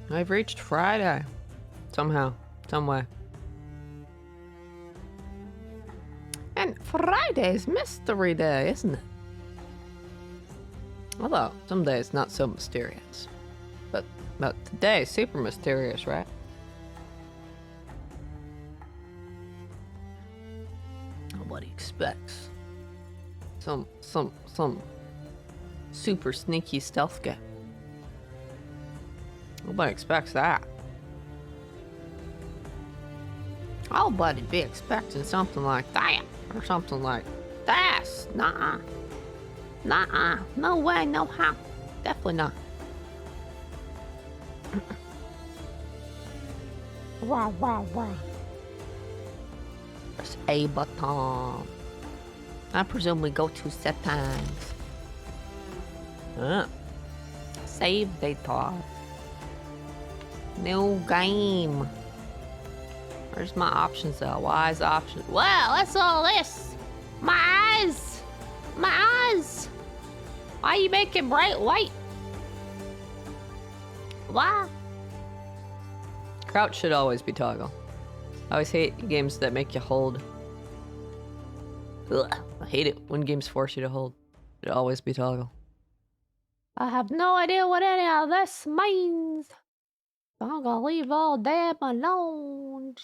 I've reached Friday. Somehow. Some way. And Friday's Mystery Day, isn't it? Although, some days not so mysterious. But today, super mysterious, right? Nobody expects some super sneaky stealth game. Nobody expects that. Nobody'd be expecting something like that. Or something like this. Nuh-uh. Nuh-uh. No way, no how. Definitely not. Wow, wow, wow. Press A button. I presume we go to settings. Save data. New game. Where's my options though? Why is the option? Well, that's all this. My eyes. My eyes. Why you make it bright white? Why? Crouch should always be toggle. I always hate games that make you hold. Ugh, I hate it when games force you to hold. It should always be toggle. I have no idea what any of this means. I'm gonna leave all damn alone.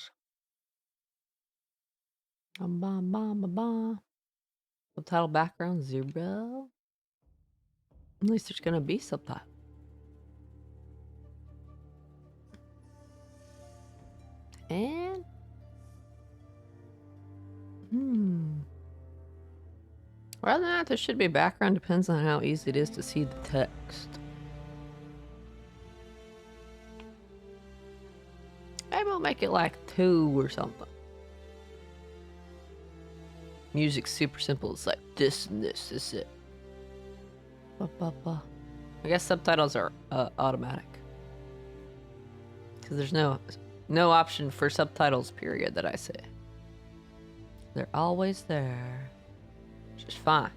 Subtitle background 0. At least there's gonna be subtitle. And rather than that, there should be a background. Depends on how easy it is to see the text. Maybe we'll make it like 2 or something. Music's super simple. It's like this and this is it. I guess subtitles are automatic. Because there's no option for subtitles, period, that I say. They're always there. Which is fine.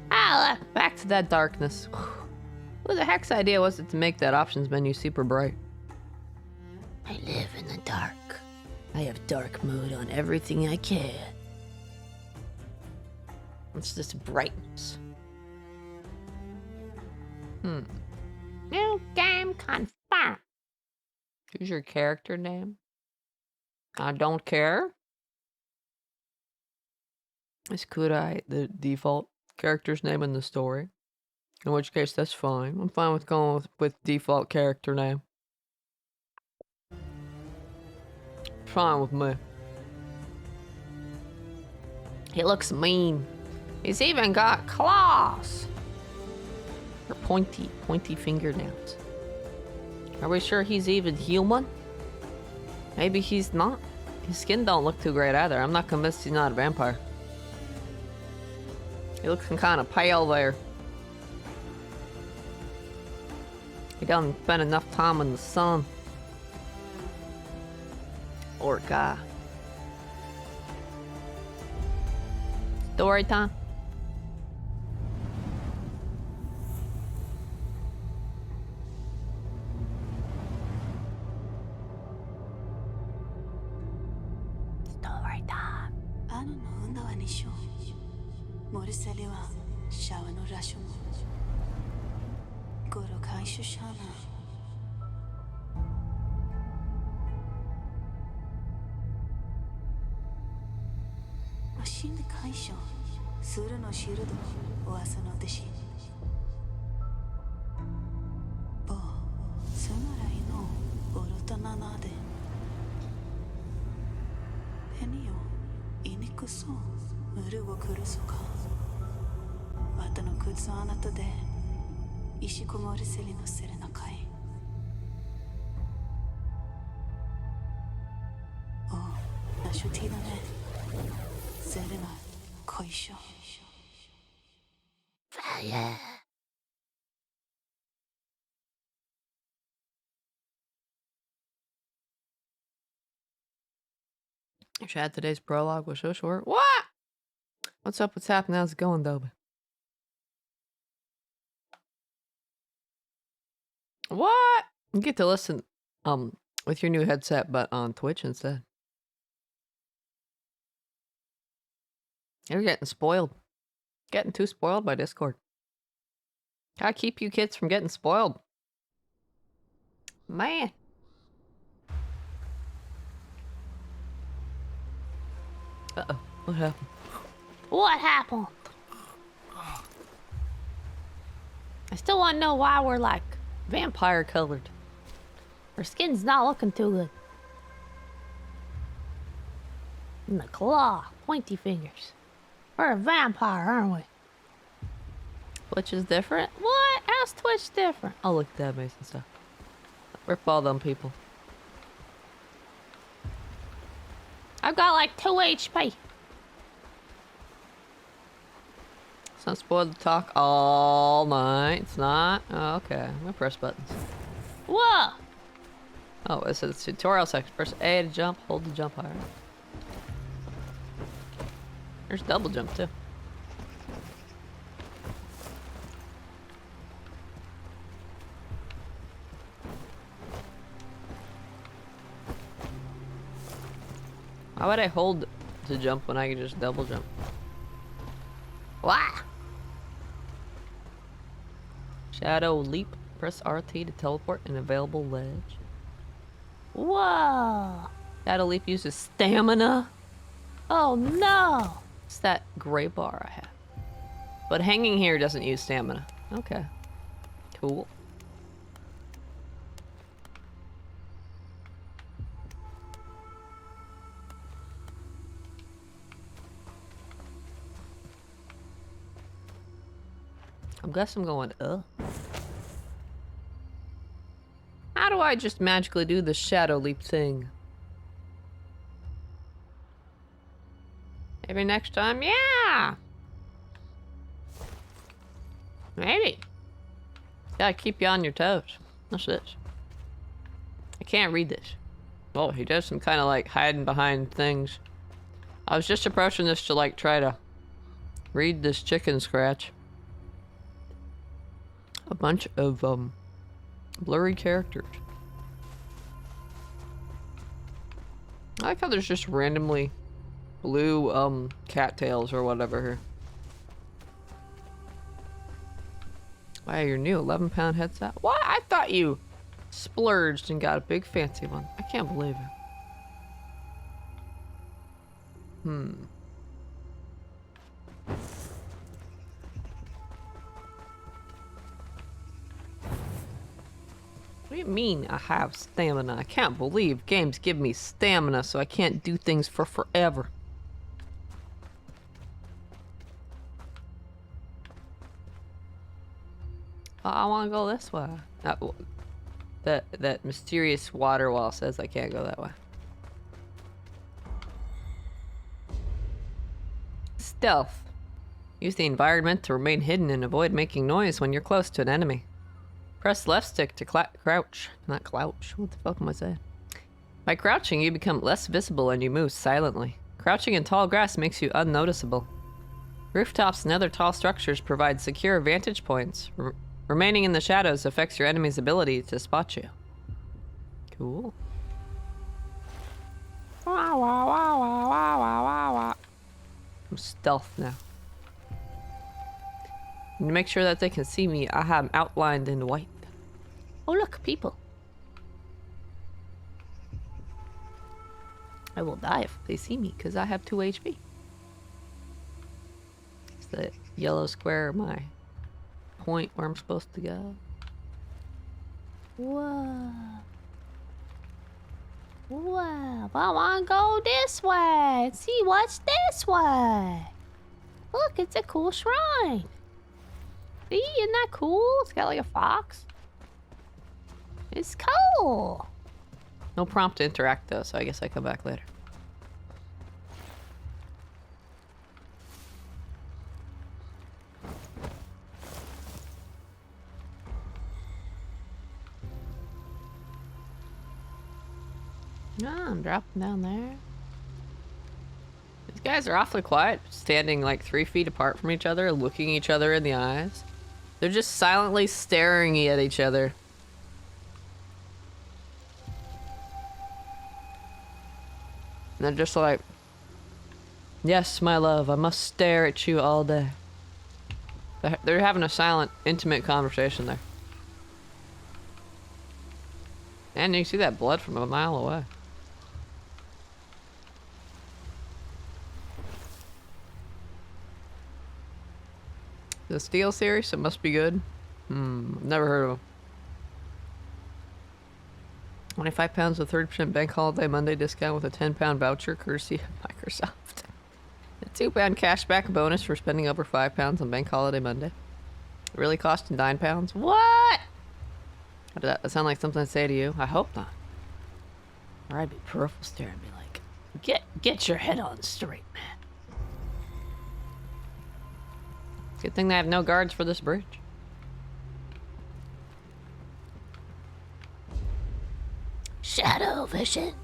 Back to that darkness. Who the heck's idea was it to make that options menu super bright? I live in the dark. I have dark mode on everything I can. It's just brightness. New game confirmed. Choose your character name. I don't care. Is Kudai the default character's name in the story? In which case, that's fine. I'm fine with going with default character name. Fine with me. He looks mean. He's even got claws. Or pointy fingernails. Are we sure he's even human? Maybe he's not. His skin don't look too great either. I'm not convinced he's not a vampire. He looks kind of pale there. He doesn't spend enough time in the sun. Or guy. Story time. Story time. Chad, today's prologue was so short. What? What's up? What's happening? How's it going, Dobie? What? You get to listen with your new headset, but on Twitch instead. You're getting spoiled. Getting too spoiled by Discord. Gotta keep you kids from getting spoiled. Man. Uh-oh. What happened? What happened? I still want to know why we're like vampire colored. Our skin's not looking too good. And the claw, pointy fingers. We're a vampire, aren't we? Twitch is different? What? How's Twitch different? Oh, look at that amazing stuff. Rip all them people. I've got like 2 HP. It's not spoiled to talk all night. It's not? Oh, okay. I'm gonna press buttons. Whoa! Oh, it says tutorial section. Press A to jump, hold the jump higher. There's double jump too. Why would I hold to jump when I can just double jump? Wah! Shadow leap. Press RT to teleport an available ledge. Whoa! Shadow leap uses stamina. Oh no! It's that gray bar I have. But hanging here doesn't use stamina. Okay. Cool. I guess I'm going up. How do I just magically do the shadow leap thing? Maybe next time? Yeah! Maybe. Gotta keep you on your toes. What's this? I can't read this. Oh, he does some kind of like hiding behind things. I was just approaching this to like try to read this chicken scratch. A bunch of blurry characters. I like how there's just randomly blue cattails or whatever here. Wow, your new 11-pound headset. What? I thought you splurged and got a big fancy one. I can't believe it. What do you mean I have stamina? I can't believe games give me stamina so I can't do things for forever. I want to go this way. That mysterious water wall says I can't go that way. Stealth. Use the environment to remain hidden and avoid making noise when you're close to an enemy. Press left stick to crouch. Not crouch. What the fuck am I saying? By crouching, you become less visible and you move silently. Crouching in tall grass makes you unnoticeable. Rooftops and other tall structures provide secure vantage points. Remaining in the shadows affects your enemy's ability to spot you. Cool. Wah, wah, wah, wah, wah, wah, wah, wah. I'm stealth now. And to make sure that they can see me, I have them outlined in white. Oh look, people. I will die if they see me because I have 2 HP. It's the yellow square, my point where I'm supposed to go. Whoa. Whoa. I want to go this way. See what's this way. Look, it's a cool shrine. See, isn't that cool? It's got like a fox. It's cool. No prompt to interact though, so I guess I come back later. Ah, I'm dropping down there. These guys are awfully quiet, standing like 3 feet apart from each other, looking each other in the eyes. They're just silently staring at each other. And they're just like, yes, my love, I must stare at you all day. They're having a silent, intimate conversation there. And you can see that blood from a mile away. The Steel series, it must be good. Never heard of them. 25 pounds with 30% bank holiday Monday discount with a 10-pound voucher courtesy of Microsoft. A 2-pound cashback bonus for spending over 5 pounds on bank holiday Monday. It really cost 9 pounds? What? Does that sound like something I'd say to you? I hope not. Or I'd be peripheral stare and be like, get your head on straight, man. Good thing they have no guards for this bridge. Shadow vision.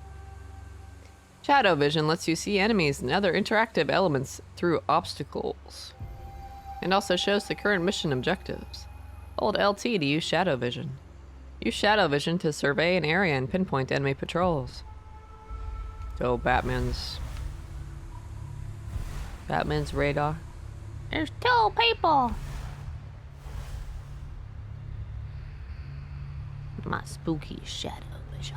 Shadow vision lets you see enemies and other interactive elements through obstacles. And also shows the current mission objectives. Hold LT to use shadow vision. Use shadow vision to survey an area and pinpoint enemy patrols. So Batman's radar. There's 2 people. My spooky shadow vision.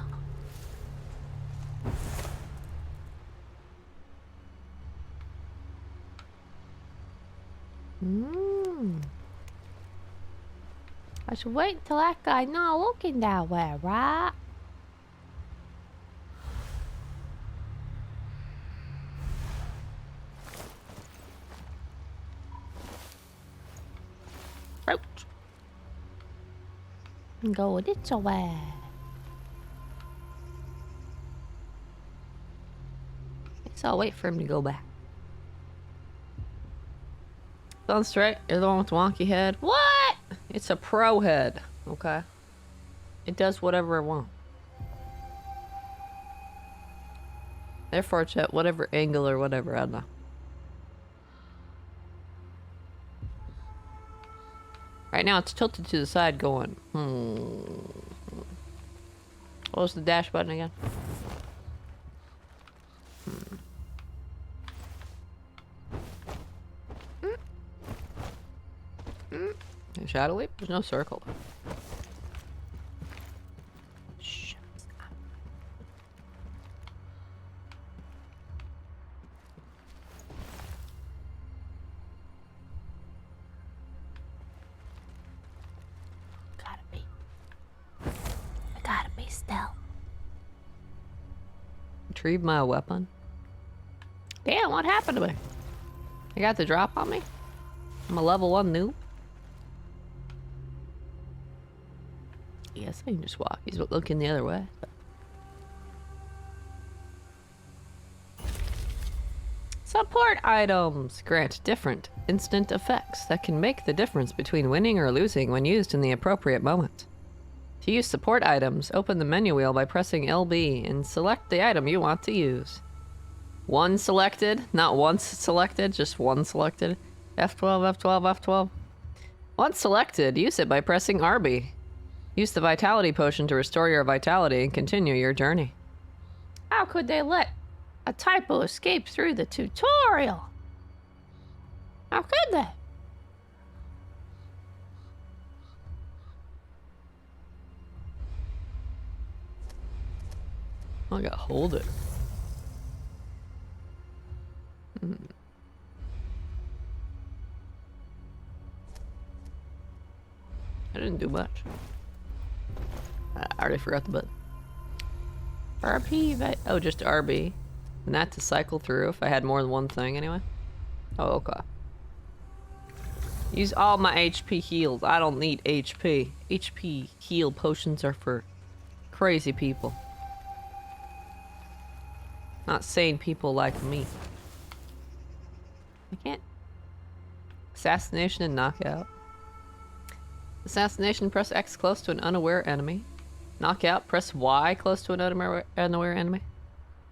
I should wait till that guy not looking that way, right? Ouch. Go this way. So I'll wait for him to go back. Sounds straight. You're the one with the wonky head. What? It's a pro head. Okay. It does whatever it wants. Therefore, it's at whatever angle or whatever. I don't know. Right now, it's tilted to the side going, What was the dash button again? Shadow leap? There's no circle. Shut up. I gotta be still. Retrieve my weapon. Damn, what happened to me? I got the drop on me? I'm a level 1 noob. Yes, I can just walk. He's looking the other way. Support items grant different instant effects that can make the difference between winning or losing when used in the appropriate moment. To use support items, open the menu wheel by pressing LB and select the item you want to use. One selected, not once selected, just one selected. F12, F12, F12. Once selected, use it by pressing RB. Use the vitality potion to restore your vitality and continue your journey. How could they let a typo escape through the tutorial? How could they? I gotta hold it. I didn't do much. I already forgot the button. RP, oh, just RB. And that to cycle through if I had more than one thing anyway. Oh, okay. Use all my HP heals. I don't need HP. HP heal potions are for crazy people. Not sane people like me. I can't. Assassination and knockout. Assassination, press X close to an unaware enemy. Knockout, press Y close to an unaware enemy.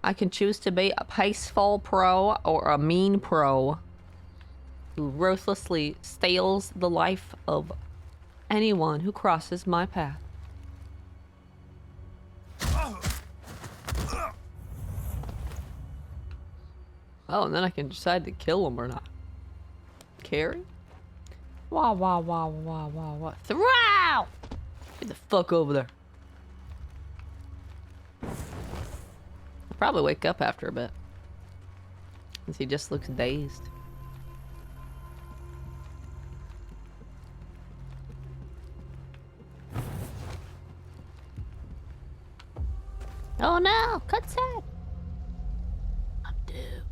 I can choose to be a peaceful pro or a mean pro who ruthlessly steals the life of anyone who crosses my path. Oh, and then I can decide to kill him or not. Carry? Wah, wah, wah, wah, wah, wah. Throw! Get the fuck over there. I'll probably wake up after a bit. Since he just looks dazed. Oh no! Cut side! I'm doomed.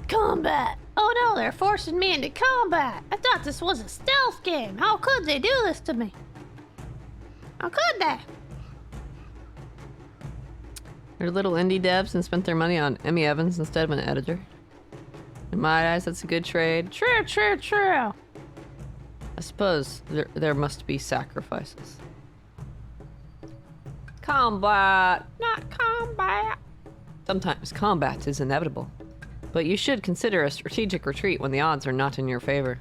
Combat! Oh no, they're forcing me into combat! I thought this was a stealth game! How could they do this to me? How could they? They're little indie devs and spent their money on Emmy Evans instead of an editor. In my eyes, that's a good trade. True, true, true! I suppose there must be sacrifices. Combat! Not combat! Sometimes combat is inevitable, but you should consider a strategic retreat when the odds are not in your favor.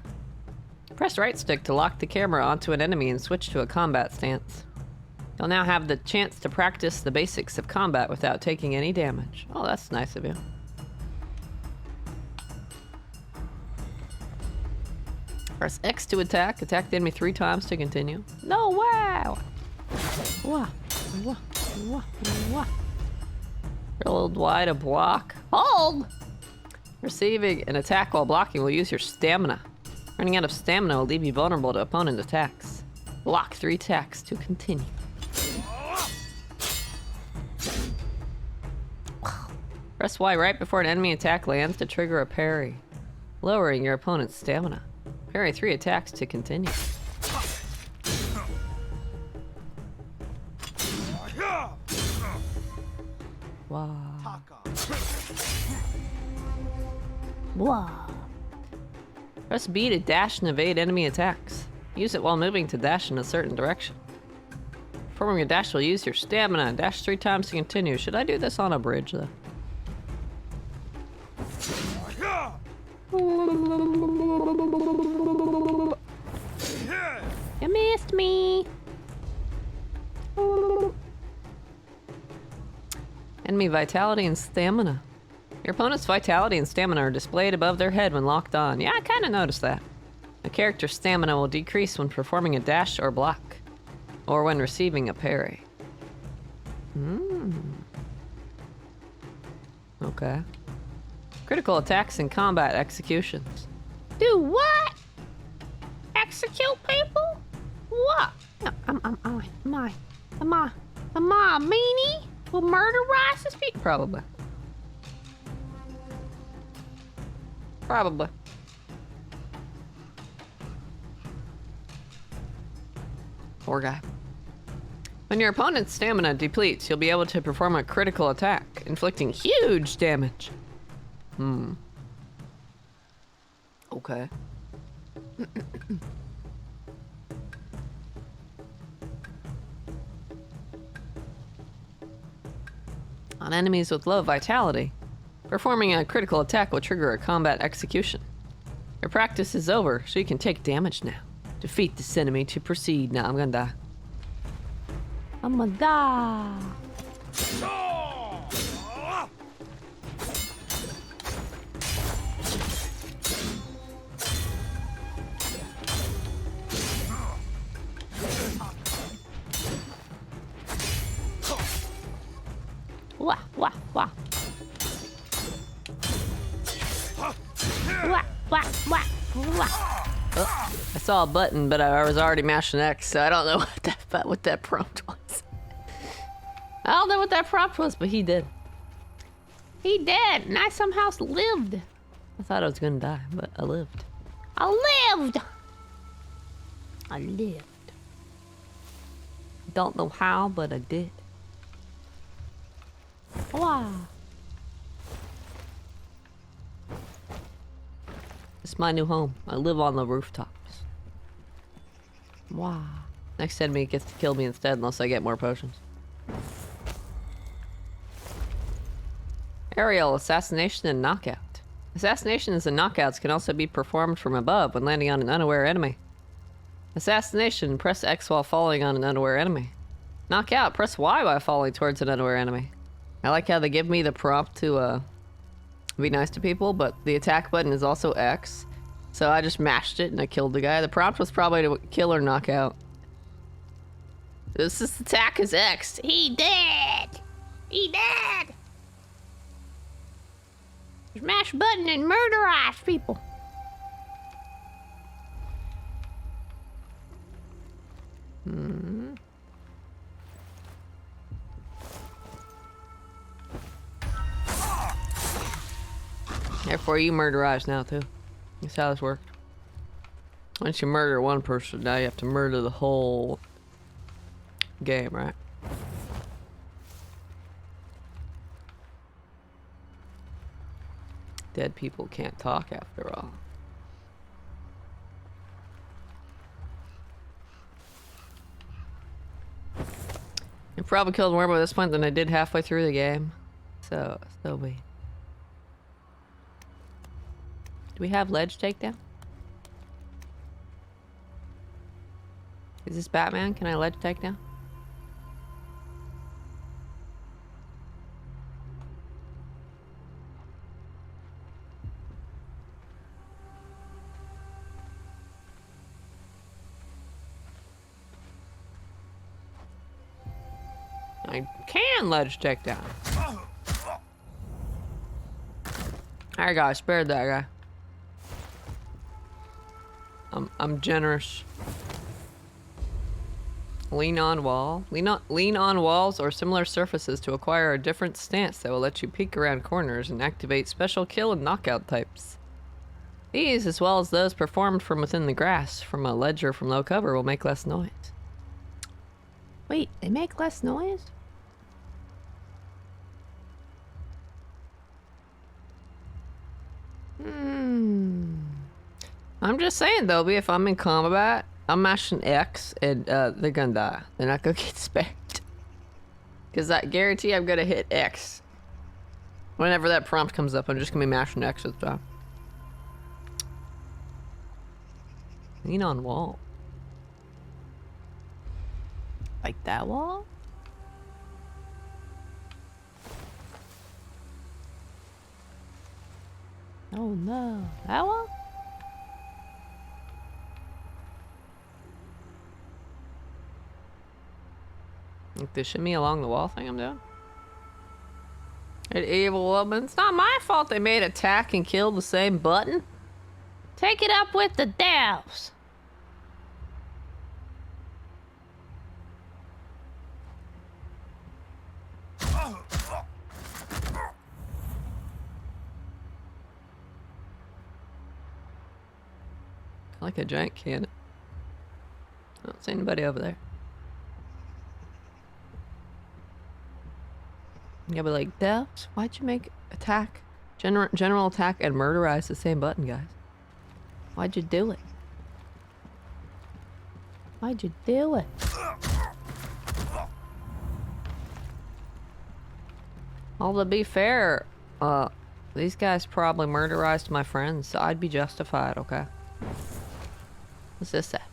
Press right stick to lock the camera onto an enemy and switch to a combat stance. You'll now have the chance to practice the basics of combat without taking any damage. Oh, that's nice of you. Press X to attack. Attack the enemy 3 times to continue. No way! Wah, wah, wah, wah. Hold Y to block. Hold! Receiving an attack while blocking will use your stamina. Running out of stamina will leave you vulnerable to opponent attacks. Block 3 attacks to continue. Press Y right before an enemy attack lands to trigger a parry, lowering your opponent's stamina. Parry 3 attacks to continue. Wow. Wow. Press B to dash and evade enemy attacks. Use it while moving to dash in a certain direction. Performing a dash will use your stamina. Dash 3 times to continue. Should I do this on a bridge, though? You missed me! Enemy vitality and stamina. Your opponent's vitality and stamina are displayed above their head when locked on. Yeah, I kind of noticed that. A character's stamina will decrease when performing a dash or block, or when receiving a parry. Okay. Critical attacks and combat executions. Do what? Execute people? What? Am I a meanie? Will murderize this people? Probably. Probably. Poor guy. When your opponent's stamina depletes, you'll be able to perform a critical attack, inflicting huge damage. Okay. On enemies with low vitality, performing a critical attack will trigger a combat execution. Your practice is over, so you can take damage now. Defeat this enemy to proceed. Now I'm gonna die. I'm gonna die. Wah, wah, wah. Wah, wah, wah, wah. Oh, I saw a button, but I was already mashing X, so I don't know what that prompt was. I don't know what that prompt was, but he did. He did, and I somehow lived. I thought I was gonna die, but I lived. I lived! I lived. Don't know how, but I did. Wow. It's my new home. I live on the rooftops. Wow. Next enemy gets to kill me instead unless I get more potions. Aerial assassination and knockout. Assassinations and knockouts can also be performed from above when landing on an unaware enemy. Assassination, press X while falling on an unaware enemy. Knockout, press Y while falling towards an unaware enemy. I like how they give me the prompt to be nice to people, but the attack button is also X. So I just mashed it and I killed the guy. The prompt was probably to kill or knock out. This attack is X. He dead! He dead! Just mash button and murderize people. Therefore, you murderize now, too. That's how this worked. Once you murder one person, now you have to murder the whole game, right? Dead people can't talk after all. I probably killed more by this point than I did halfway through the game. So, still be. Do we have ledge takedown? Is this Batman? Can I ledge takedown? I can ledge takedown. Alright guys, spared that guy. I'm generous. Lean on wall. Lean on walls or similar surfaces to acquire a different stance that will let you peek around corners and activate special kill and knockout types. These, as well as those performed from within the grass from a ledge or from low cover, will make less noise. Wait, they make less noise? I'm just saying, though, if I'm in combat, I'm mashing X and they're gonna die. They're not gonna get specced. Because I guarantee I'm gonna hit X. Whenever that prompt comes up, I'm just gonna be mashing X at the time. Lean on wall. Like that wall? Oh no. That wall? Like the shimmy along the wall thing I'm doing? An evil woman. It's not my fault they made attack and kill the same button. Take it up with the devs. Like a giant cannon. I don't see anybody over there. You'll be like, devs, why'd you make attack, general attack and murderize the same button, guys? Why'd you do it? Why'd you do it? Well, to be fair, these guys probably murderized my friends, so I'd be justified, okay? What's this at?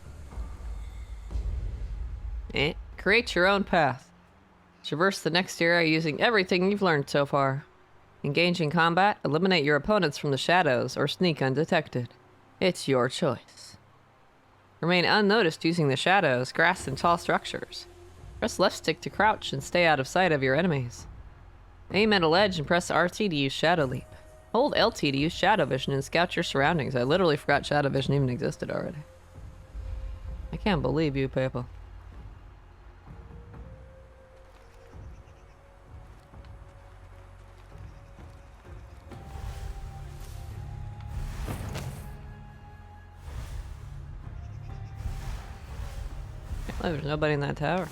Create your own path. Traverse the next area using everything you've learned so far. Engage in combat, eliminate your opponents from the shadows, or sneak undetected. It's your choice. Remain unnoticed using the shadows, grass, and tall structures. Press left stick to crouch and stay out of sight of your enemies. Aim at a ledge and press RT to use Shadow Leap. Hold LT to use Shadow Vision and scout your surroundings. I literally forgot Shadow Vision even existed already. I can't believe you people. Oh, there's nobody in that tower.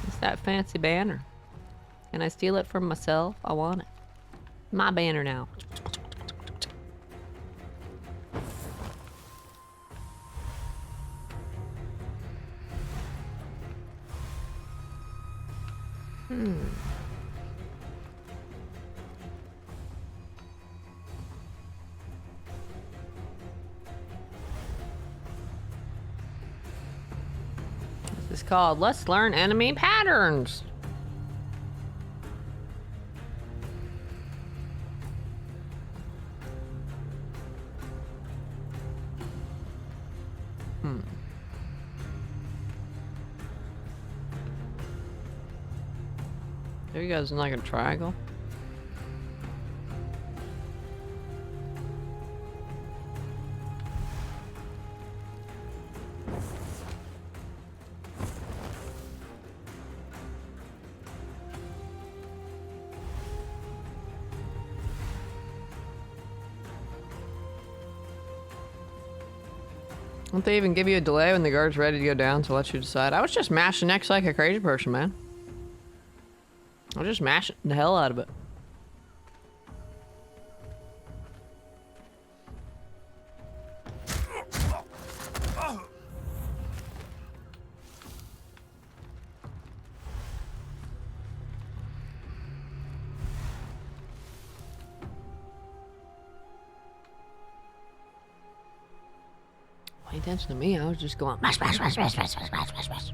It's that fancy banner. Can I steal it from myself? I want it. My banner now. is called Let's Learn Enemy Patterns. There he goes in like a triangle. Don't they even give you a delay when the guard's ready to go down to let you decide? I was just mashing X like a crazy person, man. I was just mashing the hell out of it. Pay attention to me, I was just going mash, mash, mash, mash, mash, mash, mash, mash, mash.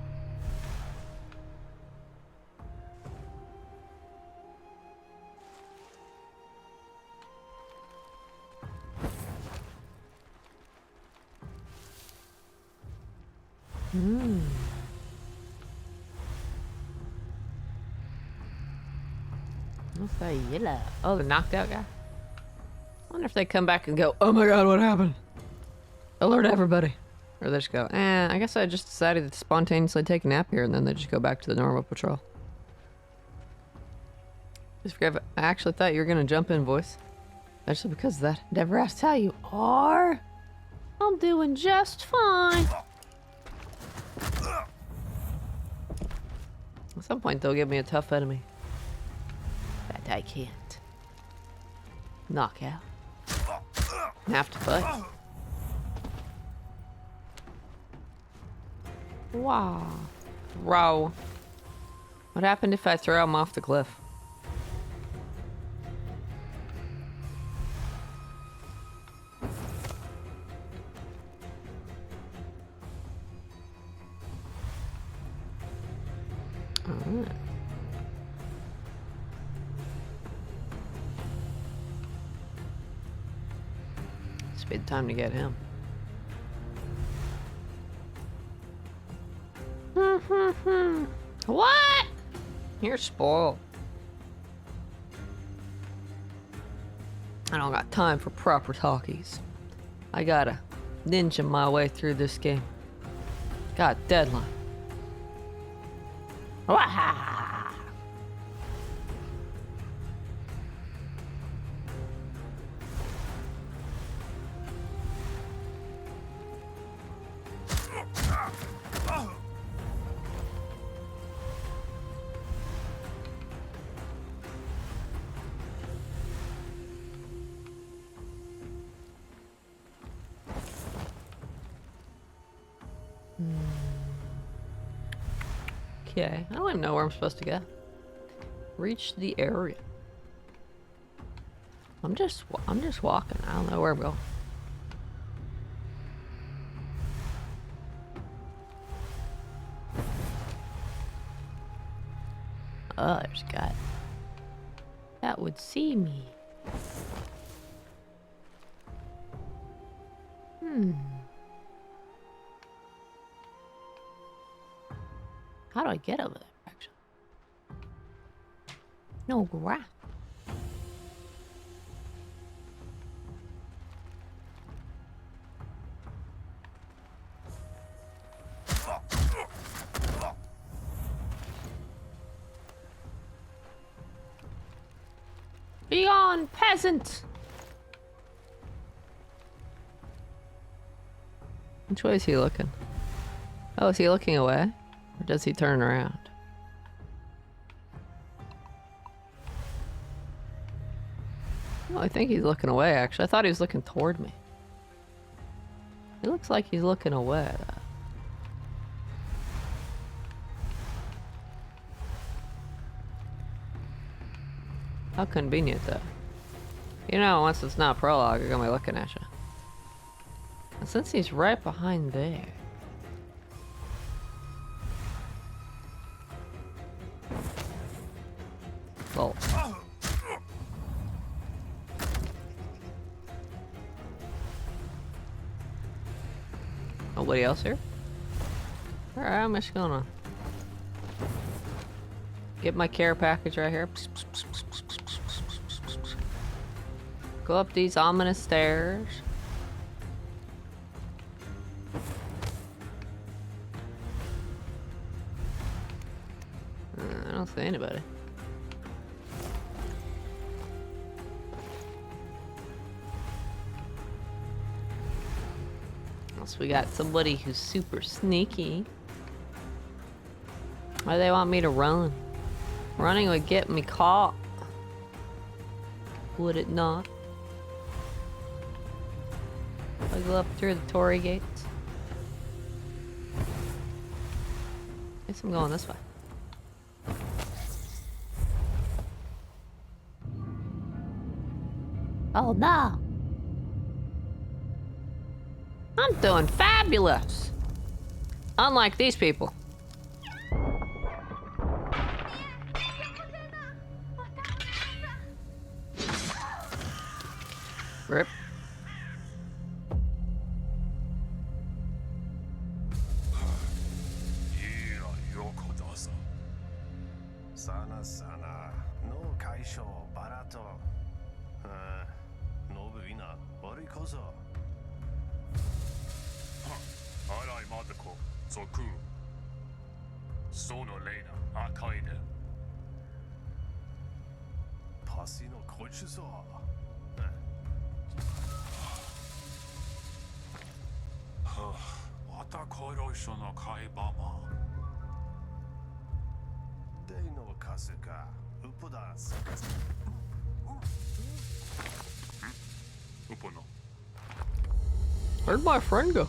What's that yellow? Oh, the knocked out guy? I wonder if they come back and go, oh my god, what happened? Alert everybody. Or they just go, I guess I just decided to spontaneously take a nap here, and then they just go back to the normal patrol. Just forget, I actually thought you were gonna jump in, voice. Actually, because of that, never asked how you are. I'm doing just fine. At some point, they'll give me a tough enemy that I can't knock out. Have to fight. Wow. Row. What happened if I throw him off the cliff? Alright. It's been time to get him. What? You're spoiled. I don't got time for proper talkies. I gotta ninja my way through this game. Got a deadline. Wah! Okay, I don't even know where I'm supposed to go. Reach the area. I'm just walking. I don't know where I'm going. Oh, there's a guy. That would see me. How do I get over there, actually? No, crap. Be gone, peasant! Which way is he looking? Oh, is he looking away? Or does he turn around? Oh, I think he's looking away, actually. I thought he was looking toward me. It looks like he's looking away. How convenient, though. You know, once it's not prologue, they're gonna be looking at you. And since he's right behind there... fault. Nobody else here? Alright, I'm just gonna get my care package right here. Go up these ominous stairs. I don't see anybody. Unless we got somebody who's super sneaky. Why do they want me to run? Running would get me caught. Would it not? I go up through the Torii gates. Guess I'm going this way. Oh no! I'm doing fabulous! Unlike these people. Rip. Where'd my friend go?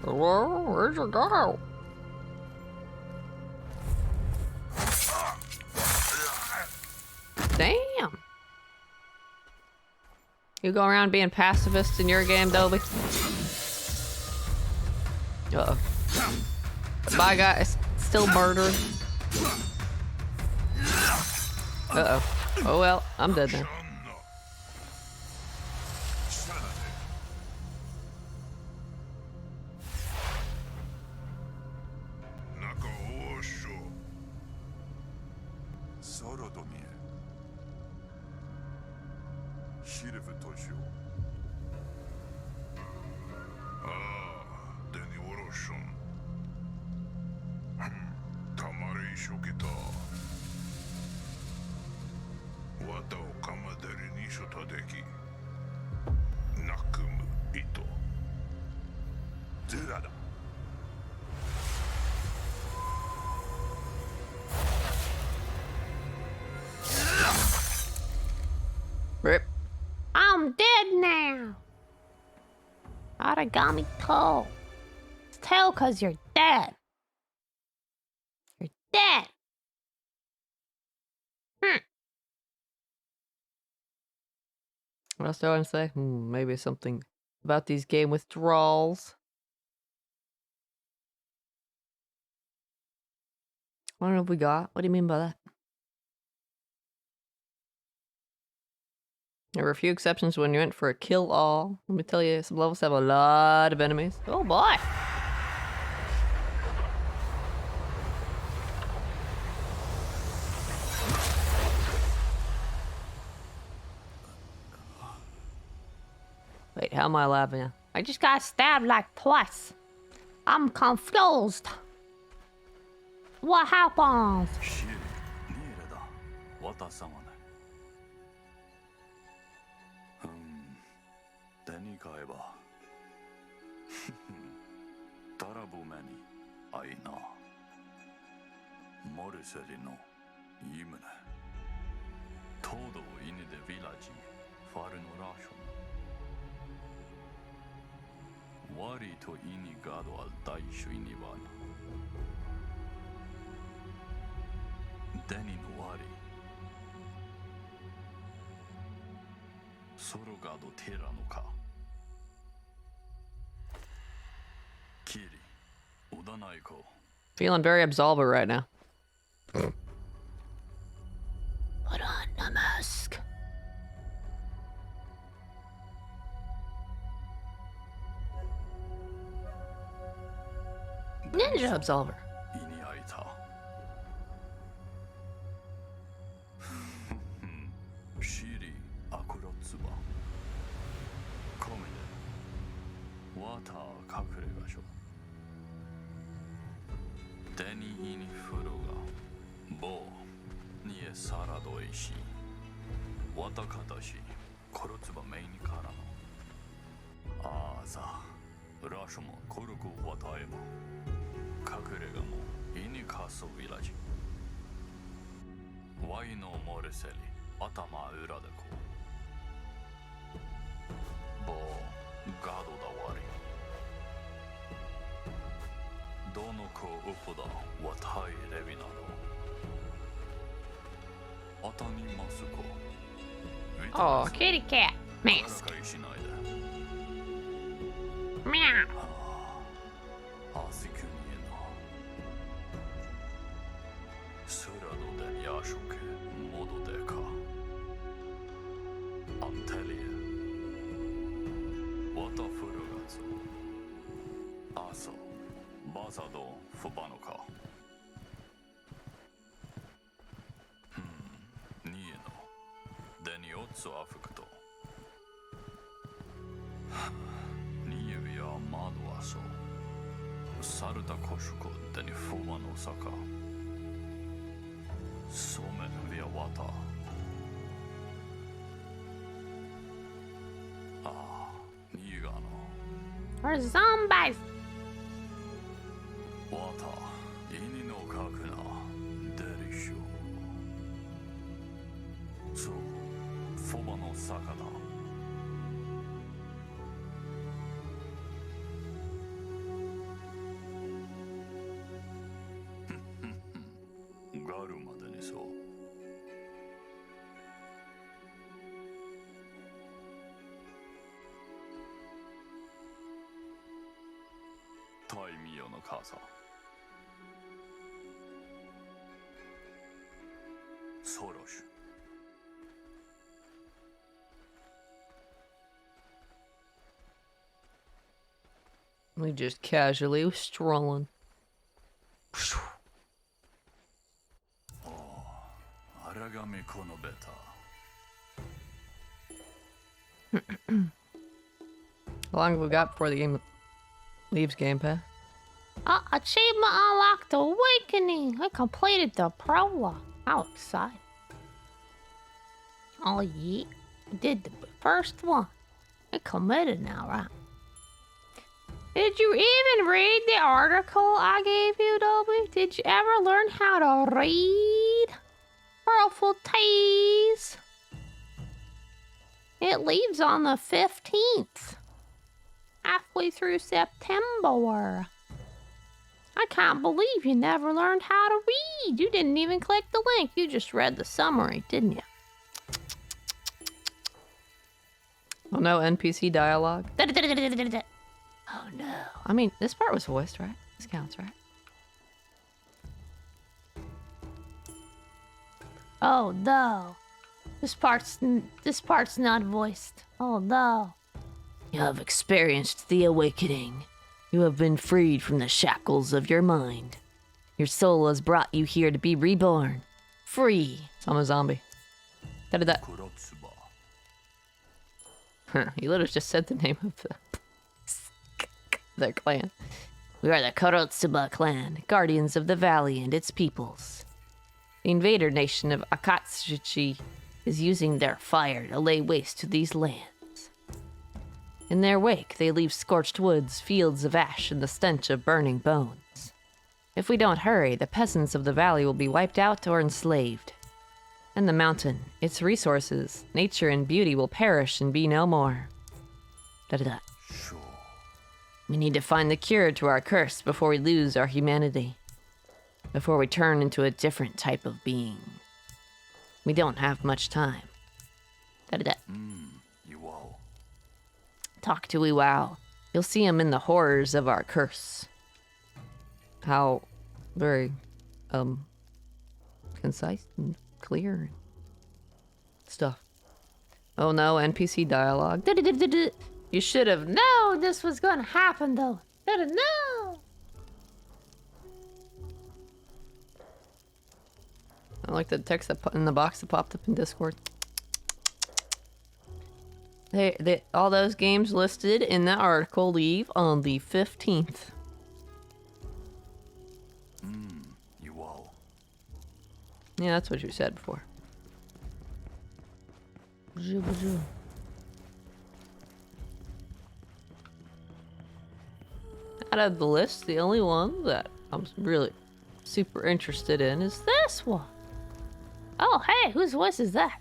Hello? Where'd you go? Damn! You go around being pacifist in your game, Dobie? Uh-oh. My guy is still murdering. Uh-oh. Oh well, I'm dead now. Rip. I'm dead now. Aragami told. Tell cause you're dead. You're dead. What else do I want to say? Maybe something about these game withdrawals. I don't know if we got. What do you mean by that? There were a few exceptions when you went for a kill all. Let me tell you, some levels have a lot of enemies. Oh boy! Wait, how am I alive now? I just got stabbed like twice. I'm confused. What happened? Feeling very absolver right now. Put on the mask. Ninja absolver. Oh, kitty cat mask. Meow. We're zombies. We just casually strolling. Aragami kono beta. How long have we got before the game leaves Game Pass? Achievement unlocked awakening. I completed the prologue. How exciting. Oh yeah, I did the first one. I committed now, right? Did you even read the article I gave you, Dobby? Did you ever learn how to read? Purple Tease. It leaves on the 15th. Halfway through September. I can't believe you never learned how to read. You didn't even click the link. You just read the summary, didn't you? Oh no, NPC dialogue. Oh no. I mean, this part was voiced, right? This counts, right? Oh no. This part's not voiced. Oh no. You have experienced the awakening. You have been freed from the shackles of your mind. Your soul has brought you here to be reborn. Free. I'm a zombie. Da-da-da. He literally just said the name of their clan. We are the Kurotsuba clan, guardians of the valley and its peoples. The invader nation of Akatsuchi is using their fire to lay waste to these lands. In their wake, they leave scorched woods, fields of ash, and the stench of burning bones. If we don't hurry, the peasants of the valley will be wiped out or enslaved. And the mountain, its resources, nature, and beauty will perish and be no more. Da-da-da. We need to find the cure to our curse before we lose our humanity. Before we turn into a different type of being. We don't have much time. Da-da-da. Talk to Iwao. You'll see him in the horrors of our curse. how very concise and clear and stuff. Oh no, NPC dialogue. You should have known this was gonna happen though. Should have known. I like the text that in the box that popped up in Discord. All those games listed in that article leave on the 15th. You all. Yeah, that's what you said before. Out of the list, the only one that I'm really super interested in is this one. Oh, hey, whose voice is that?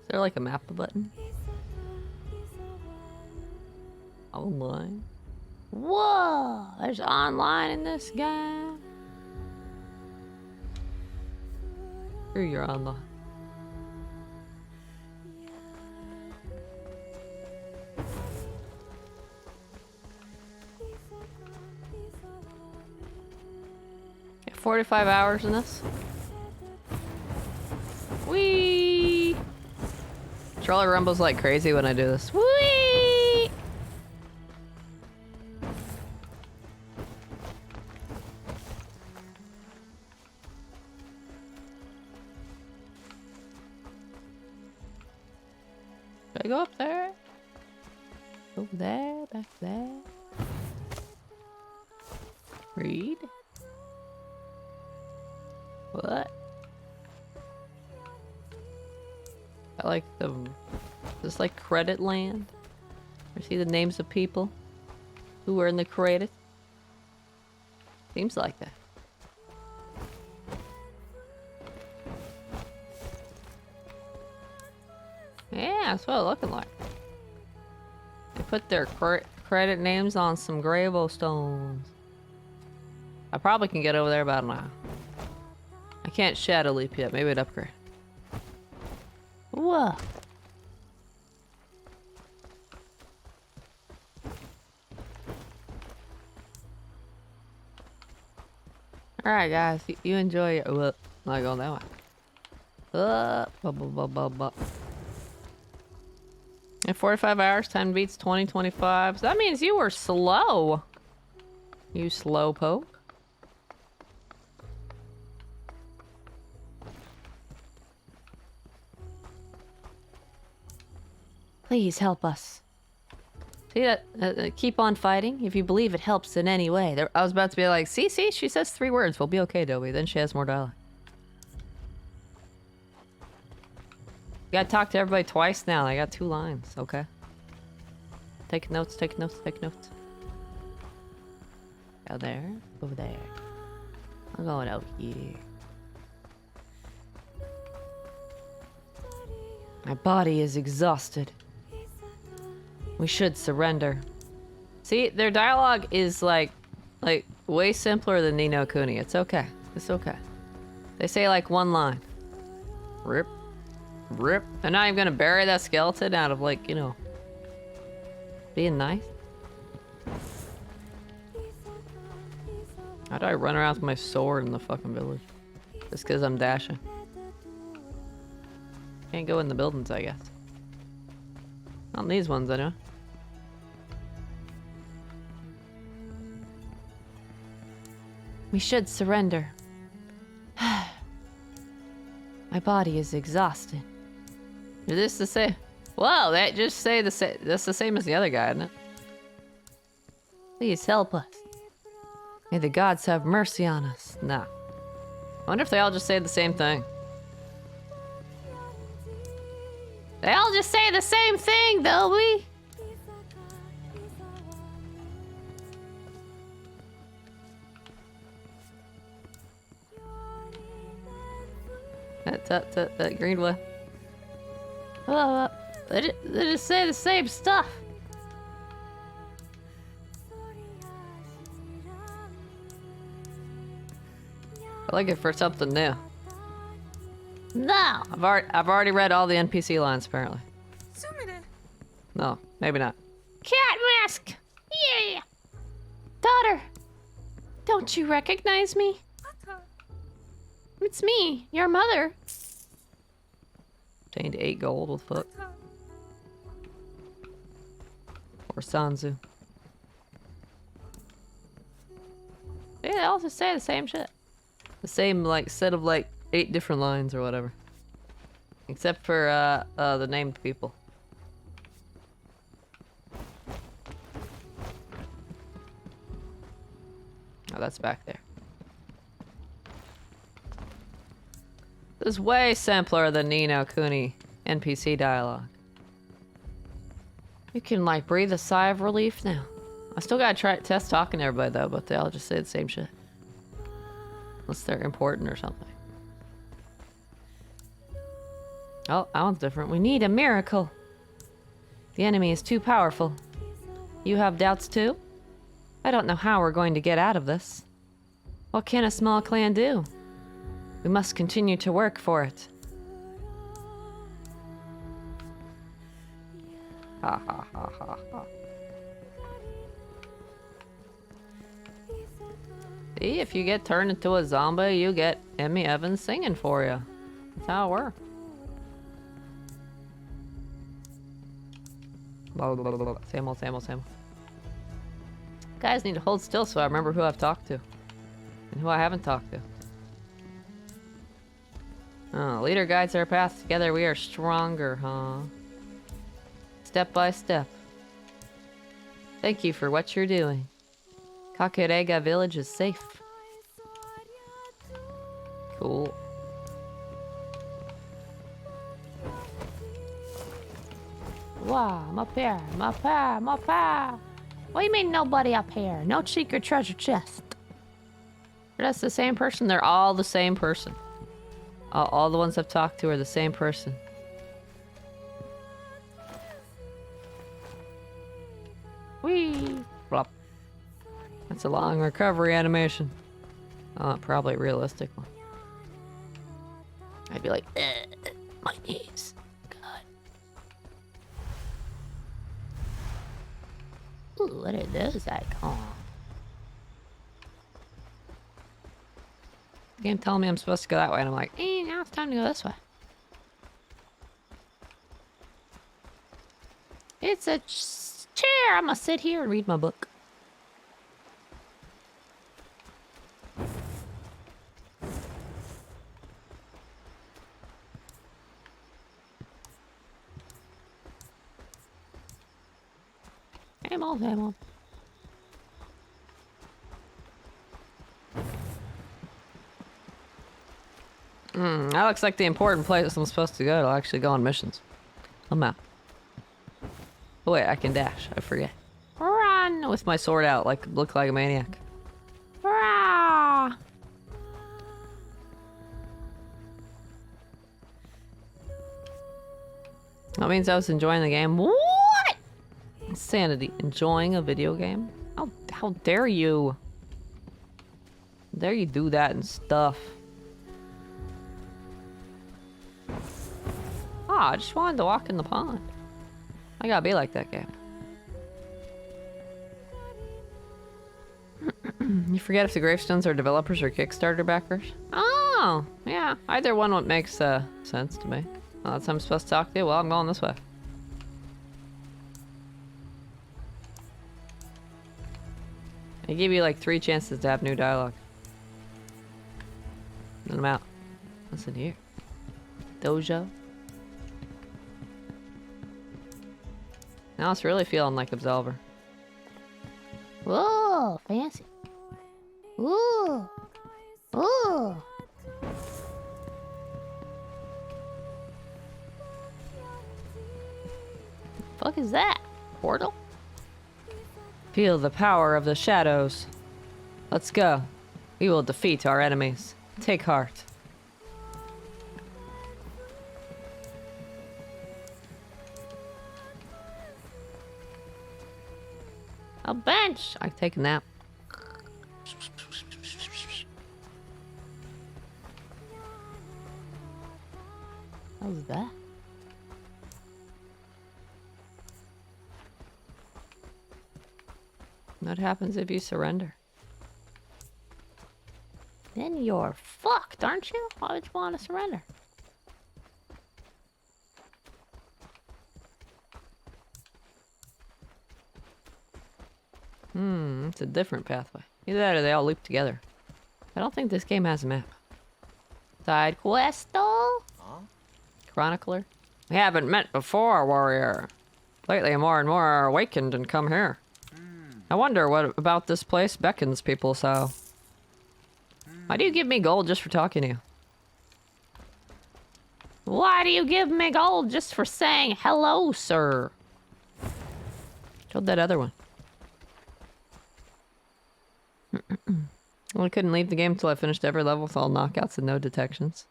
Is there like a map button? Online? Whoa, there's online in this game. Sure, you're online. Yeah, 45 hours in this. Whee! Charlie rumbles like crazy when I do this. Whee! Should I go up there? Over there, back there. Read. What? I like the... Is this like credit land? I see the names of people who were in the credit. Seems like that. Yeah, that's what it's looking like. They put their credit names on some gravestones. I probably can get over there about an hour. I can't shadow leap yet. Maybe it'd upgrade. Whoa. Alright, guys. You enjoy it. Well, not going that way. In 45 hours, 10 beats, 2025. So that means you were slow. You slow poke. Please help us. See that? Keep on fighting if you believe it helps in any way. I was about to be like, see, she says 3 words. We'll be okay, Dobie. Then she has more dialogue. You gotta talk to everybody twice now. I got 2 lines, okay? Take notes, take notes, take notes. Go there, over there. I'm going out here. My body is exhausted. We should surrender. See, their dialogue is like way simpler than Ni no Kuni. It's okay. It's okay. They say like 1 line. Rip. Rip. They're not even gonna bury that skeleton out of like, you know, being nice. How do I run around with my sword in the fucking village? Just because I'm dashing. Can't go in the buildings, I guess. Not in these ones, anyway. We should surrender. My body is exhausted. Is this the same? Whoa, that just say the same. That's the same as the other guy, isn't it? Please help us. May the gods have mercy on us. Nah. I wonder if they all just say the same thing. They all just say the same thing, though, we. That green one. They just say the same stuff. I like it for something new. No. I've already read all the NPC lines, apparently. No, maybe not. Cat mask. Yeah. Don't you recognize me? It's me, your mother. Obtained 8 gold with foot. Or Sanzu. Yeah, they all just say the same shit. The same, like, set of, like, 8 different lines or whatever. Except for, the named people. Oh, that's back there. This is way simpler than Ni no Kuni NPC dialogue. You can, like, breathe a sigh of relief now. I still gotta test talking to everybody, though, but they all just say the same shit. Unless they're important or something. Oh, that one's different. We need a miracle. The enemy is too powerful. You have doubts, too? I don't know how we're going to get out of this. What can a small clan do? We must continue to work for it. Ha ha ha ha ha. See, if you get turned into a zombie, you get Emmy Evans singing for you. That's how it works. Same old, same old, same old. Guys need to hold still so I remember who I've talked to. And who I haven't talked to. Oh, leader guides our path. Together we are stronger, huh? Step by step. Thank you for what you're doing. Kakurega village is safe. Cool. Wow, I'm up here. I'm up here. I'm up here. What do you mean nobody up here? No secret treasure chest. That's the same person. They're all the same person. All the ones I've talked to are the same person. Whee! Flop. That's a long recovery animation. Probably a realistic one. I'd be like, my knees. God. Ooh, what are those icons? The game telling me I'm supposed to go that way, and I'm like, Now it's time to go this way. It's a chair. I'm gonna sit here and read my book. Same old, same old. that looks like the important place I'm supposed to go to actually go on missions. I'm out. Oh wait, I can dash. I forget. Run! With my sword out, look like a maniac. Rah! That means I was enjoying the game. What? Insanity. Enjoying a video game? How dare you? How dare you do that and stuff? I just wanted to walk in the pond. I gotta be like that game. You forget if the gravestones are developers or Kickstarter backers? Oh, yeah. Either one would make sense to me. Well, that's who I'm supposed to talk to. Well, I'm going this way. I give you like 3 chances to have new dialogue. Then I'm out. Listen here. Dojo. Now it's really feeling like Absolver. Whoa, fancy. Ooh. Ooh. Fuck is that? Portal? Feel the power of the shadows. Let's go. We will defeat our enemies. Take heart. A bench. I can take a nap. What was that? What happens if you surrender? then you're fucked, aren't you? Why would you want to surrender? It's a different pathway. Either that or they all loop together. I don't think this game has a map. Side quest though? Chronicler? We haven't met before, warrior. Lately more and more are awakened and come here. I wonder what about this place beckons people so. Why do you give me gold just for talking to you? Why do you give me gold just for saying hello, sir? Killed that other one. Well, I couldn't leave the game until I finished every level with all knockouts and no detections.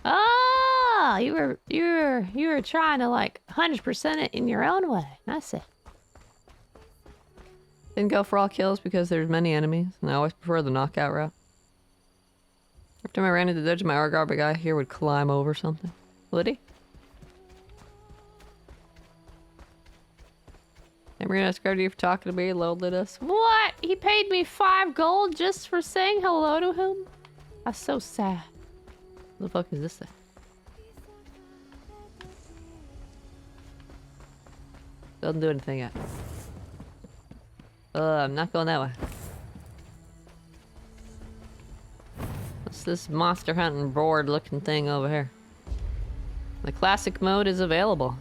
Oh, you were trying to like 100% it in your own way. I see. Didn't go for all kills because there's many enemies, and I always prefer the knockout route. Every time I ran into the dodge, my Aragami guy here would climb over something. Would he? And Marina described you for talking to me and loaded us. What? He paid me 5 gold just for saying hello to him? That's so sad. What the fuck is this thing? Doesn't do anything yet. I'm not going that way. What's this monster hunting board looking thing over here? The classic mode is available.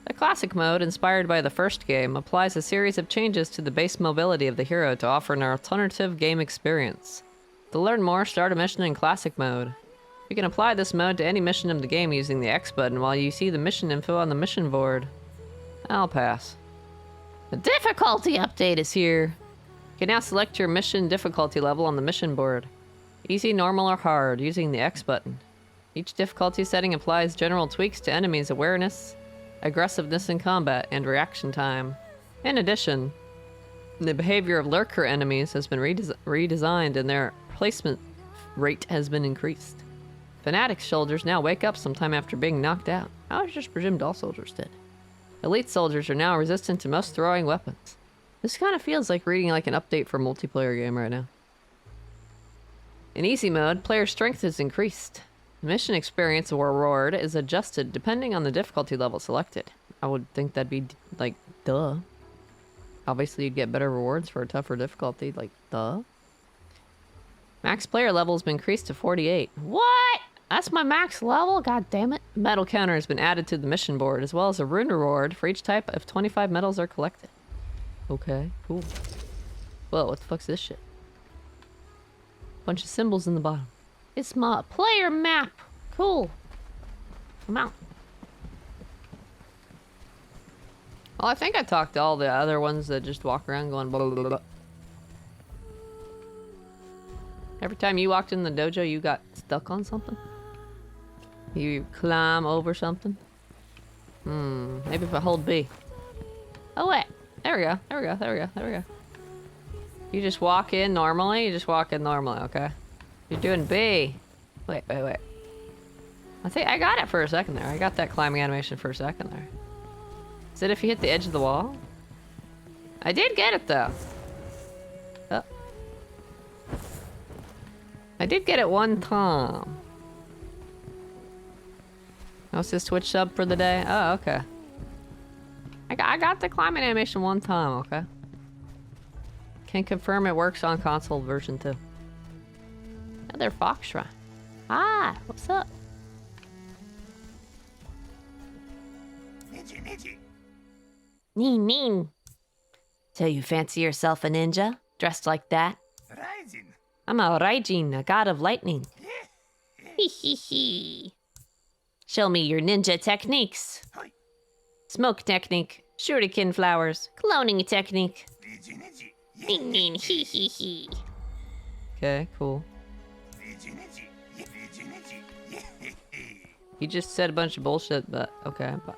The classic mode, inspired by the first game, applies a series of changes to the base mobility of the hero to offer an alternative game experience. To learn more, start a mission in classic mode. You can apply this mode to any mission of the game using the X button while you see the mission info on the mission board. I'll pass. The difficulty update is here. You can now select your mission difficulty level on the mission board. Easy, normal, or hard, using the X button. Each difficulty setting applies general tweaks to enemies' awareness, aggressiveness in combat, and reaction time. In addition, the behavior of lurker enemies has been redesigned and their placement rate has been increased. Fanatic soldiers now wake up sometime after being knocked out. I was just presumed all soldiers did. Elite soldiers are now resistant to most throwing weapons. This kind of feels like reading like an update for a multiplayer game right now. In easy mode, player strength is increased. Mission experience or reward is adjusted depending on the difficulty level selected. I would think that'd be, like, duh. Obviously, you'd get better rewards for a tougher difficulty, like, duh. Max player level has been increased to 48. What? That's my max level? God damn it. Medal counter has been added to the mission board, as well as a rune reward for each type of 25 medals are collected. Okay, cool. Whoa, what the fuck's this shit? Bunch of symbols in the bottom. It's my player map. Cool. I'm out. Well, I think I talked to all the other ones that just walk around going blah, blah, blah. Every time you walked in the dojo, you got stuck on something? You climb over something? Maybe if I hold B. Oh, wait. There we go. There we go. There we go. There we go. You just walk in normally? You just walk in normally, okay? You're doing B. Wait. I think I got it for a second there. I got that climbing animation for a second there. Is it if you hit the edge of the wall? I did get it, though. Oh. I did get it one time. What's this Twitch sub for the day? Oh, okay. I got the climbing animation one time, okay? Can confirm it works on console version 2. Another fox shrine. Ah, what's up? Neen. So you fancy yourself a ninja? Dressed like that? I'm a Raijin, a god of lightning. Hee hee hee. Show me your ninja techniques. Smoke technique, shuriken flowers, cloning technique. Neen hee hee hee. Okay, cool. He just said a bunch of bullshit, but okay. But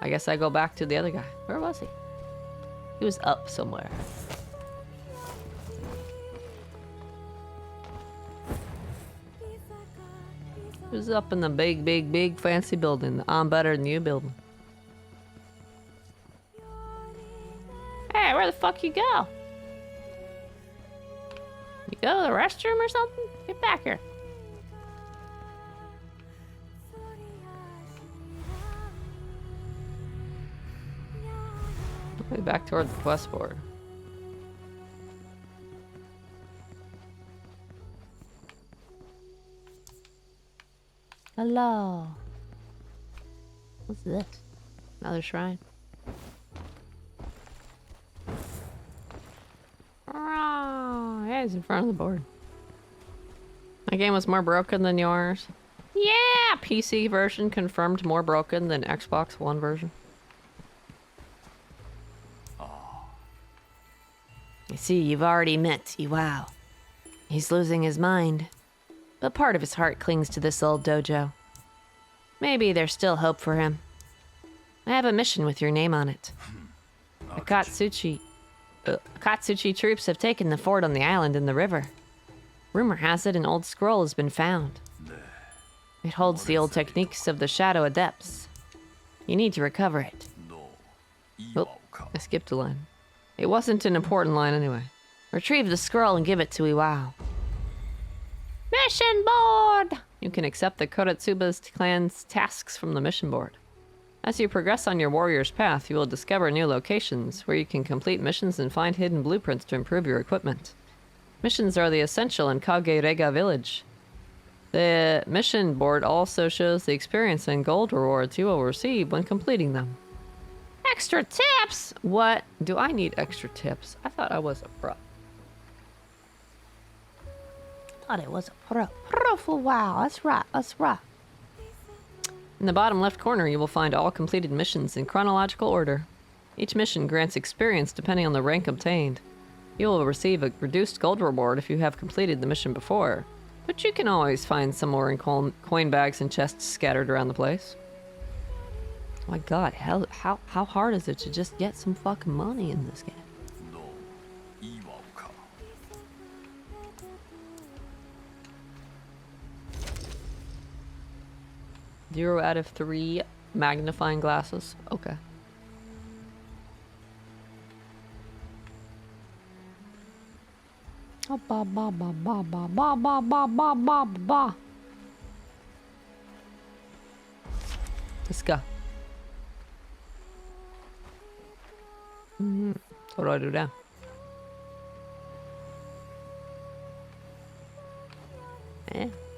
I guess I go back to the other guy. Where was he? He was up somewhere. He was up in the big fancy building. The I'm better than you building. Hey, where the fuck you go? You go to the restroom or something? Get back here. Way back toward the quest board. Hello. What's this? Another shrine. Oh, yeah, he's in front of the board. My game was more broken than yours. Yeah, PC version confirmed more broken than Xbox One version. You see, you've already met Iwao. He's losing his mind, but part of his heart clings to this old dojo. Maybe there's still hope for him. I have a mission with your name on it. Akatsuchi troops have taken the fort on the island in the river. Rumor has it an old scroll has been found. It holds the old techniques of the Shadow Adepts. You need to recover it. Oh, I skipped a line. It wasn't an important line anyway. Retrieve the scroll and give it to Iwao. Mission board! You can accept the Koretsuba's clan's tasks from the mission board. As you progress on your warrior's path, you will discover new locations where you can complete missions and find hidden blueprints to improve your equipment. Missions are the essential in Kagerega village. The mission board also shows the experience and gold rewards you will receive when completing them. Extra tips? What? Do I need extra tips? I thought I was a pro. Thought it was a pro. Pro for wow. That's right. That's right. In the bottom left corner, you will find all completed missions in chronological order. Each mission grants experience depending on the rank obtained. You will receive a reduced gold reward if you have completed the mission before, but you can always find some more in coin bags and chests scattered around the place. My god, how hard is it to just get some fucking money in this game? 0 out of 3 magnifying glasses. Okay. Ba ba ba ba ba ba ba ba ba ba ba. Let's go. What do I do now?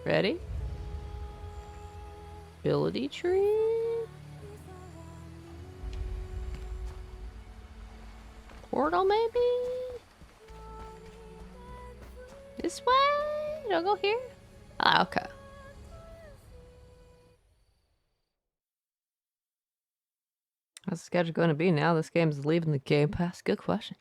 Ready? Ability tree? Portal maybe? This way? Do I go here? Ah, okay. How's the schedule going to be now? This game's leaving the Game Pass. Good question.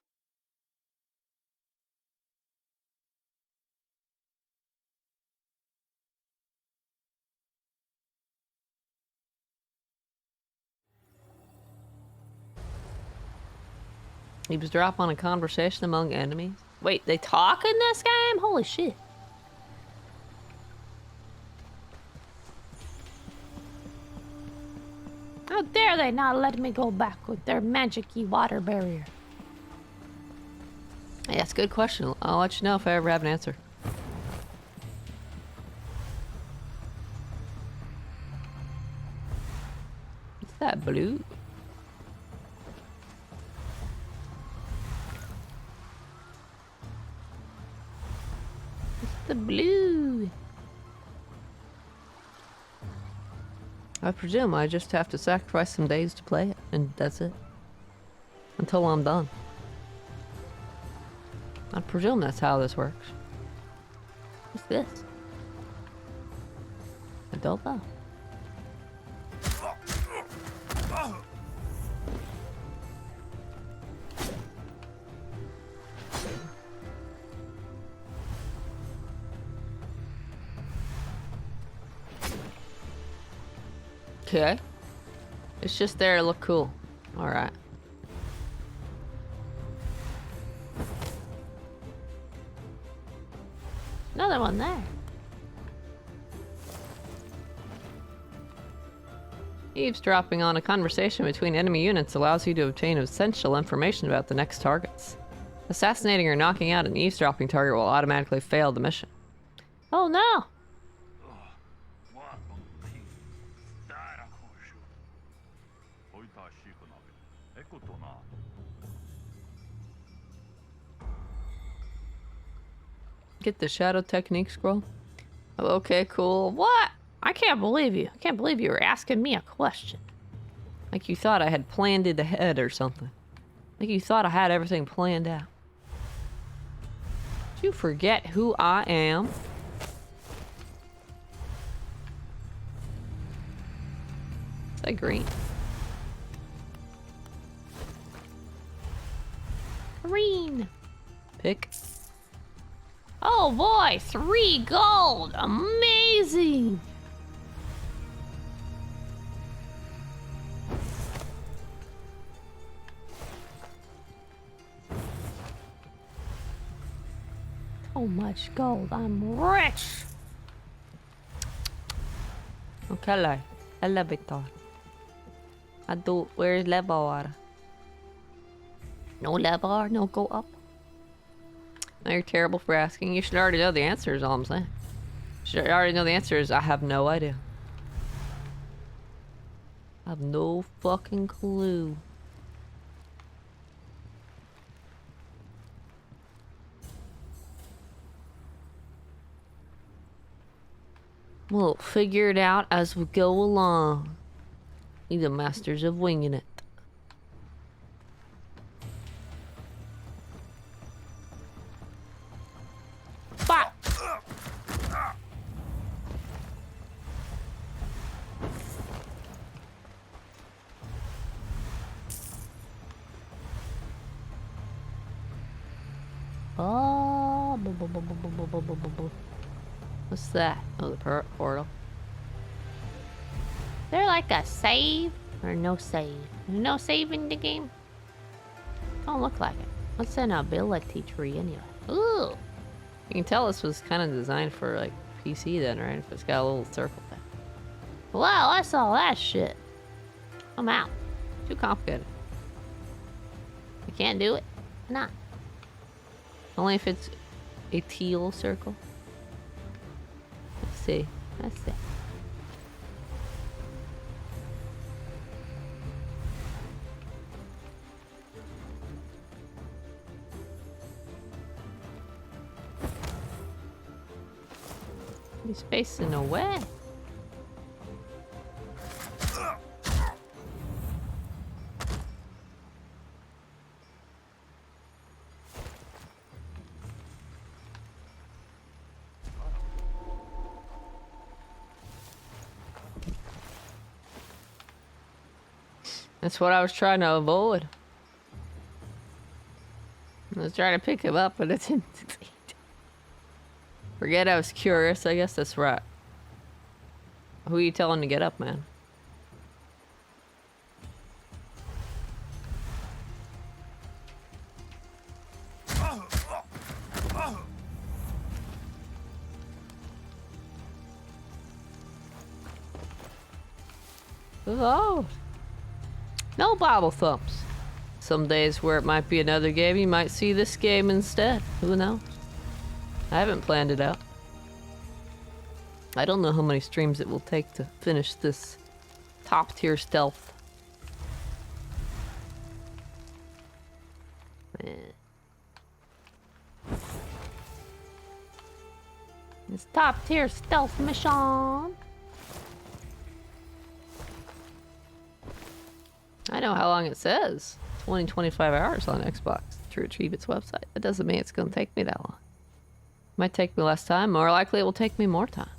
Eavesdrop on a conversation among enemies. Wait, they talk in this game? Holy shit. How dare they not let me go back with their magic-y water barrier? Hey, that's a good question. I'll let you know if I ever have an answer. What's that blue? The blue. I presume I just have to sacrifice some days to play it, and that's it. Until I'm done. I presume that's how this works. What's this? I don't know. Okay. It's just there to look cool. Alright. Another one there. Eavesdropping on a conversation between enemy units allows you to obtain essential information about the next targets. Assassinating or knocking out an eavesdropping target will automatically fail the mission. Oh no! Get the shadow technique scroll. Oh, okay, cool. What? I can't believe you. I can't believe you were asking me a question. Like you thought I had planned it ahead or something. Like you thought I had everything planned out. Did you forget who I am? Is that green? Green. Pick. Oh boy, 3 gold. Amazing. So much gold. I'm rich. Okay, elevator. Where's lever? No lever, no go up. Now you're terrible for asking. You should already know the answer is all I'm saying. You should already know the answer is I have no idea. I have no fucking clue. We'll figure it out as we go along. We're the masters of winging it. Bop. Oh, What's that? Oh, the portal. they're like a save or no save. There's no save in the game. Don't look like it. What's an ability tree anyway? Ooh. You can tell this was kind of designed for like PC then, right? If it's got a little circle thing. Wow, I saw that shit. I'm out. Too complicated. You can't do it? Why not? Only if it's a teal circle. Let's see. Let's see. He's facing away. That's what I was trying to avoid. I was trying to pick him up, but it didn't succeed. Forget I was curious. I guess that's right. Who are you telling to get up, man? Oh. No Bible thumps. Some days where it might be another game, you might see this game instead. Who knows? I haven't planned it out. I don't know how many streams it will take to finish this top tier stealth. It's top tier stealth mission. I know how long it says. 20, 25 hours on Xbox to achieve its website. That doesn't mean it's going to take me that long. Might take me less time. More likely it will take me more time.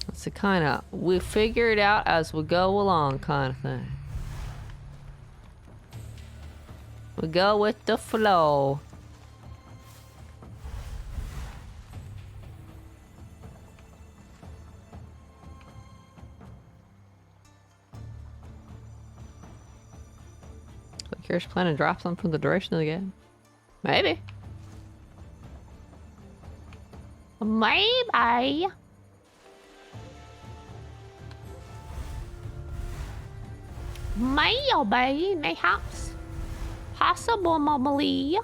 It's a kind of we figure it out as we go along kind of thing. We go with the flow. Curious plan to drop something for the duration of the game? Maybe. Maybe. Maybe. Mayhaps. Possibly.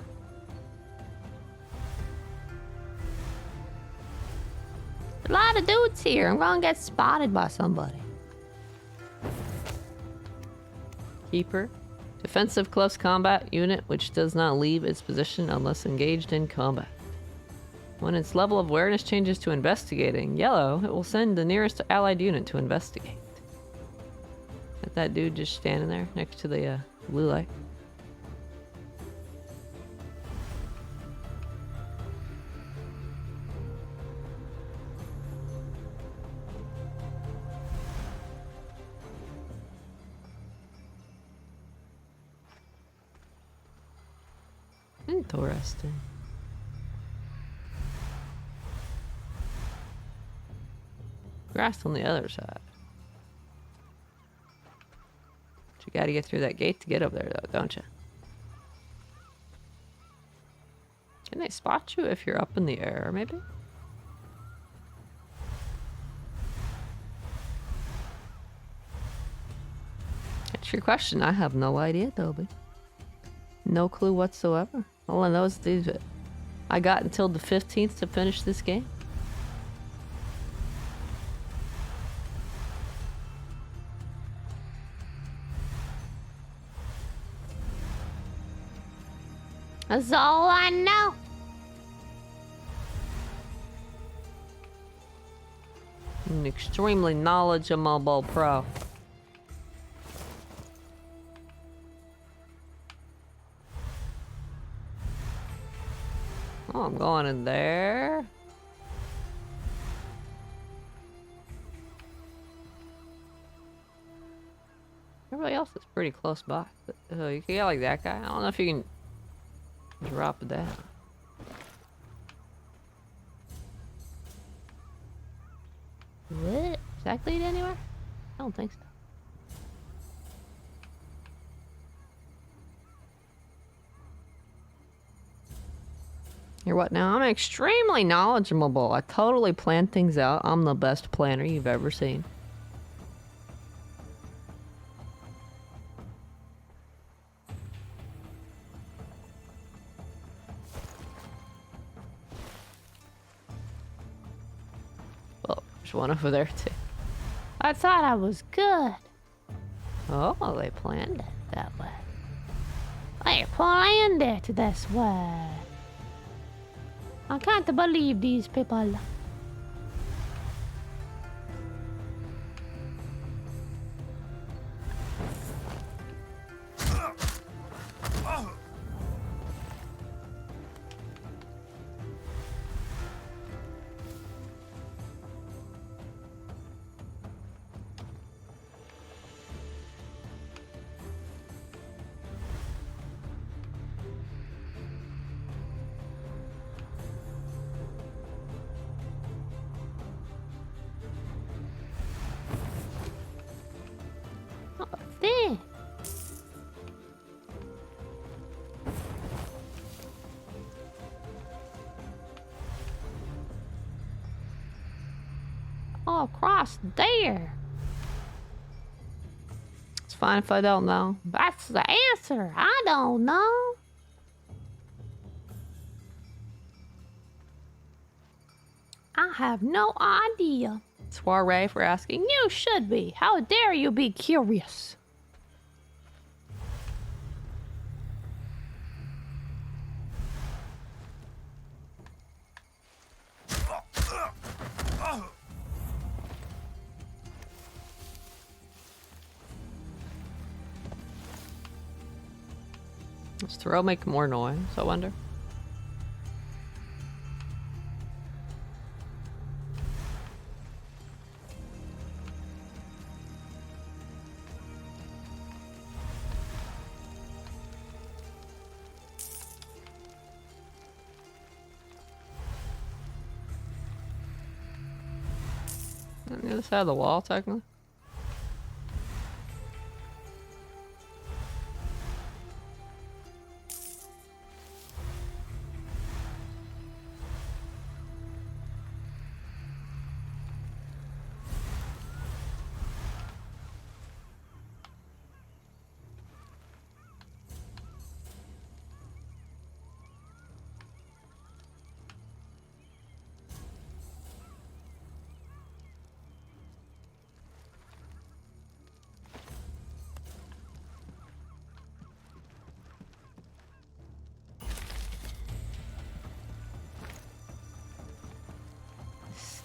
A lot of dudes here. I'm gonna get spotted by somebody. Keeper. Defensive close combat unit which does not leave its position unless engaged in combat. When its level of awareness changes to investigating, yellow, it will send the nearest allied unit to investigate. Is that dude just standing there next to the blue light? Interesting. Grass on the other side. But you gotta get through that gate to get up there, though, don't you? Can they spot you if you're up in the air, maybe? That's your question. I have no idea, Toby. No clue whatsoever. All I know is that I got until the 15th to finish this game. That's all I know. An extremely knowledgeable pro. Oh, I'm going in there. Everybody else is pretty close by. You can get like that guy. I don't know if you can drop it down. What? Does that lead anywhere? I don't think so. You're what now? I'm extremely knowledgeable. I totally plan things out. I'm the best planner you've ever seen. Oh, there's one over there too. I thought I was good. Oh, they planned it that way. They planned it this way. I can't believe these people. There. Oh, across there. It's fine if I don't know. That's the answer. I don't know. I have no idea. Soiree for asking. You should be. How dare you be curious? Does throw make more noise, I wonder? On the other side of the wall, technically.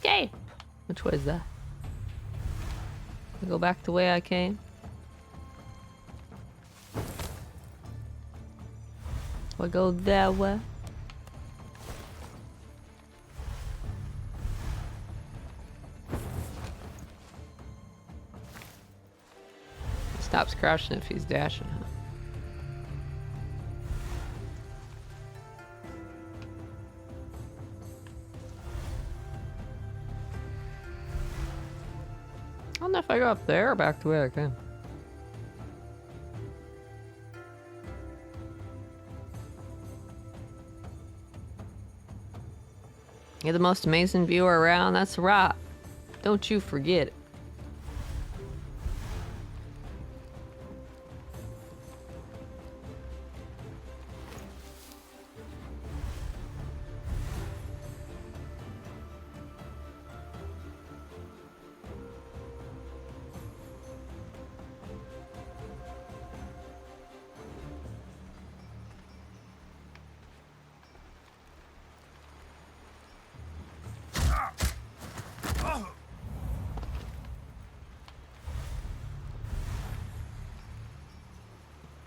escape. Which way is that? Go back the way I came. I go that way. He stops crouching if he's dashing, huh? I don't know if I go up there or back the way I came. You're the most amazing viewer around, that's right. Don't you forget it.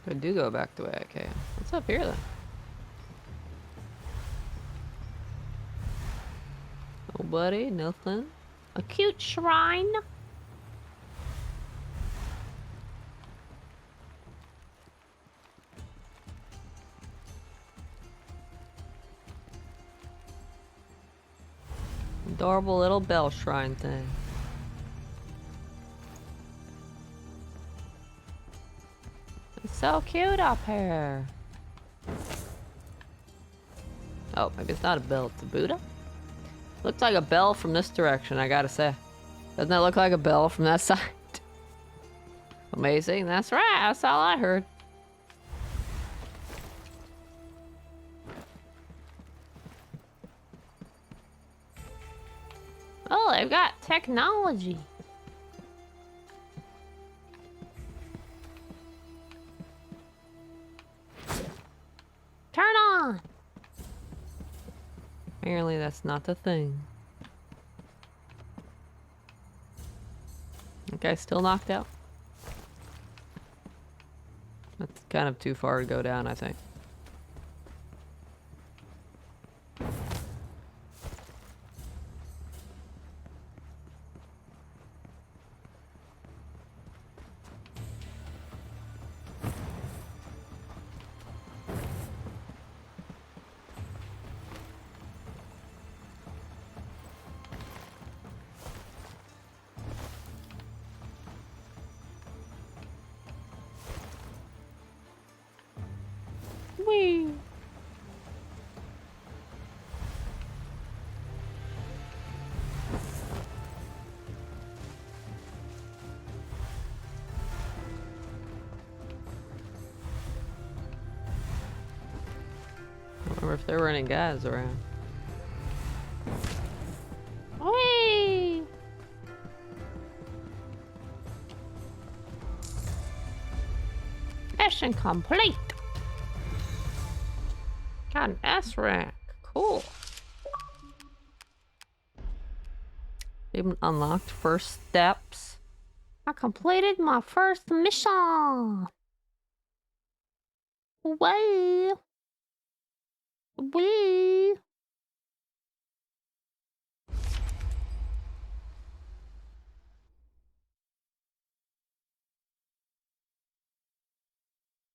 I do go back the way I came. What's up here then? Nobody, nothing. A cute shrine. Adorable little bell shrine thing. It's so cute up here. Oh, maybe it's not a bell, it's a Buddha? Looks like a bell from this direction, I gotta say. Doesn't that look like a bell from that side? Amazing, that's right, that's all I heard. Oh, they've got technology. Turn on. Apparently that's not the thing. Okay, still knocked out. That's kind of too far to go down, I think. Whee. I don't remember if there were any guys around. Whee. Mission complete. Got an S rank. Cool. Even unlocked first steps. I completed my first mission. Way. Wee.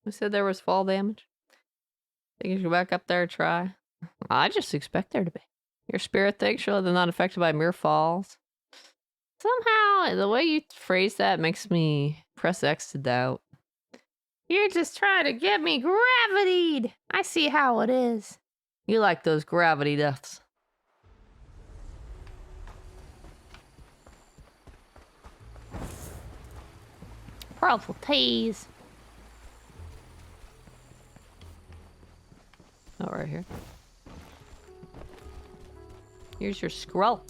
Who said there was fall damage? Think you should go back up there and try? I just expect there to be. Your spirit thinks surely they're not affected by mere falls. Somehow, the way you phrase that makes me press X to doubt. You're just trying to get me gravitied. I see how it is. You like those gravity deaths. Purple tease. Oh, right here. Here's your scroll.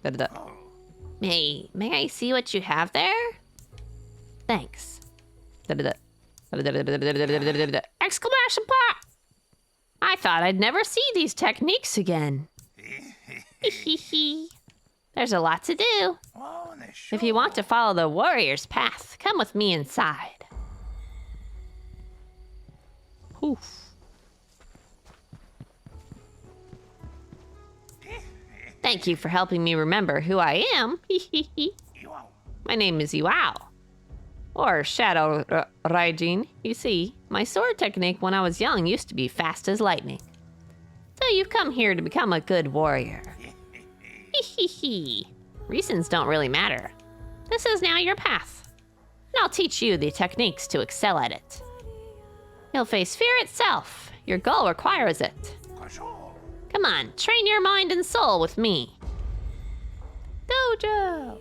Da-da-da. Hey, may I see what you have there? Thanks. Da-da-da. Da-da-da-da-da-da-da-da-da-da. Exclamation point! I I thought I'd never see these techniques again. There's a lot to do. If you want to follow the warrior's path, come with me inside. Oof. Thank you for helping me remember who I am. My name is Iwao, or Shadow Raijin. You see, my sword technique when I was young used to be fast as lightning. So you've come here to become a good warrior. Reasons don't really matter. This is now your path, and I'll teach you the techniques to excel at it. You'll face fear itself. Your goal requires it. Come on, train your mind and soul with me. Dojo!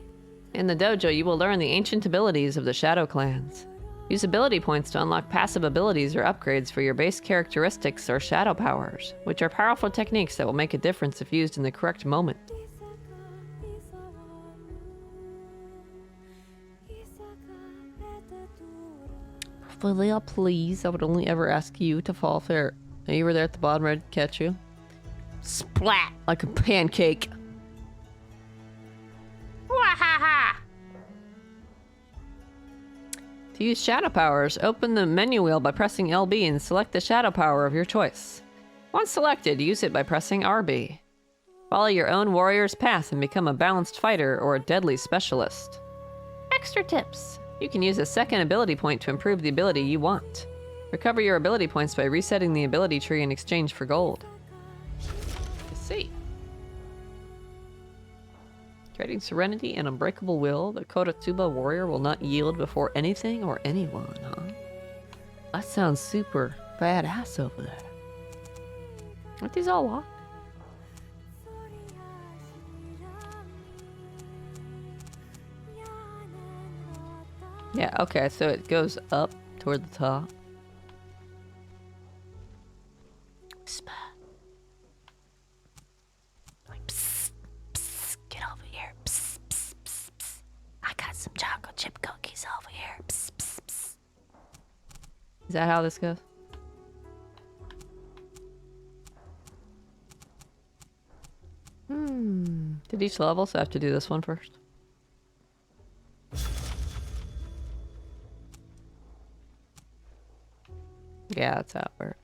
In the dojo, you will learn the ancient abilities of the Shadow Clans. Use ability points to unlock passive abilities or upgrades for your base characteristics or shadow powers, which are powerful techniques that will make a difference if used in the correct moment. Ophelia, please, I would only ever ask you to fall fair. Now you were there at the bottom, ready to catch you. Splat! Like a pancake. Wahaha! To use shadow powers, open the menu wheel by pressing LB and select the shadow power of your choice. Once selected, use it by pressing RB. Follow your own warrior's path and become a balanced fighter or a deadly specialist. Extra tips. You can use a second ability point to improve the ability you want. Recover your ability points by resetting the ability tree in exchange for gold. Let's see. Creating serenity and unbreakable will, the Kodatsuba warrior will not yield before anything or anyone, huh? That sounds super badass over there. Aren't these all locked? Yeah, okay, so it goes up toward the top. Whisper. Like, psst, psst, get over here. Psst, psst, psst, psst. I got some chocolate chip cookies over here. Psst, psst, psst. Is that how this goes? Did each level, so I have to do this one first? Yeah, that's how it works.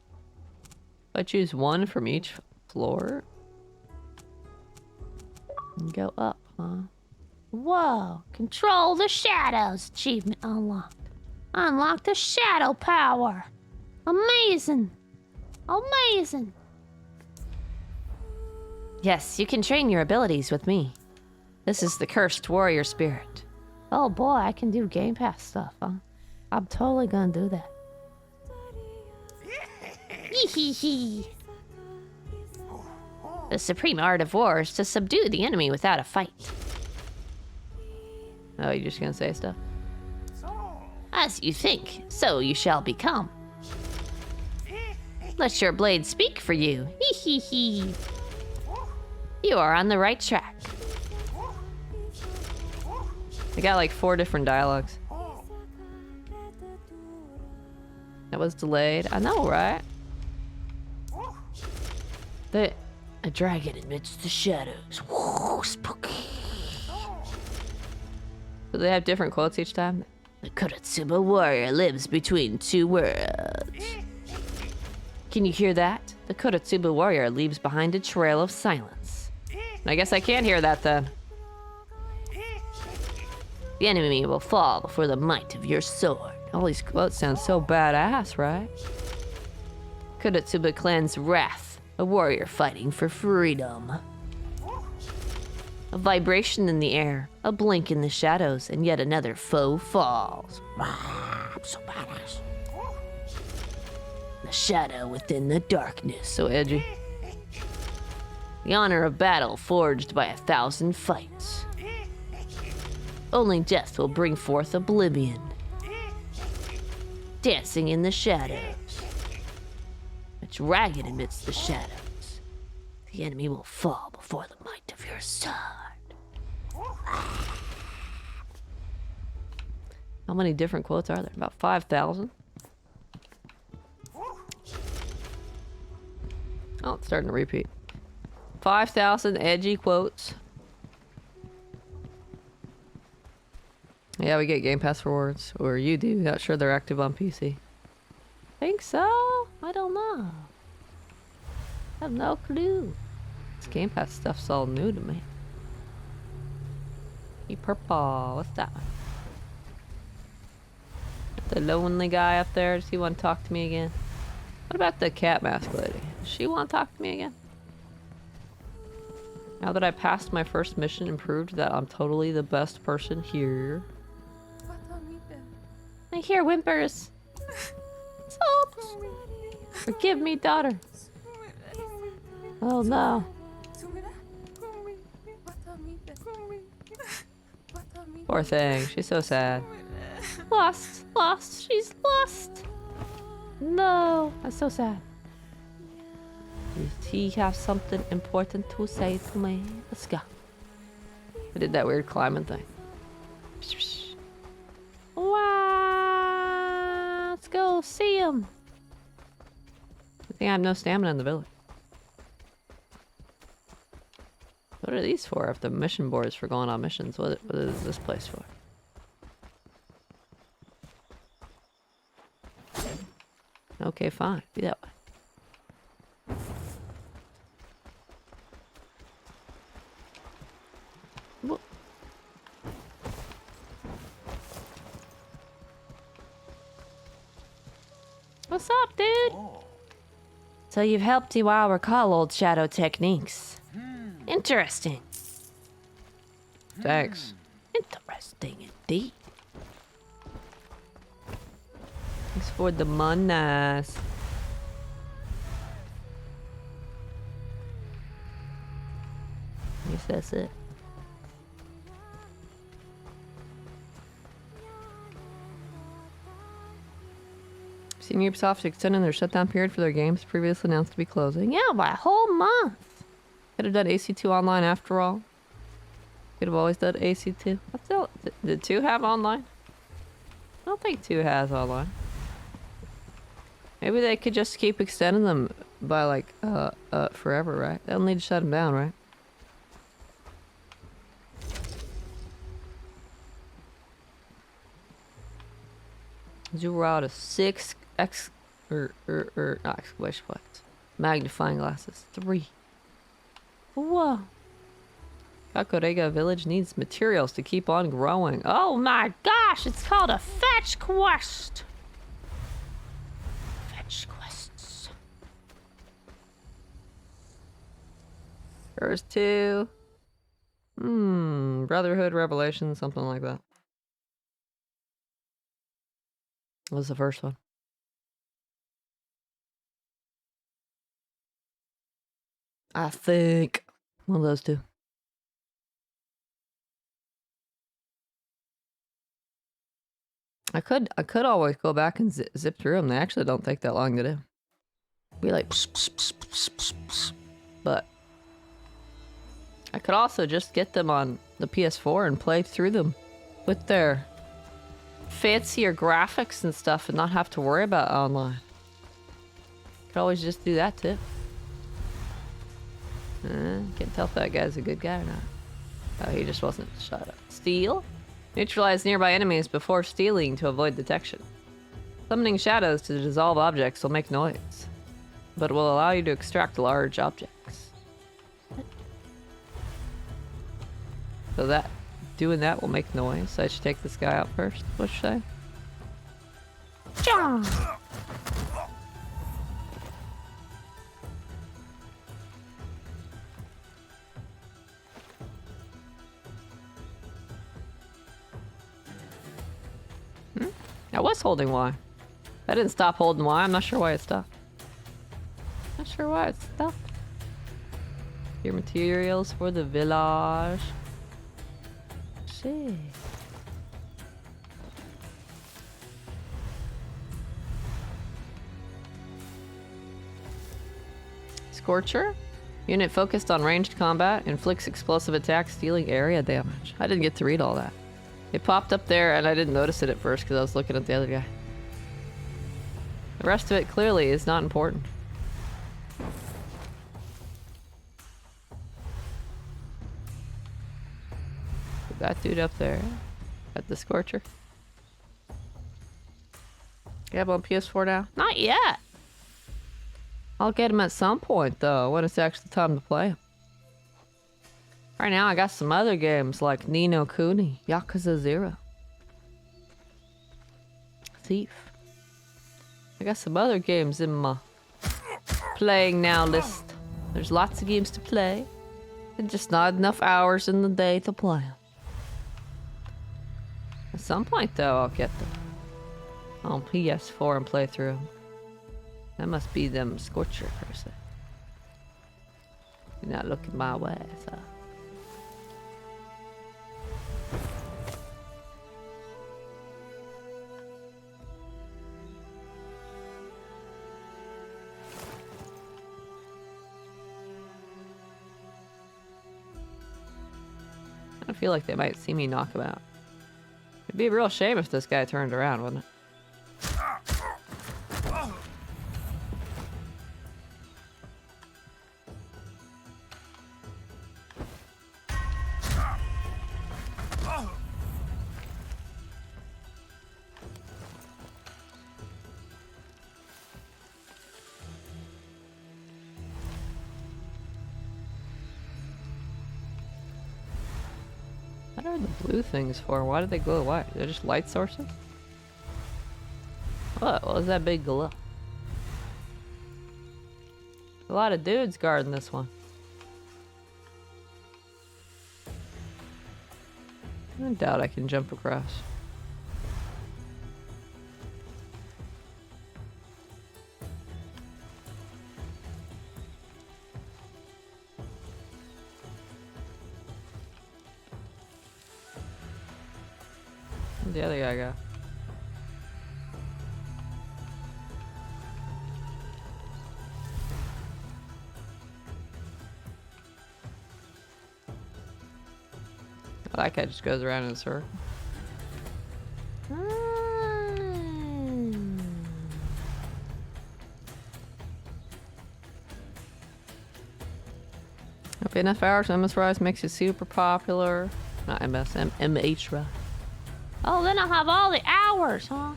If I choose one from each floor, and go up, huh? Whoa! Control the shadows. Achievement unlocked. Unlock the shadow power. Amazing. Amazing. Yes, you can train your abilities with me. This is the cursed warrior spirit. Oh boy, I can do Game Pass stuff, huh? I'm totally gonna do that. The supreme art of war is to subdue the enemy without a fight. Oh, you're just gonna say stuff? As you think, so you shall become. Let your blade speak for you. You are on the right track. I got like 4 different dialogues. That was delayed. I know, right? A dragon amidst the shadows. Whoa, spooky. So they have different quotes each time? The Kodatsuba warrior lives between two worlds. Can you hear that? The Kodatsuba warrior leaves behind a trail of silence. I guess I can't hear that then. The enemy will fall before the might of your sword. All these quotes sound so badass, right? Kodatsuba clan's wrath. A warrior fighting for freedom. A vibration in the air, a blink in the shadows, and yet another foe falls. So badass. The shadow within the darkness. So edgy. The honor of battle forged by 1,000 fights. Only death will bring forth oblivion. Dancing in the shadows. A dragon amidst the shadows. The enemy will fall before the might of your sword. How many different quotes are there? About 5,000? Oh, it's starting to repeat. 5,000 edgy quotes. Yeah, we get Game Pass rewards. Or you do. Not sure they're active on PC. Think so? I don't know. I have no clue. This Game Pass stuff's all new to me. You purple. What's that one? The lonely guy up there. Does he want to talk to me again? What about the cat mask lady? Does she want to talk to me again? Now that I passed my first mission and proved that I'm totally the best person here. I hear whimpers. Sobs. Forgive me, daughter. Oh no. Poor thing. She's so sad. Lost. Lost. She's lost. No. That's so sad. Does he have something important to say to me? Let's go. I did that weird climbing thing. Wow. Let's go see him. I think I have no stamina in the village. What are these for? If the mission boards for going on missions, what is this place for? Okay, fine. Be that way. Whoa. What's up, dude? Oh. So you've helped Iwa recall old shadow techniques. Interesting. Thanks. Interesting indeed. Thanks for the manas. I guess that's it. Seen Ubisoft extending their shutdown period for their games previously announced to be closing. Yeah, by a whole month. Could have done AC2 online after all. Could have always done AC2. Did 2 have online? I don't think 2 has online. Maybe they could just keep extending them by like forever, right? They'll need to shut them down, right? Zero out of 6 not exclamation points. Magnifying glasses. 3. Whoa. Kakorega village needs materials to keep on growing. Oh my gosh, it's called a fetch quest. Fetch quests. There's 2. Brotherhood Revelation, something like that. What was the first one? I think one of those 2. I could always go back and zip through them. They actually don't take that long to do. Be like, pss, pss, pss, pss, pss, pss. But I could also just get them on the PS4 and play through them with their fancier graphics and stuff and not have to worry about online. Could always just do that too. Can't tell if that guy's a good guy or not. Oh, he just wasn't. Shut up. Steal? Neutralize nearby enemies before stealing to avoid detection. Summoning shadows to dissolve objects will make noise, but it will allow you to extract large objects. So that doing that will make noise. So I should take this guy out first. What should I? John. I was holding Y. I didn't stop holding Y. I'm not sure why it stopped. Not sure why it stopped. Your materials for the village. Shit. Scorcher? Unit focused on ranged combat, inflicts explosive attacks, dealing area damage. I didn't get to read all that. It popped up there and I didn't notice it at first because I was looking at the other guy. The rest of it clearly is not important. that dude up there at the Scorcher. You have him on PS4 now? Not yet. I'll get him at some point though, when it's actually time to play him. Right now I got some other games like Ni no Kuni, Yakuza 0, Thief. I got some other games in my playing now list. There's lots of games to play, and just not enough hours in the day to play them. At some point though, I'll get them on PS4 and play through them. That must be them Scorcher person. You're not looking my way, so. I feel like they might see me knock him out. It'd be a real shame if this guy turned around, wouldn't it? What are the blue things for? Why do they glow white? They're just light sources? What was that big glow? A lot of dudes guarding this one. I doubt I can jump across. Where'd the other guy go? Oh, that guy just goes around in a circle. Okay, enough hours. MS Rise makes you super popular. Not MS, MH Rise. Oh, then I'll have all the hours, huh?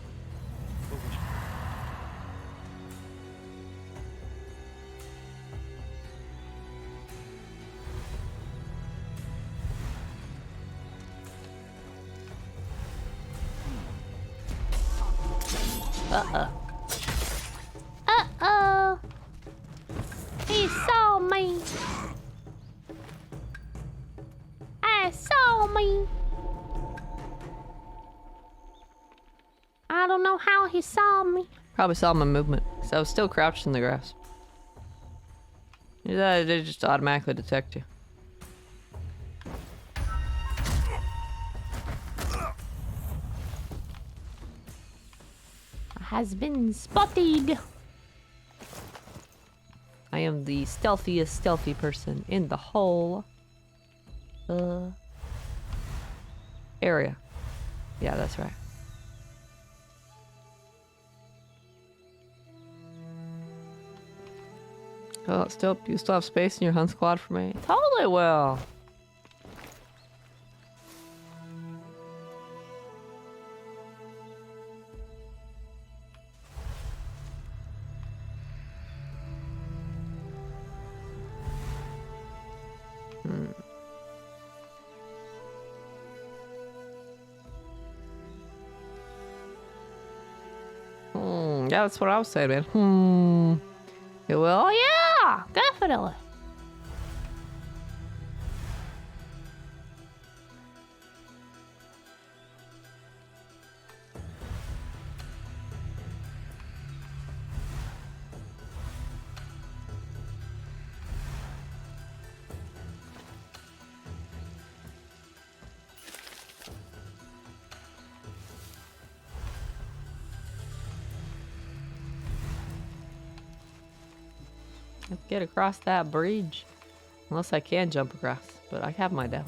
Uh-oh. Uh-oh. He saw me. I saw me. I don't know how he saw me. Probably saw my movement, because I was still crouched in the grass. They just automatically detect you. Has been spotted. I am the stealthiest stealthy person in the whole area. Yeah, that's right. Oh, you still have space in your hunt squad for me? Totally will. Yeah, that's what I was saying, man. It will? Oh yeah, definitely. Let's get across that bridge. Unless I can jump across, but I have my doubt.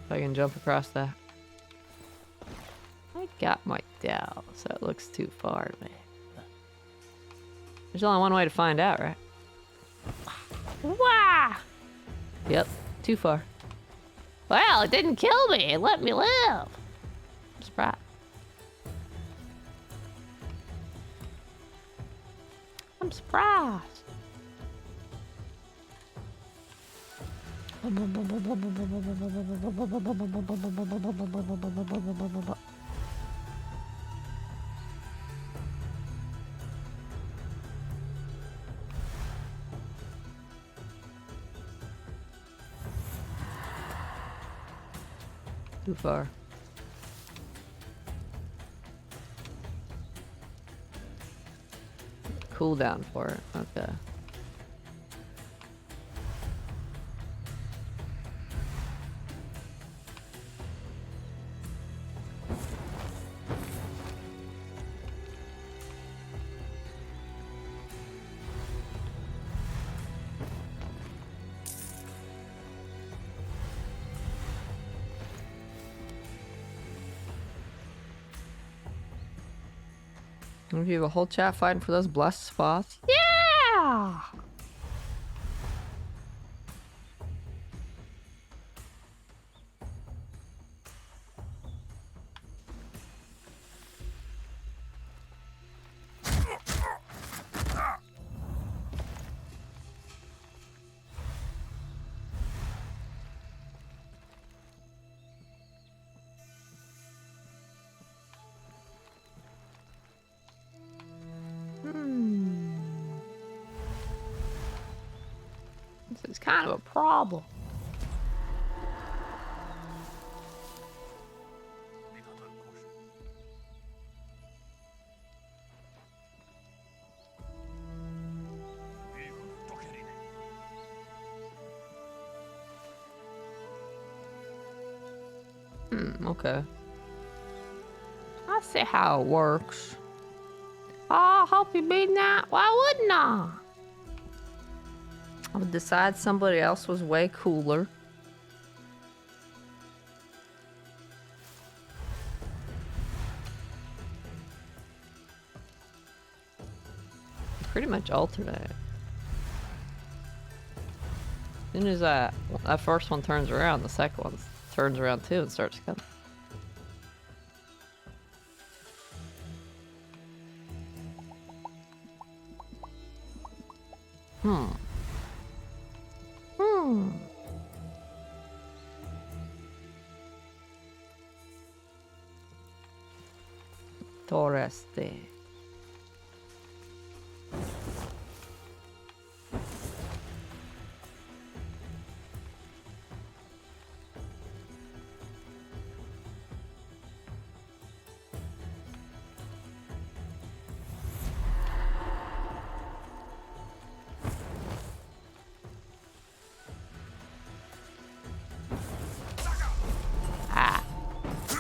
If I can jump across that. I got my doubt, so it looks too far to me. But there's only one way to find out, right? Wow. Yep, too far. Well, it didn't kill me. It let me live. I'm surprised. I'm surprised. Too far. Cooldown for it. Okay. If you have a whole chat fighting for those blessed spots. Yeah! This is kind of a problem. Okay. I see how it works. Oh, I hope you beat that. Why wouldn't I? I would decide somebody else was way cooler. Pretty much alternate. As soon as that first one turns around, the second one turns around too and starts coming. Torreste.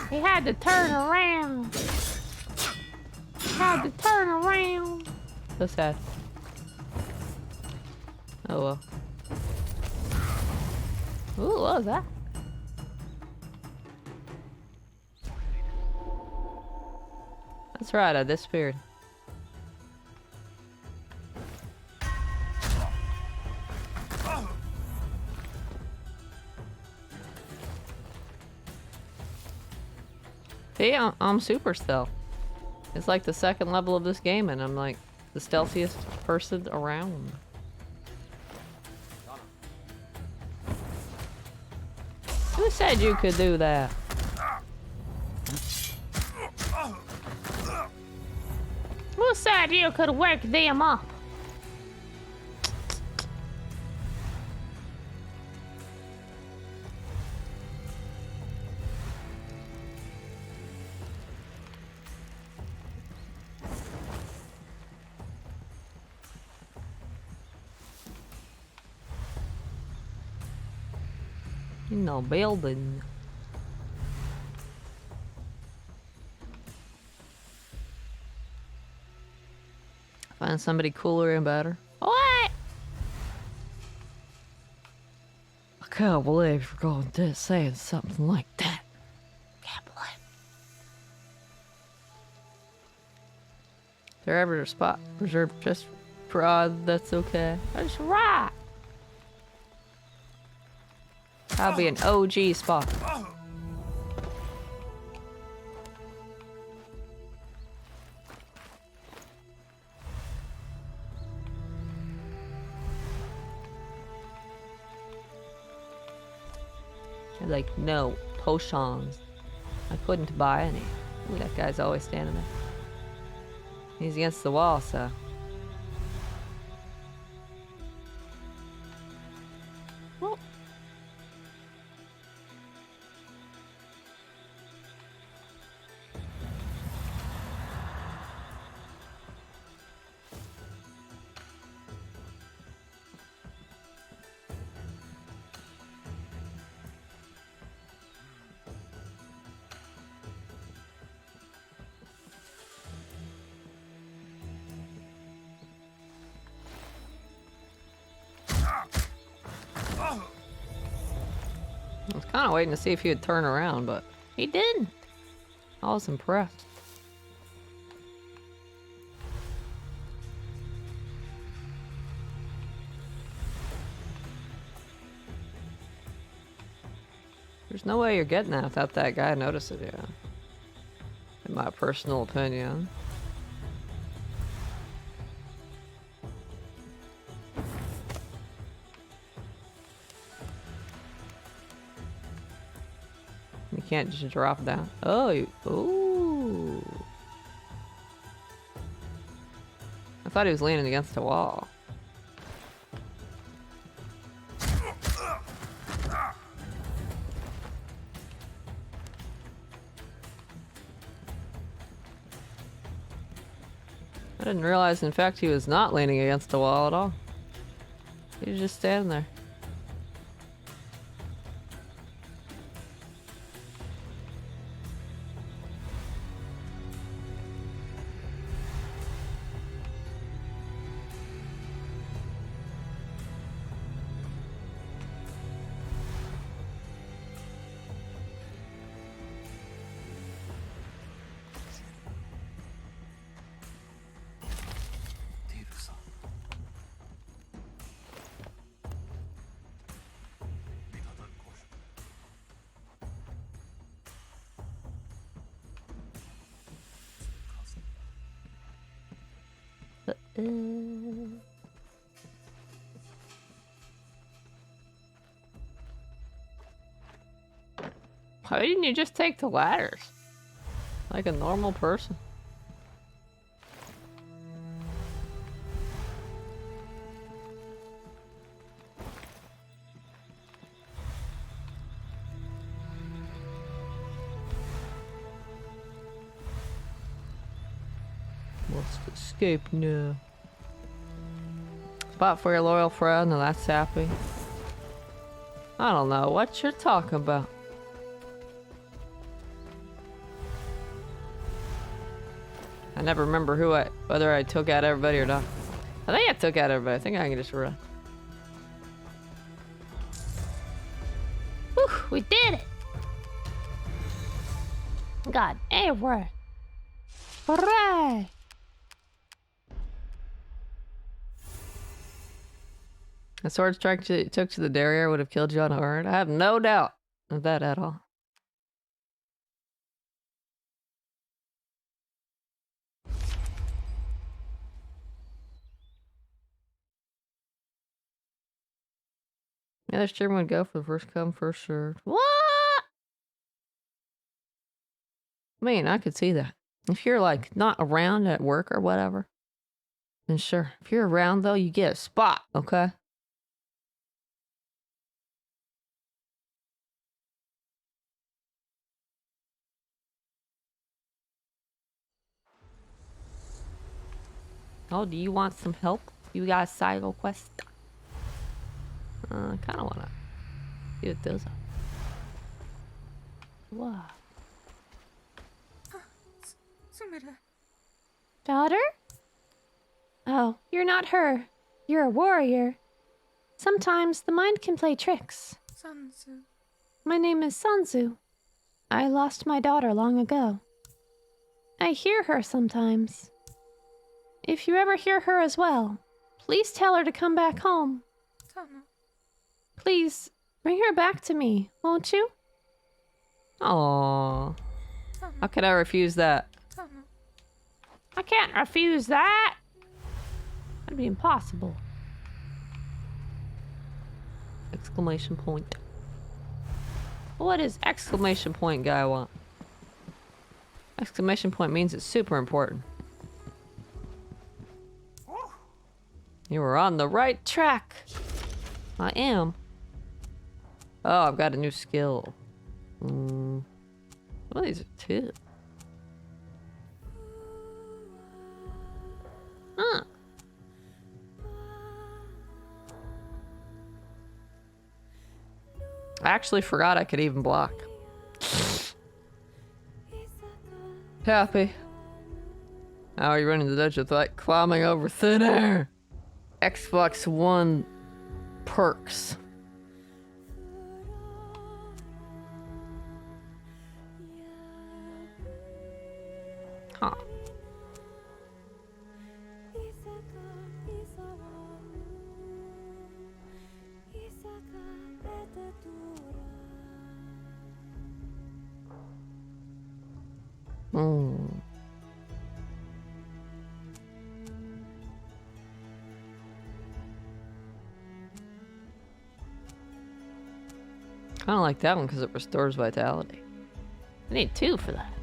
He had to turn around. Had to turn around. So sad. Oh well. Ooh, what was that? That's right, I disappeared. See, I'm super stealth. It's like the second level of this game, and I'm like the stealthiest person around. Who said you could do that? Who said you could wake them up? No building. Find somebody cooler and better. What? I can't believe you're going to saying something like that. Can't believe. Is there ever a spot reserved just for odd? That's okay. That's right. That'll be an OG spot. They're like, no, potions. I couldn't buy any. Ooh, that guy's always standing there. He's against the wall, so. Well. I was kind of waiting to see if he would turn around, but he didn't. I was impressed. There's no way you're getting that without that guy noticing you. In my personal opinion. You can't just drop down. Oh, ooh. I thought he was leaning against a wall. I didn't realize, in fact, he was not leaning against the wall at all. He was just standing there. Why didn't you just take the ladders? Like a normal person. Must escape now. Spot for your loyal friend, and that's happy. I don't know what you're talking about. I never remember whether I took out everybody or not. I think I took out everybody. I think I can just run. Whew, we did it! God, anywhere. Hooray! A sword strike you took to the derriere would have killed you unharmed. I have no doubt of that at all. Yeah, this stream would go for the first come, first served. What? I mean, I could see that. If you're like not around at work or whatever, then sure. If you're around though, you get a spot, okay? Oh, do you want some help? You got a side quest? I kind of want to see what those are. Wow. Daughter? Oh, you're not her. You're a warrior. Sometimes the mind can play tricks. Sanzu. My name is Sanzu. I lost my daughter long ago. I hear her sometimes. If you ever hear her as well, please tell her to come back home. Tano. Please Bring her back to me, won't you? Aww. How could I refuse that? I can't refuse that. That'd be impossible. Exclamation point. What is Exclamation point guy want? Exclamation point means it's super important. You were on the right track. I am. Oh, I've got a new skill. Well, these are two. Huh. I actually forgot I could even block. Happy. How are you running the dungeon with like climbing over thin air? Xbox One perks. Huh. I don't like that one because it restores vitality. I need 2 for that.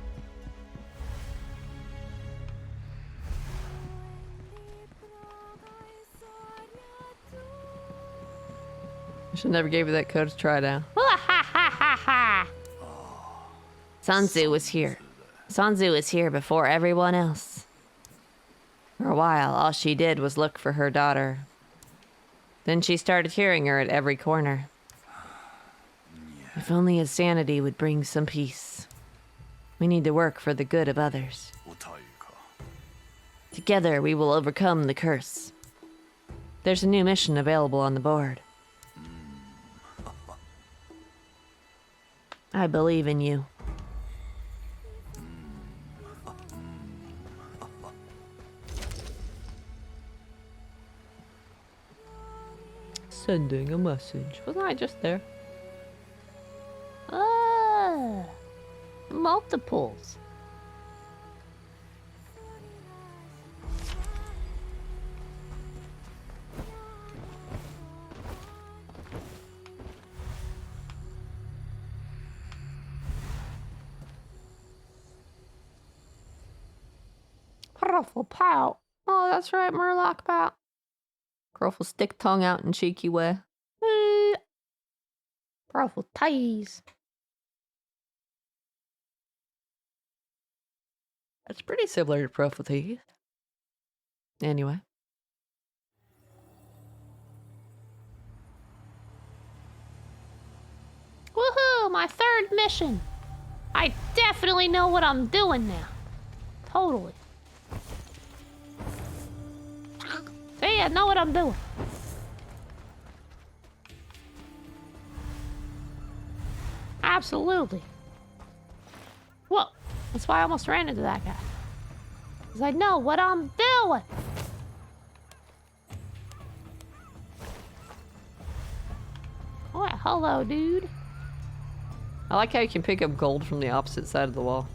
I should never gave you that code to try it out. Sanzu was here. Sanzu was here before everyone else. For a while, all she did was look for her daughter. Then she started hearing her at every corner. If only his sanity would bring some peace. We need to work for the good of others. Together, we will overcome the curse. There's a new mission available on the board. I believe in you. Sending a message. Wasn't I just there? Multiples. Ruffle pout. Oh, that's right, Murloc pout. Ruffle stick tongue out in cheeky way. Ruffle ties. That's pretty similar to Ruffle teeth. Anyway. Woohoo! My 3rd mission. I definitely know what I'm doing now. Totally. See, I know what I'm doing. Absolutely. Whoa. That's why I almost ran into that guy. Because I know what I'm doing. Oh, hello, dude. I like how you can pick up gold from the opposite side of the wall.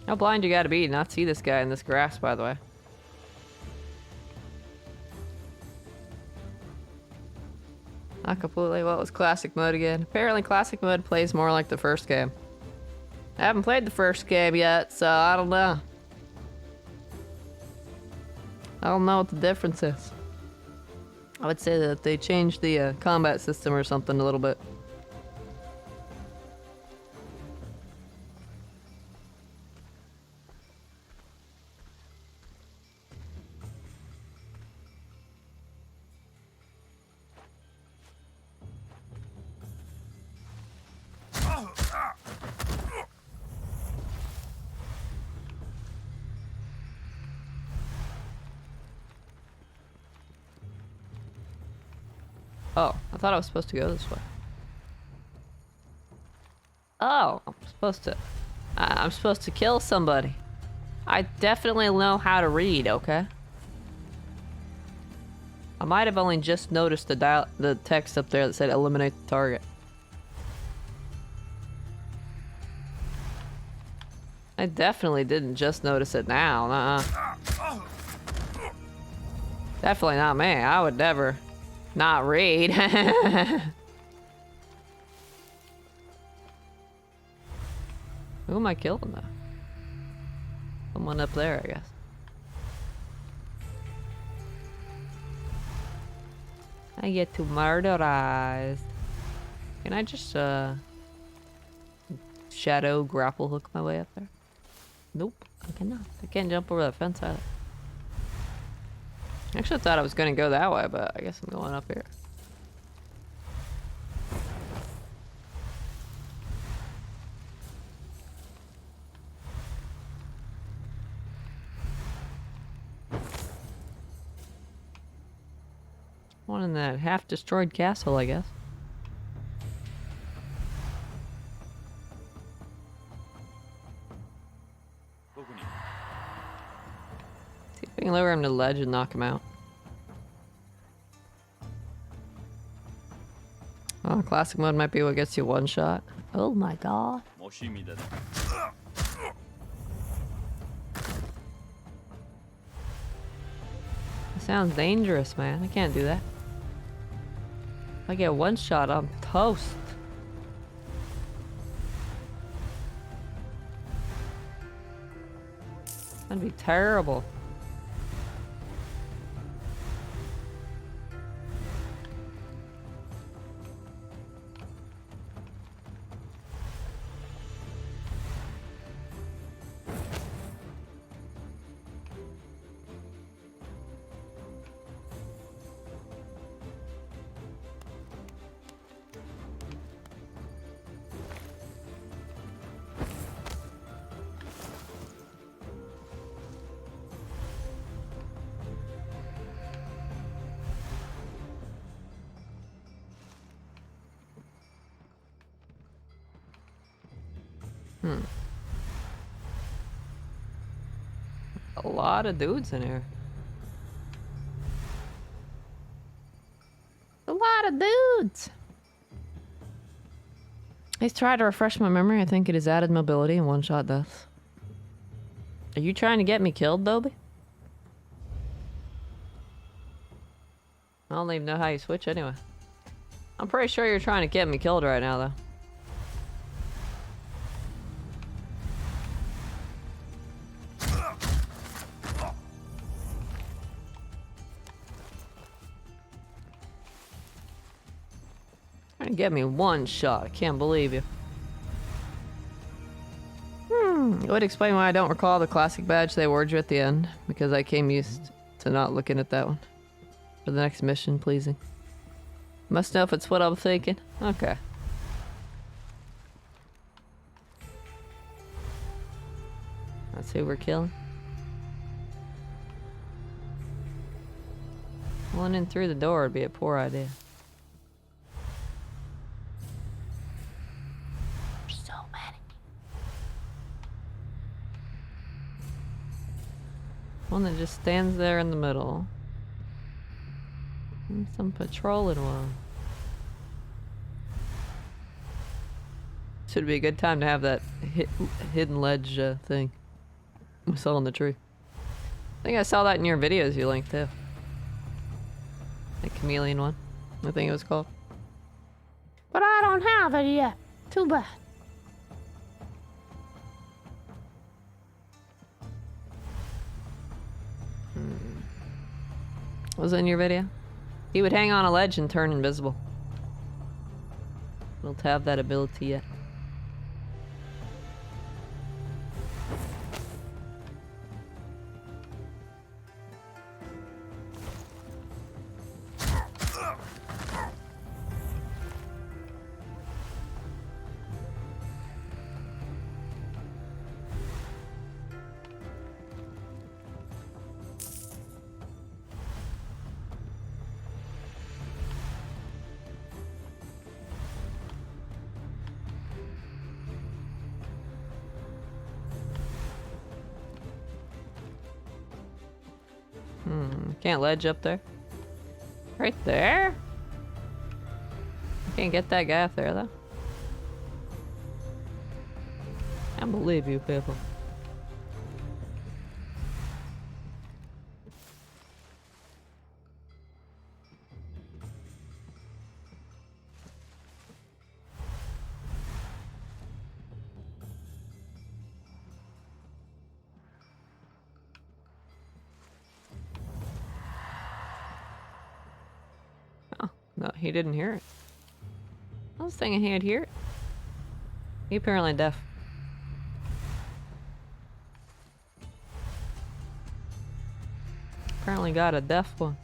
How blind you gotta be to not see this guy in this grass, by the way. Not completely. What was classic mode again? Apparently classic mode plays more like the first game. I haven't played the first game yet, so I don't know. I don't know what the difference is. I would say that they changed the combat system or something a little bit. Oh, I thought I was supposed to go this way. Oh, I'm supposed to kill somebody. I definitely know how to read, okay? I might have only just noticed the text up there that said eliminate the target. I definitely didn't just notice it now. Definitely not me. I would never not read. Who am I killing though? Someone up there, I guess. I get to murderize. Can I just shadow grapple hook my way up there? Nope, I cannot. I can't jump over that fence either. I actually thought I was gonna go that way, but I guess I'm going up here. One in that half-destroyed castle, I guess. See if we can lower him to the ledge and knock him out. Oh, classic mode might be what gets you one shot. Oh my god. Sounds dangerous, man. I can't do that. If I get one shot, I'm toast. That'd be terrible. A lot of dudes in here. A lot of dudes. He's tried to refresh my memory. I think it is added mobility and one-shot death. Are you trying to get me killed, Dobie? I don't even know how you switch anyway. I'm pretty sure you're trying to get me killed right now, though. Get me one shot. I can't believe you. It would explain why I don't recall the classic badge they award you at the end, because I came used to not looking at that one. For the next mission, pleasing. Must know if it's what I'm thinking. Okay. That's who we're killing. One in through the door would be a poor idea. One that just stands there in the middle. And some patrolling one. Should be a good time to have that hidden ledge thing we saw on the tree. I think I saw that in your videos you linked too. The chameleon one, I think it was called. But I don't have it yet. Too bad. Was it in your video? He would hang on a ledge and turn invisible. Don't have that ability yet. Can't ledge up there. Right there? Can't get that guy up there, though. I believe you, people. Oh, no, he didn't hear it. I was thinking he'd hear it. He apparently deaf. Apparently got a deaf one.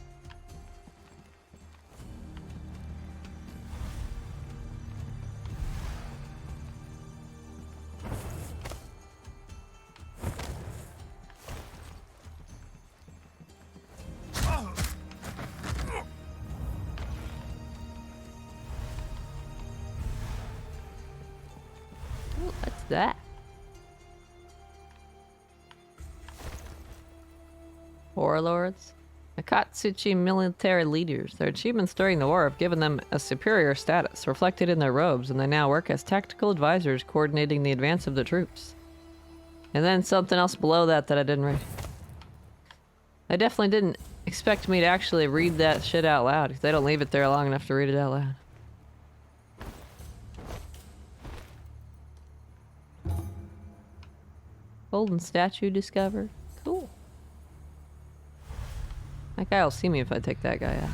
Ooh, what's that? Warlords? Akatsuchi military leaders. Their achievements during the war have given them a superior status, reflected in their robes, and they now work as tactical advisors coordinating the advance of the troops. And then something else below that that I didn't read. I definitely didn't expect me to actually read that shit out loud, because they don't leave it there long enough to read it out loud. Golden statue discovered. Cool. That guy will see me if I take that guy out.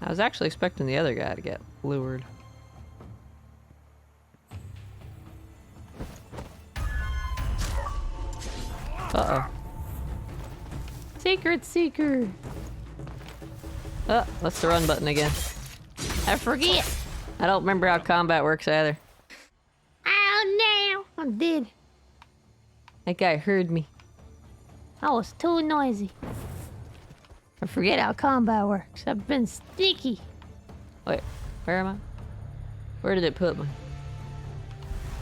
I was actually expecting the other guy to get lured. Uh-oh. Secret seeker! Oh, what's the run button again? I forget! I don't remember how combat works either. Oh no! I'm dead. That guy heard me. I was too noisy. I forget how combat works. I've been sneaky. Wait, where am I? Where did it put me?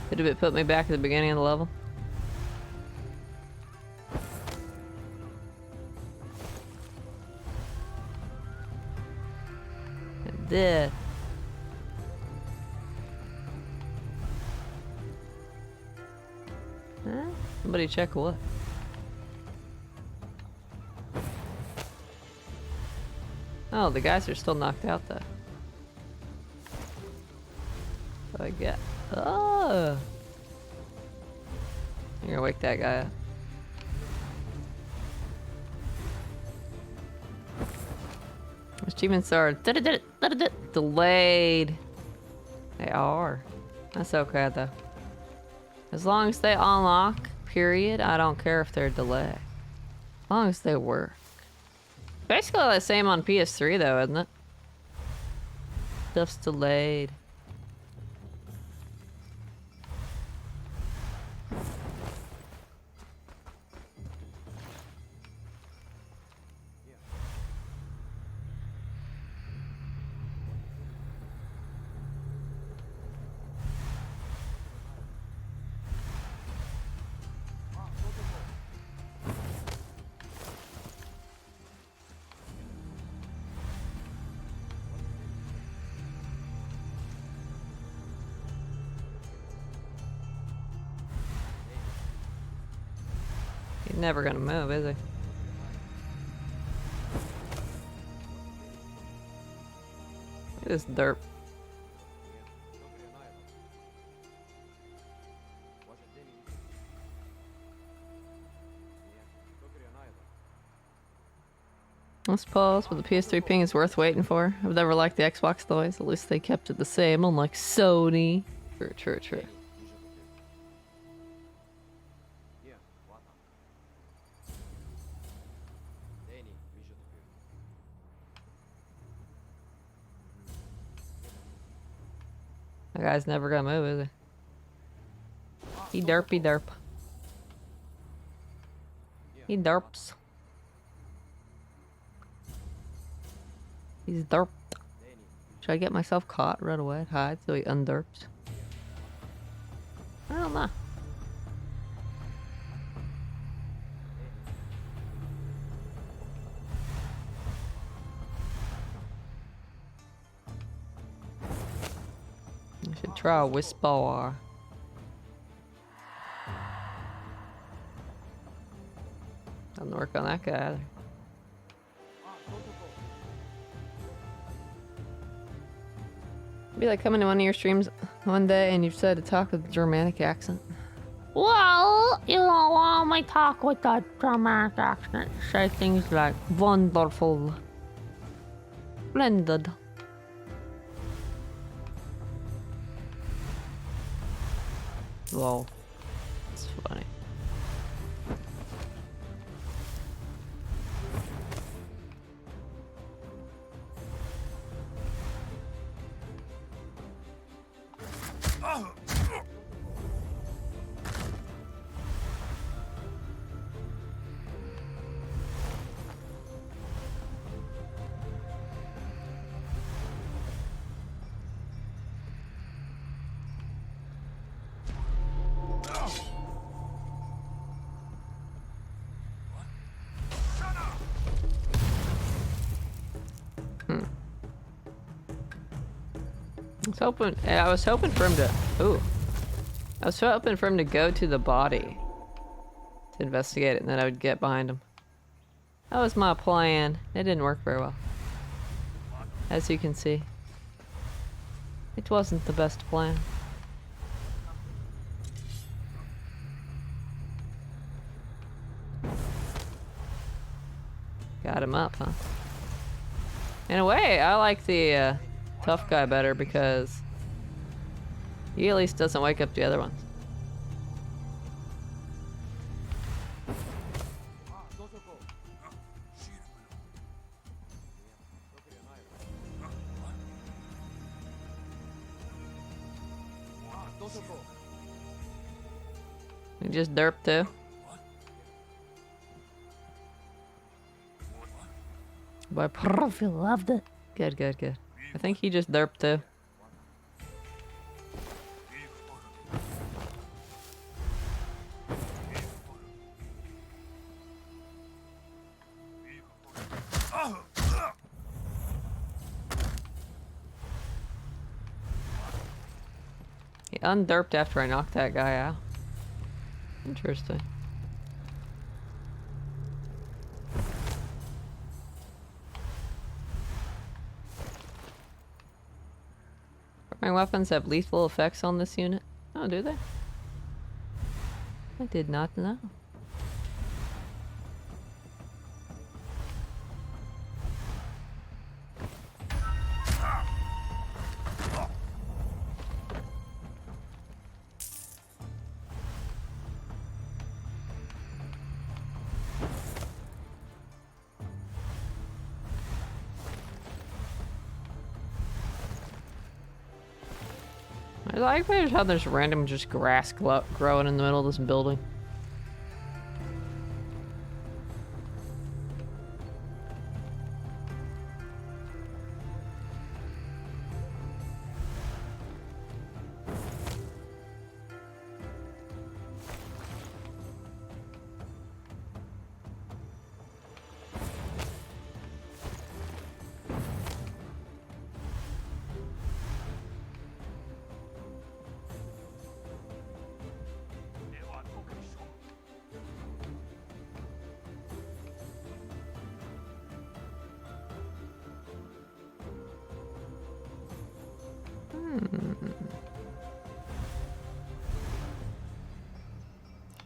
Did it put me back at the beginning of the level? It did. Huh? Somebody check what? Oh, the guys are still knocked out though. So I get. Oh! I'm gonna wake that guy up. Achievements are delayed. They are. That's okay though. As long as they unlock, period, I don't care if they're delayed. As long as they work. Basically the same on PS3 though, isn't it? Stuff's delayed. He's never gonna move, is he? Look at this derp. Let's pause, but the PS3 ping is worth waiting for. I've never liked the Xbox noise, at least they kept it the same, unlike Sony. True, true, true. That guy's never gonna move, is he? He derpy derp. He derps. He's derped. Should I get myself caught right away? Hide so he underps. I don't know. I should try a whisper. Doesn't work on that guy either. Be like coming to one of your streams one day and you decide to talk with a Germanic accent. Well, you don't want me talk with that dramatic accent. Say things like wonderful, splendid. Whoa, it's funny. I was hoping for him to. Ooh. I was hoping for him to go to the body to investigate it, and then I would get behind him. That was my plan. It didn't work very well, as you can see. It wasn't the best plan. Got him up, huh? In a way, I like the tough guy better because he at least doesn't wake up the other ones. You just derp too? By Profi loved it. Good, good, good. I think he just derped too. He underped after I knocked that guy out. Interesting. My weapons have lethal effects on this unit? Oh, do they? I did not know. I like how there's random just grass growing in the middle of this building.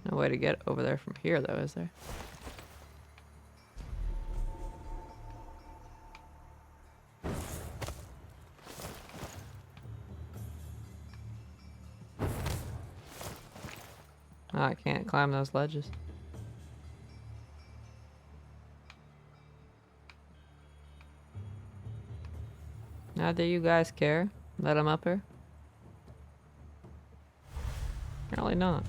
No way to get over there from here, though, is there? Oh, I can't climb those ledges. Now, do you guys care? Let him up here? Apparently not.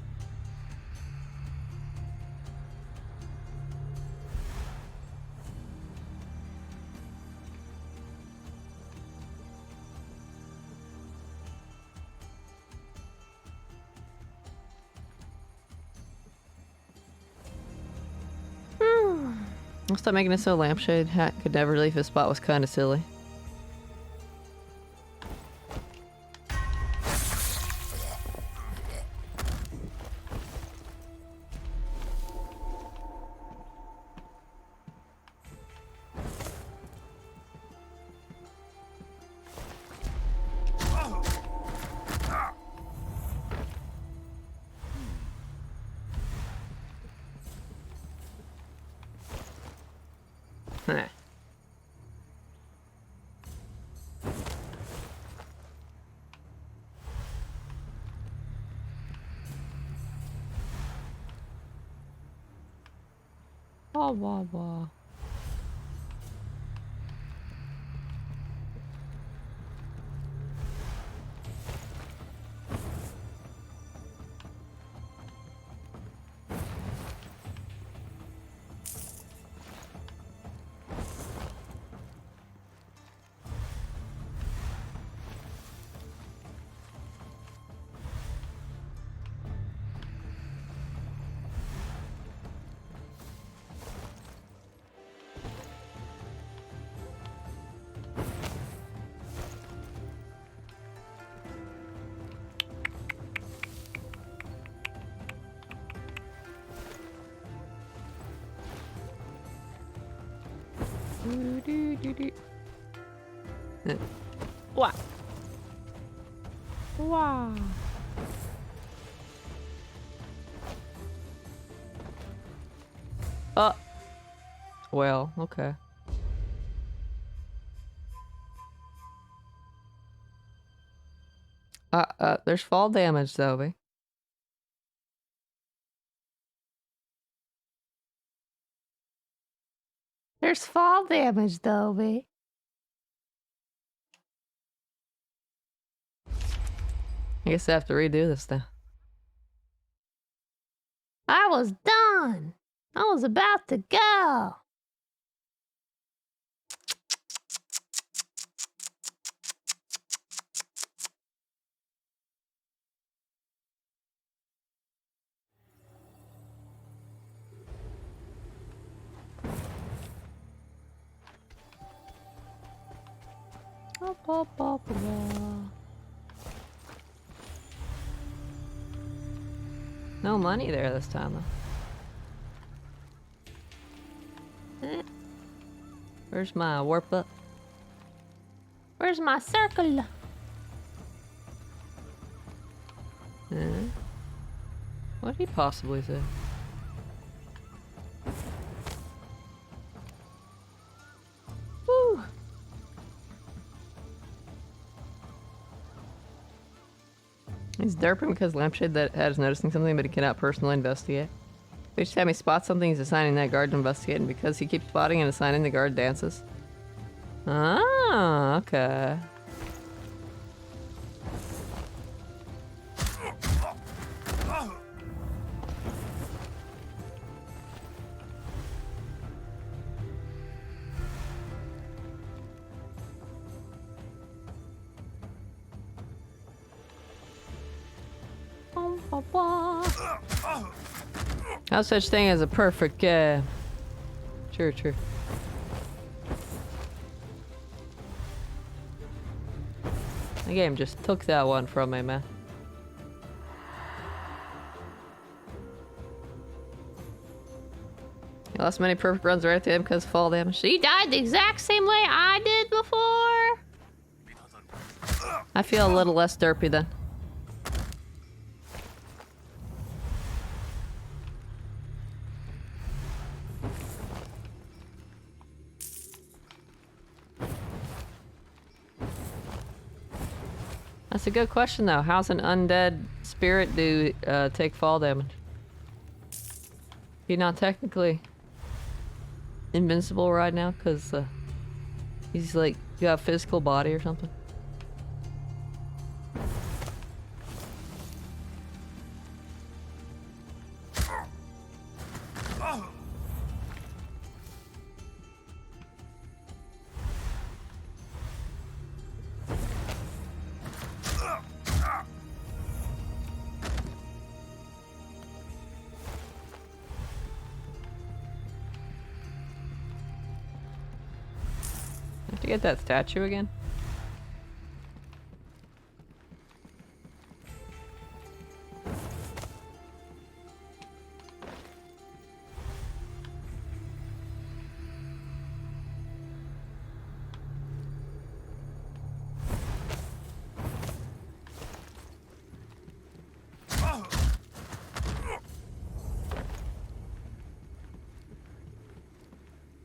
Stop making it so Lampshade hat could never leave his spot was kind of silly. Heh. Wah, wah, wah. Wow. Wow. Well, okay. There's fall damage though, B. There's fall damage, though, B. I guess I have to redo this now. I was done. I was about to go. No money there this time though. Where's my warp up? Where's my circle? What did he possibly say? Woo. He's derping because Lampshade that is noticing something, but he cannot personally investigate. They just have me spot something he's assigning that guard to investigate, and because he keeps spotting and assigning, the guard dances. Ah, okay. No such thing as a perfect, True. The game just took that one from me, man. He lost many perfect runs right to him because of fall damage. She died the exact same way I did before. I feel a little less derpy then. That's a good question though. How's an undead spirit do take fall damage? He's not technically invincible right now because he's like got a physical body or something. Did you get that statue again?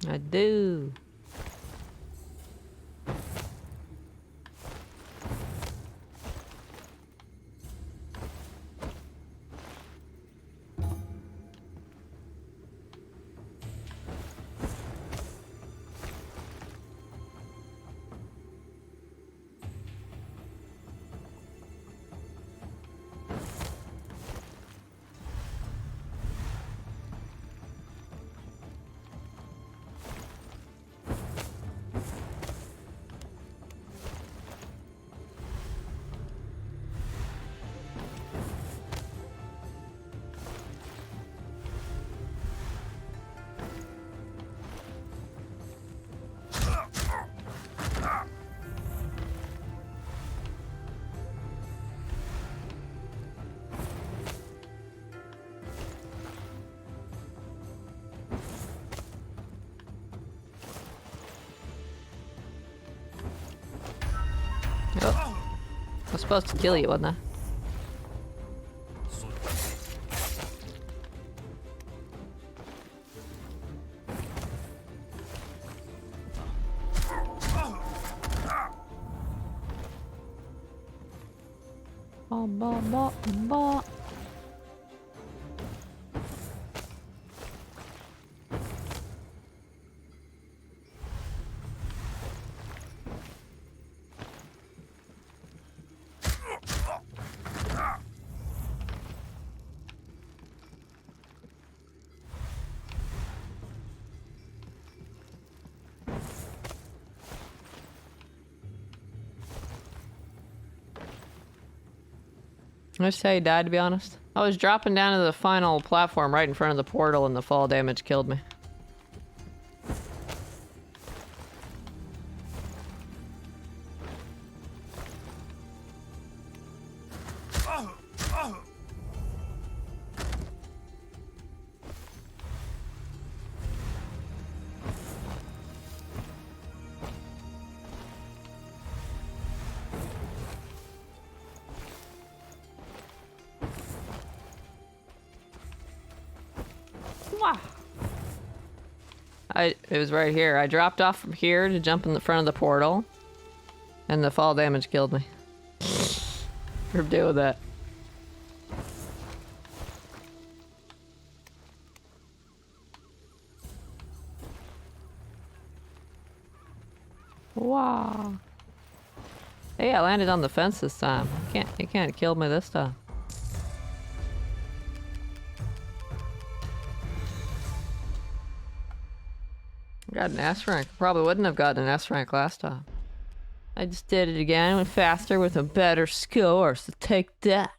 I do. Oh. I was supposed to kill you, wasn't I? Ba, ba, ba, ba. I just how he died, to be honest. I was dropping down to the final platform right in front of the portal and the fall damage killed me. It was right here. I dropped off from here to jump in the front of the portal, and the fall damage killed me. For doing that. Wow. Hey, I landed on the fence this time. You can't kill me this time. Got an S rank. Probably wouldn't have gotten an S rank last time. I just did it again, went faster with a better score, so take that.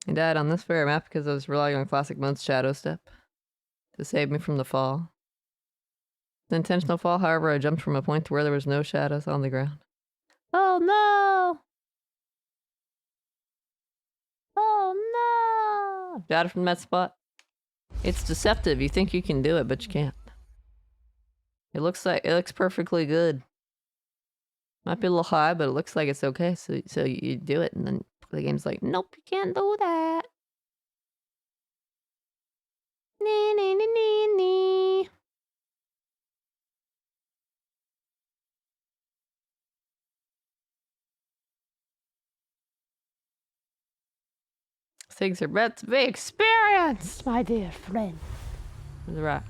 I died on this very map because I was relying on classic mode's shadow step to save me from the fall. The intentional fall, however, I jumped from a point to where there was no shadows on the ground. Oh no! Oh no! Got it from that spot. It's deceptive. You think you can do it, but you can't. It looks perfectly good. Might be a little high, but it looks like it's okay. So you do it, and then the game's like, nope, you can't do that. Nee, nee, nee, nee, nee. Things are meant to be experienced, my dear friend. Where's the rat?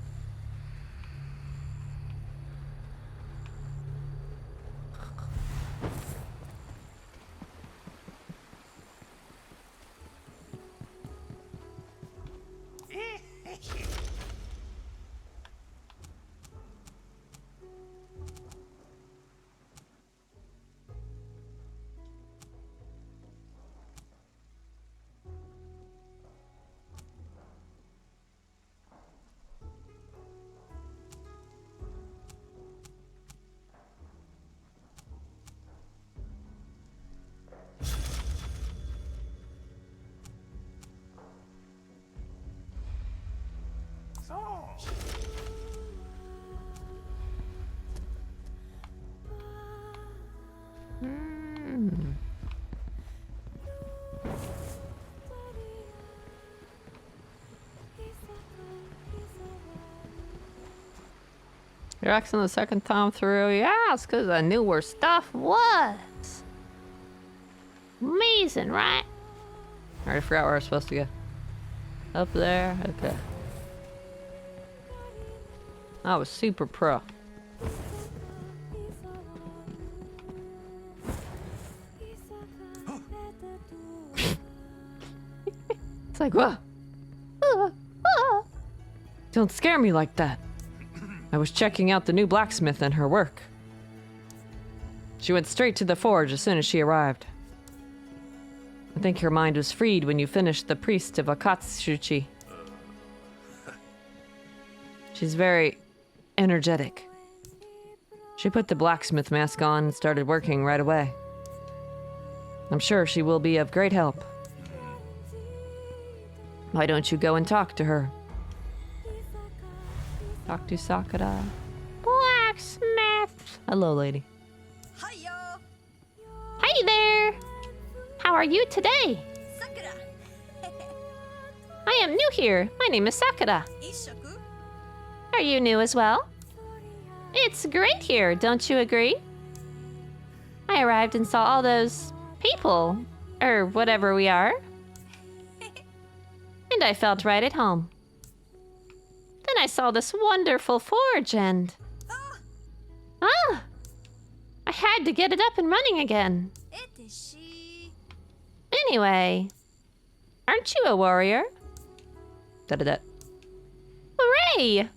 Hmm. You're asking the second time through? Yeah, it's because I knew where stuff was. Amazing, right? I already forgot where I was supposed to go. Up there? Okay. I was super pro. It's like, what? Don't scare me like that. I was checking out the new blacksmith and her work. She went straight to the forge as soon as she arrived. I think her mind was freed when you finished the priest of Akatsuchi. She's very energetic. She put the blacksmith mask on and started working right away. I'm sure she will be of great help. Why don't you go and talk to her? Talk to Sakura. Blacksmith. Hello, lady. Hiyo! Hey there. How are you today? Sakura! I am new here. My name is Sakura. Ishoku? Are you new as well? It's great here, don't you agree? I arrived and saw all those people, or whatever we are, and I felt right at home. Then I saw this wonderful forge and... I had to get it up and running again. Etishi. Anyway, aren't you a warrior? Da-da-da. Hooray!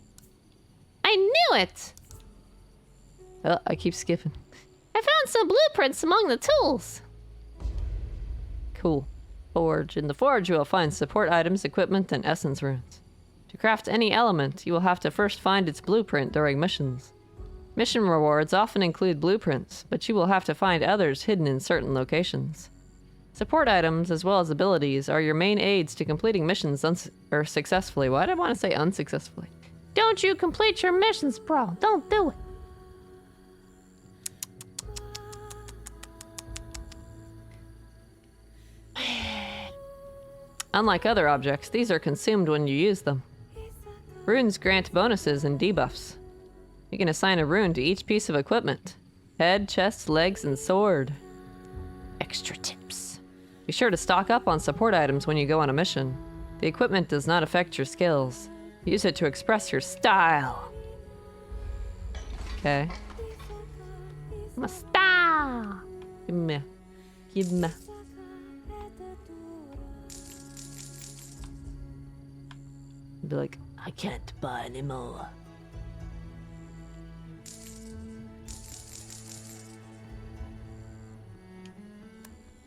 I knew it! Oh, I keep skipping. I found some blueprints among the tools. Cool. Forge. In the forge, you will find support items, equipment, and essence runes. To craft any element, you will have to first find its blueprint during missions. Mission rewards often include blueprints, but you will have to find others hidden in certain locations. Support items, as well as abilities, are your main aids to completing missions successfully. Why did I want to say unsuccessfully? Don't you complete your missions, bro. Don't do it. Unlike other objects, these are consumed when you use them. Runes grant bonuses and debuffs. You can assign a rune to each piece of equipment. Head, chest, legs, and sword. Extra tips. Be sure to stock up on support items when you go on a mission. The equipment does not affect your skills. Use it to express your style. Okay. My style. Give me. Give me. Be like, I can't buy anymore.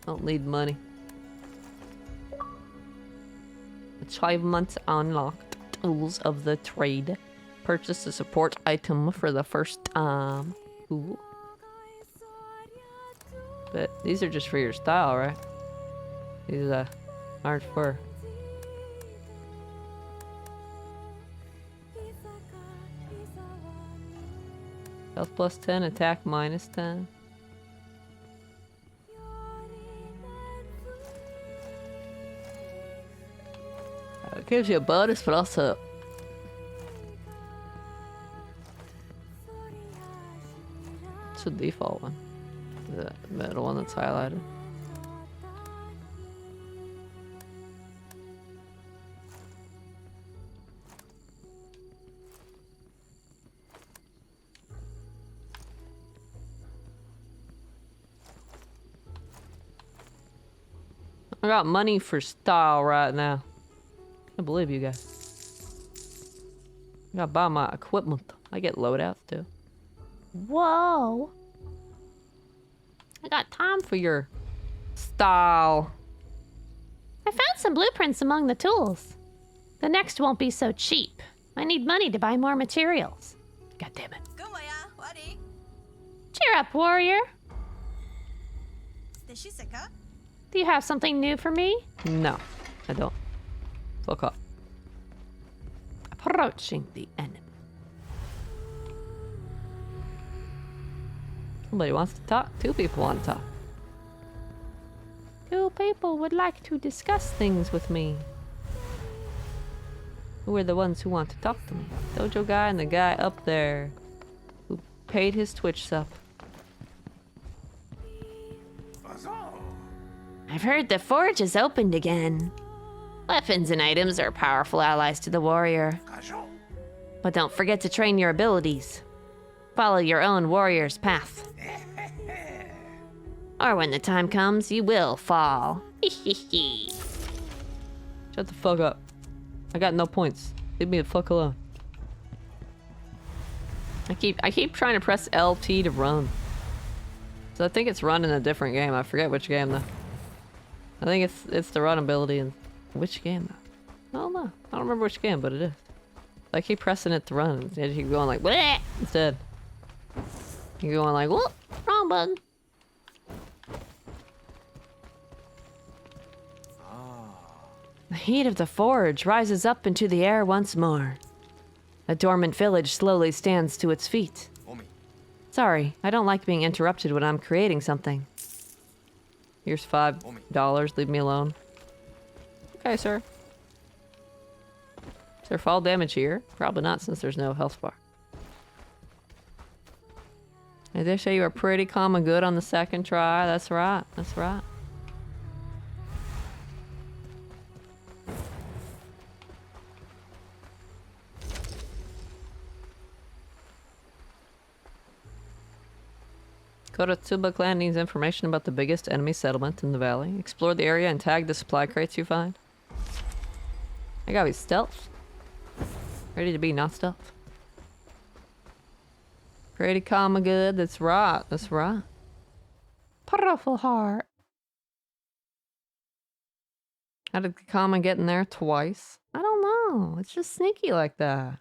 Don't need money. Achievements unlocked. Tools of the trade. Purchase a support item for the first time. Ooh. But these are just for your style, right? These aren't for... Health plus 10, attack minus 10. It gives you a bonus, but also... It's the default one. The middle one that's highlighted. I got money for style right now. Can't believe you guys. I gotta buy my equipment. I get loadouts too. Whoa. I got time for your style. I found some blueprints among the tools. The next won't be so cheap. I need money to buy more materials. God damn it. Gomoya, wari? Cheer up, warrior. Deshiseka? Do you have something new for me? No, I don't. Fuck off. Approaching the enemy. Somebody wants to talk. Two people want to talk. Two people would like to discuss things with me. Who are the ones who want to talk to me? Dojo guy and the guy up there who paid his Twitch sub. I've heard the forge is opened again. Weapons and items are powerful allies to the warrior. But don't forget to train your abilities. Follow your own warrior's path. Or when the time comes, you will fall. Shut the fuck up. I got no points. Leave me the fuck alone. I keep trying to press LT to run. So I think it's run in a different game. I forget which game though. I think it's the run ability in which game though? I don't know. I don't remember which game, but it is. I keep pressing it to run. Instead, you keep going like bleh instead. You're going like whoop, wrong button. The heat of the forge rises up into the air once more. A dormant village slowly stands to its feet. Sorry, I don't like being interrupted when I'm creating something. Here's $5. Leave me alone. Okay, sir. Is there fall damage here? Probably not, since there's no health bar. Did they say you were pretty calm and good on the second try? That's right. That's right. Go to Tuba Clan needs information about the biggest enemy settlement in the valley. Explore the area and tag the supply crates you find. I gotta be stealth. Ready to be not stealth. Pretty calm and good. That's right. That's right. Powerful heart. How did Kama get in there twice? I don't know. It's just sneaky like that.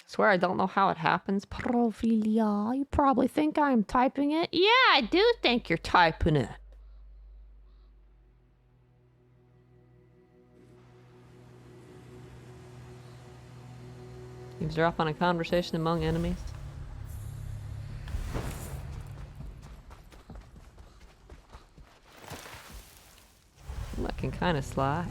Swear I don't know how it happens. Prophilia. You probably think I'm typing it. Yeah, I do think you're typing it. Eavesdrop on a conversation among enemies. Looking kind of sly.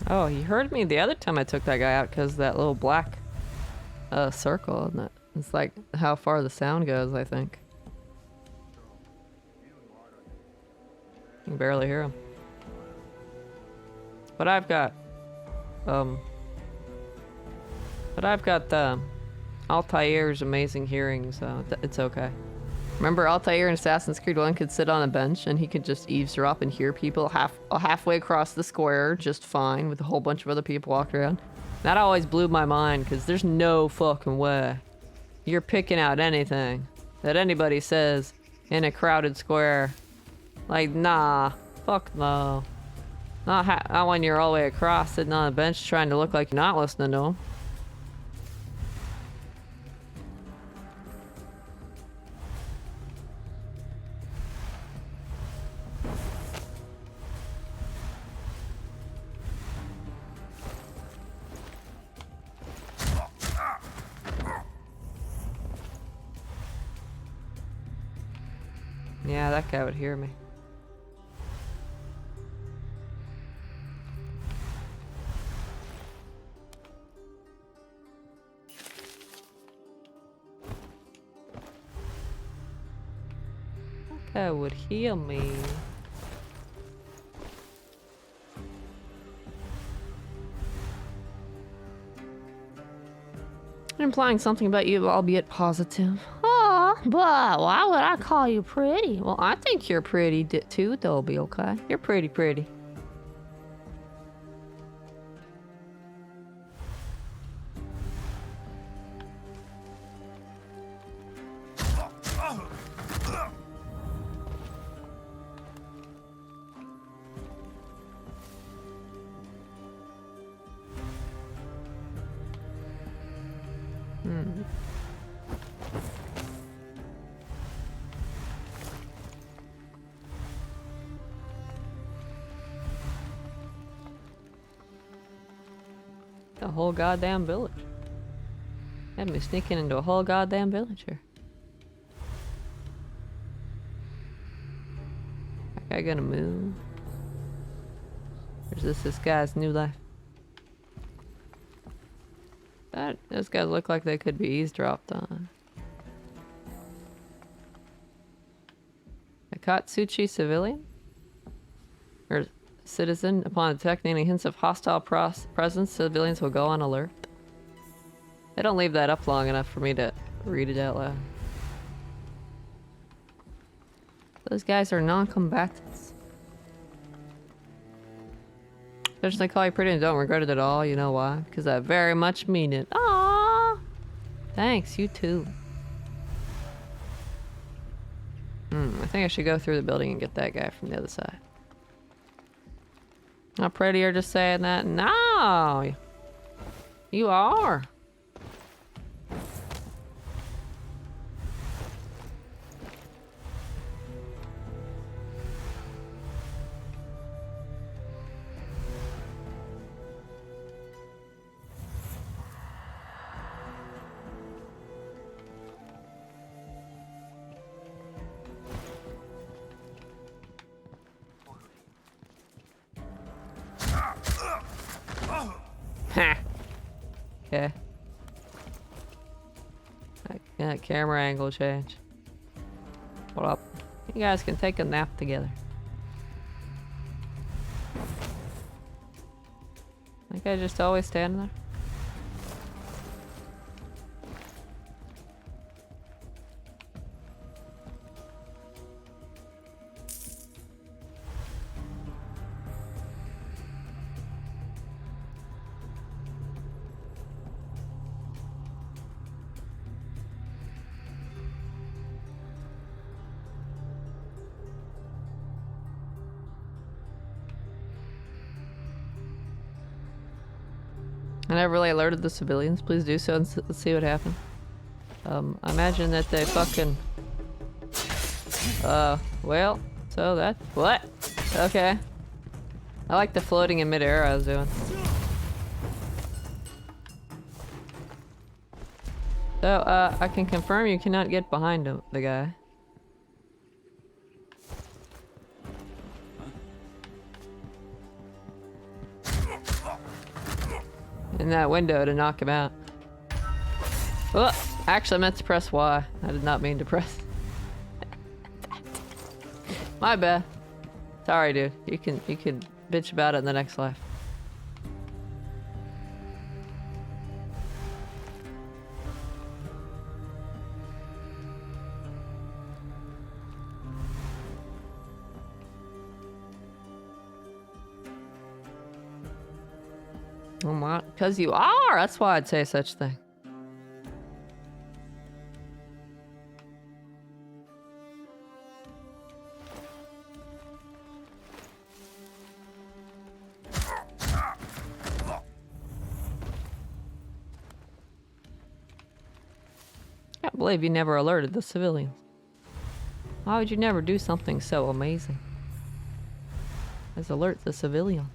Oh, he heard me the other time I took that guy out because that little black circle, and it's like how far the sound goes, I think. You can barely hear him. But I've got Altair's amazing hearing, so it's okay. Remember Altair in Assassin's Creed 1 could sit on a bench and he could just eavesdrop and hear people halfway across the square just fine with a whole bunch of other people walking around. That always blew my mind because there's no fucking way you're picking out anything that anybody says in a crowded square. Like, nah, fuck no. Not when you're all the way across sitting on a bench trying to look like you're not listening to them. Yeah, that guy would hear me. Okay, that would heal me. Implying something about you, albeit positive. Oh, but why would I call you pretty? Well, I think you're pretty too, Dolby, okay? You're pretty. The whole goddamn village. Had me sneaking into a whole goddamn village here. That guy gonna move? Or is this guy's new life? Those guys look like they could be eavesdropped on. A Katsuchi civilian? Or citizen? Upon detecting any hints of hostile presence, civilians will go on alert. They don't leave that up long enough for me to read it out loud. Those guys are non-combatants. Just they call you pretty and don't regret it at all. You know why? Because I very much mean it. Aww! Thanks, you too. I think I should go through the building and get that guy from the other side. Not pretty or just saying that? No! You are. Ha! Okay. That camera angle change. Hold up. You guys can take a nap together. That guy just always standing there? I never really alerted the civilians. Please do so and let's see what happened. I imagine that they fucking... well, so that... What? Okay. I like the floating in midair I was doing. So, I can confirm you cannot get behind the guy. In that window to knock him out. Oh, actually I meant to press Y. I did not mean to press. My bad. Sorry, dude. You can bitch about it in the next life. Oh my, because you are! That's why I'd say such thing. Can't believe you never alerted the civilians. Why would you never do something so amazing as alert the civilian?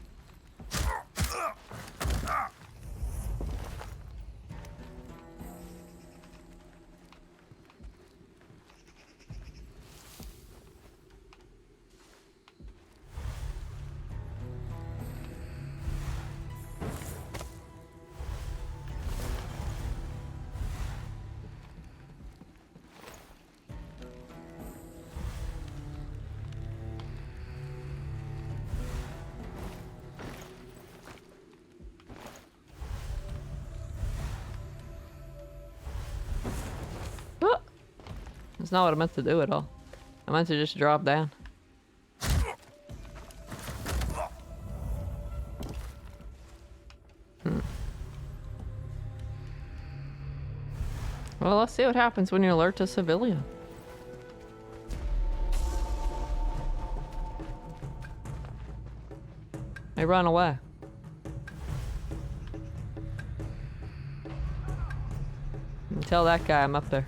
That's not what I meant to do at all. I meant to just drop down. Well, let's see what happens when you alert a civilian. They run away. And tell that guy I'm up there.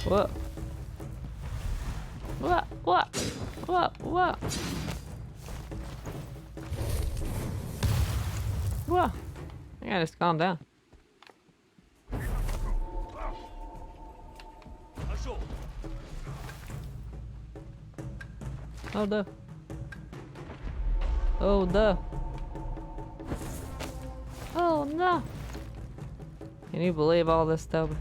What? What? What? What? What? What? Yeah, just calm down. Oh, duh. Oh, duh. Oh, no. Can you believe all this, Toby?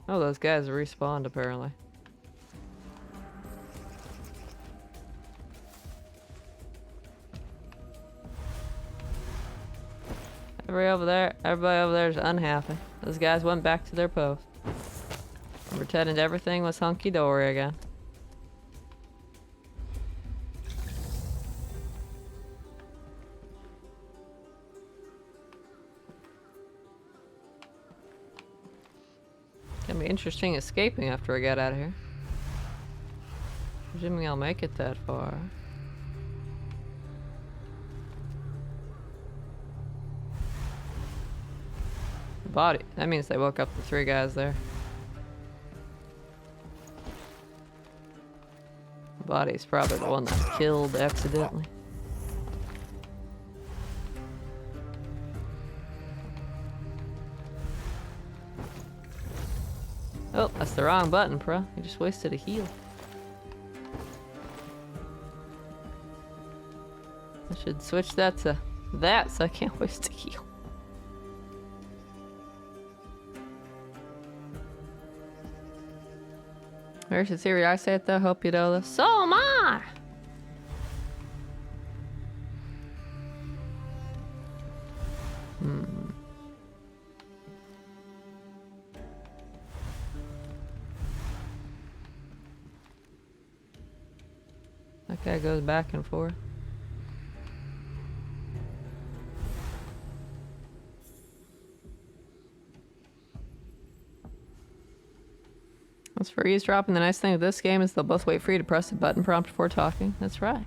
Oh, those guys respawned apparently. Everybody over there is unhappy. Those guys went back to their post. Pretended everything was hunky-dory again. Gonna be interesting escaping after I get out of here. Presuming I'll make it that far. Body. That means they woke up the 3 guys there. The body's probably the one that killed accidentally. Oh, that's the wrong button, bro. You just wasted a heal. I should switch that to that so I can't waste a heal. There's the theory I say it though. Hope you know this. So am I! That guy goes back and forth. As for eavesdropping, the nice thing with this game is they'll both wait for you to press the button prompt before talking. That's right.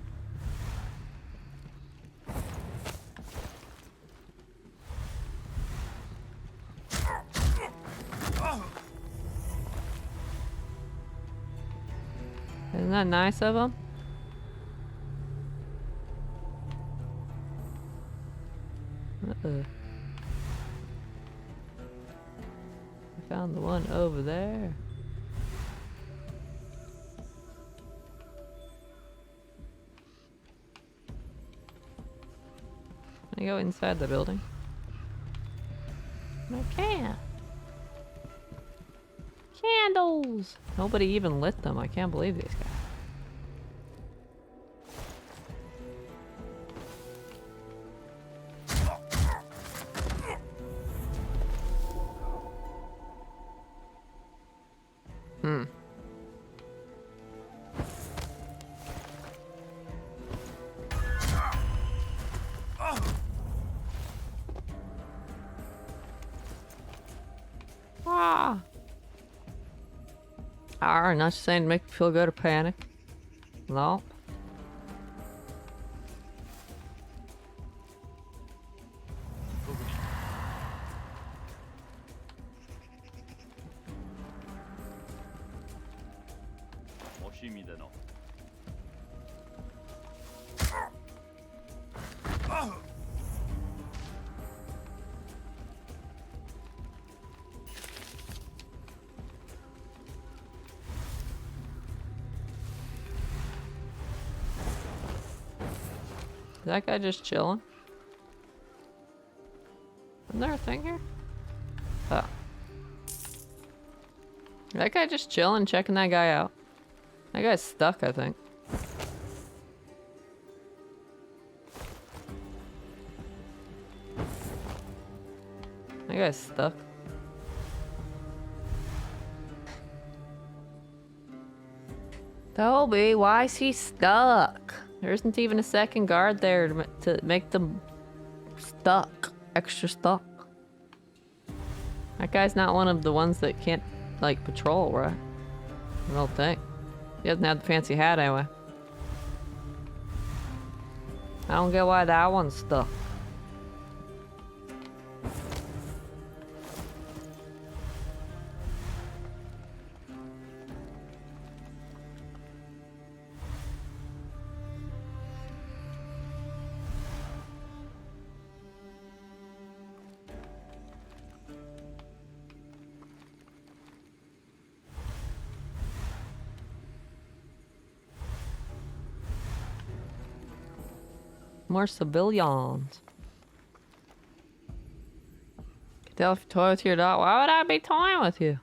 Isn't that nice of them? Uh-oh. I found the one over there. Can I go inside the building? I can't. Candles! Nobody even lit them. I can't believe these guys. Not just saying to make me feel good or panic. No. that guy just chilling? Isn't there a thing here? Oh. That guy just chilling, checking that guy out. That guy's stuck, I think. That guy's stuck. Toby, why is he stuck? There isn't even a second guard there to make them stuck. Extra stuck. That guy's not one of the ones that can't, like, patrol, right? I don't think. He doesn't have the fancy hat anyway. I don't get why that one's stuck. More civilians. Tell if you toy with your dog. Why would I be toying with you?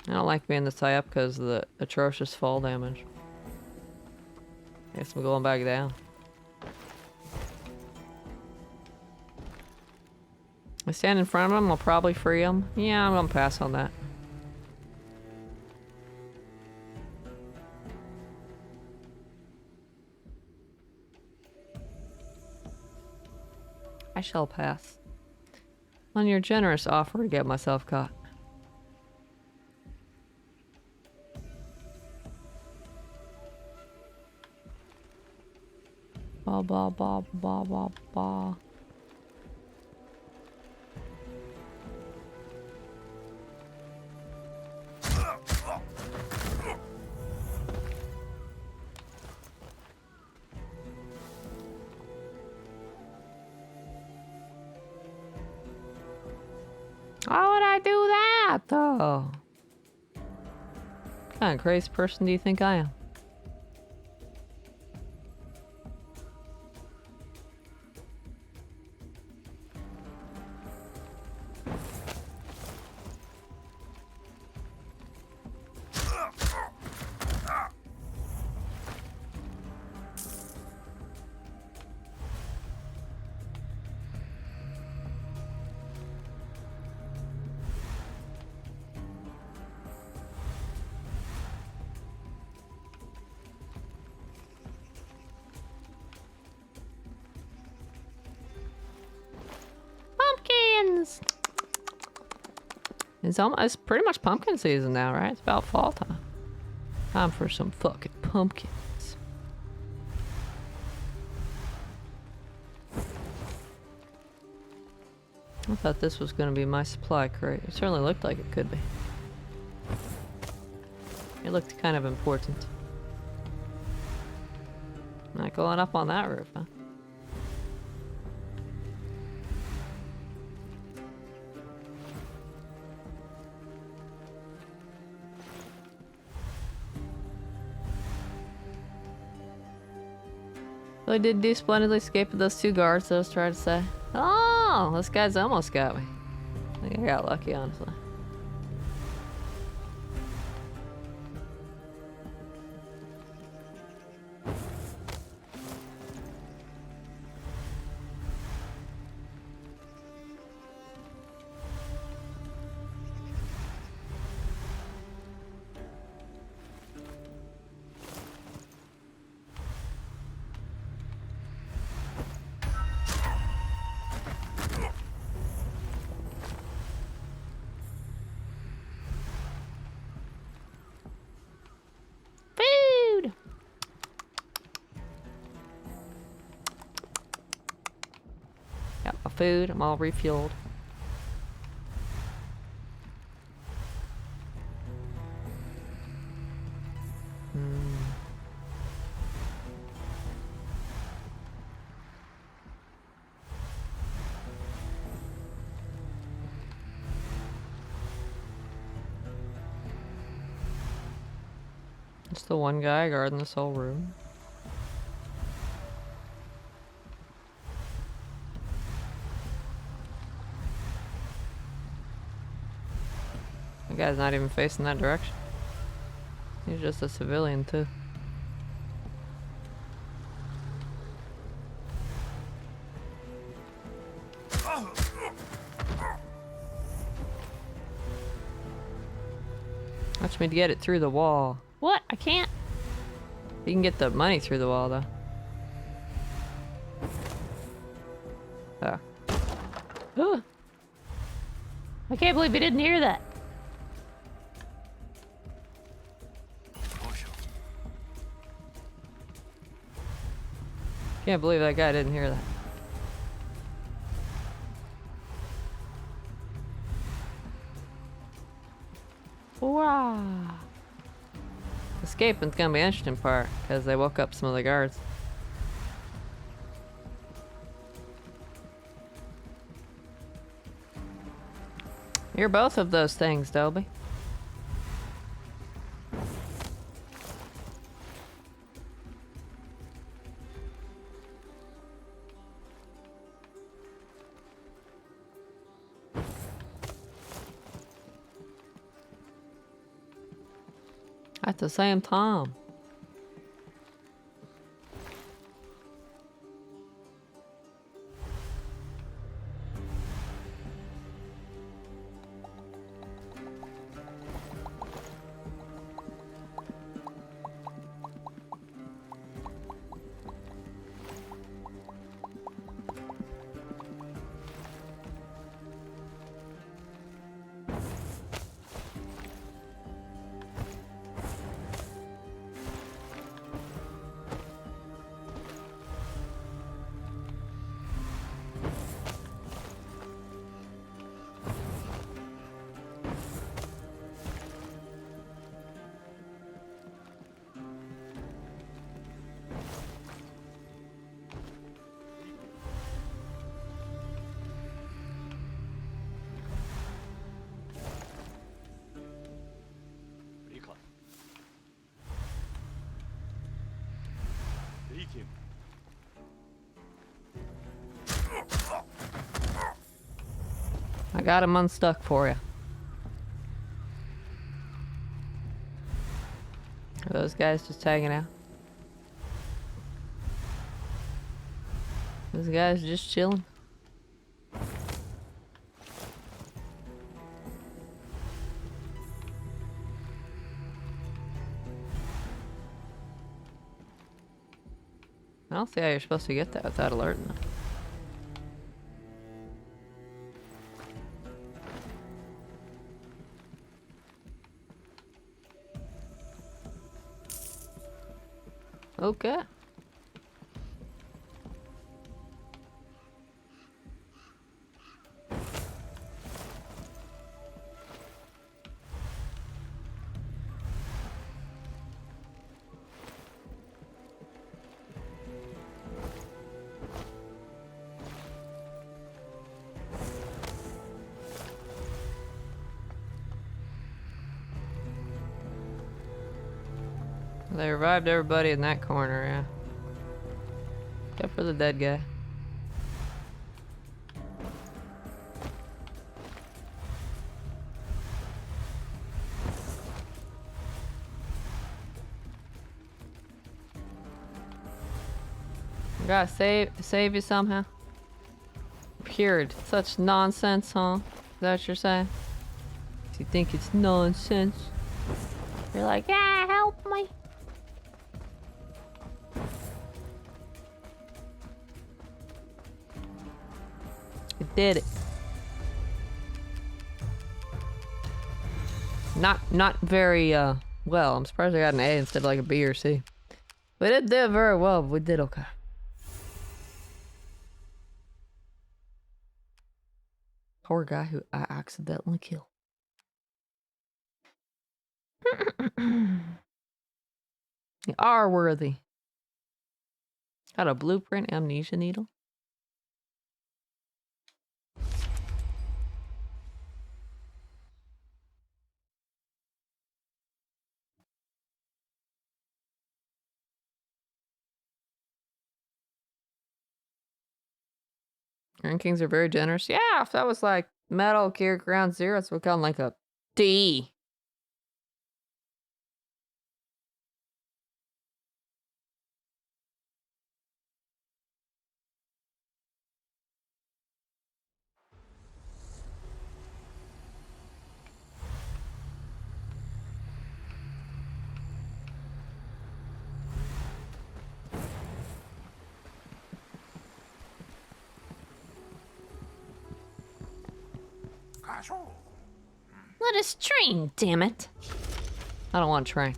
I don't like being this high up because of the atrocious fall damage. I guess I'm going back down. I stand in front of him, I'll probably free him. Yeah, I'm gonna pass on that. I shall pass on your generous offer to get myself caught. Ba ba ba ba ba ba. Why would I do that, though? What kind of crazy person do you think I am? Pumpkins! It's pretty much pumpkin season now, right? It's about fall time. Time for some fucking pumpkins. I thought this was going to be my supply crate. It certainly looked like it could be. It looked kind of important. Not going up on that roof, huh? I did do splendidly escape with those two guards that I was trying to say. Oh, this guy's almost got me. I think I got lucky, honestly. Food! Got my food. I'm all refueled. Just the one guy guarding this whole room. The guy's not even facing that direction. He's just a civilian too. Watch me get it through the wall. What? I can't. You can get the money through the wall though. Oh. Ugh. I can't believe we didn't hear that. Can't believe that guy didn't hear that. Wow. Escaping's gonna be an interesting part because they woke up some of the guards. You're both of those things, Dobie. At the same time. I got him unstuck for you. Are those guys just hanging out? Those guys just chilling? I don't see how you're supposed to get that without alerting them. Okay. They revived everybody in that corner, yeah. Except for the dead guy. I gotta save you somehow. Cured. Such nonsense, huh? Is that what you're saying? You think it's nonsense? You're like, yeah, help me. You did it. Not very well. I'm surprised I got an A instead of like a B or C. We didn't do very well, but we did okay. Poor guy who I accidentally killed. You are worthy. Got a blueprint amnesia needle. Rankings are very generous. Yeah, if that was like Metal Gear Ground Zero, it's become like a D. Let us train, damn it. I don't want to train.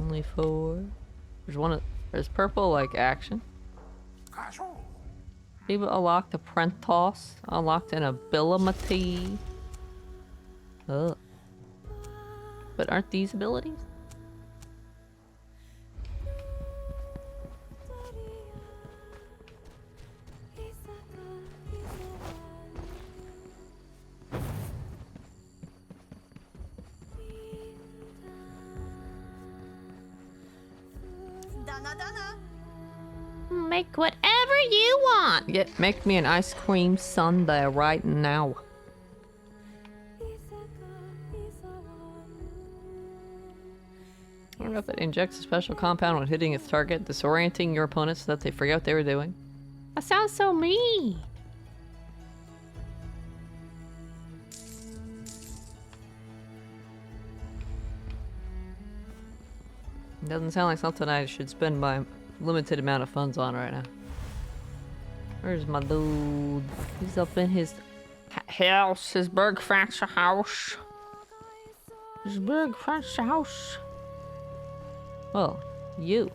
Only 4. There's purple like action. People unlocked Apprentice. Unlocked an ability. Ugh. But aren't these abilities? Dana Dana. Make whatever you want. Make me an ice cream sundae right now. I don't know if it injects a special compound when hitting its target, disorienting your opponents so that they forget what they were doing. That sounds so mean. It doesn't sound like something I should spend my limited amount of funds on right now. Where's my dude? He's up in his house, his big fancy house. His big fancy house. Oh, you.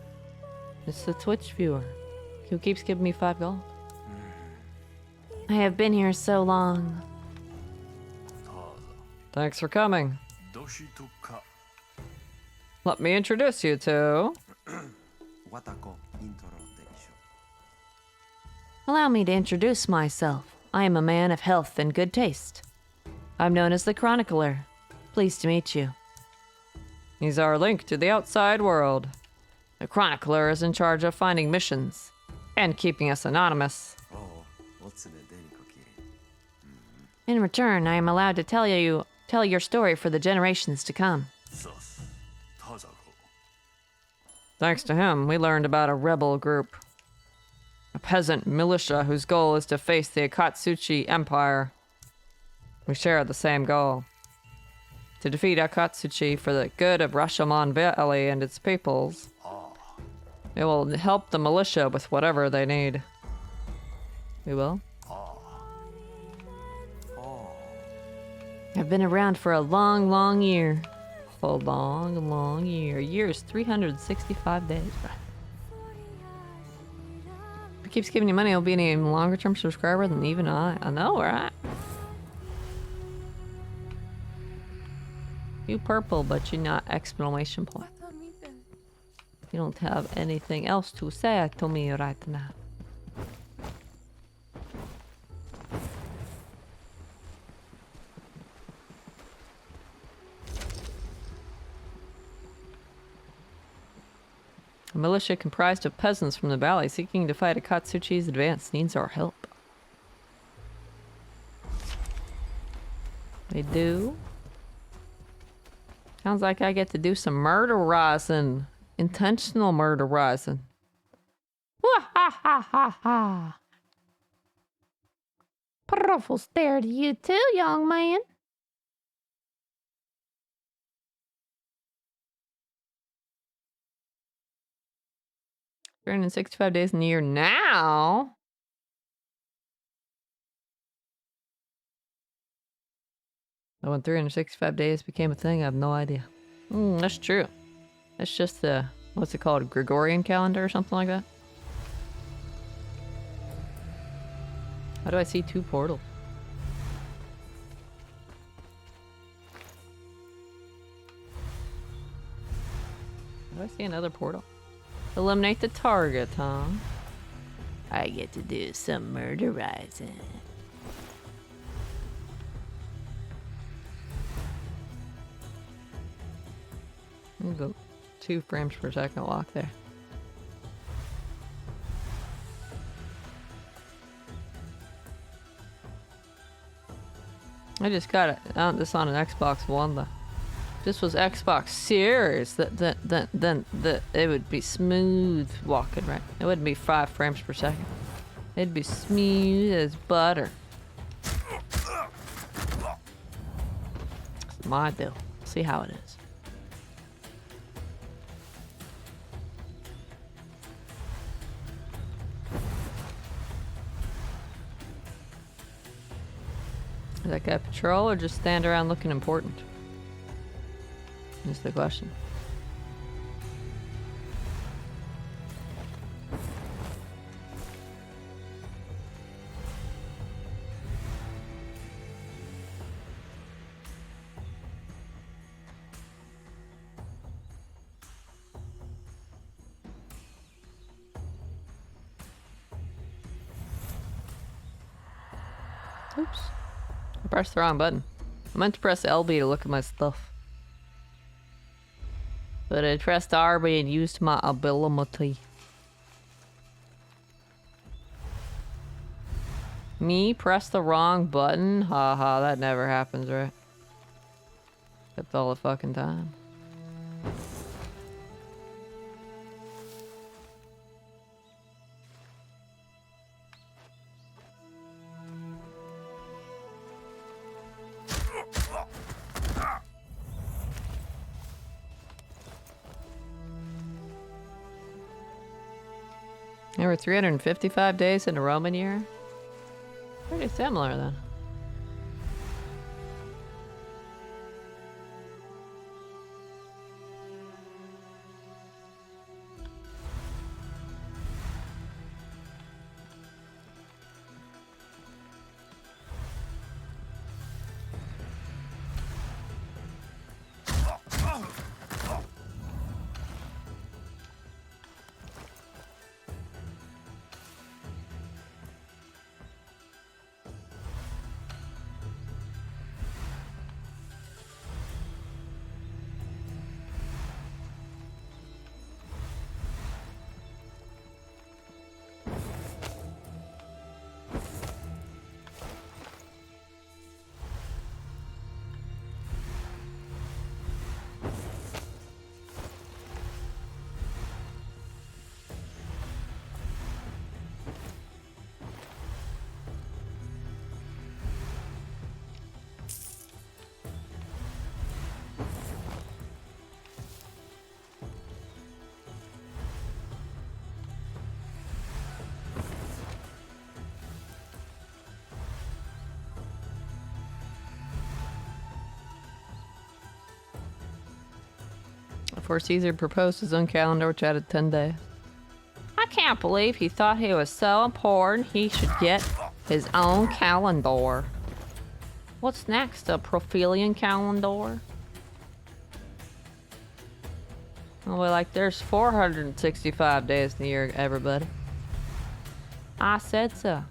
It's the Twitch viewer who keeps giving me 5 gold. I have been here so long. Thanks for coming. Let me introduce you to... Allow me to introduce myself. I am a man of health and good taste. I'm known as the Chronicler. Pleased to meet you. He's our link to the outside world. The Chronicler is in charge of finding missions and keeping us anonymous. In return, I am allowed to tell your story for the generations to come. Thanks to him, we learned about a rebel group. A peasant militia whose goal is to face the Akatsuchi Empire. We share the same goal. To defeat Akatsuchi for the good of Rashomon Valley and its peoples. It will help the militia with whatever they need. We will? I've been around for a long, long year. A long, long year. A year is 365 days. If it keeps giving you money, it'll be an even longer term subscriber than even I. I know, right? You purple, but you're not exclamation point. You don't have anything else to say to me right now. A militia comprised of peasants from the valley seeking to fight Akatsuchi's advance needs our help. They do? Sounds like I get to do some murderizing. Intentional murderizing. Wah ha ha ha ha. Pruffle stare to you too, young man. In 65 days in a year now. Oh, when 365 days became a thing, I have no idea. That's true. That's just the, what's it called, Gregorian calendar or something like that? How do I see 2 portals? How do I see another portal? Eliminate the target, huh? I get to do some murderizing. We'll go 2 frames per second walk there. I just got it. This on an Xbox One though. If this was Xbox Series, then it would be smooth walking, right? It wouldn't be 5 frames per second. It'd be smooth as butter. It's my deal. See how it is. Is that guy patrol or just stand around looking important? That's the question. Oops. I pressed the wrong button. I meant to press LB to look at my stuff. But I pressed RB and used my ability. Me press the wrong button? Haha, that never happens, right? Except all the fucking time. There were 355 days in a Roman year? Pretty similar then. Before Caesar proposed his own calendar, which added 10 days. I can't believe he thought he was so important he should get his own calendar. What's next? A Prophilian calendar? Oh, well, like, there's 465 days in the year, everybody. I said so.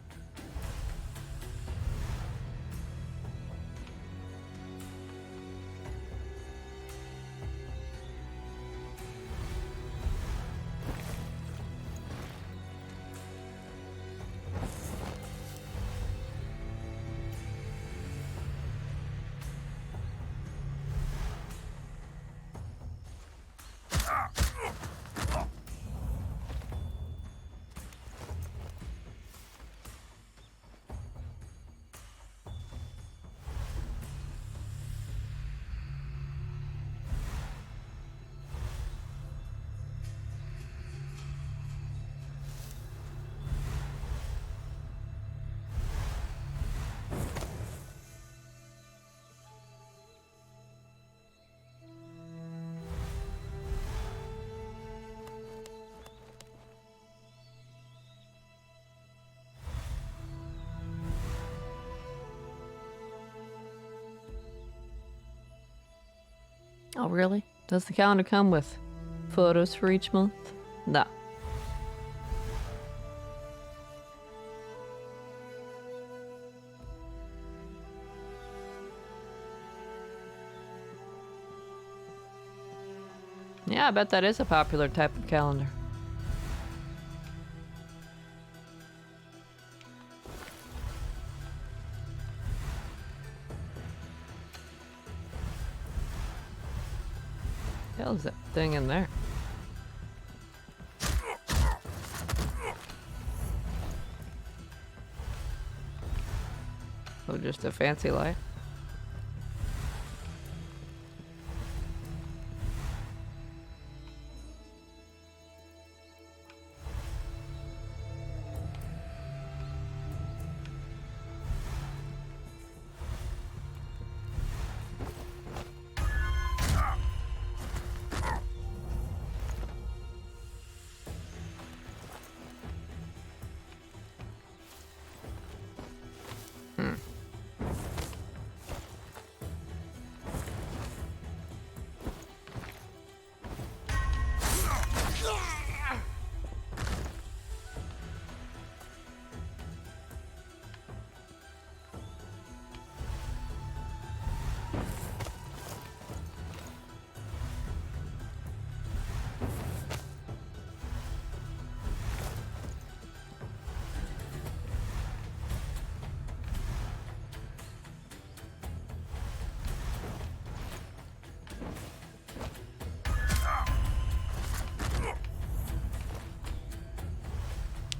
Oh, really? Does the calendar come with photos for each month? No. Yeah, I bet that is a popular type of calendar. What the hell is that thing in there? Oh, just a fancy light.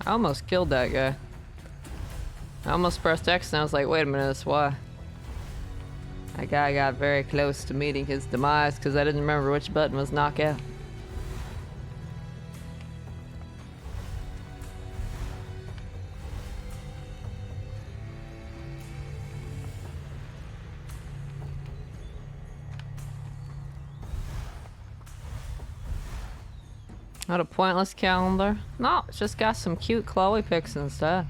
I almost killed that guy. I almost pressed X and I was like, wait a minute, that's why. That guy got very close to meeting his demise because I didn't remember which button was knockout. Not a pointless calendar. No, it's just got some cute Chloe pics instead.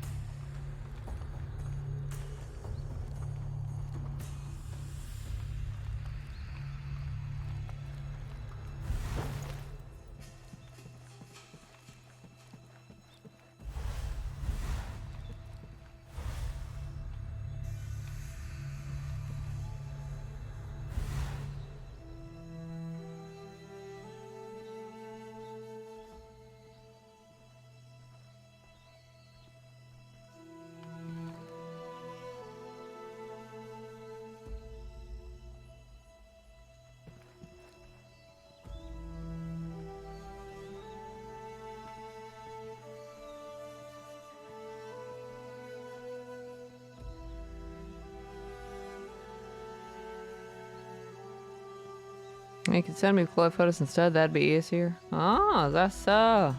You can send me Chloe photos instead, that'd be easier. Oh, that's so.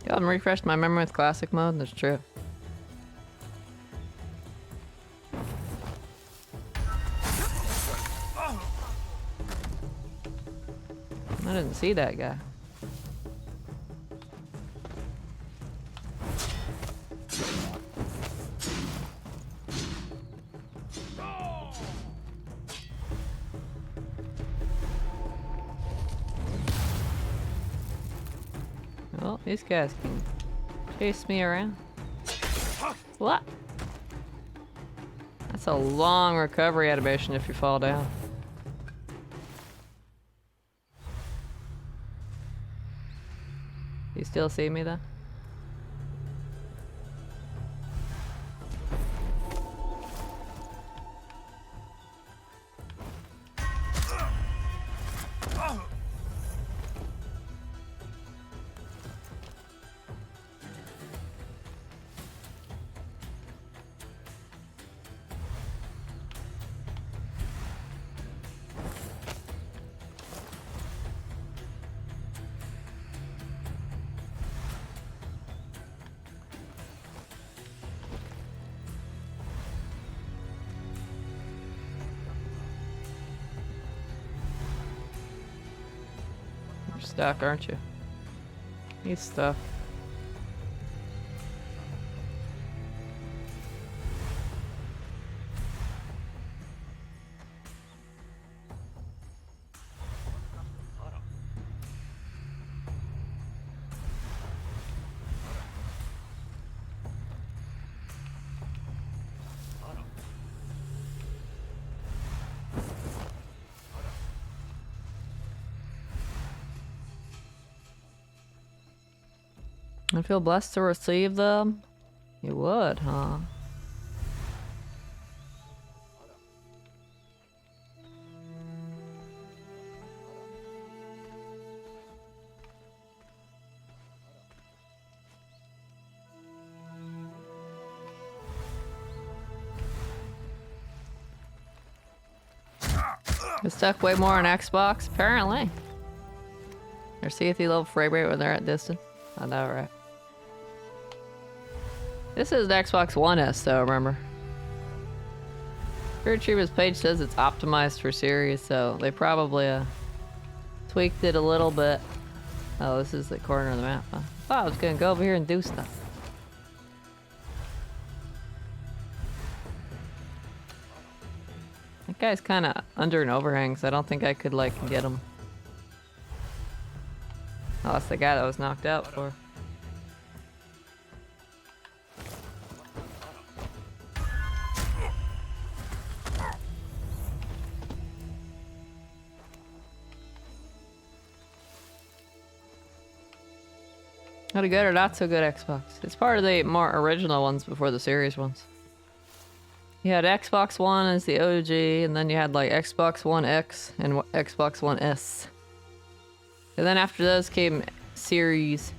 I haven't refreshed my memory with classic mode, that's true. I didn't see that guy. Well, these guys can chase me around. What? That's a long recovery animation if you fall down. You still see me though? stuck, aren't you? He's stuck. I feel blessed to receive them. You would, huh? It's stuck way more on Xbox, apparently. Or see if you low frame rate when they're at distance. I know, right? This is the Xbox One S, though, remember? Spirit Retriever's page says it's optimized for series, so they probably tweaked it a little bit. Oh, this is the corner of the map, huh? I thought I was gonna go over here and do stuff. That guy's kind of under an overhang, so I don't think I could, like, get him. Oh, that's the guy that was knocked out for. Not a good or not so good Xbox. It's part of the more original ones before the series ones. You had Xbox One as the OG, and then you had like Xbox One X and Xbox One S. And then after those came series.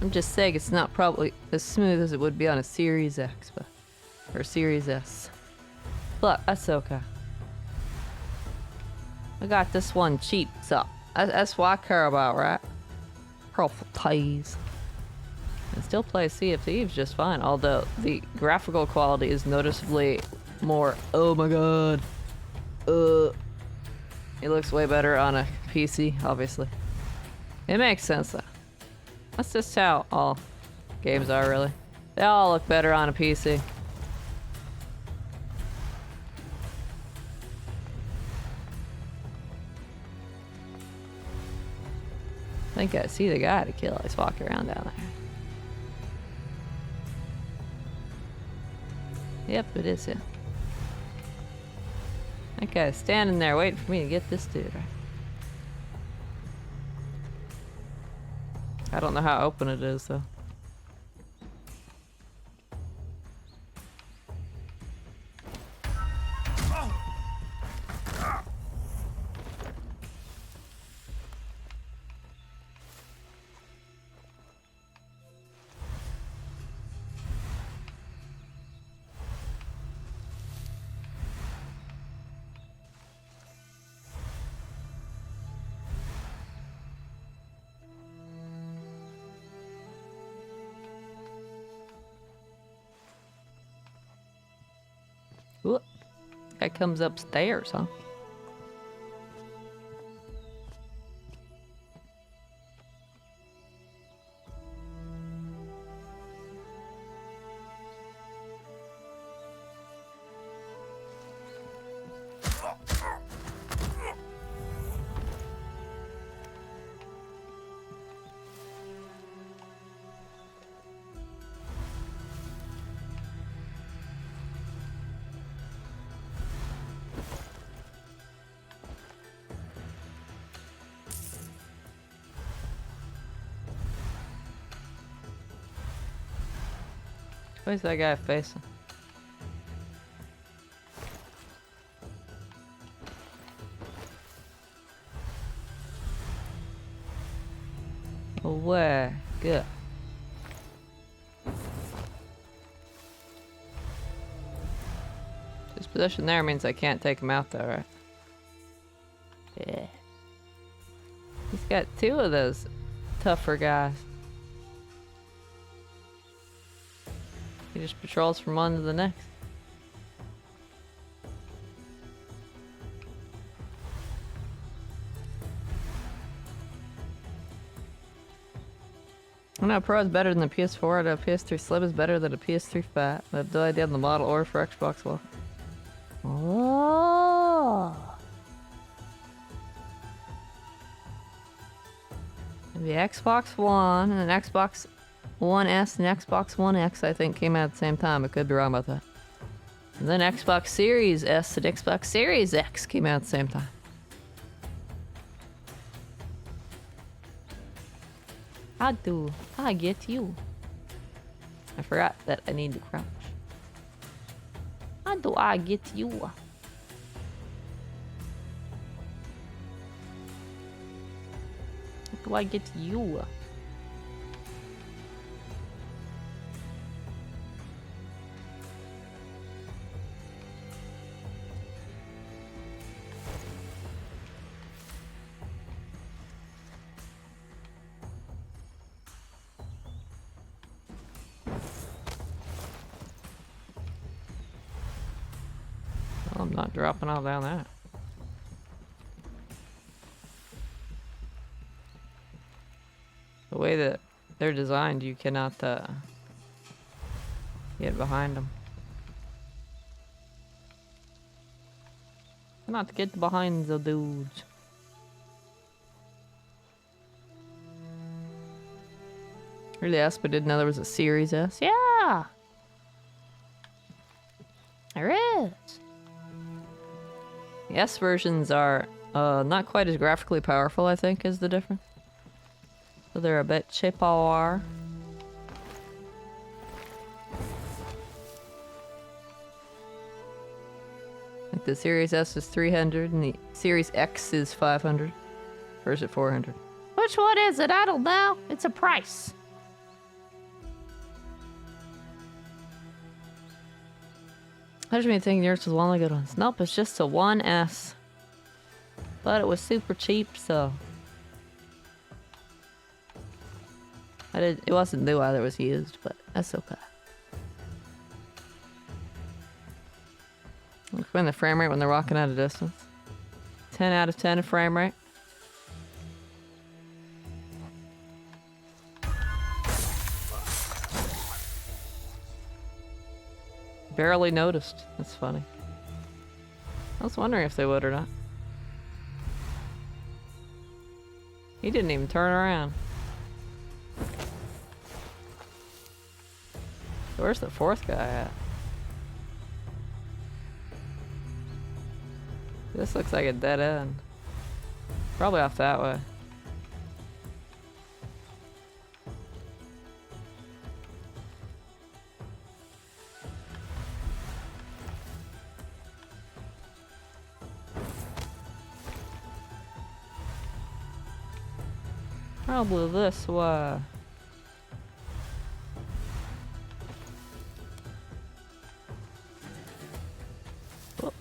I'm just saying it's not probably as smooth as it would be on a Series X, but, or Series S. But that's okay. I got this one cheap, so that's what I care about, right? Purple ties. And still play Sea of Thieves just fine, although the graphical quality is noticeably more. Oh my god. It looks way better on a PC, obviously. It makes sense though. That's just how all games are, really. They all look better on a PC. I think I see the guy to kill. He's walking around down there. Yep, it is him. That guy's standing there waiting for me to get this dude, right? I don't know how open it is, though. Ooh, guy comes upstairs, huh? Where's that guy facing? Away. Good. His position there means I can't take him out though, right? Yeah. He's got two of those tougher guys. He just patrols from one to the next. I know Pro is better than the PS4. I know PS3 Slim is better than a PS3 Fat. I have no idea on the model or for Xbox One. Oh. The Xbox One and an Xbox One S and Xbox One X, I think, came out at the same time. I could be wrong about that. And then Xbox Series S and Xbox Series X came out at the same time. How do I get you? I forgot that I need to crouch. How do I get you? How do I get you? I'm not dropping all down that. The way that they're designed, you cannot get behind them. Cannot get behind the dudes. Really asked, but didn't know there was a Series S. Yeah! There is. The S versions are not quite as graphically powerful, I think, is the difference. So they're a bit cheaper. Like the Series S is 300 and the Series X is 500. Or is it 400? Which one is it? I don't know. It's a price. I just made think yours was one of the good ones. Nope, it's just a 1S. But it was super cheap, so it wasn't new either, it was used, but that's okay. Look in the frame rate when they're walking out of distance. 10 out of 10 frame rate. Barely noticed. That's funny. I was wondering if they would or not. He didn't even turn around. Where's the fourth guy at? This looks like a dead end. Probably off that way. Probably this way. Oh.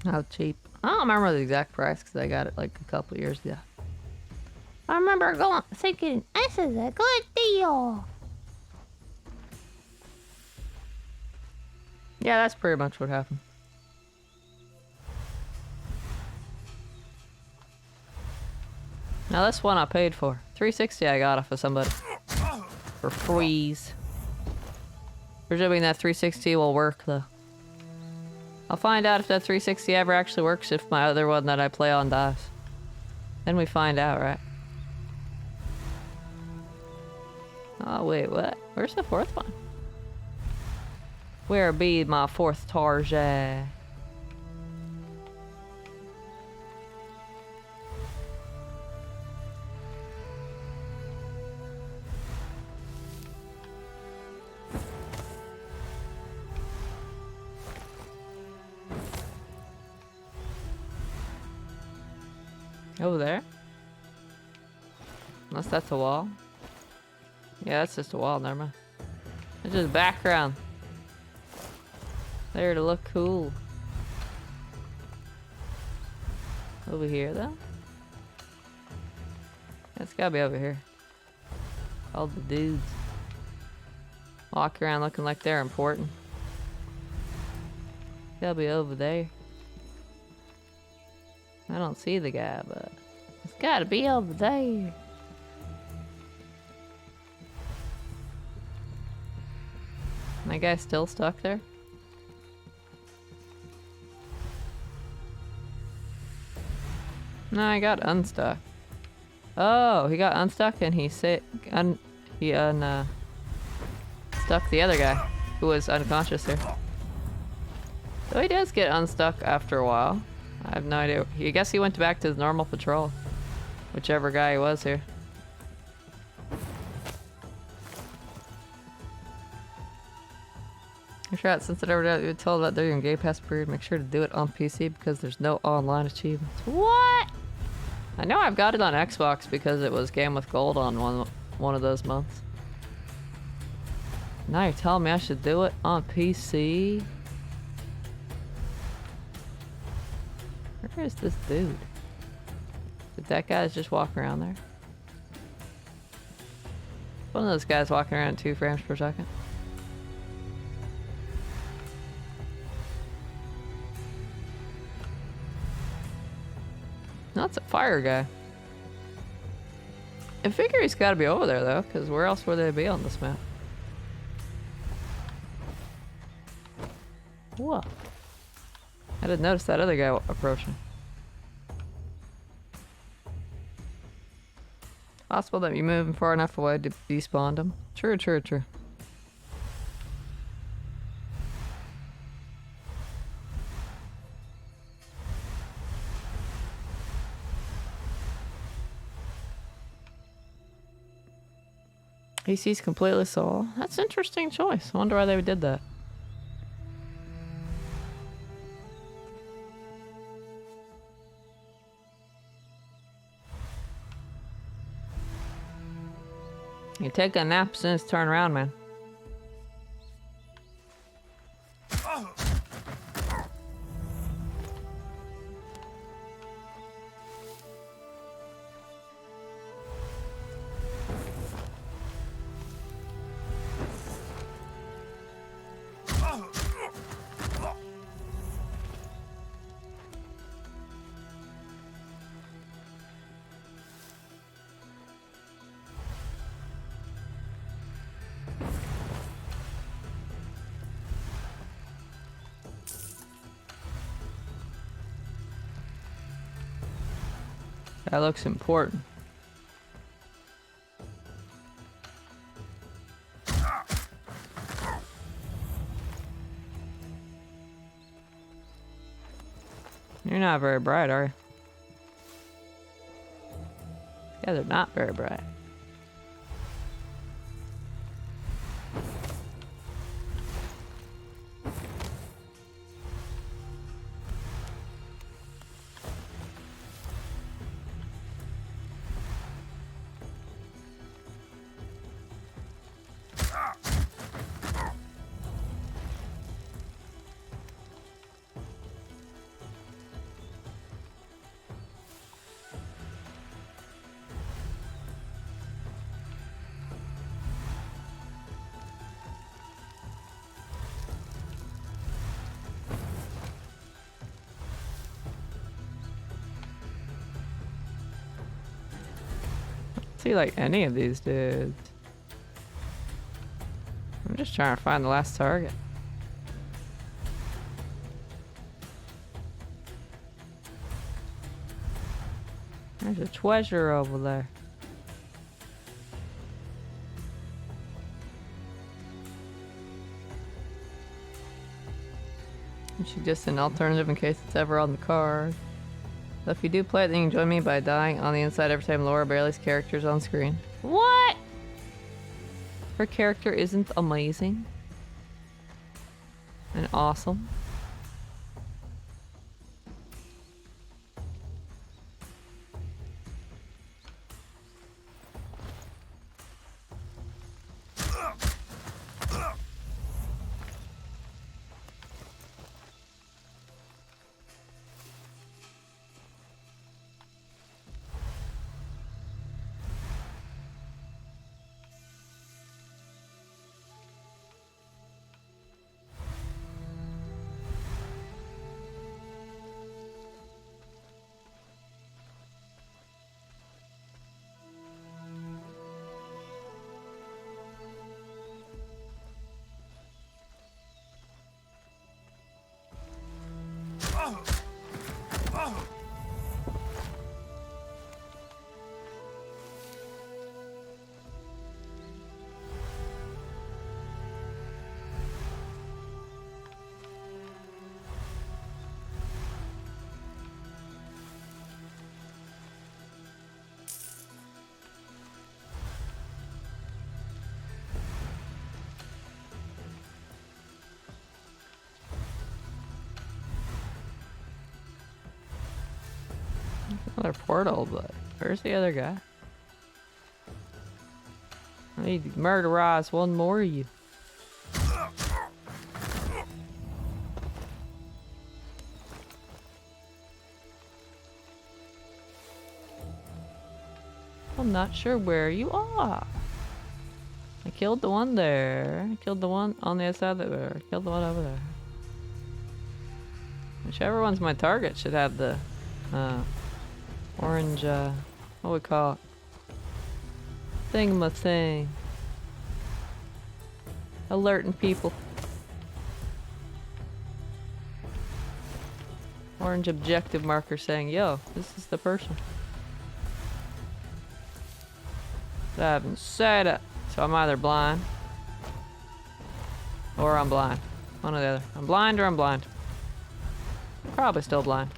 How cheap? I don't remember the exact price because I got it like a couple years ago. I remember thinking, this is a good deal. Yeah, that's pretty much what happened. Now this one I paid for. 360 I got off of somebody. For freeze. Presuming that 360 will work though. I'll find out if that 360 ever actually works if my other one that I play on dies. Then we find out, right? Oh wait, what? Where's the fourth one? Where be my fourth Tarjay? Over there? Unless that's a wall. Yeah, that's just a wall, never mind. It's just background. There to look cool. Over here, though? It's gotta be over here. All the dudes. Walk around looking like they're important. Gotta be over there. I don't see the guy, but it's gotta be over there. That guy's still stuck there? No, I got unstuck. Oh, he got unstuck and he stuck the other guy who was unconscious here. So he does get unstuck after a while. I have no idea. I guess he went back to his normal patrol. Whichever guy he was here. Make sure that since it ever got told about during Game Pass period, make sure to do it on PC because there's no online achievements. What? I know I've got it on Xbox because it was Game with Gold on one of those months. Now you're telling me I should do it on PC? Where is this dude? Did that guy just walk around there? One of those guys walking around at 2 frames per second. That's a fire guy. I figure he's gotta be over there though, because where else would they be on this map? Whoa. I didn't notice that other guy approaching. Possible that you moving far enough away to despawn him. True, true, true. He sees completely soul. That's an interesting choice. I wonder why they did that. You take a nap since turn around, man. That looks important. You're not very bright, are you? Yeah, they're not very bright. See like any of these dudes. I'm just trying to find the last target. There's a treasure over there. And she's just an alternative in case it's ever on the card. So if you do play it, then you can join me by dying on the inside every time Laura Bailey's character is on screen. What? Her character isn't amazing and awesome. Another portal, but where's the other guy? I need to murderize one more of you. I'm not sure where you are. I killed the one there. I killed the one on the other side there. I killed the one over there. Whichever one's my target should have the orange, what we call it? Thing. Alerting people. Orange objective marker saying, yo, this is the person. But I haven't said it. So I'm either blind or I'm blind. One or the other. I'm blind or I'm blind. Probably still blind.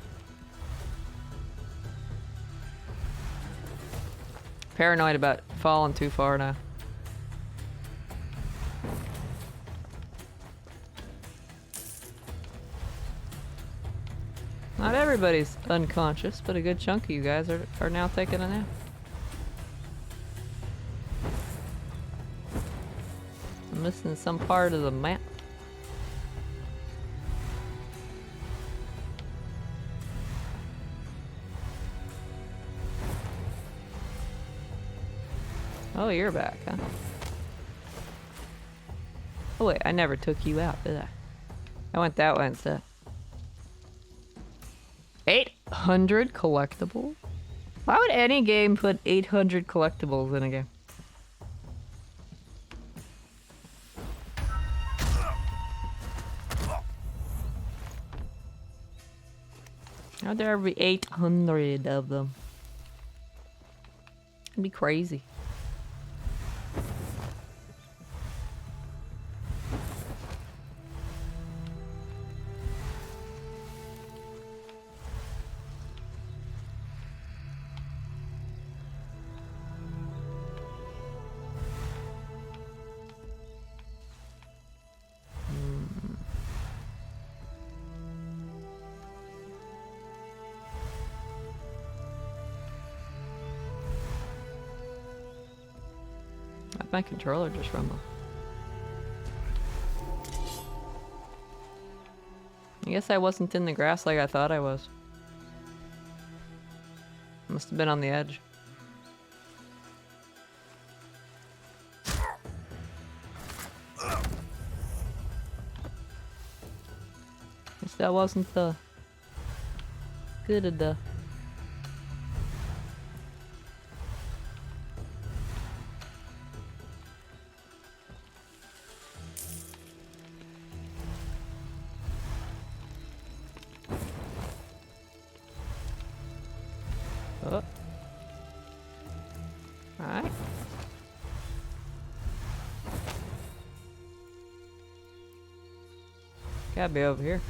Paranoid about falling too far now. Not everybody's unconscious, but a good chunk of you guys are now taking a nap. I'm missing some part of the map. Oh, you're back, huh? Oh wait, I never took you out, did I? I went that way instead. 800 collectibles? Why would any game put 800 collectibles in a game? How'd there ever be 800 of them? It'd be crazy. My controller just rumbled. I guess I wasn't in the grass like I thought I was. Must have been on the edge. Guess that wasn't the good of the. Oh. Alright. Gotta be over here.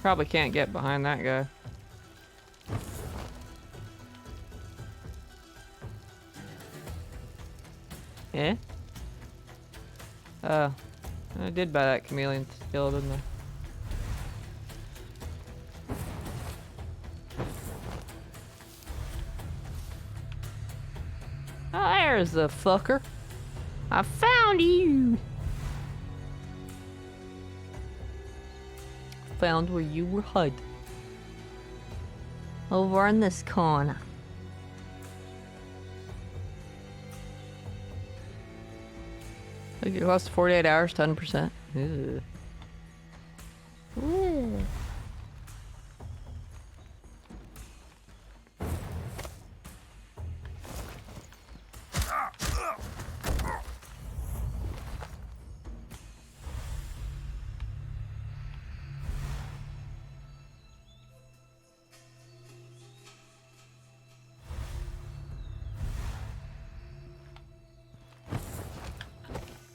Probably can't get behind that guy. Yeah? Oh. I did buy that chameleon skill, didn't I? Oh, there's the fucker. I found you! Found where you were hid. Over in this corner. It costs 48 hours, 10%. Ew. Ooh.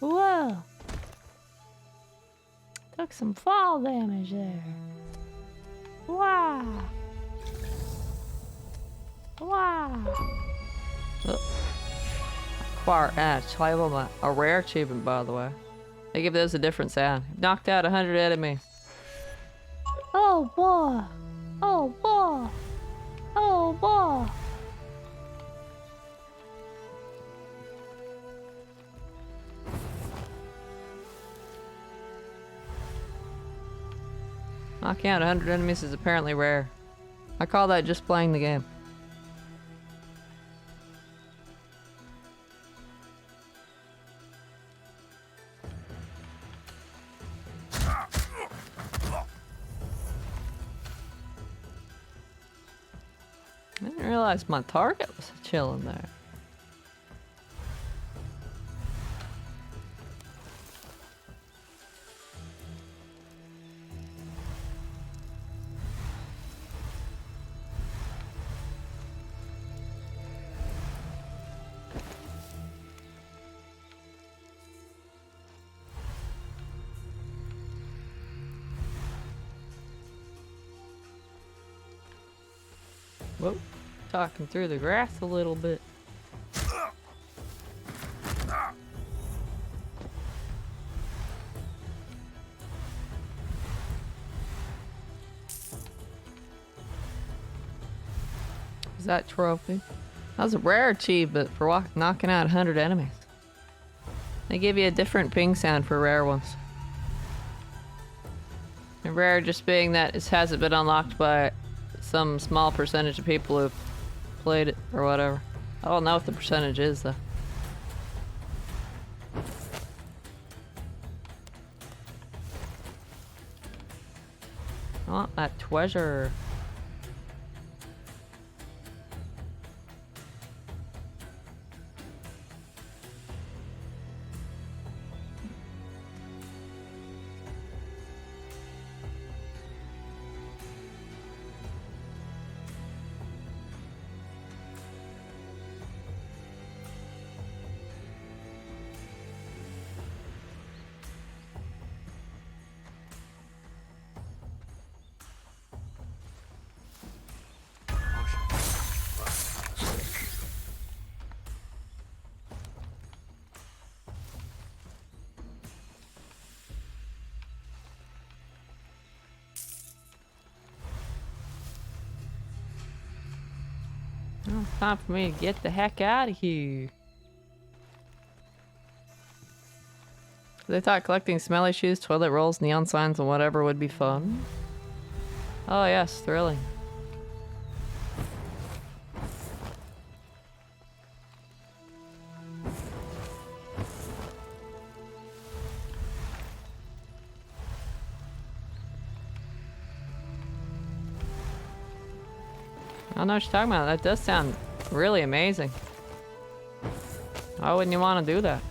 Whoa. Took some fall damage there. Wow. Wow. A rare achievement, by the way. They give those a different sound. Knocked out 100 enemies. Oh boy. Oh boy. Oh boy. Knocking out 100 enemies is apparently rare. I call that just playing the game. I didn't realize my target was chilling there. Whoa, talking through the grass a little bit. Is that trophy? That was a rare achievement for knocking out 100 enemies. They give you a different ping sound for rare ones. And rare just being that it hasn't been unlocked by some small percentage of people who've played it or whatever. I don't know what the percentage is though. I want that treasure. Oh, it's time for me to get the heck out of here. They thought collecting smelly shoes, toilet rolls, neon signs, and whatever would be fun. Oh yes, thrilling. I don't know what you're talking about. That does sound really amazing. Why wouldn't you want to do that?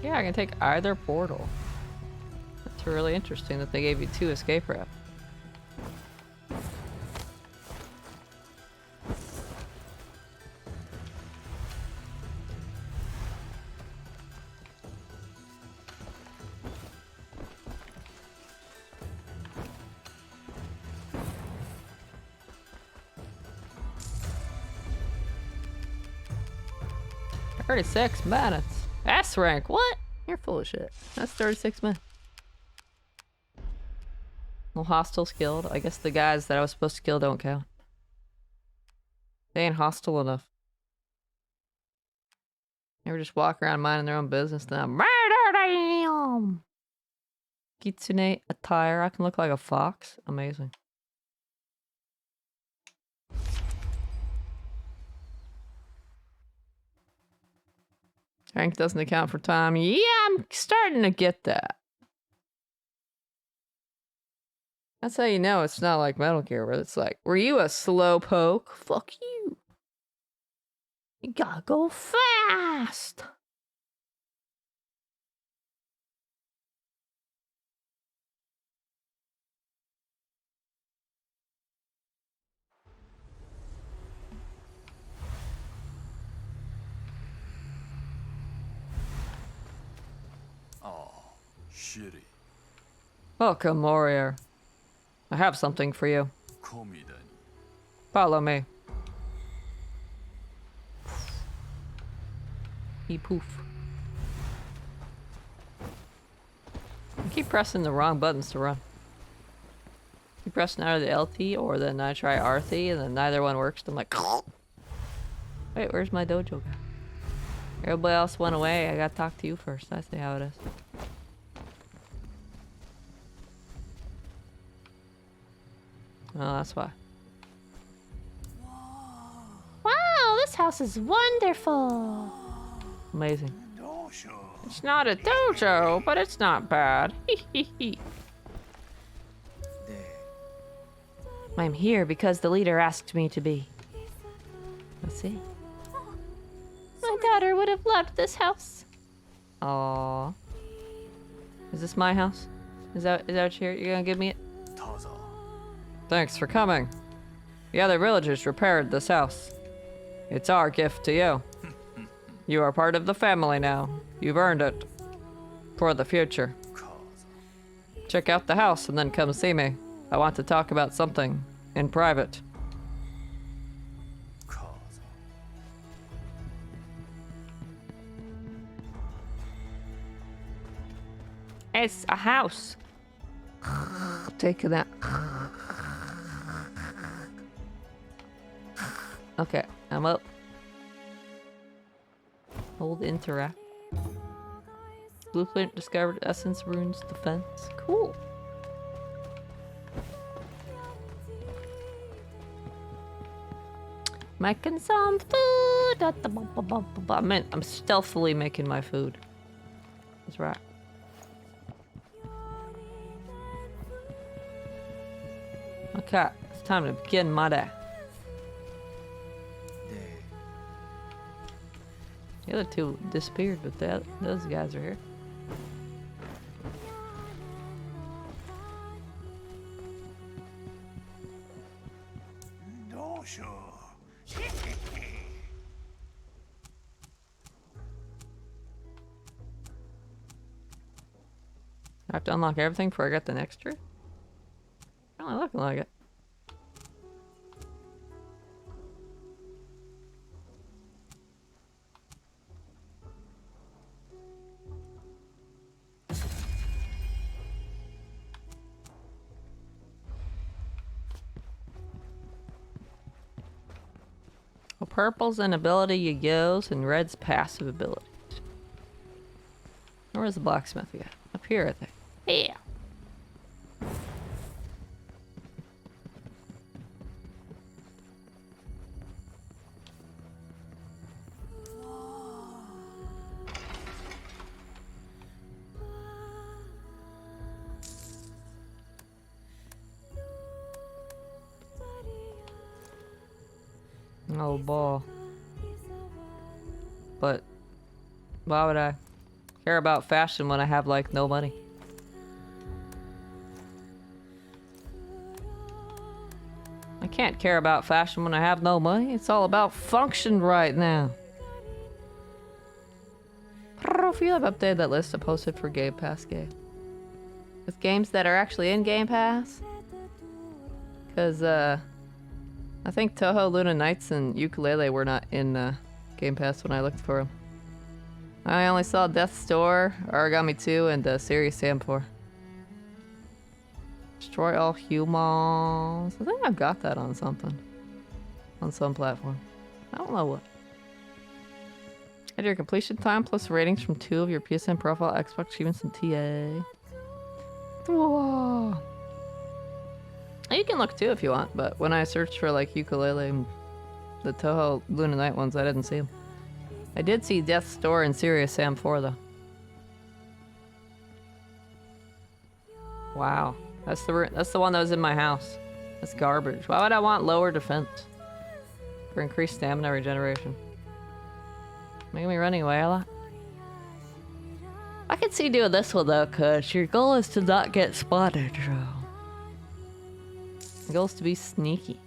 Yeah, I can take either portal. That's really interesting that they gave you 2 escape routes. "36 minutes. S rank. What? You're full of shit. That's 36 minutes. Well, hostiles killed. I guess the guys that I was supposed to kill don't count. They ain't hostile enough. They were just walking around minding their own business. Now murder them. Kitsune attire. I can look like a fox. Amazing. Rank doesn't account for time. Yeah, I'm starting to get that. That's how you know it's not like Metal Gear, where it's like, were you a slowpoke? Fuck you. You gotta go fast. Oh, shitty. Welcome, warrior. I have something for you. Komi then. Follow me. He poof. I keep pressing the wrong buttons to run. Keep pressing either the LT or then I try RT and then neither one works. I'm like, wait, where's my dojo guy? Everybody else went away. I gotta talk to you first. I see how it is. Oh, that's why. Wow, this house is wonderful. Amazing. It's not a dojo, but it's not bad. I'm here because the leader asked me to be. Let's see. My daughter would have loved this house. Aww. Is this my house? Is that what you're gonna give me it? Taza. Thanks for coming. The other villagers repaired this house. It's our gift to you. You are part of the family now. You've earned it. For the future. Kaza. Check out the house and then come see me. I want to talk about something in private. Kaza. It's a house. Take that. Okay, I'm up. Hold interact. Blueprint discovered essence runes defense. Cool. Making some food. I'm stealthily making my food. That's right. Okay, it's time to begin my day. The other two disappeared, but those guys are here. I have to unlock everything before I get the next tree? Only looking like it. Well, purple's an ability you use, and red's passive abilities. Where's the blacksmith at? Up here, I think. Yeah. Oh, ball. But why would I care about fashion when I have, like, no money? I can't care about fashion when I have no money. It's all about function right now. I don't know if you have updated that list I posted for Game Pass game. With games that are actually in Game Pass. Because, I think Toho, Luna Nights, and Ukulele were not in Game Pass when I looked for them. I only saw Death's Door, Aragami 2, and Serious Sam 4. Destroy all humans. I think I've got that on something. On some platform. I don't know what. Add your completion time plus ratings from 2 of your PSN profile, Xbox achievements, and TA. Whoa. You can look too if you want, but when I searched for like ukulele and the Toho Luna Night ones, I didn't see them. I did see Death's Door and Serious Sam 4 though. Wow, that's the one that was in my house. That's garbage. Why would I want lower defense? For increased stamina regeneration. Making me running away a lot. I could see doing this one though, cause your goal is to not get spotted, so. The goal is to be sneaky.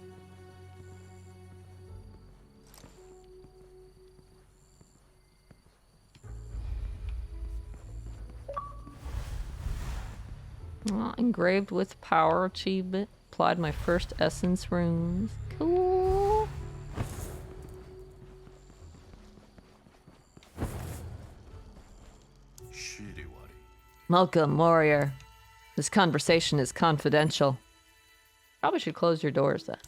Oh, engraved with power achievement. Applied my first essence runes. Cool. Welcome, warrior. This conversation is confidential. Probably should close your doors then.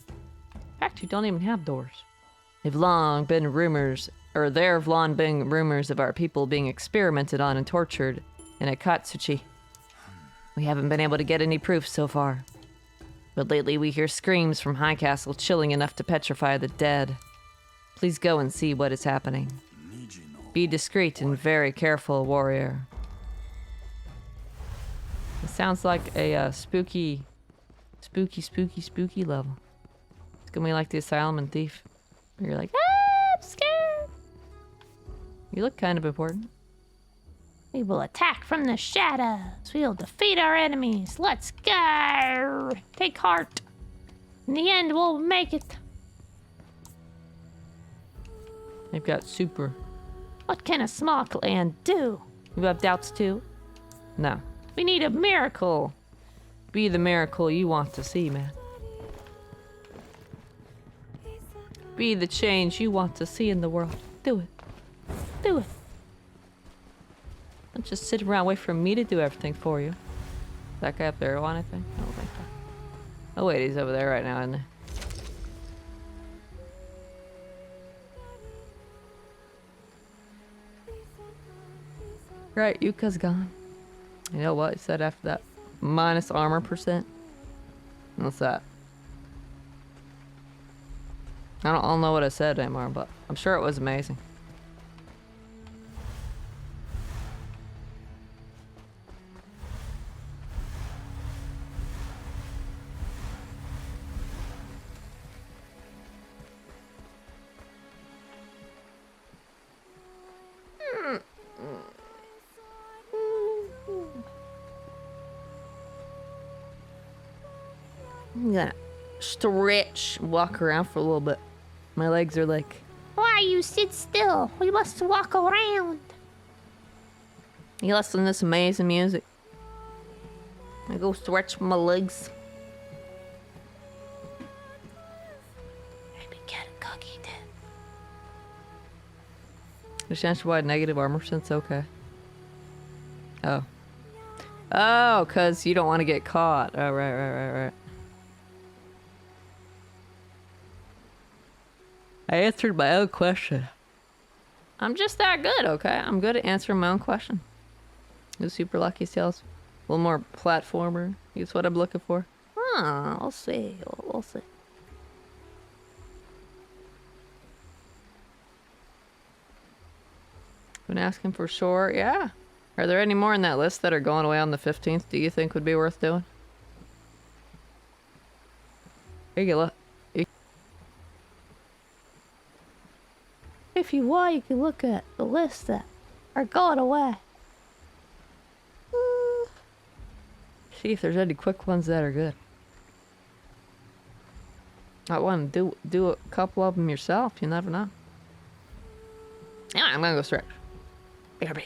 In fact, you don't even have doors. There have long been rumors of our people being experimented on and tortured in Akatsuchi. We haven't been able to get any proof so far. But lately we hear screams from High Castle chilling enough to petrify the dead. Please go and see what is happening. Be discreet and very careful, warrior. It sounds like a spooky level. It's gonna be like the Asylum and Thief. Where you're like, ah, I'm scared. You look kind of important. We will attack from the shadows. We'll defeat our enemies. Let's go. Take heart. In the end, we'll make it. They've got super. What can a small clan do? You have doubts too? No. We need a miracle. Be the miracle you want to see, man. Be the change you want to see in the world. Do it. Do it. Don't just sit around and wait for me to do everything for you. That guy up there want anything? I don't think so. Oh wait, he's over there right now, isn't he? Right, Yuka's gone. You know what he said after that? Minus armor percent. What's that? I don't know what I said anymore, but I'm sure it was amazing. I'm gonna stretch, walk around for a little bit. My legs are like... Why you sit still? We must walk around. You listen to this amazing music. I go stretch my legs. Maybe get a cookie then. Understand why negative armor percent's okay. Oh. Oh, because you don't want to get caught. Oh, right. I answered my own question. I'm just that good, okay? I'm good at answering my own question. The super lucky sales. A little more platformer is what I'm looking for. We'll see. We'll see. Been asking for sure. Yeah. Are there any more in that list that are going away on the 15th do you think would be worth doing? Here you look. If you want, you can look at the list that are going away. See if there's any quick ones that are good. I want to do a couple of them yourself. You never know. Anyway, I'm gonna go stretch. BRB.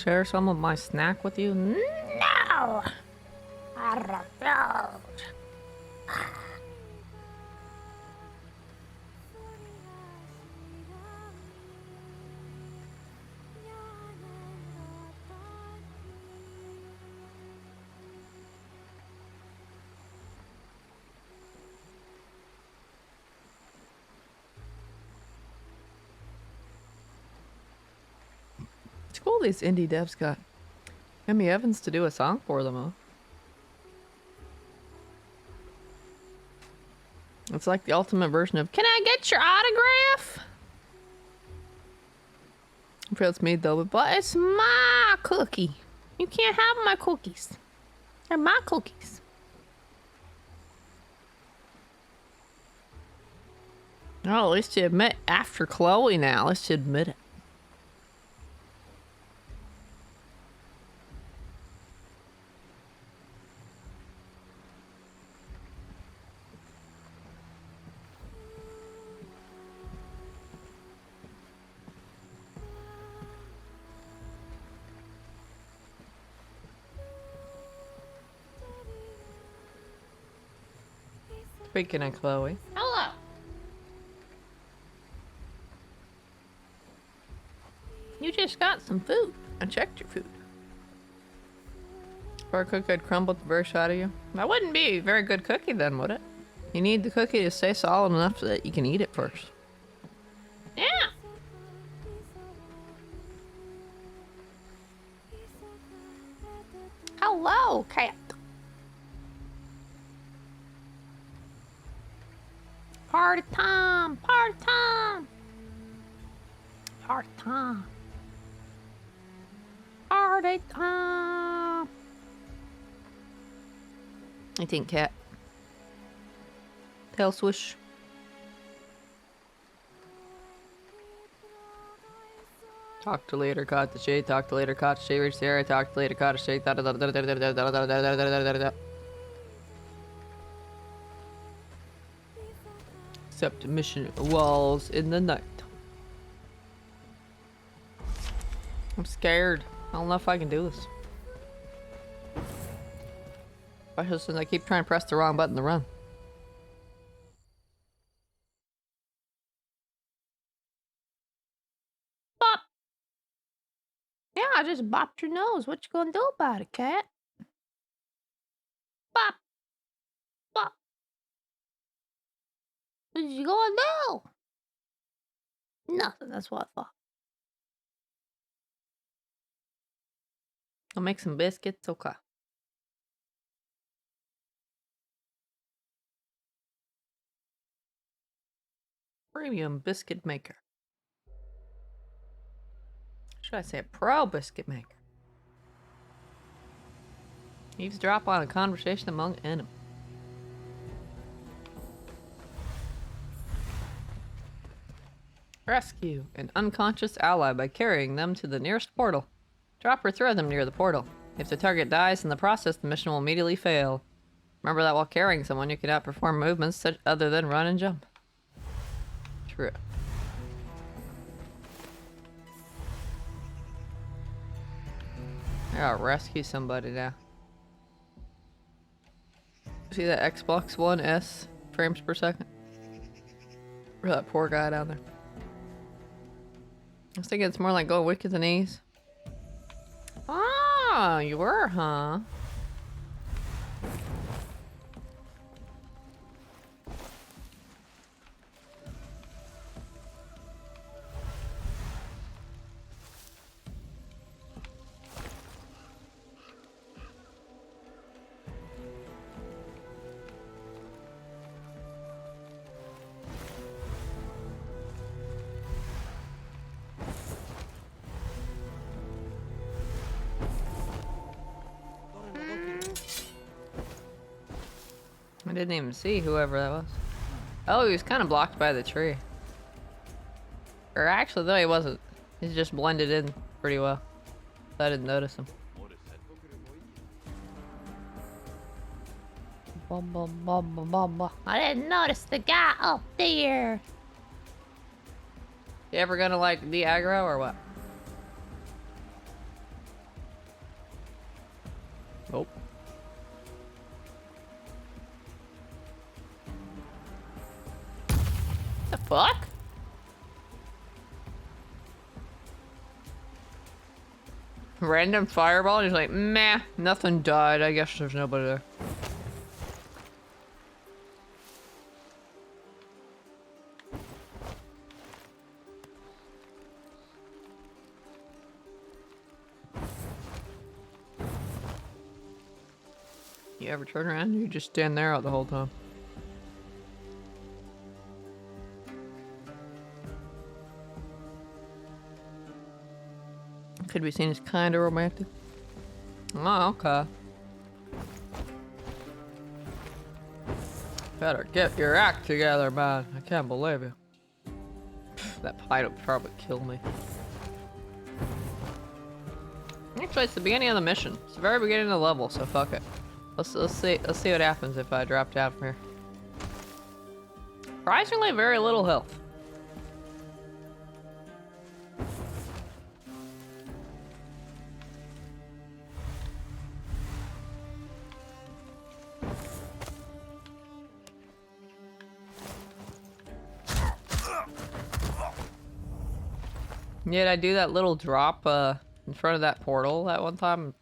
share some of my snack with you? No! I refuse. It's cool these indie devs got Emmy Evans to do a song for them, huh? It's like the ultimate version of, can I get your autograph? I'm sure it's me though, but it's my cookie. You can't have my cookies. They're my cookies. Oh, at least you admit after Chloe now. Let's admit it. Speaking of Chloe. Hello. You just got some food. I checked your food. For a cookie, I'd crumble the very shot of you. That wouldn't be a very good cookie then, would it? You need the cookie to stay solid enough so that you can eat it first. Yeah. Hello, cat. Party time! Party time! Party time! Party time! I think cat. Tail swish. Talk to later, caught the shade. Talk to later, caught the shade. Reach the area. Talk to later, caught the shade. Accept mission walls in the night. I'm scared. I don't know if I can do this. Especially since I keep trying to press the wrong button to run. Bop! Yeah, I just bopped your nose. What you gonna do about it, cat? Bop! Bop! What you gonna do? Nothing, that's what I thought. I'll make some biscuits, okay. Premium biscuit maker. Should I say a pro biscuit maker? Eavesdrop on a conversation among enemies. Rescue an unconscious ally by carrying them to the nearest portal. Drop or throw them near the portal. If the target dies in the process, the mission will immediately fail. Remember that while carrying someone, you can outperform movements such other than run and jump. True. I gotta rescue somebody now. See that Xbox One S frames per second? Or that poor guy down there. I was thinking it's more like go wicked than ease. Ah, you were, huh? I didn't even see whoever that was. Oh, he was kind of blocked by the tree. Or actually, though, he wasn't. He's just blended in pretty well. So I didn't notice him. Bum, bum, bum, bum, bum, bum. I didn't notice the guy up there. You ever gonna like the aggro or what? fuck? Random fireball, and he's like, meh, nothing died. I guess there's nobody there. You ever turn around? You just stand there out the whole time. Could be seen as kind of romantic. Oh, okay. Better get your act together, man. I can't believe you. That fight would probably kill me. Actually, it's the beginning of the mission. It's the very beginning of the level, so fuck it. Let's see what happens if I drop down from here. Surprisingly, very little health. Yeah, did I do that little drop in front of that portal that one time?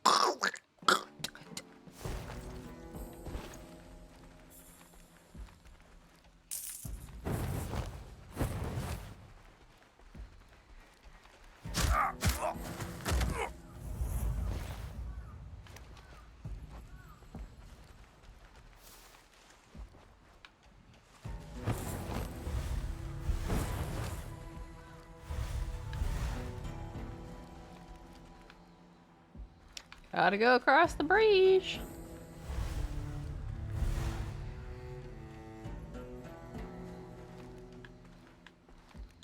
Gotta go across the bridge.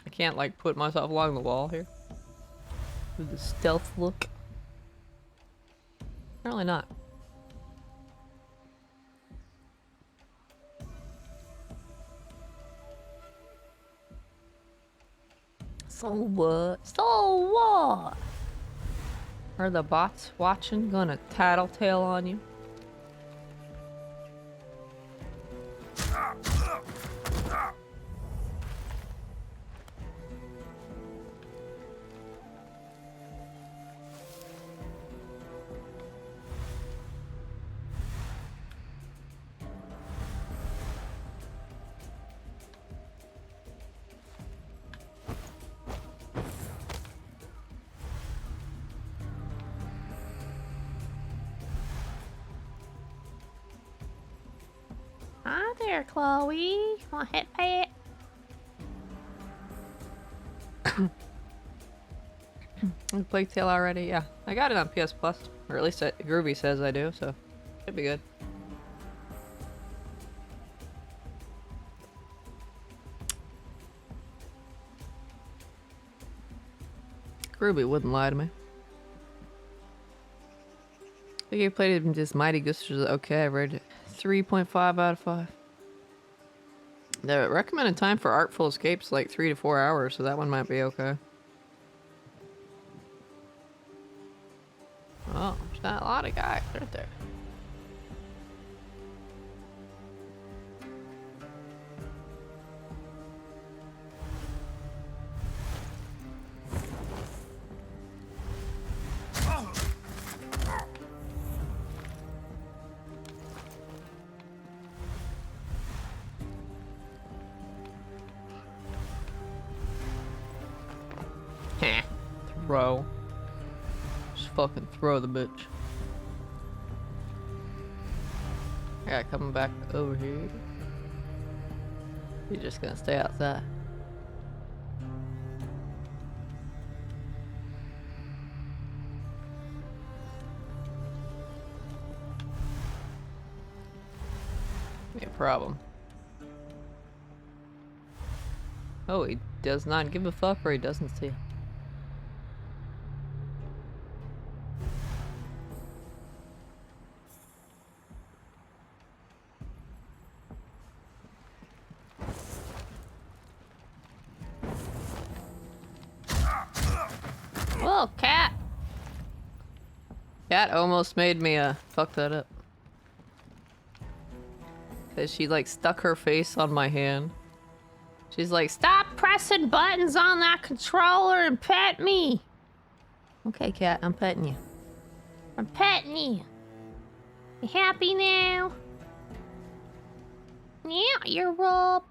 I can't like put myself along the wall here with the stealth look. Apparently not. So what? So what? Are the bots watching gonna tattletale on you? Hi there, Chloe. Want hit pet? Plague Tale already? Yeah. I got it on PS Plus. Or at least Groovy says I do, so should be good. Groovy wouldn't lie to me. I think I played it this Mighty Goose was okay. I rated it 3.5 out of 5. The recommended time for Artful Escape is like 3 to 4 hours, so that one might be okay. Oh, there's not a lot of guys right there. Heh. Throw. Just fucking throw the bitch. Yeah, coming back over here. You're just gonna stay outside. Yeah, problem. Oh, he does not give a fuck, or he doesn't see. Whoa, cat! Cat almost made me fuck that up. Cause she like stuck her face on my hand. She's like, Stop pressing buttons on that controller and pet me. okay, cat, I'm petting you. I'm petting you. You happy now? Yeah, you're up.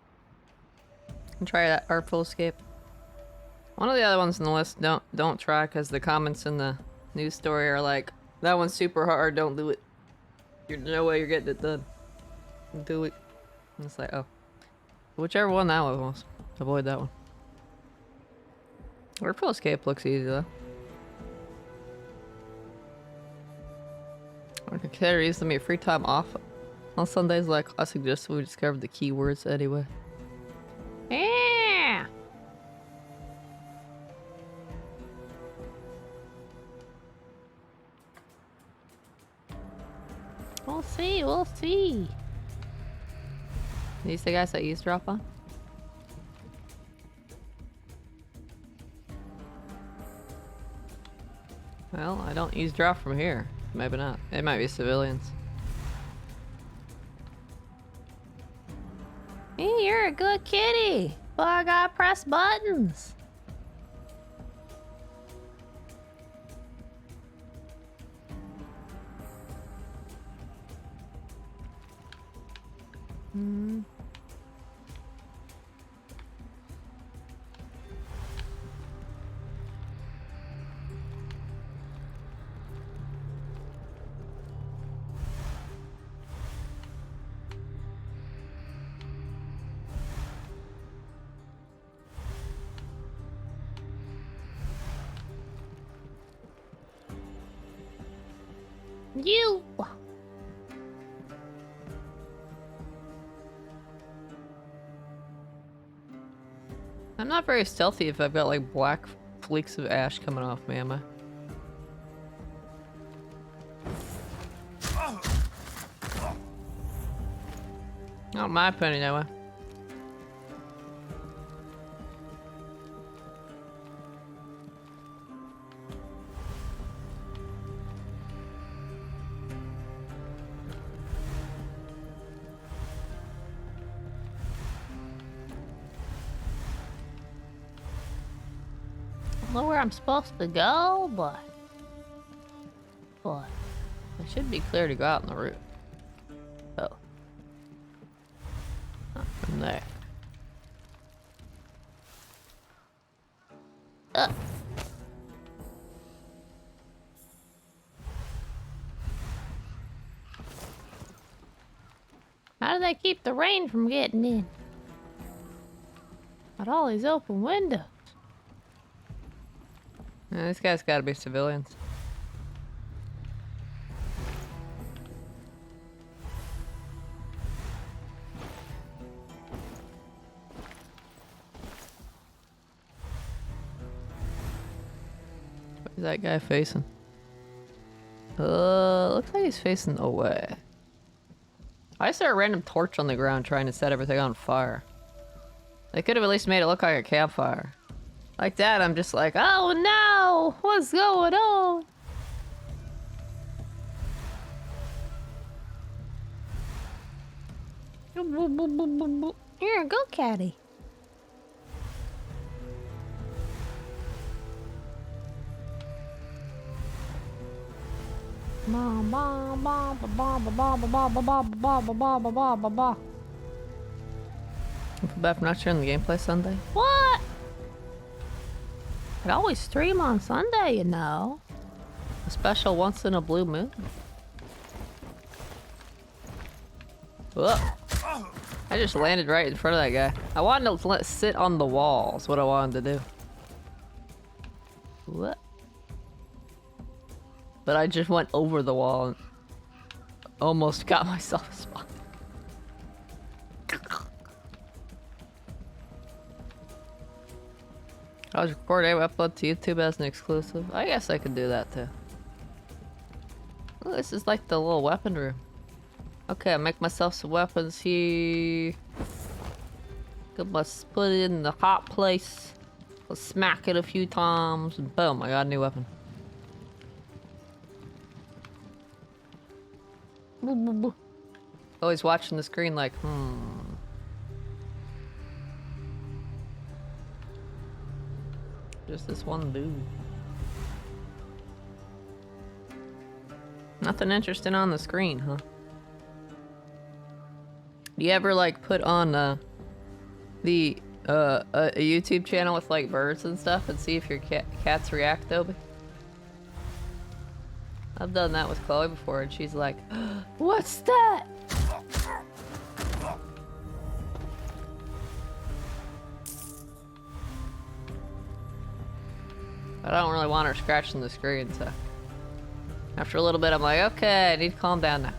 Try that Artful Escape. One of the other ones on the list, don't try, because the comments in the news story are like, that one's super hard, don't do it. There's no way you're getting it done. Do it. And it's like, oh. Whichever one that one was. Avoid that one. Artful Escape looks easy though. I consider using me free time off on Sundays, like I suggest we discovered the keywords anyway. Yeah. We'll see, we'll see. These the guys that eavesdrop on? Well, I don't eavesdrop from here. Maybe not. It might be civilians. Hey, you're a good kitty. But I gotta press buttons. You. I'm not very stealthy if I've got like black flakes of ash coming off me, am I? Not my opinion, anyway. I don't know where I'm supposed to go, but It should be clear to go out on the roof. Oh. Not from there. how do they keep the rain from getting in? Got all these open windows. Yeah, these guys gotta be civilians. Where's that guy facing? Looks like he's facing away. I saw a random torch on the ground trying to set everything on fire. They could have at least made it look like a campfire. Like that, I'm just like, oh no! What's going on? You're a good catty. Ba ba ba ba ba ba ba ba ba ba ba ba ba ba ba ba. I feel bad for not sharing the gameplay Sunday. What? I'd always stream on Sunday, you know. A special once in a blue moon. Whoa. I just landed right in front of that guy. I wanted to sit on the wall, is what I wanted to do. What? But I just went over the wall and almost got myself a spot. I was recording, I upload to YouTube as an exclusive. I guess I could do that too. Oh, this is like the little weapon room. Okay, I make myself some weapons here. Let's put it in the hot place. Let's smack it a few times, and boom, I got a new weapon. Always watching the screen like, Just this one dude. Nothing interesting on the screen, huh? Do you ever like put on a YouTube channel with like birds and stuff and see if your cats react, Dobie? I've done that with Chloe before, and she's like, "What's that?" I don't really want her scratching the screen, so after a little bit, I'm like, okay, I need to calm down now.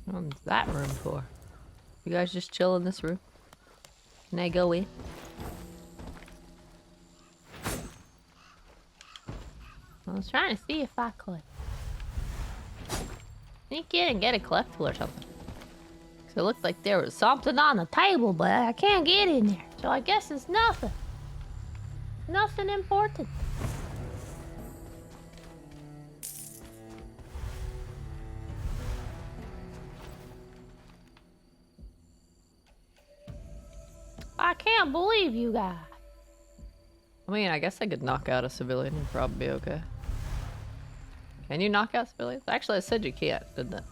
What's that room for? You guys just chill in this room? Can I go in? I was trying to see if I could sneak in and get a collectible or something. So it looked like there was something on the table, but I can't get in there. So I guess it's nothing. Nothing important. I can't believe you guys. I mean, I guess I could knock out a civilian and probably be okay. Can you knock out civilians? Actually, I said you can't, didn't it?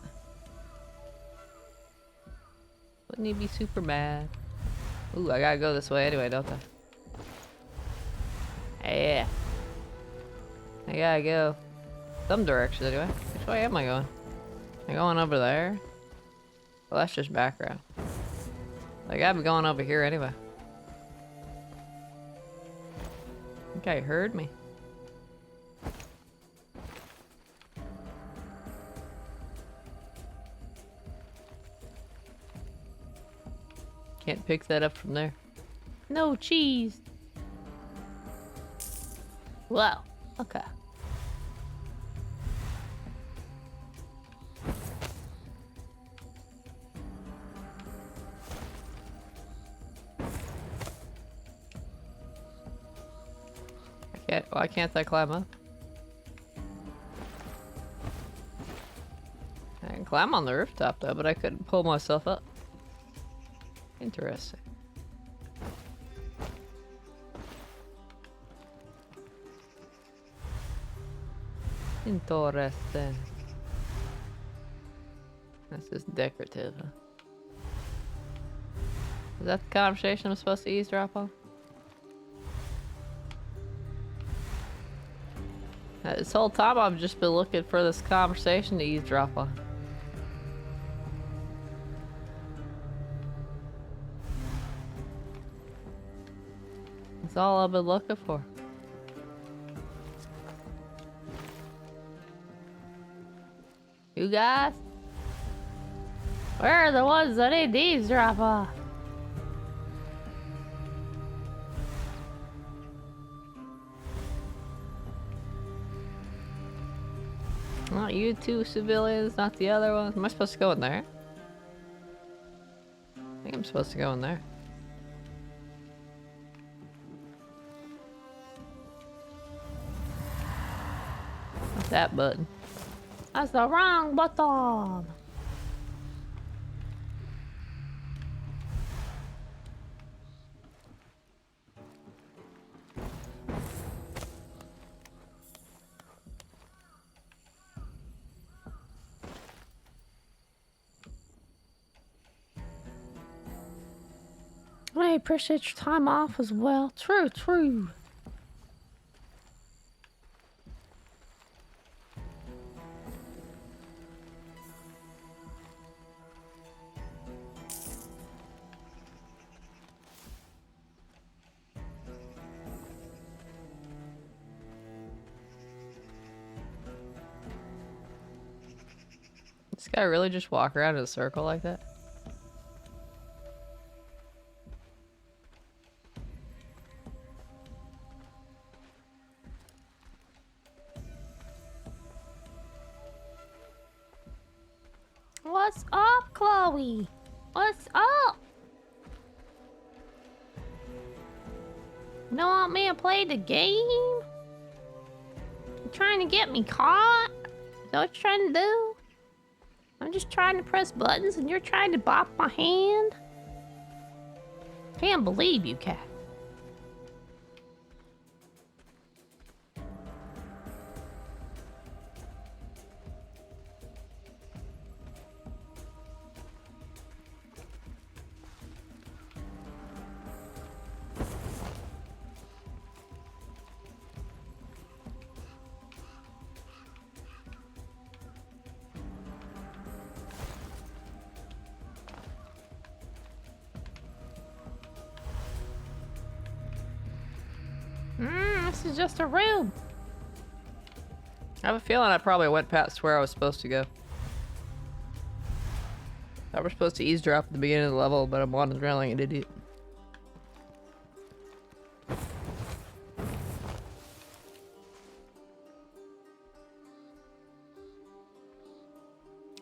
Wouldn't he be super mad? Ooh, I gotta go this way anyway, don't I? Yeah. I gotta go some direction anyway. Which way am I going? Am I going over there? Well, that's just background. I gotta be going over here anyway. I think I heard me. Can't pick that up from there. No cheese. Well, okay. Why can't I climb up? I can climb on the rooftop though, but I couldn't pull myself up. Interesting. Interesting. This is decorative, huh? Is that the conversation I'm supposed to eavesdrop on? This whole time I've just been looking for this conversation to eavesdrop on. That's all I've been looking for. You guys? Where are the ones that need to eavesdrop on? Not you two civilians, not the other ones. Am I supposed to go in there? I think I'm supposed to go in there. What's that button? That's the wrong button. I appreciate your time off as well. True, true. This guy really just walk around in a circle like that? What's up, Chloe? What's up? You don't want me to play the game? You trying to get me caught? Is that what you're trying to do? I'm just trying to press buttons and you're trying to bop my hand? Can't believe you, cat. This is just a room. I have a feeling I probably went past where I was supposed to go. I was supposed to eavesdrop at the beginning of the level, but I'm wandering around like an idiot.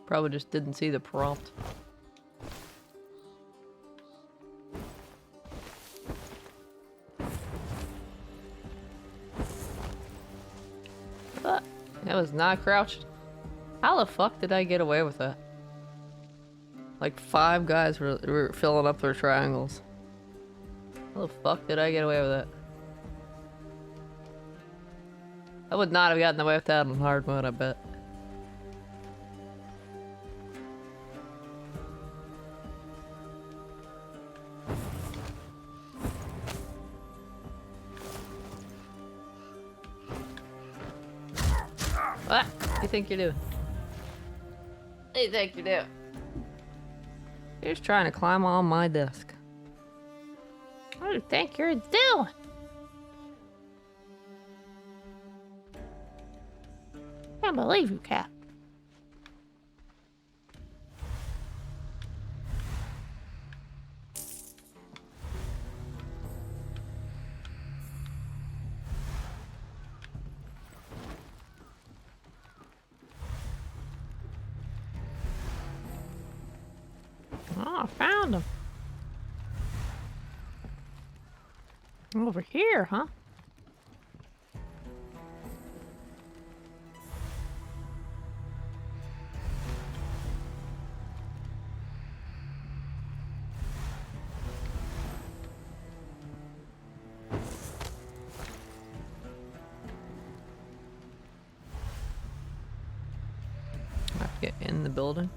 Probably just didn't see the prompt. That was not crouched. How the fuck did I get away with that? Like 5 guys were filling up their triangles. How the fuck did I get away with that? I would not have gotten away with that on hard mode, I bet. What do you think you're doing? What do you think you're doing? You're just trying to climb on my desk. What do you think you're doing? Can't believe you, cat. Oh, I found him. Over here, huh? I have to get in the building.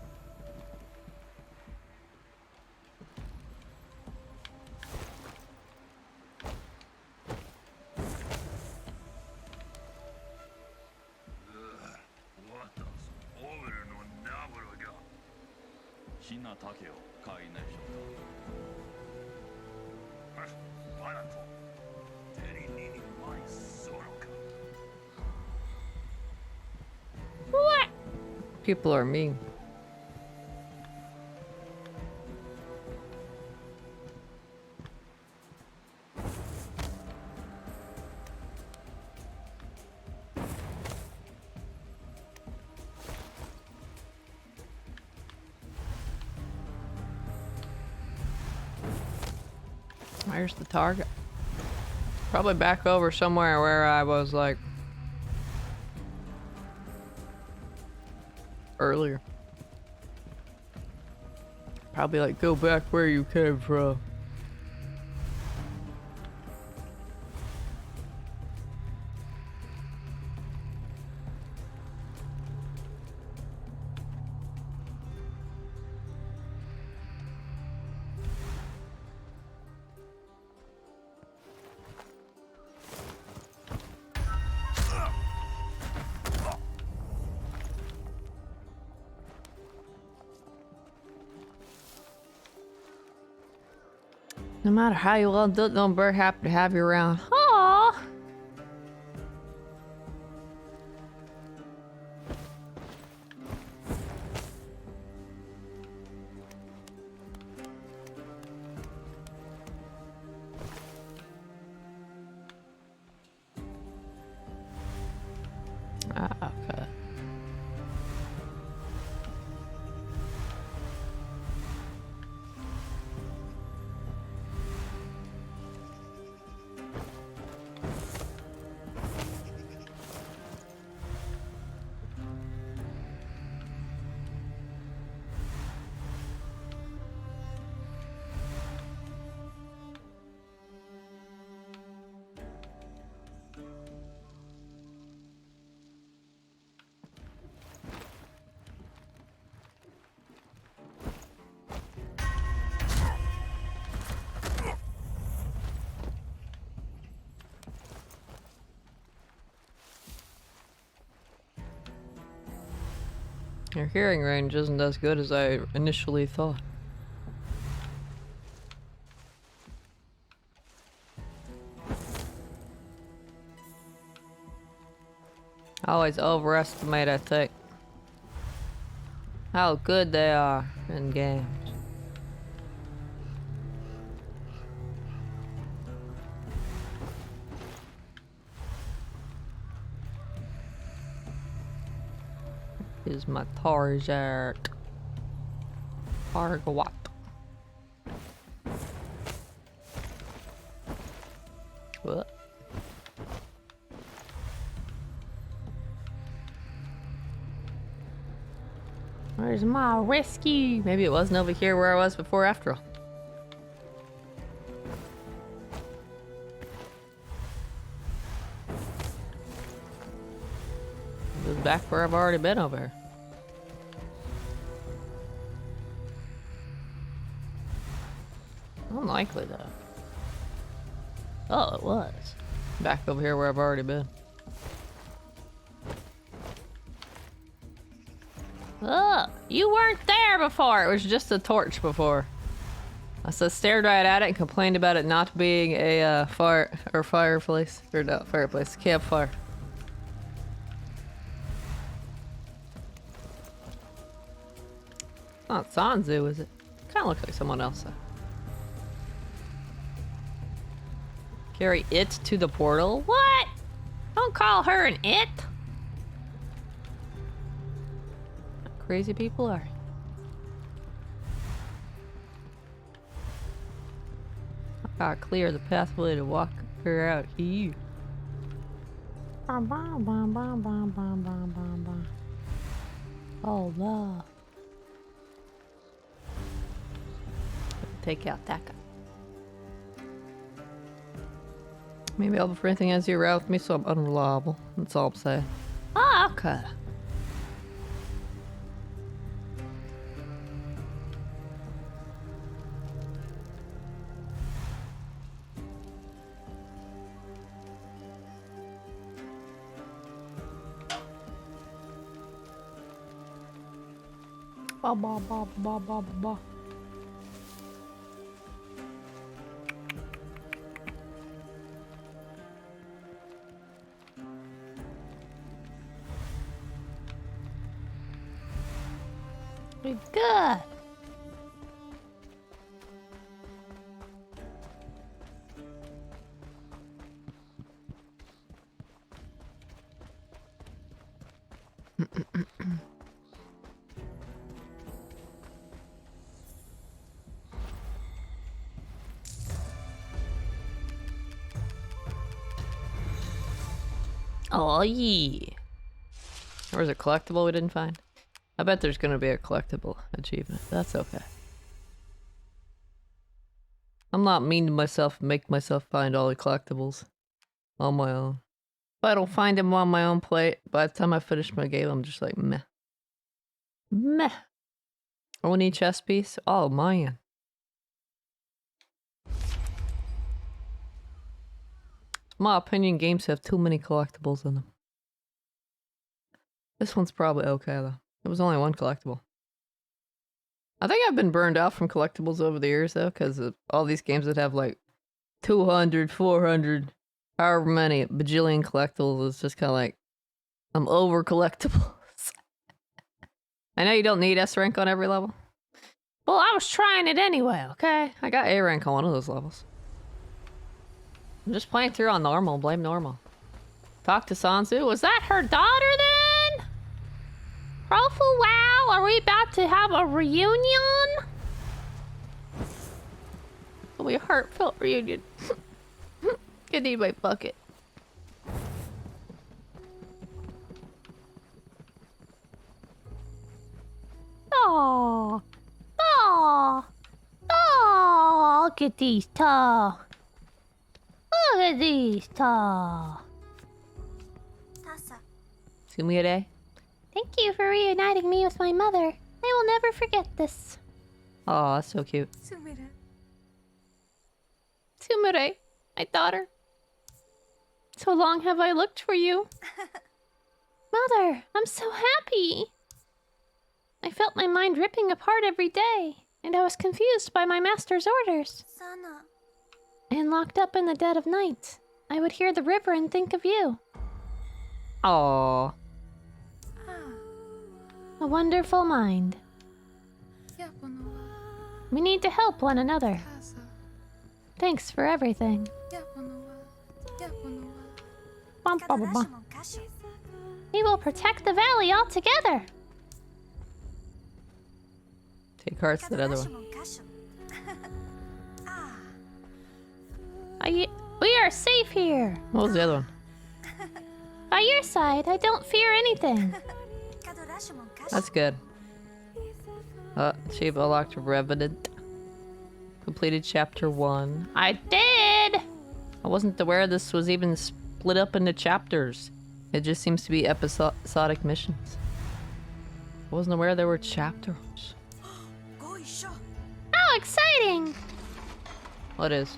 What? People are mean. Where's the target? Probably back over somewhere where I was like earlier. Probably like go back where you came from. No matter how you love it, I'm very happy to have you around. Aw. Ah, okay. Your hearing range isn't as good as I initially thought. I always overestimate, I think, how good they are in games. Is my Tarzart. Argawat. What? Where's my rescue? Maybe it wasn't over here where I was before after all. It was back where I've already been over here. Unlikely though. Oh, it was. Back over here where I've already been. Oh, you weren't there before. It was just a torch before. I stared right at it and complained about it not being a fireplace. Or not fireplace, campfire. It's not Sanzu, is it? Kinda looks like someone else though. Carry it to the portal? What? Don't call her an it. Crazy people are. I gotta clear the pathway to walk her out here. Oh no. Take out that guy. Maybe I'll before anything has you around with me, so I'm unreliable. That's all I'm saying. Ah, okay. Ba ba ba ba ba ba. We're good. Oh yeah. Or is it collectible we didn't find? I bet there's gonna be a collectible achievement. That's okay. I'm not mean to myself and make myself find all the collectibles on my own. If I don't find them on my own plate, by the time I finish my game, I'm just like, meh. Meh. Only chest piece? Oh, man. In my opinion, games have too many collectibles in them. This one's probably okay, though. It was only one collectible. I think I've been burned out from collectibles over the years, though, because all these games that have, like, 200, 400, however many bajillion collectibles, it's just kind of like, I'm over collectibles. I know you don't need S rank on every level. Well, I was trying it anyway, okay? I got A rank on one of those levels. I'm just playing through on normal, blame normal. Talk to Sanzu. Was that her daughter then? Profu, wow, are we about to have a reunion? It'll be a heartfelt reunion. I need my bucket. Aww. Aww. Aww. Look at these toes. Look at these toes. Tassa. Sumire. Thank you for reuniting me with my mother. I will never forget this. Aw, that's so cute. Sumire. Sumire, my daughter. So long have I looked for you. Mother, I'm so happy. felt my mind ripping apart every day, and I was confused by my master's orders. Sana. And locked up in the dead of night, I would hear the river and think of you. Aww. A wonderful mind. We need to help one another. Thanks for everything. Bum, bum, bum, bum. カシュ We will protect the valley altogether. Take hearts, that other one. カシュあ We are safe here. What was the other one? By your side, I don't fear anything. あカドラシュモンカシュ That's good. Achieve unlocked Revenant. Completed chapter 1. I did! I wasn't aware this was even split up into chapters. It just seems to be episodic missions. I wasn't aware there were chapters. ご一緒 How exciting! What is?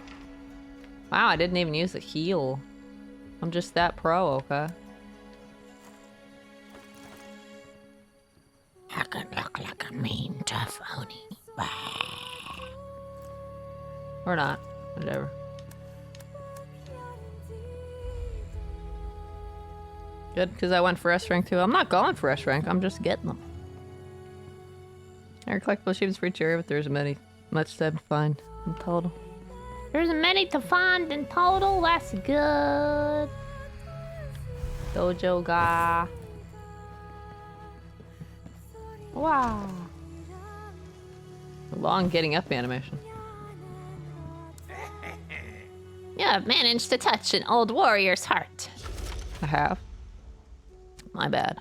Wow, I didn't even use a heal. I'm just that pro, okay? I could look like a mean, tough Oni. Or not. Whatever. Good, because I went for S rank too. I'm not going for S rank, I'm just getting them. Our collectible achievements for each area, but there's much to find in total. There's many to find in total. That's good. Dojo ga. Wow. Long getting up animation. You have managed to touch an old warrior's heart. I have. My bad.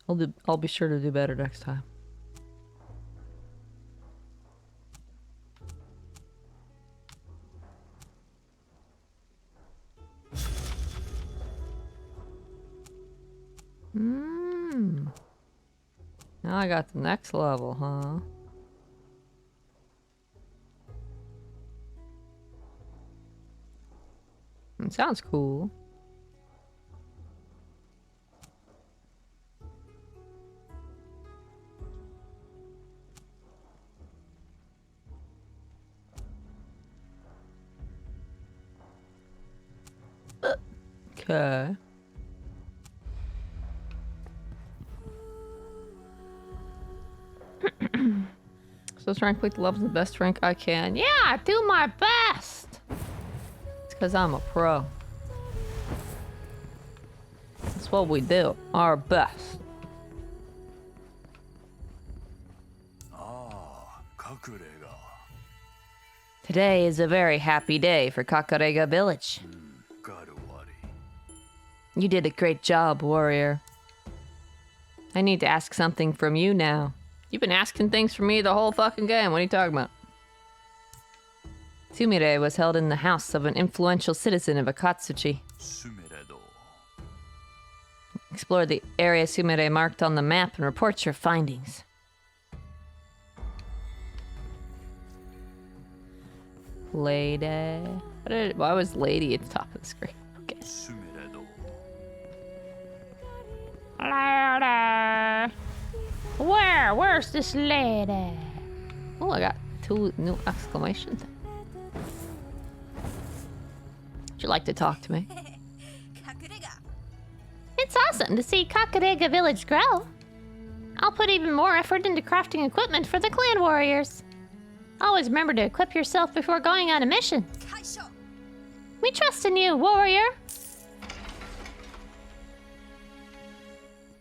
I'll be sure to do better next time. Now I got the next level, huh? It sounds cool. Okay. So try and complete the levels the best rank I can. Yeah, I do my best. It's because I'm a pro. That's what we do. Our best. ああ隠れが Today is a very happy day for Kakarega Village. ガルワリ You did a great job, warrior. I need to ask something from you now. You've been asking things from me the whole fucking game. What are you talking about? Sumire was held in the house of an influential citizen of Akatsuchi. スミレド Explore the area Sumire marked on the map and report your findings. Lady. Why was lady at the top of the screen? Okay. スミレド Lady. Where's this lady? Oh, I got 2 new exclamations. Would you like to talk to me? 隠れが It's awesome to see Kakarega Village grow. I'll put even more effort into crafting equipment for the clan warriors. Always remember to equip yourself before going on a mission. 解消 We trust in you, warrior.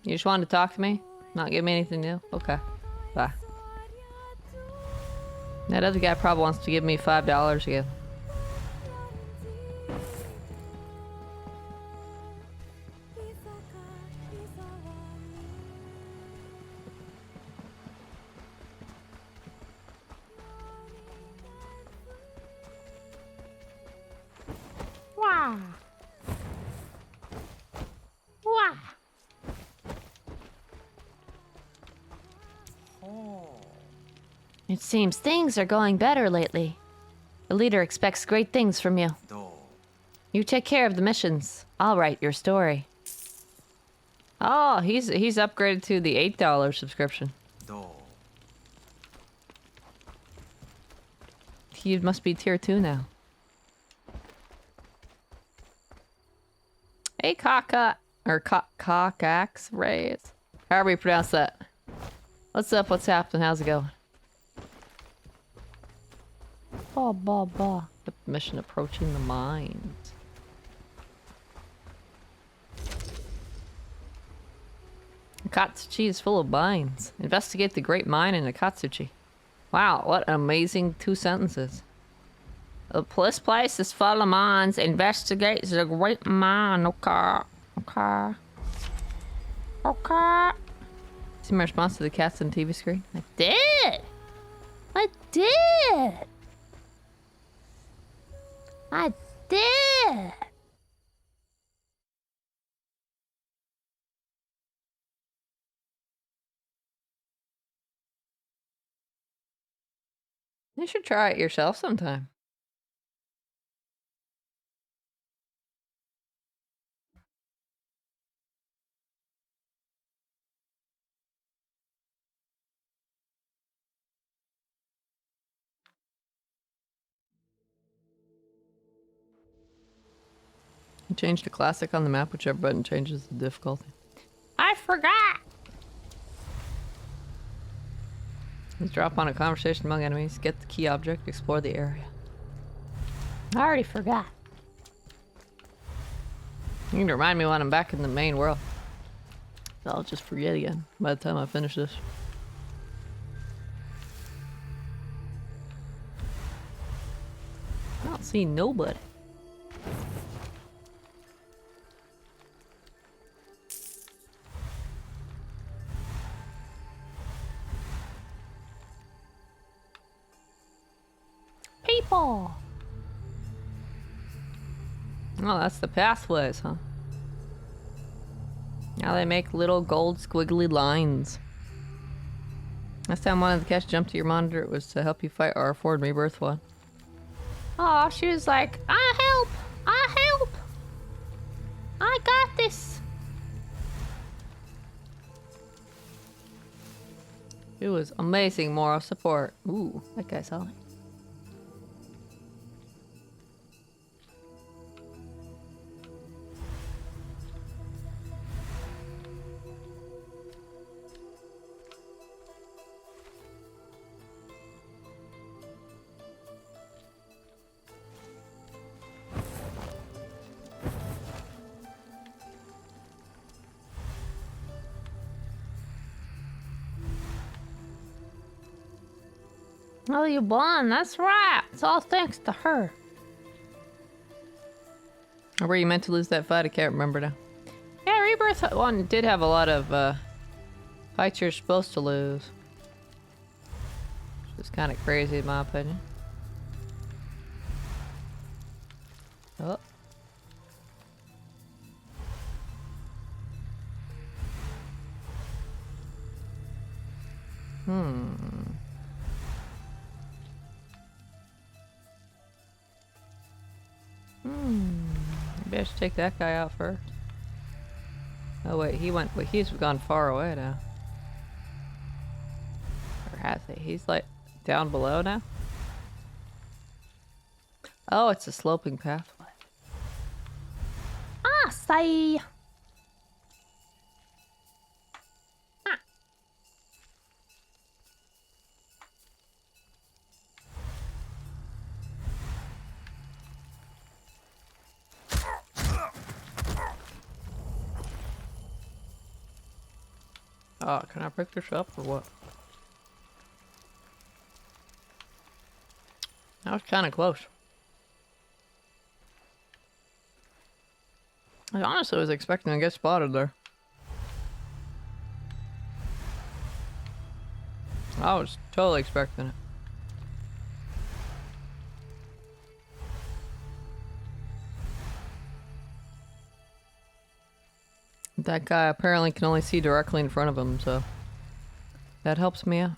You just wanted to talk to me? Not give me anything new? Okay. Bye. That other guy probably wants to give me $5 again. Wow. Wow. It seems things are going better lately. The leader expects great things from you. どう You take care of the missions. I'll write your story. Oh, he's upgraded to the $8 subscription. you must be tier 2 now. Hey, Kaka. Or Cocax Rays. However you pronounce that. What's up? What's happening? How's it going? Bah, bah, bah. The mission approaching the mines. Akatsuchi is full of mines. Investigate the great mine in Akatsuchi. Wow, what amazing 2 sentences. This place is full of mines. Investigate the great mine. Okay. Okay. Okay. See my response to the cats on the TV screen? I did! I did! I did! You should try it yourself sometime. Change to classic on the map, whichever button changes the difficulty. I forgot! Let's drop on a conversation among enemies, get the key object, explore the area. I already forgot. You need to remind me when I'm back in the main world. I'll just forget again by the time I finish this. I don't see nobody. People! Oh, that's the pathways, huh? Now they make little gold squiggly lines. Last time one of the cats jumped to your monitor, it was to help you fight R4 and Rebirth 1. Oh, she was like, I help! I help! I got this! It was amazing moral support. Ooh, that guy saw it. Oh, you won. That's right. It's all thanks to her. Or were you meant to lose that fight? I can't remember now. Yeah, Rebirth 1 did have a lot of fights you're supposed to lose. Which is kind of crazy in my opinion. Oh. Maybe I should take that guy out first. Oh wait, he's gone far away now. Or has he? He's like down below now? Oh, it's a sloping pathway. Ah, say. Oh, can I pick this up or what? That was kind of close. I honestly was expecting to get spotted there. I was totally expecting it. That guy apparently can only see directly in front of him, so that helps me out.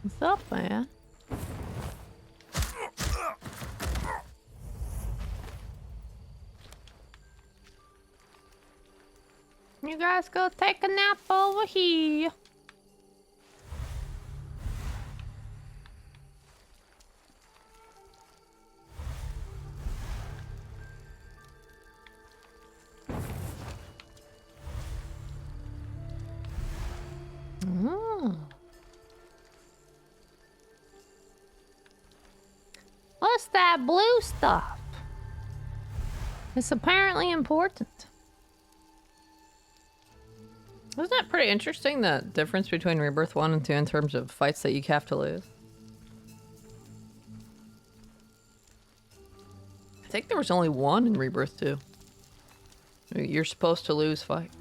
What's up, man? You guys go take a nap over here. Oh. What's that blue stuff? It's apparently important. Isn't that pretty interesting, the difference between Rebirth 1 and 2 in terms of fights that you have to lose? I think there was only one in Rebirth 2. You're supposed to lose fight.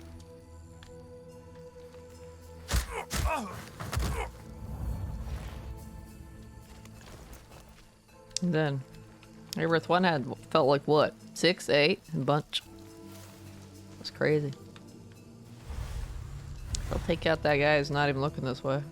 And then Rebirth 1 had felt like what? 6, 8, a bunch. That's crazy. I'll take out that guy who's not even looking this way.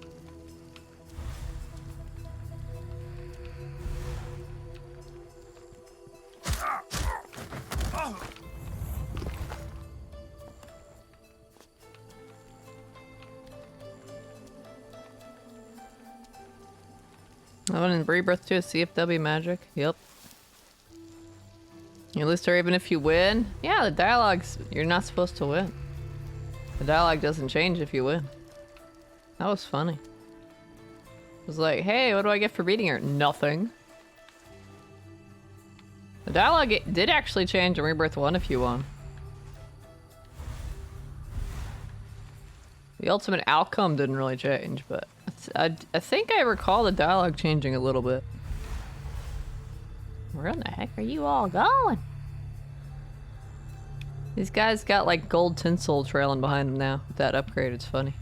I went in Rebirth 2 CFW magic. Yep. You lose her even if you win? Yeah, the dialogue's... You're not supposed to win. The dialogue doesn't change if you win. That was funny. It was like, hey, what do I get for beating her? Nothing. The dialogue did actually change in Rebirth 1 if you won. The ultimate outcome didn't really change, but I think I recall the dialogue changing a little bit. Where in the heck are you all going? These guys got like gold tinsel trailing behind them now. With that upgrade, it's funny.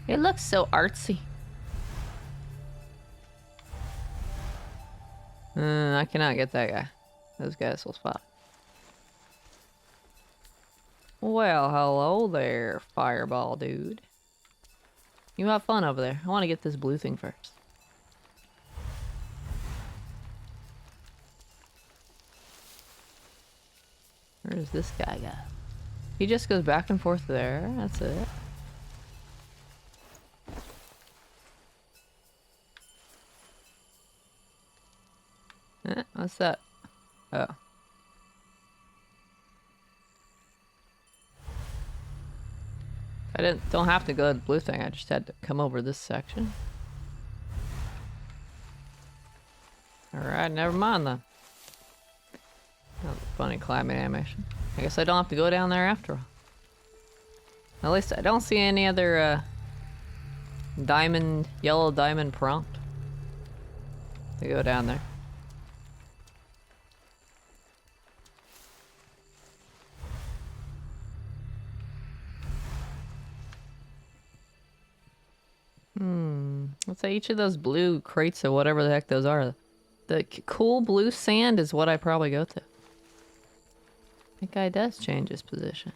It looks so artsy. I cannot get that guy. Those guys will spot. Well, hello there, fireball dude. You have fun over there. I want to get this blue thing first. Where does this guy go? He just goes back and forth there. That's it. What's that? Oh. I don't have to go to the blue thing. I just had to come over this section. Alright, never mind then. That was a funny climbing animation. I guess I don't have to go down there after all. At least I don't see any other yellow diamond prompt to go down there. Let's say each of those blue crates or whatever the heck those are. The cool blue sand is what I probably go to. That guy does change his position.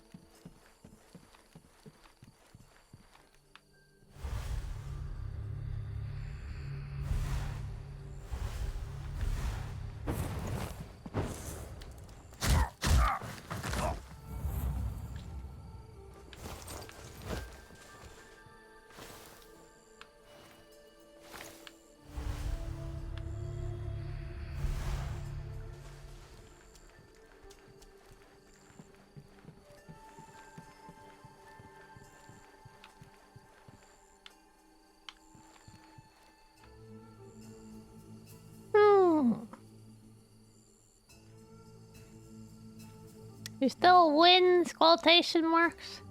You still win, quotation marks?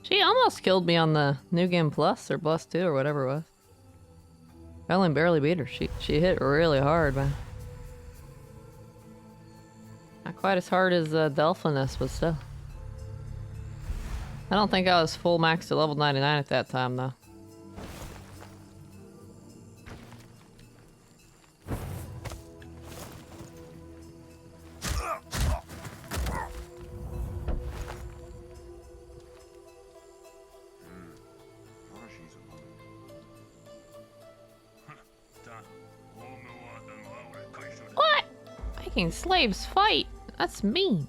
She almost killed me on the New Game Plus or Plus 2 or whatever it was. I only barely beat her. She hit really hard, man. Not quite as hard as Delphinus, but still. I don't think I was full max to level 99 at that time, though. What? Making slaves fight? That's mean.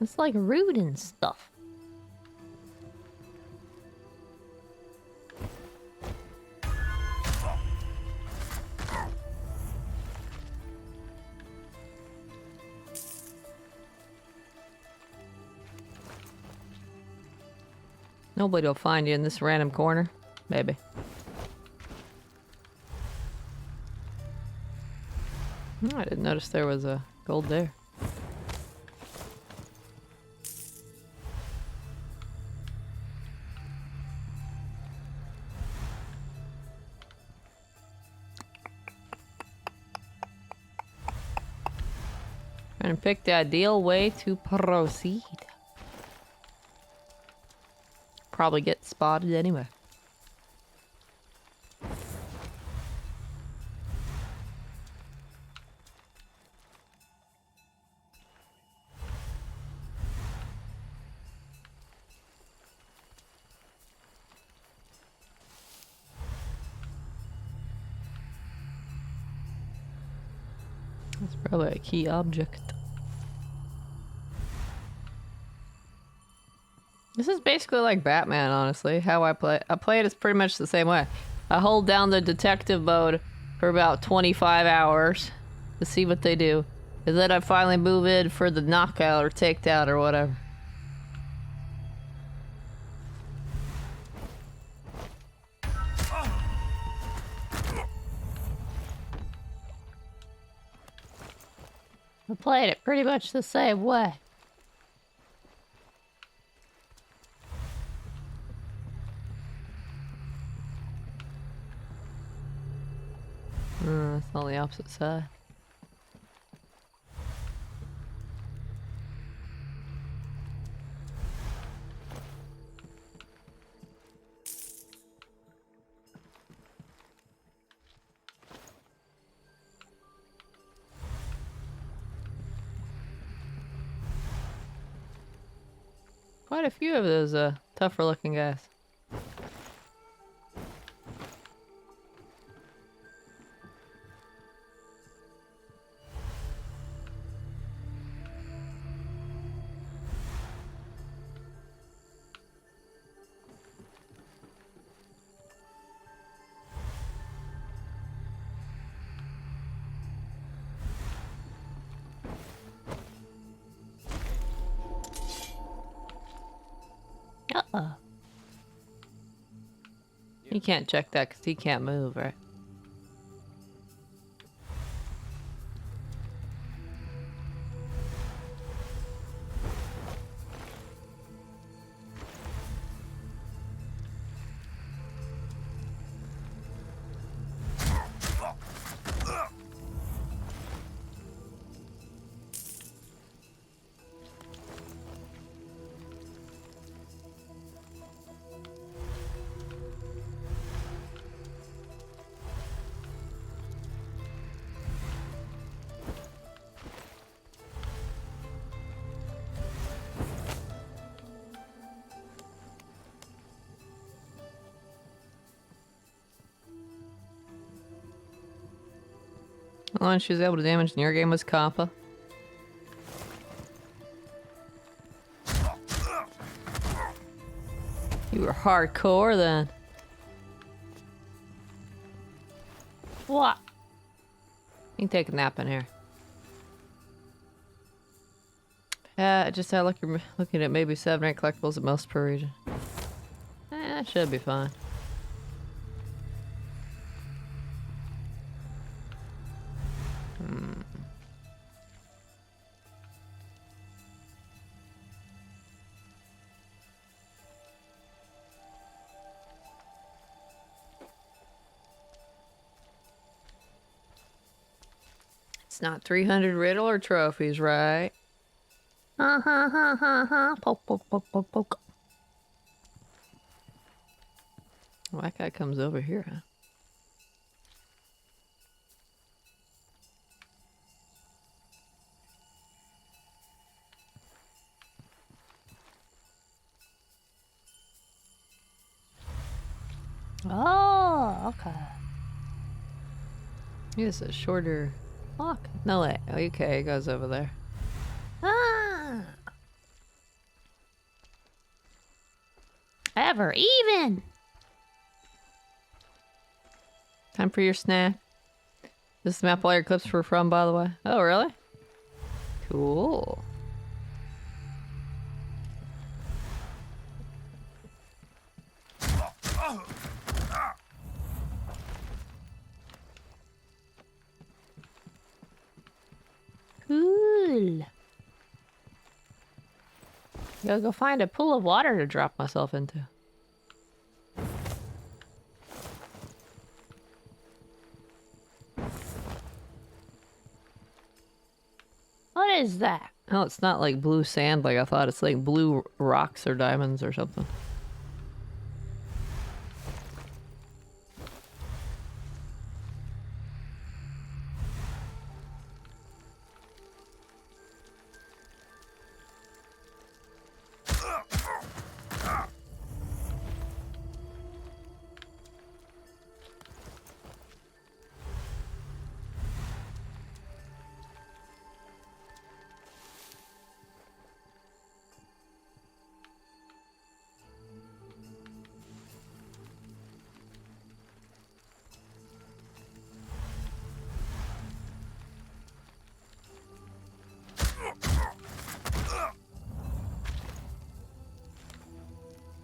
It's like rude and stuff. Nobody will find you in this random corner. Maybe. Oh, I didn't notice there was a gold there. And pick the ideal way to proceed. Probably get spotted anyway. That's probably a key object. This is basically like Batman, honestly. How I play it is pretty much the same way. I hold down the detective mode for about 25 hours to see what they do. And then I finally move in for the knockout or takedown or whatever. I played it pretty much the same way. It's on the opposite side. Quite a few of those tougher looking guys. Uh-oh. You can't check that because he can't move, right? The one she was able to damage in your game was Kappa. You were hardcore then. What? You can take a nap in here. Yeah, I just had looking at maybe 7 or 8 collectibles at most per region. That should be fine. It's not 300 riddle or trophies, right? Poke, poke, poke, poke, poke. Well, that guy comes over here, huh? Oh, okay. This is a shorter walk. No way. Okay, it goes over there. Ah. Ever even. Time for your snack. This is the map all your clips were from, by the way. Oh, really? Cool. Gotta go find a pool of water to drop myself into. What is that? Oh, it's not like blue sand like I thought. It's like blue rocks or diamonds or something.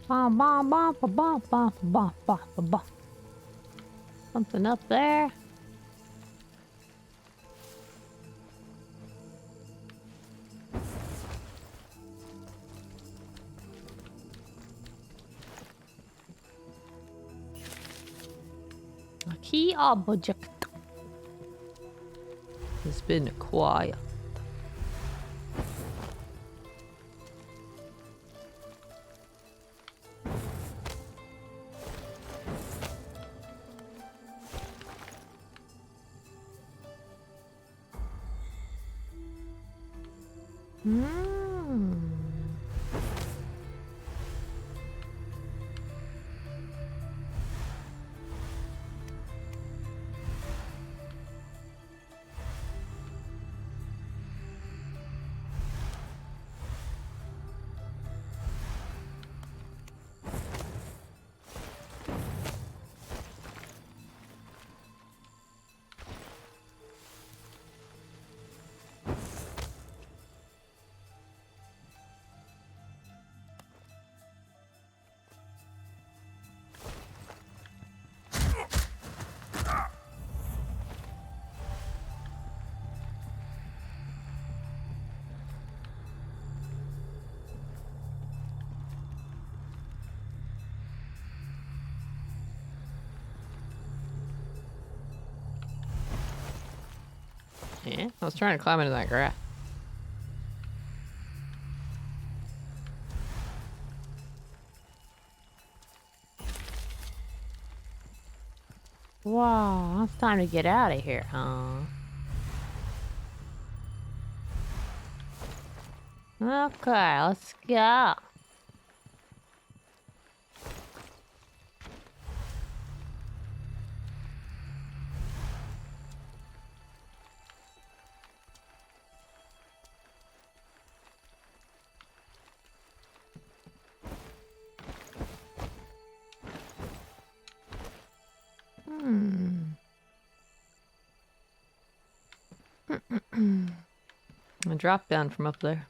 Bom, bom, bom, bom, bom, bom, bom, bom, bom. Something up there. A key object. It's been quiet. Yeah, I was trying to climb into that grass. Wow, it's time to get out of here, huh? Okay, let's go. I dropped down from up there.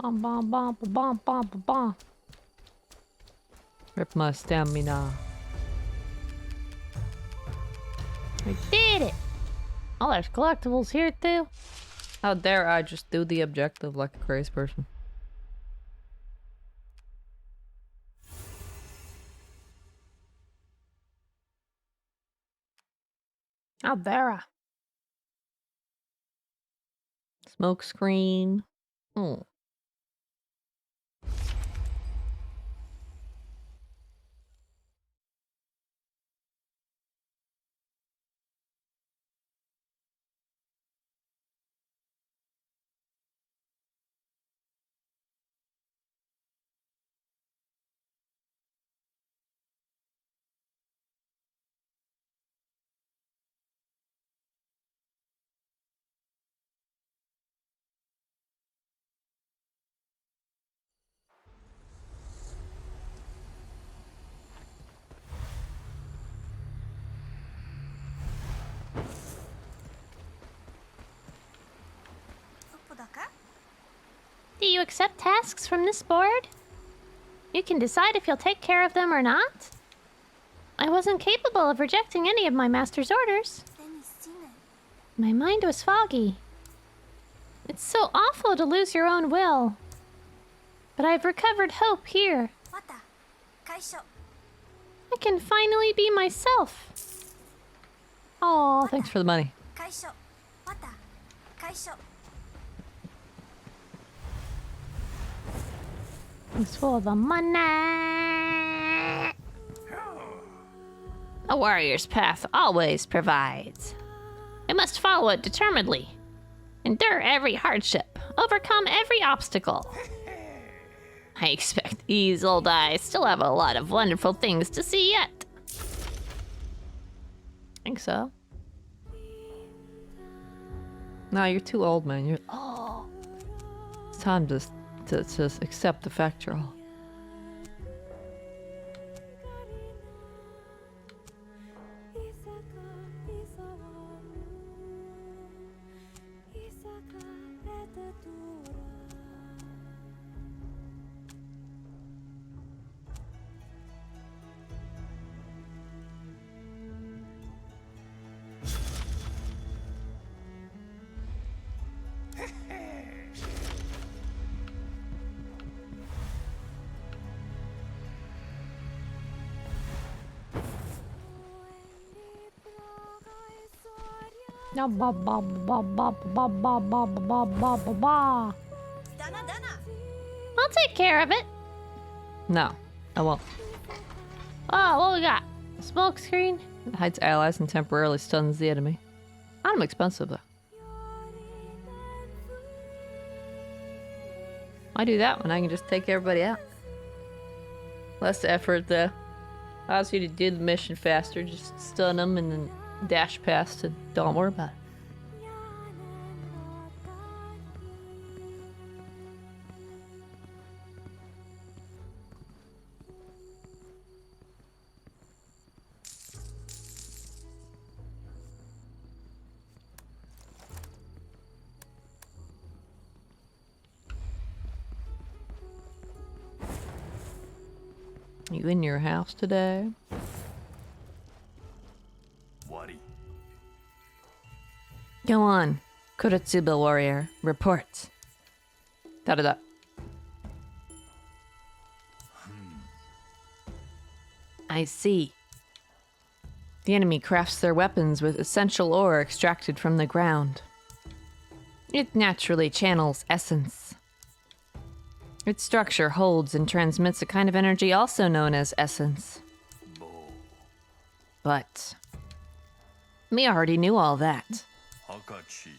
Bom, bom, bom, bom, bom, bom, bom. Rip my stamina. I did it! Oh, there's collectibles here too. How dare I just do the objective like a crazy person? How dare I? Smoke screen. Oh. Do you accept tasks from this board? You can decide if you'll take care of them or not. I wasn't capable of rejecting any of my master's orders. 手にしね My mind was foggy. It's so awful to lose your own will. But I've recovered hope here. また解消 I can finally be myself. Oh, thanks for the money. 解消また解消 Thanks for the money. A warrior's path always provides. We must follow it determinedly. Endure every hardship. Overcome every obstacle. I expect these old eyes still have a lot of wonderful things to see yet. Think so? No, you're too old, man. You're It's time to accept the fact you're old. Ba ba ba ba ba ba ba ba ba ba ba. だなだな I'll take care of it. No, I won't. Oh, what we got? Smoke screen? It hides allies and temporarily stuns the enemy. Item expensive, though. I do that when I can just take everybody out. Less effort, though. Allows you to do the mission faster. Just stun them and then dash past and don't worry about it. You in your house today? 終わり Go on, Kurotsuba warrior. Report. Da-da-da. I see. The enemy crafts their weapons with essential ore extracted from the ground. It naturally channels essence. Its structure holds and transmits a kind of energy also known as essence. 棒 But we already knew all that. 赤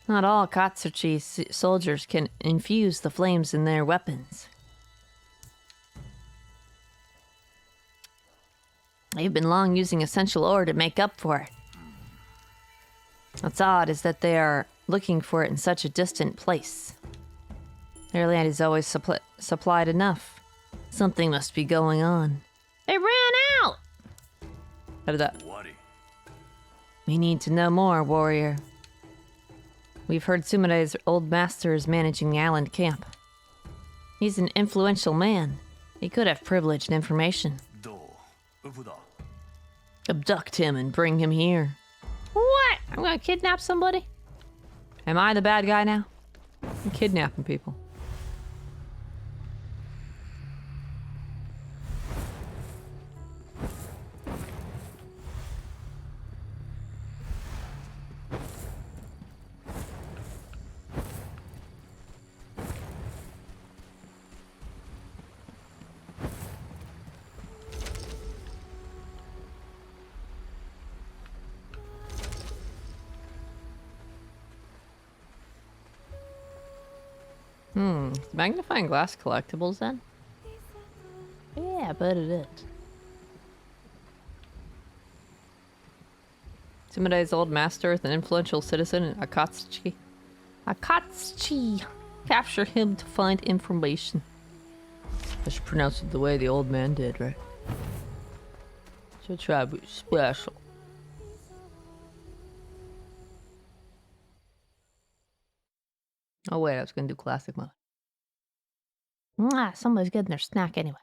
Not all Katsuchi soldiers can infuse the flames in their weapons. They've been long using essential ore to make up for it. What's odd is that they are looking for it in such a distant place. Their land is always supplied enough. Something must be going on. They ran out! Da-da-da. 終わり We need to know more, warrior. We've heard Sumire's old master is managing the island camp. He's an influential man. He could have privileged information. どうウブだ Abduct him and bring him here. What? I'm gonna kidnap somebody? Am I the bad guy now? I'm kidnapping people. Magnifying glass collectibles then? Yeah, I bet it is. Sumire's old master is an influential citizen in Akatsuchi. Akatsuchi! Capture him to find information. I should pronounce it the way the old man did, right? Should try to be special. Oh wait, I was gonna do classic mode. Somebody's getting their snack anyway.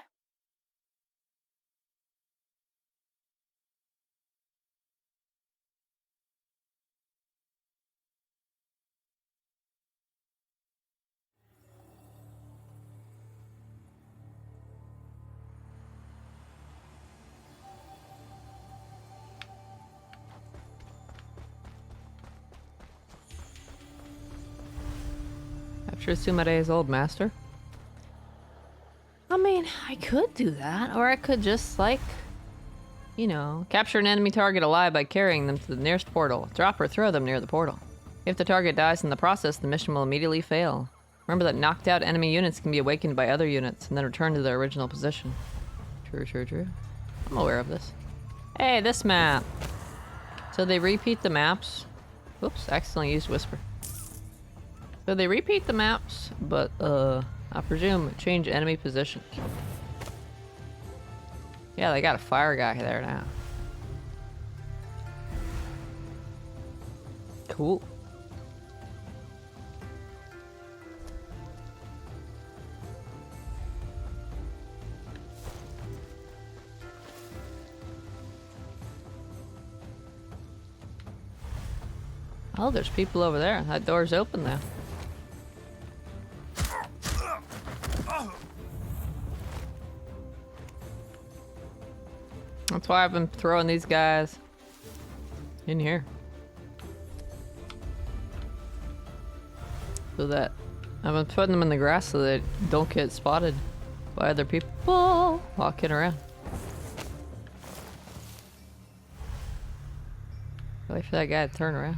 Capture Sumare's old master. I mean, I could do that, or I could just, like, you know, capture an enemy target alive by carrying them to the nearest portal. Drop or throw them near the portal. If the target dies in the process, the mission will immediately fail. Remember that knocked out enemy units can be awakened by other units and then return to their original position. True, true, true. I'm aware of this. Hey, this map! So they repeat the maps. Oops, accidentally used Whisper. So they repeat the maps, but, I presume change enemy positions. Yeah, they got a fire guy there now. Cool. Oh, there's people over there. That door's open now. That's why I've been throwing these guys in here. So that I've been putting them in the grass so they don't get spotted by other people walking around. Wait for that guy to turn around.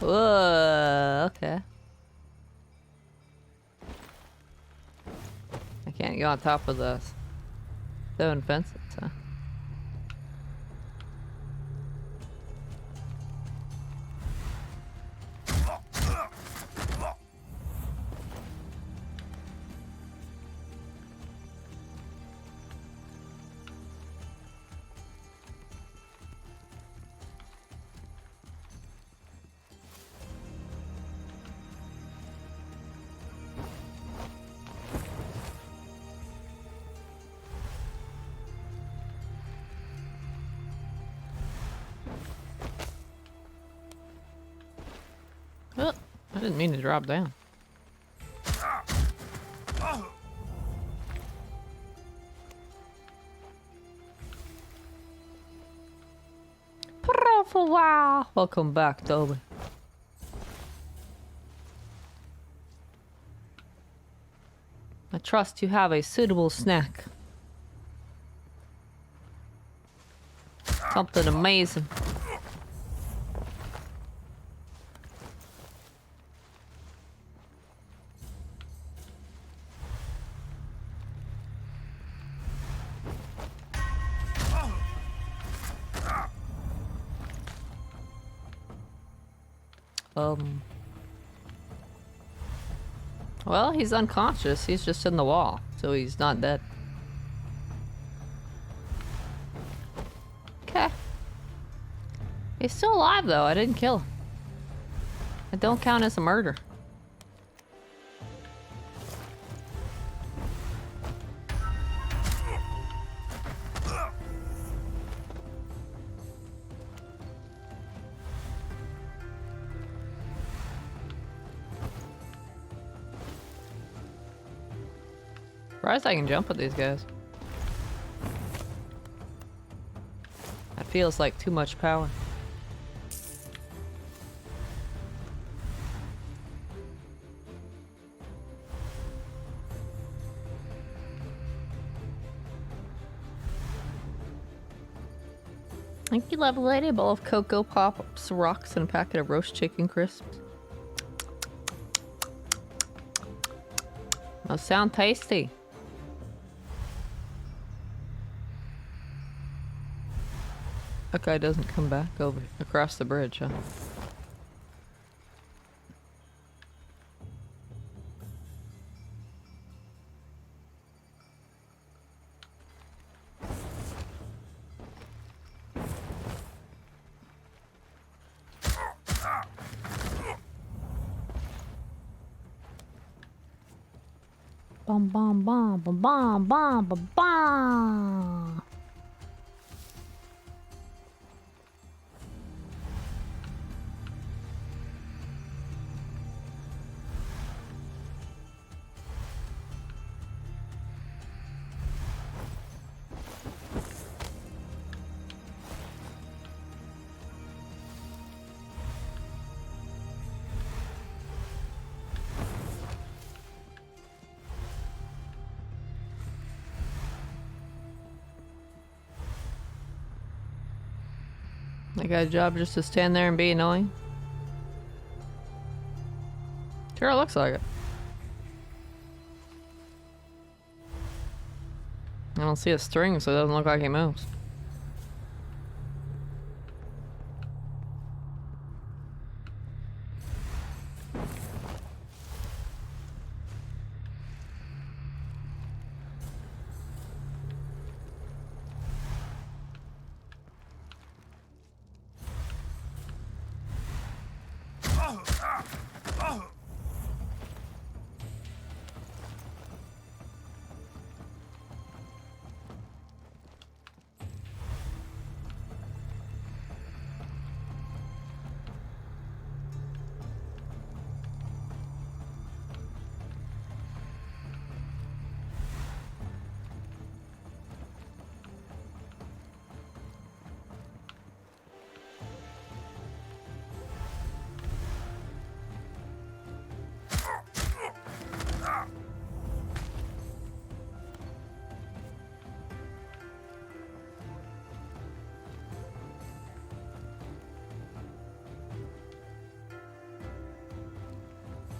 Whoa, okay. I can't go on top of the stone fences, huh? Oh, I didn't mean to drop down. Wow. Welcome back, Toby. I trust you have a suitable snack. Something amazing. Well, he's unconscious. He's just in the wall, so he's not dead. Okay. He's still alive, though. I didn't kill him. It don't count as a murder. Surprised I can jump with these guys. That feels like too much power. Thank you, level lady. A bowl of cocoa pops, rocks, and a packet of roast chicken crisps. Those sound tasty. That guy doesn't come back over across the bridge, huh? Bum bum bum bum bum bum bum bum. I got a job just to stand there and be annoying. Sure looks like it. I don't see a string, so it doesn't look like he moves.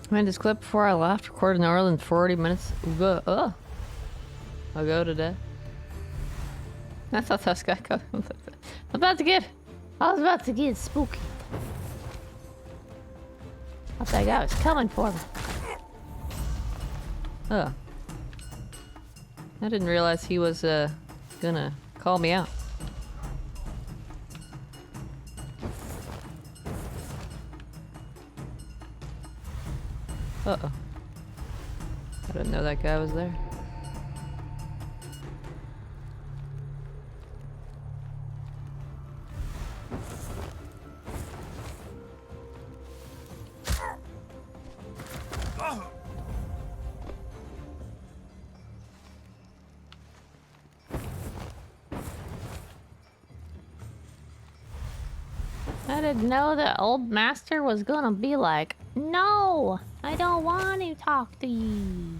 I made this clip before I left, recorded no earlier than 40 minutes. I'll go today. I thought that was gonna go. I was about to get spooky. I thought that guy was coming for me. Oh. I didn't realize he was gonna call me out. Uh-oh. I didn't know that guy was there. I didn't know the old master was gonna be like, no, I don't want to talk to you.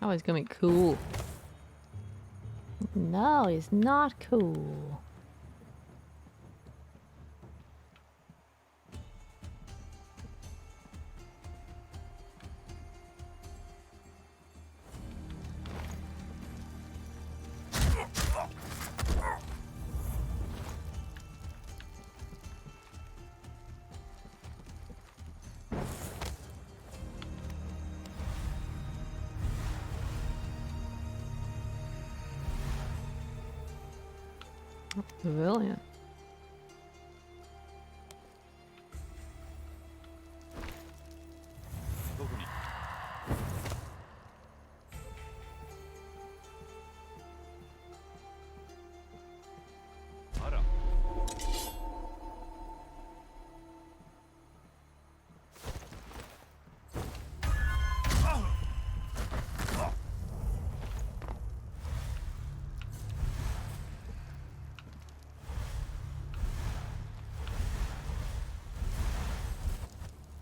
Oh, he's gonna be cool. No, he's not cool. Pavilion.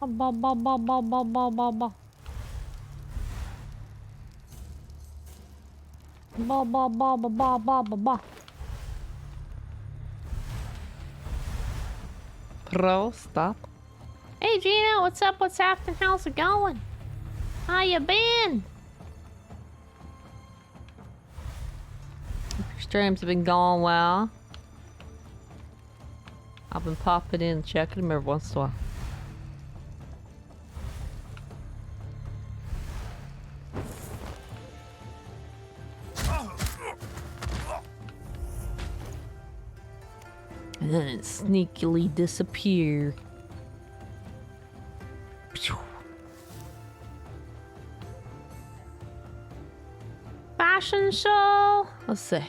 Ba ba ba ba ba ba ba ba. Ba ba ba ba ba ba ba ba. Pro, stop. Hey Gina, what's up? What's happening? How's it going? How you been? Streams have been going well. I've been popping in and checking them every once in a while. And then it sneakily disappear. fashion show. Let's see.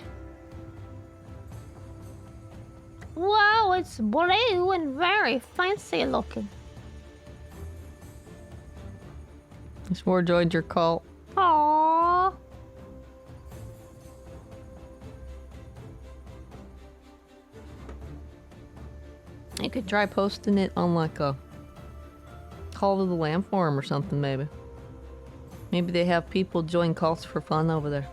Wow, it's blue and very fancy looking. This more joined your cult. Aww. You could try posting it on like a Call to the Lamb forum or something, maybe. Maybe they have people join cults for fun over there.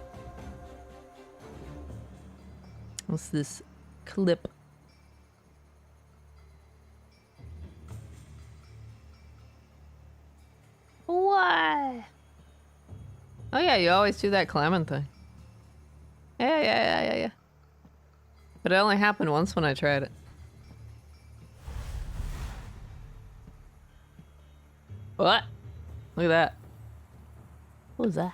What's this clip? What? Oh yeah, you always do that climbing thing. Yeah. But it only happened once when I tried it. What? Look at that. What was that?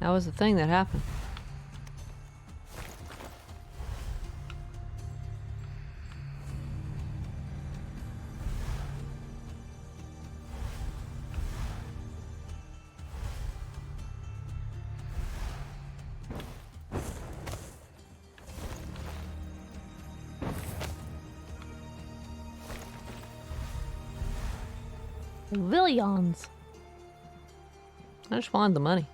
That was the thing that happened. Villions. I just wanted the money.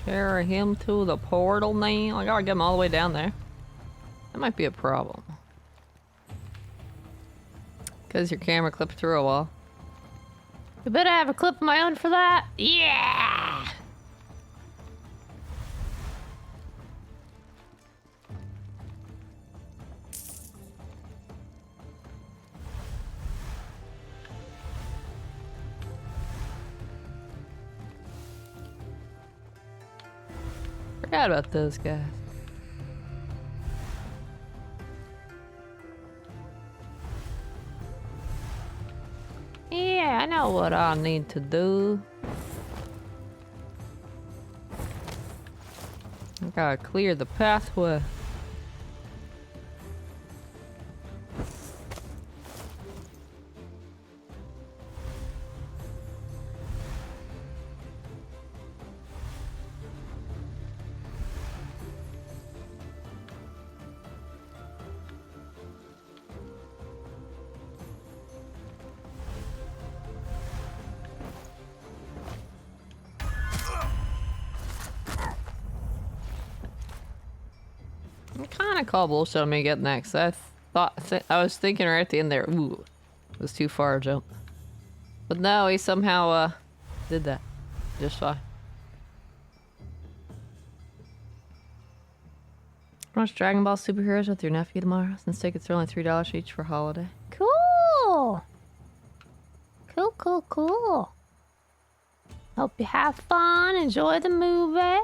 Carry him to the portal now. I gotta get him all the way down there. That might be a problem. Because your camera clipped through a wall. You better have a clip of my own for that. Yeah! Forgot about those guys. Yeah, I know What I need to do. I gotta clear the pathway. Kind of call bullshit on me getting that, 'cause I was thinking right at the end there, ooh, it was too far a jump. But no, he somehow did that just fine. Watch Dragon Ball Superheroes with your nephew tomorrow, since tickets are only $3 each for holiday. Cool. Cool. Hope you have fun. Enjoy the movie.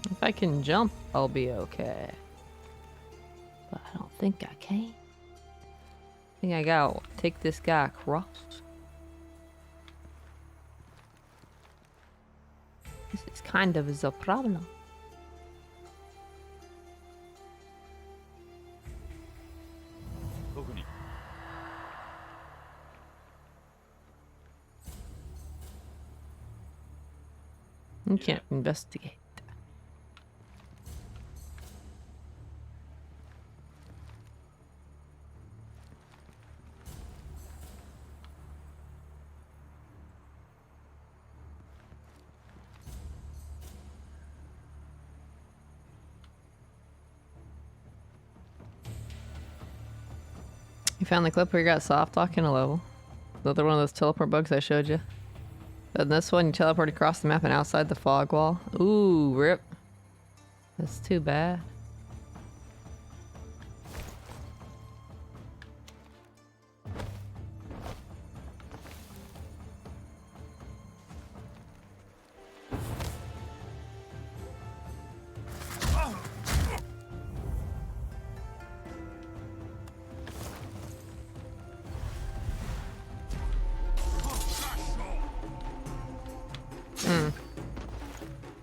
If I can jump, I'll be okay. But I don't think I can. I think I gotta take this guy across. This is kind of a problem. You can't investigate. You found the clip where you got soft lock in a level. The other one of those teleport bugs I showed you. Then this one, you teleport across the map and outside the fog wall. Ooh, rip. That's too bad.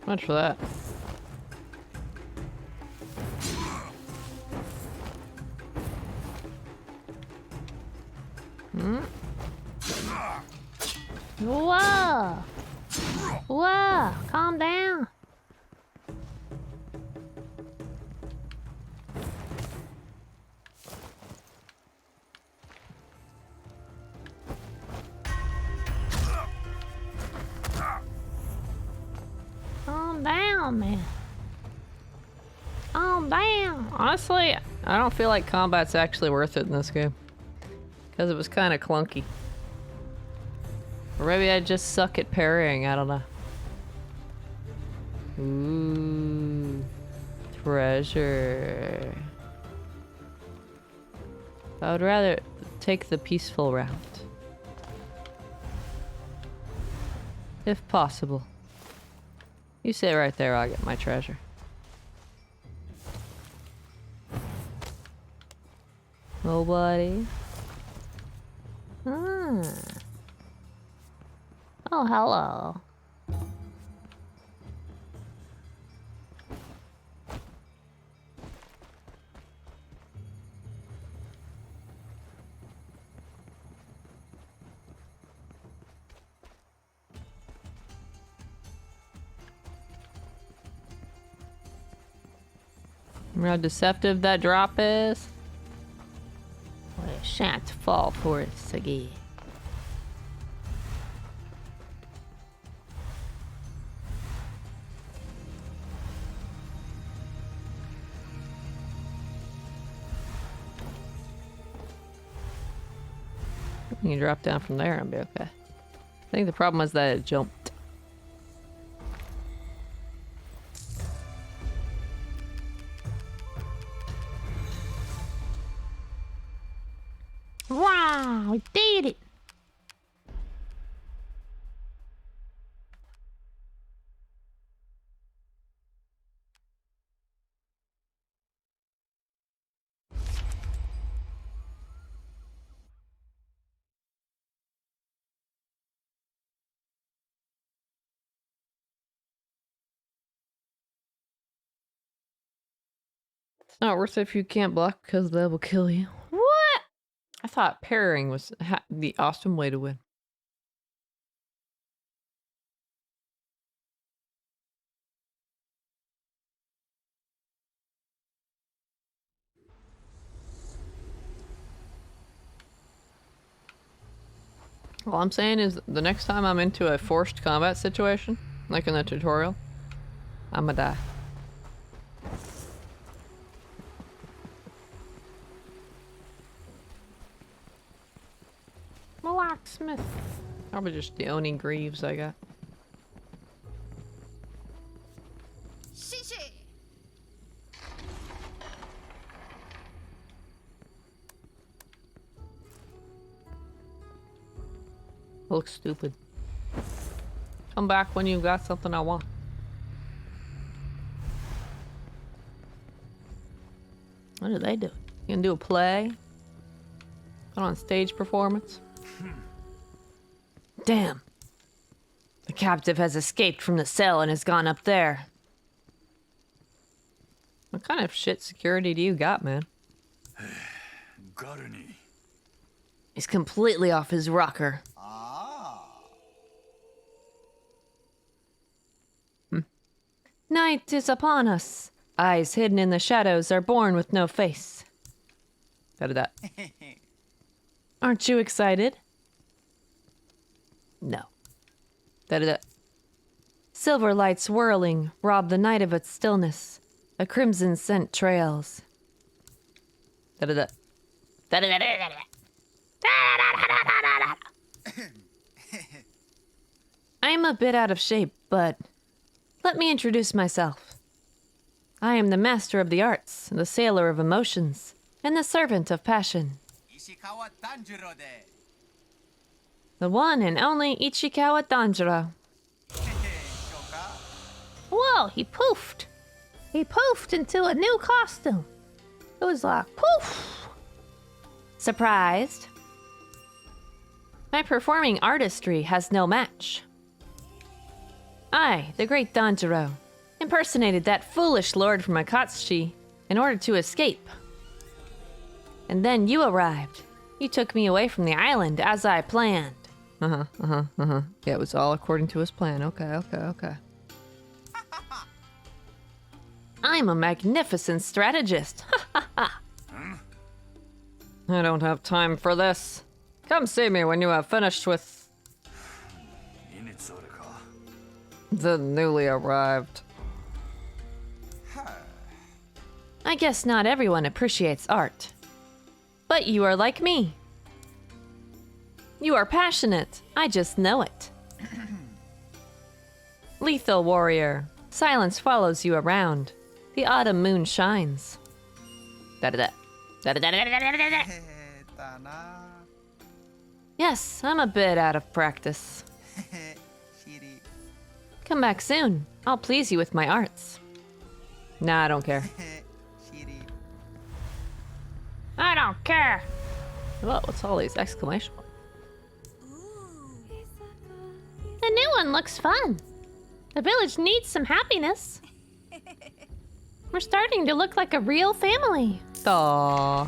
Much for that. Whoa! Whoa! Calm down. Calm down, man. Calm down. Honestly, I don't feel like combat's actually worth it in this game. Because it was kind of clunky. Or maybe I just suck at parrying, I don't know. Ooh. Treasure. I would rather take the peaceful route. If possible. You sit right there, I'll get my treasure. Nobody. Hmm. Oh, hello. Remember how deceptive that drop is? Well, it shan't fall for it again. You can drop down from there and be okay. I think the problem was that it jumped. Wow, we did it. It's not worth it if you can't block because they will kill you. What? I thought parrying was the awesome way to win. All I'm saying is the next time I'm into a forced combat situation, like in the tutorial, I'ma die. Blacksmith. Probably just the Oni Greaves I got. Looks stupid. Come back when you got something I want. What do they do? You can do a play? Put on stage performance? Damn. The captive has escaped from the cell and has gone up there. What kind of shit security do you got, man? Got any? He's completely off his rocker. Night is upon us. Eyes hidden in the shadows are born with no face. Da-da-da. Aren't you excited? No. Da-da-da. Silver lights whirling rob the night of its stillness. A crimson scent trails. Da-da-da. Da-da-da-da-da-da. I'm a bit out of shape, but let me introduce myself. I am the master of the arts, the sailor of emotions, and the servant of passion. The one and only Ichikawa Tanjiro. Whoa, he poofed. He poofed into a new costume. It was like, poof. Surprised? My performing artistry has no match. I, the great Tanjiro, impersonated that foolish lord from Akatsuchi in order to escape. And then you arrived. You took me away from the island as I planned. Yeah, it was all according to his plan. Okay. I'm a magnificent strategist. I don't have time for this. Come see me when you have finished with the newly arrived. I guess not everyone appreciates art. But you are like me. You are passionate. I just know it. Lethal warrior. Silence follows you around. The autumn moon shines. Yes, I'm a bit out of practice. Come back soon. I'll please you with my arts. Nah, I don't care. I don't care. Whoa, what's all these exclamation marks? The new one looks fun. The village needs some happiness. We're starting to look like a real family. Aww.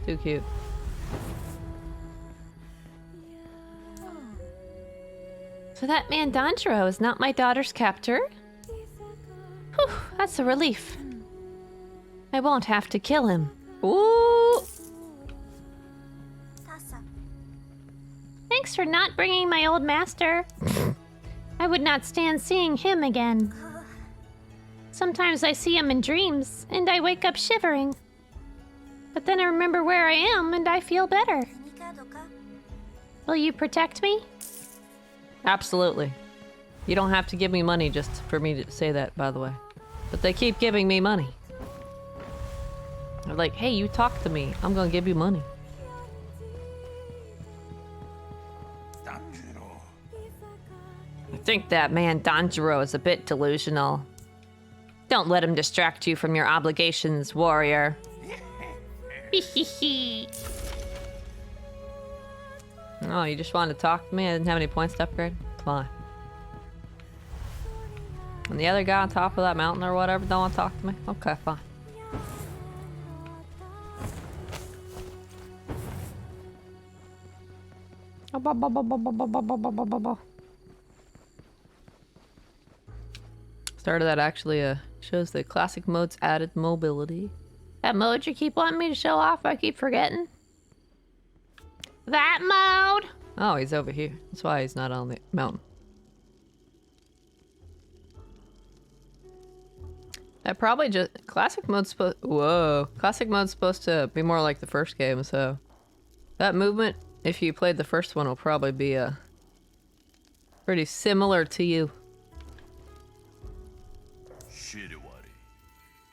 Too cute. So that man Tanjiro is not my daughter's captor? Whew, that's a relief. I won't have to kill him. Ooh! Tasa. Thanks for not bringing my old master. I would not stand seeing him again. Sometimes I see him in dreams, and I wake up shivering. But then I remember where I am, and I feel better. Will you protect me? Absolutely. You don't have to give me money just for me to say that, by the way. But they keep giving me money. They're like, hey, you talk to me. I'm gonna give you money. I think that man Tanjiro is a bit delusional. Don't let him distract you from your obligations, warrior. Oh, you just wanted to talk to me? I didn't have any points to upgrade? Fine. And the other guy on top of that mountain or whatever don't want to talk to me? Okay, fine. Started that actually shows the classic mode's added mobility. That mode you keep wanting me to show off, I keep forgetting. That mode! Oh, he's over here. That's why he's not on the mountain. That probably just... Classic mode's supposed... Whoa. Classic mode's supposed to be more like the first game, so... That movement, if you played the first one, will probably be pretty similar to you.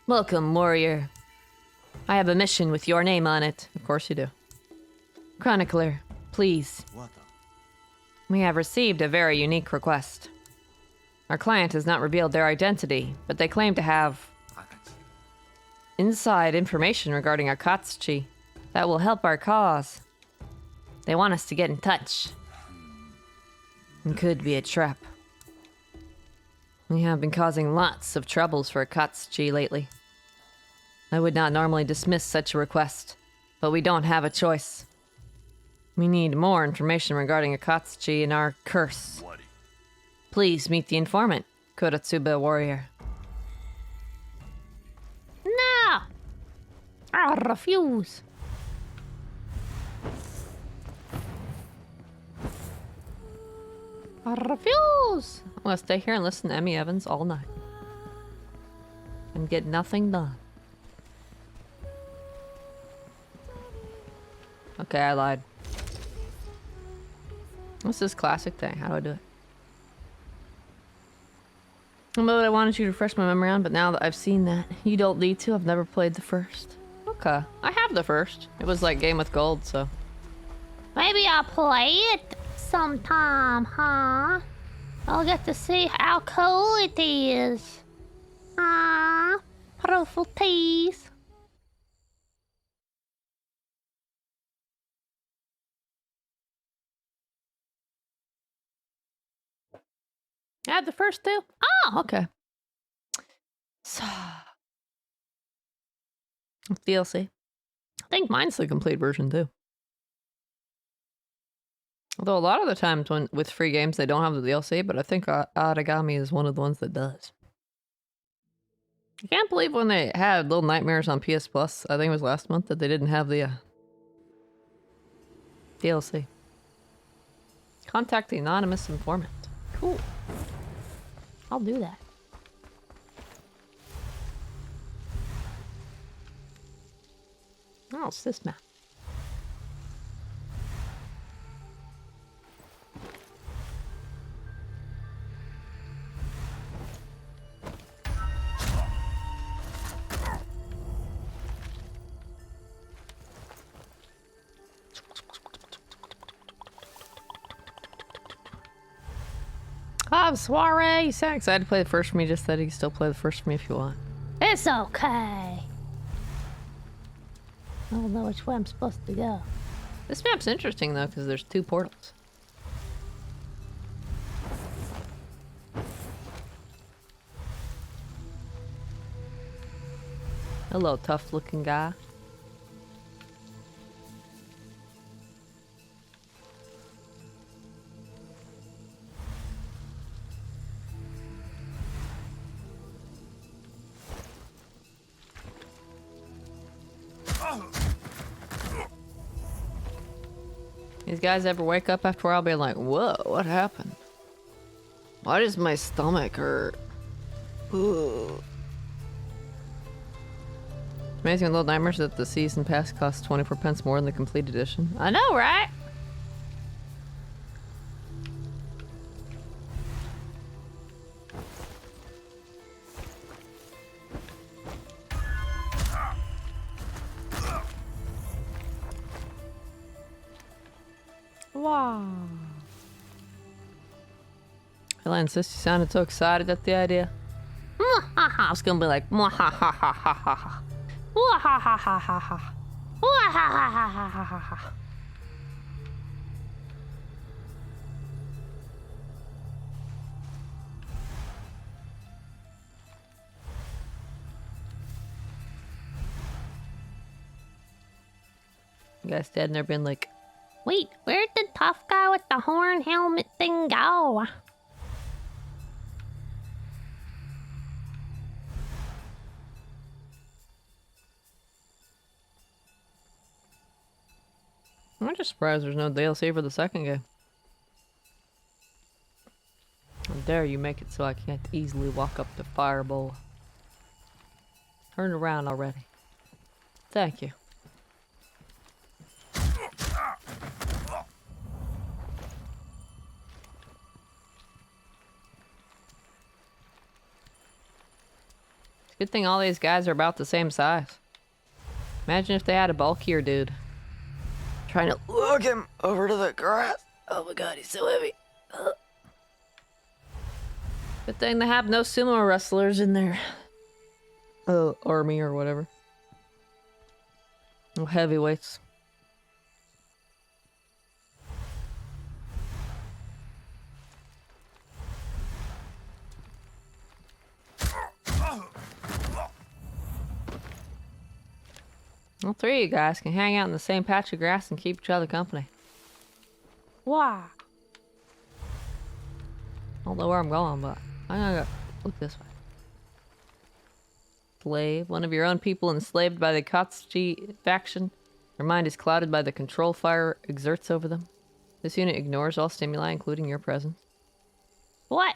Welcome, warrior. I have a mission with your name on it. Of course you do. Chronicler, please. We have received a very unique request. Our client has not revealed their identity, but they claim to have inside information regarding Akatsuchi that will help our cause. They want us to get in touch. It could be a trap. We have been causing lots of troubles for Akatsuchi lately. I would not normally dismiss such a request, but we don't have a choice. We need more information regarding Akatsuchi and our curse. Please meet the informant, Kuratsuba warrior. No! I refuse. I refuse! I'm gonna stay here and listen to Emmy Evans all night. And get nothing done. Okay, I lied. What's this classic thing? How do I do it? Mode I wanted you to refresh my memory on, but now that I've seen that, you don't need to. I've never played the first. Okay. I have the first. It was like Game with Gold, so. Maybe I'll play it sometime, huh? I'll get to see how cool it is. Ah, beautiful tease. I had the first two? Oh, okay. So. DLC. I think mine's the complete version too. Although a lot of the times when with free games they don't have the DLC, but I think Aragami is one of the ones that does. I can't believe when they had Little Nightmares on PS Plus, I think it was last month, that they didn't have the DLC. Contact the anonymous informant. Cool. I'll do that. Oh, it's this map. Ah, soiree! You sound excited to play the first for me. Just said you can still play the first for me if you want. It's okay. I don't know which way I'm supposed to go. This map's interesting though, because there's 2 portals. Hello, tough-looking guy. These guys ever wake up after a while being like, whoa, what happened? Why does my stomach hurt? Ugh. Amazing Little Nightmares that the season pass costs 24 pence more than the complete edition. I know, right? Wow. I insist you sounded so excited at the idea. I was gonna be like, mwahahahahaha. Wahahahaha. Wahahahaha. You guys standing there being like, Wait, where'd the tough guy with the horn helmet thing go? I'm just surprised there's no DLC for the second game. How dare you make it so I can't easily walk up to Fireball. Turn around already. Thank you. Good thing all these guys are about the same size. Imagine if they had a bulkier dude. Trying to lug him over to the grass. Oh my god, he's so heavy. Ugh. Good thing they have no sumo wrestlers in their army or whatever. No heavyweights. All 3 of you guys can hang out in the same patch of grass and keep each other company. Wow. I don't know where I'm going, but I'm gonna go look this way. Slave, one of your own people enslaved by the Katsuchi faction. Their mind is clouded by the control fire exerts over them. This unit ignores all stimuli, including your presence. What?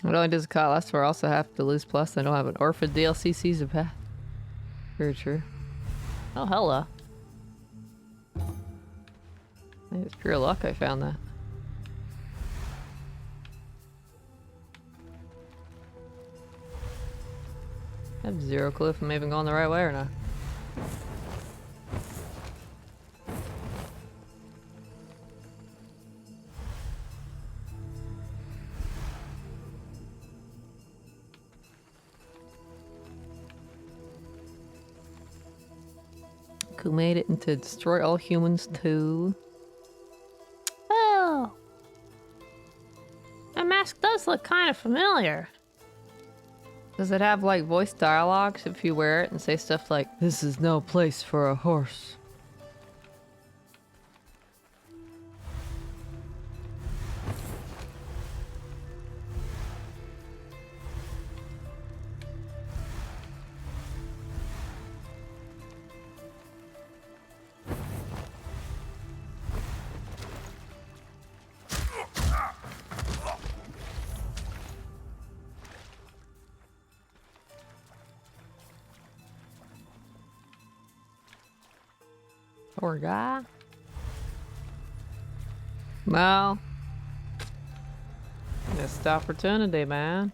Not only does it cost less, I also have to lose plus. I don't have an orphan DLC season pass. Very true. Oh, hello. It's pure luck I found that. I have zero clue if I'm even going the right way or not. Who made it into destroy all humans too? Oh. That mask does look kind of familiar. Does it have like voice dialogues if you wear it and say stuff like, "This is no place for a horse"? Poor guy. Well, missed opportunity, man.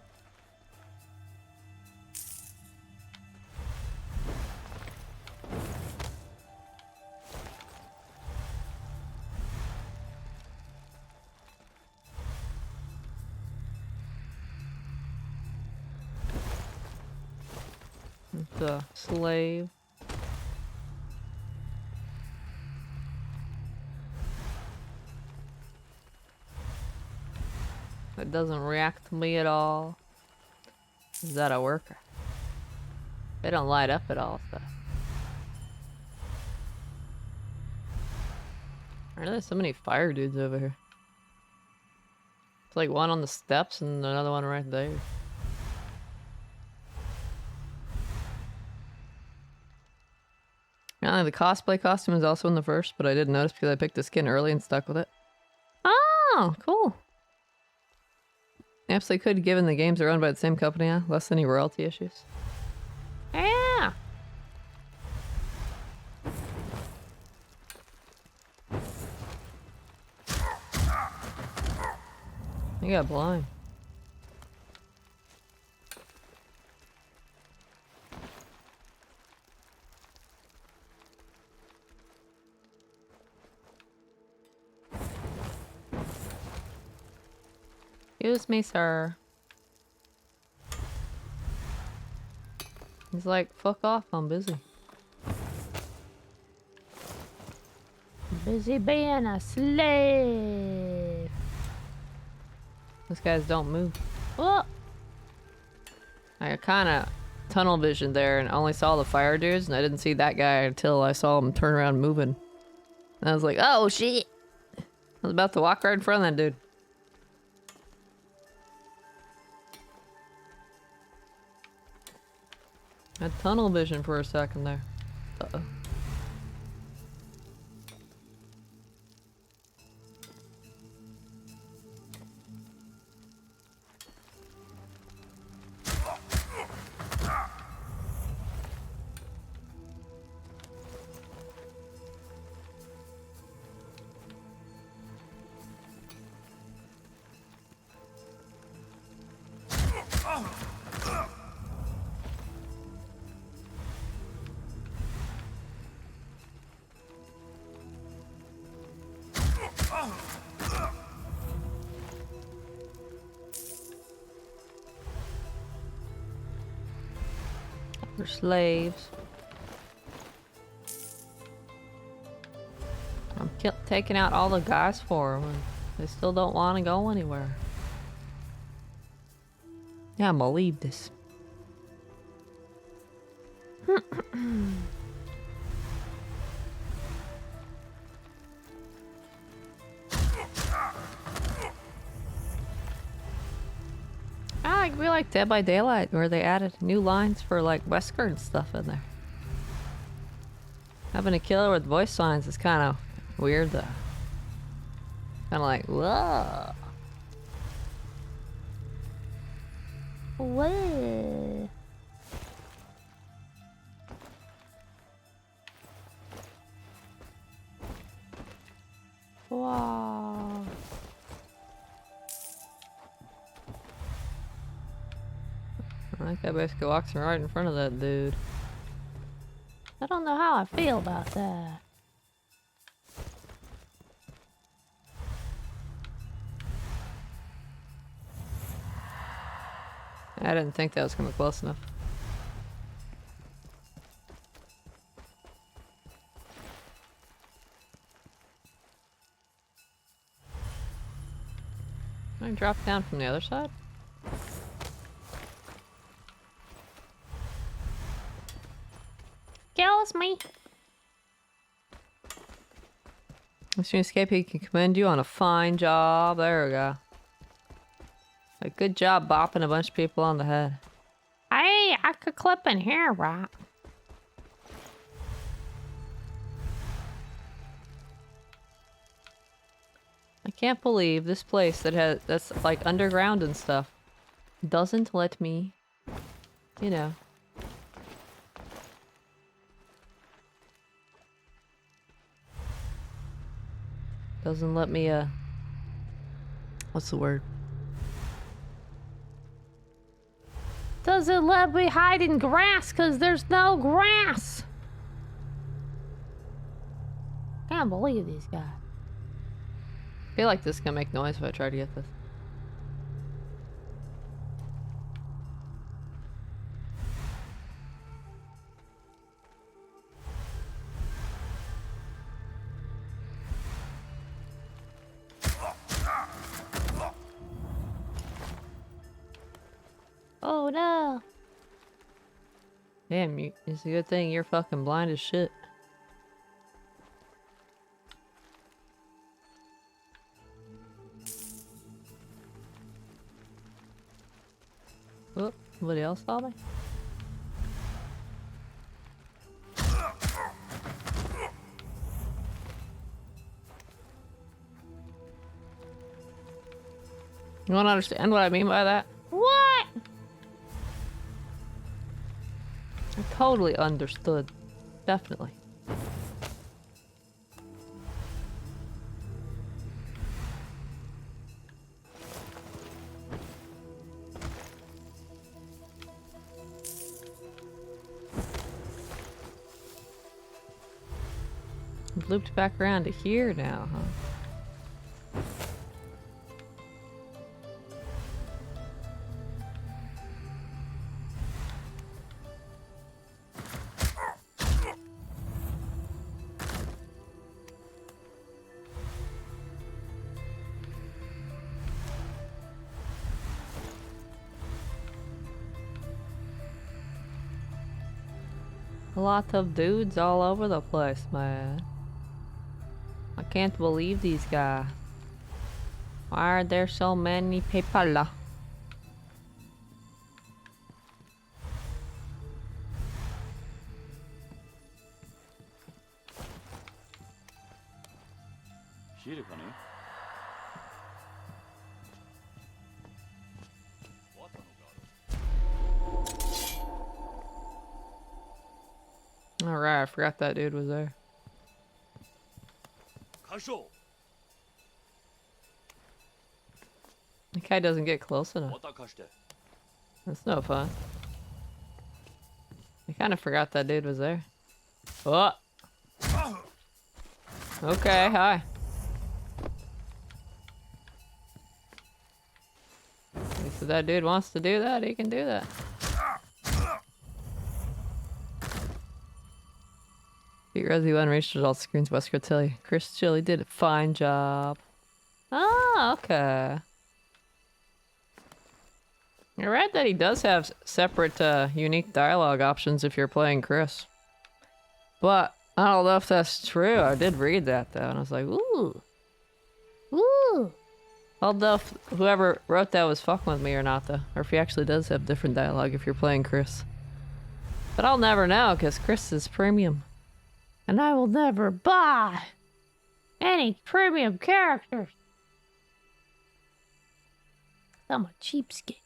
The slave. It doesn't react to me at all. Is that a worker? They don't light up at all, so. Why are there so many fire dudes over here? It's like one on the steps and another one right there. Yeah, the cosplay costume is also in the first, but I didn't notice because I picked the skin early and stuck with it. Oh, cool. Absolutely could, given the games are owned by the same company now. Less any royalty issues. Yeah. You got blind. Excuse me, sir. He's like, fuck off, I'm busy. Busy being a slave. These guys don't move. Oh. I kind of tunnel vision there and only saw the fire dudes, and I didn't see that guy until I saw him turn around moving. And I was like, oh shit! I was about to walk right in front of that dude. I had tunnel vision for a second there. Uh-oh. They're slaves. I'm taking out all the guys for them, and they still don't want to go anywhere. Yeah, I'm gonna leave this. We like Dead by Daylight, where they added new lines for like Wesker and stuff in there. Having a killer with voice lines is kind of weird though. Kind of like, whoa. Whoa. Wow. That guy basically walks right in front of that dude. I don't know how I feel about that. I didn't think that was gonna be close enough. Can I drop down from the other side? Kills me. Mr. Escape, he can commend you on a fine job. There we go. A good job bopping a bunch of people on the head. Hey, I could clip in here, right? I can't believe this place that's like underground and stuff doesn't let me, you know. Doesn't let me, what's the word? Doesn't let me hide in grass because there's no grass. Can't believe these guys. I feel like this is gonna make noise if I try to get this. Oh no. Damn, it's a good thing you're fucking blind as shit. Oh, somebody else saw me? You wanna understand what I mean by that? What? I totally understood. Definitely. I've looped back around to here now, huh? A lot of dudes all over the place, man. I can't believe these guys. Why are there so many people? Alright, I forgot that dude was there. The guy doesn't get close enough. That's no fun. I kind of forgot that dude was there. Oh! Okay, hi. If that dude wants to do that, he can do that. Beat Resi 1, reached all screens, Wesker tell you. Chris Chili did a fine job. Oh, okay. I read that he does have separate, unique dialogue options if you're playing Chris. But, I don't know if that's true. I did read that, though, and I was like, ooh. Ooh. I don't know if whoever wrote that was fucking with me or not, though. Or if he actually does have different dialogue if you're playing Chris. But I'll never know, because Chris is premium. And I will never buy any premium characters. I'm a cheapskate.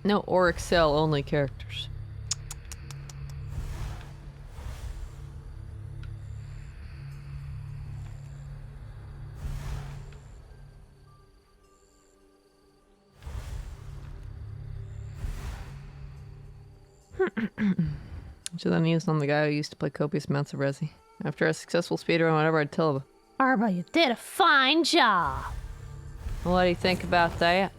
No, or Excel only characters. Which then used on the guy who used to play copious amounts of Resi. After a successful speedrun, whatever, I'd tell him. Arba, you did a fine job. What do you think about that?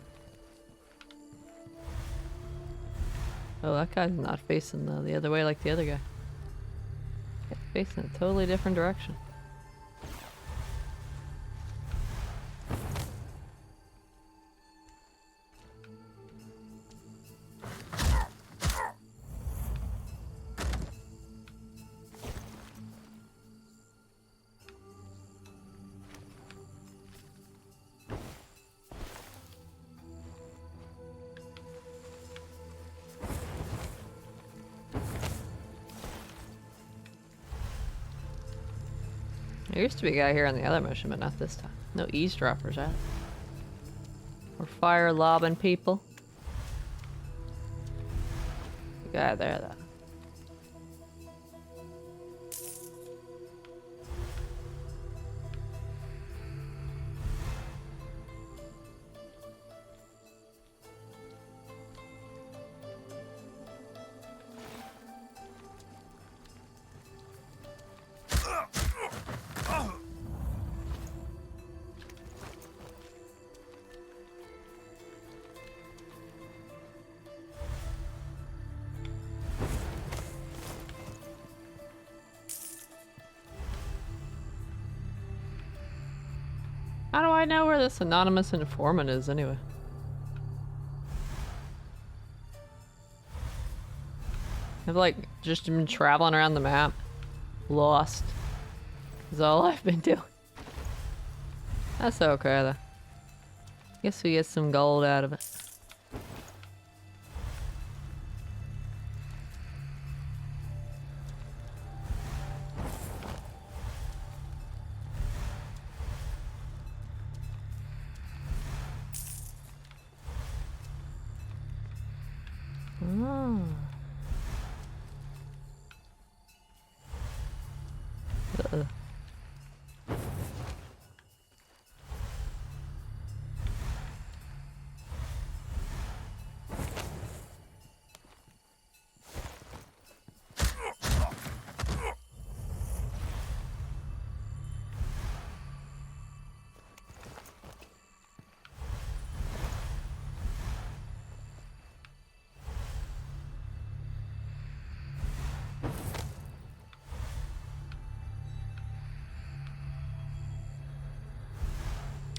Oh, that guy's not facing the other way like the other guy. He's facing a totally different direction. There used to be a guy here on the other mission, but not this time. No eavesdroppers, huh? Or fire lobbing people. The guy there, though. How do I know where this anonymous informant is, anyway? I've, like, just been traveling around the map. Lost. Is all I've been doing. That's okay, though. Guess we get some gold out of it. Oh. Uh-oh.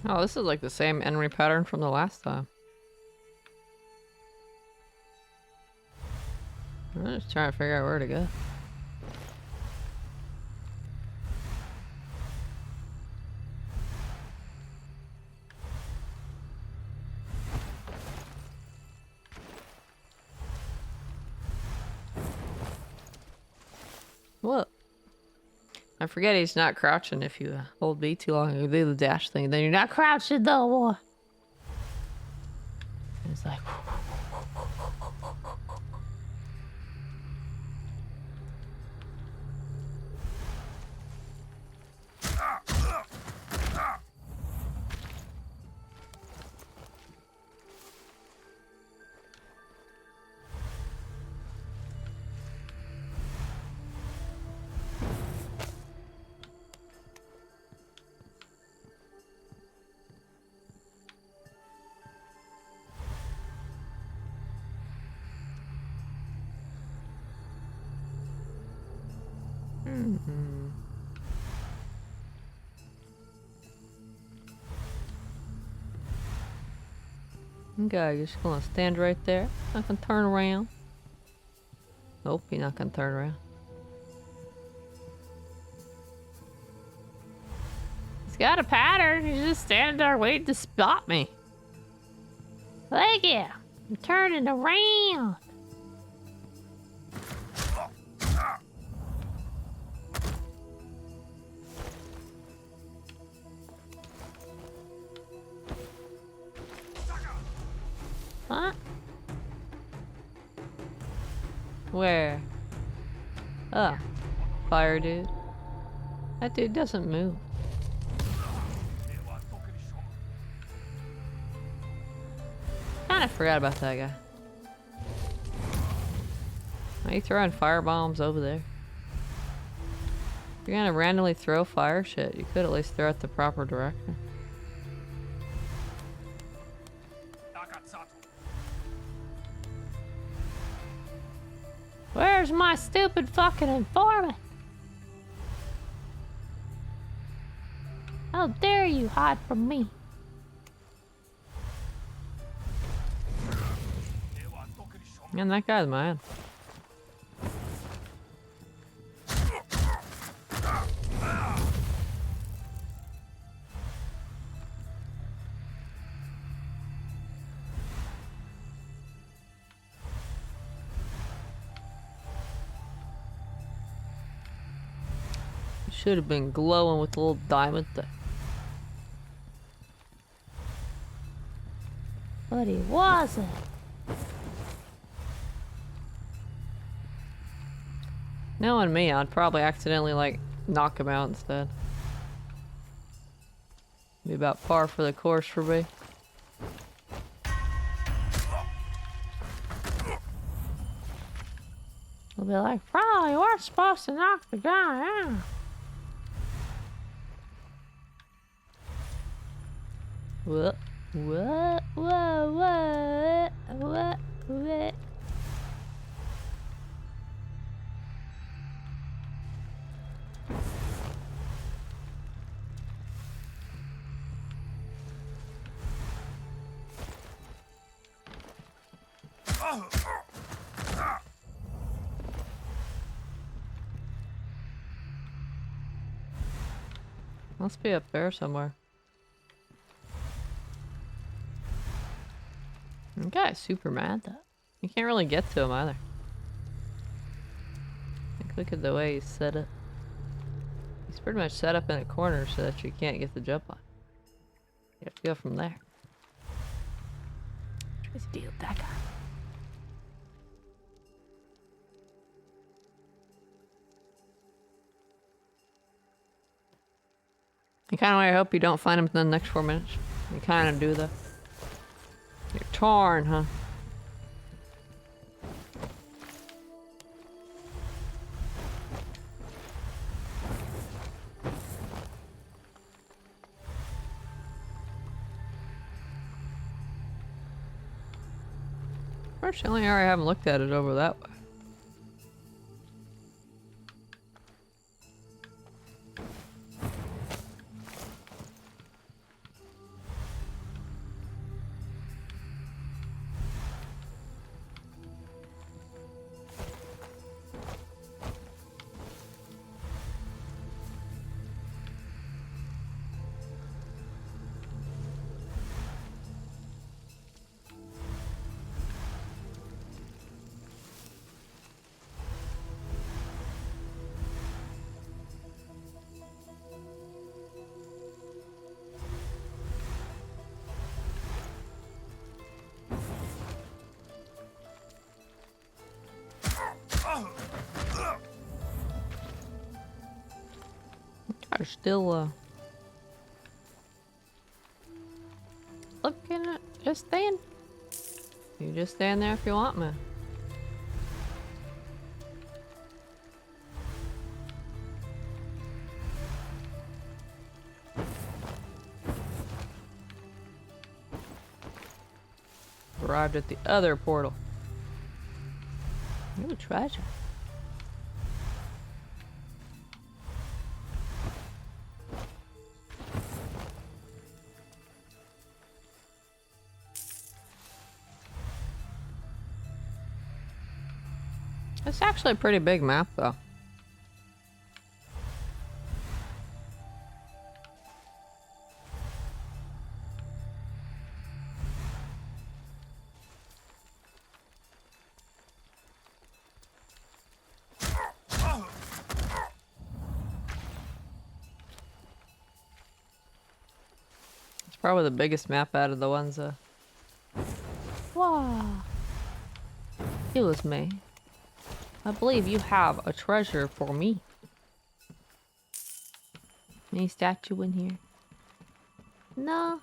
Oh, this is like the same enemy pattern from the last time. I'm just trying to figure out where to go. What? I forget he's not crouching if you hold B too long or do the dash thing. Then you're not crouching though, boy. It's like... Okay, you're just gonna stand right there. Not gonna turn around. Nope, you're not gonna turn around. He's got a pattern. He's just standing there waiting to spot me. Look at him. I'm turning around. Huh? Where? Oh. Fire dude. That dude doesn't move. Kinda forgot about that guy. Why are you throwing fire bombs over there? If you're gonna randomly throw fire shit, you could at least throw it the proper direction. Where's my stupid fucking informant? How dare you hide from me? Man, that guy's mad. Should have been glowing with the little diamond thing. But he wasn't. Knowing me, I'd probably accidentally like knock him out instead. Be about par for the course for me. We'll be like, probably we're supposed to knock the guy out. What? What? What? Must be up there somewhere. That guy's super mad though. You can't really get to him either. Like, look at the way he's set up. He's pretty much set up in a corner so that you can't get the jump on. You have to go from there. Tries to deal with that guy. You kind of hope you don't find him in the next 4 minutes. You kind of do though. You're torn, huh? Fortunately, I haven't looked at it over that way. Are still looking at just stand. You just stand there if you want, man. Arrived at the other portal. Ooh, treasure. It's actually a pretty big map, though. It's probably the biggest map out of the ones, Wow. it was me. I believe you have a treasure for me. Any statue in here? No.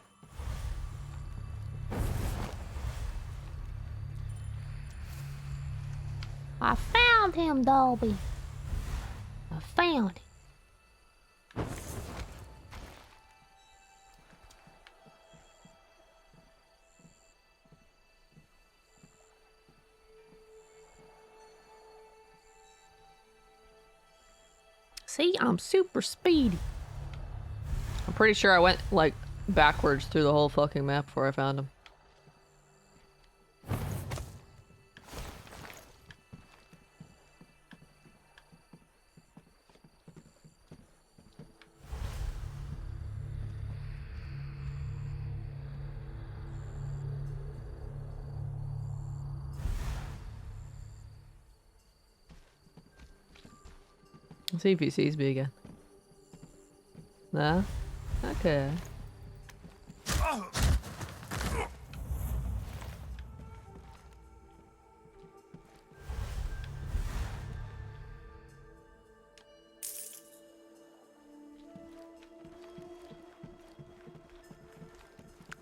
I found him, Dolby. I found him. See, I'm super speedy. I'm pretty sure I went, like, backwards through the whole fucking map before I found him. Let's see if he sees me again. No? Okay.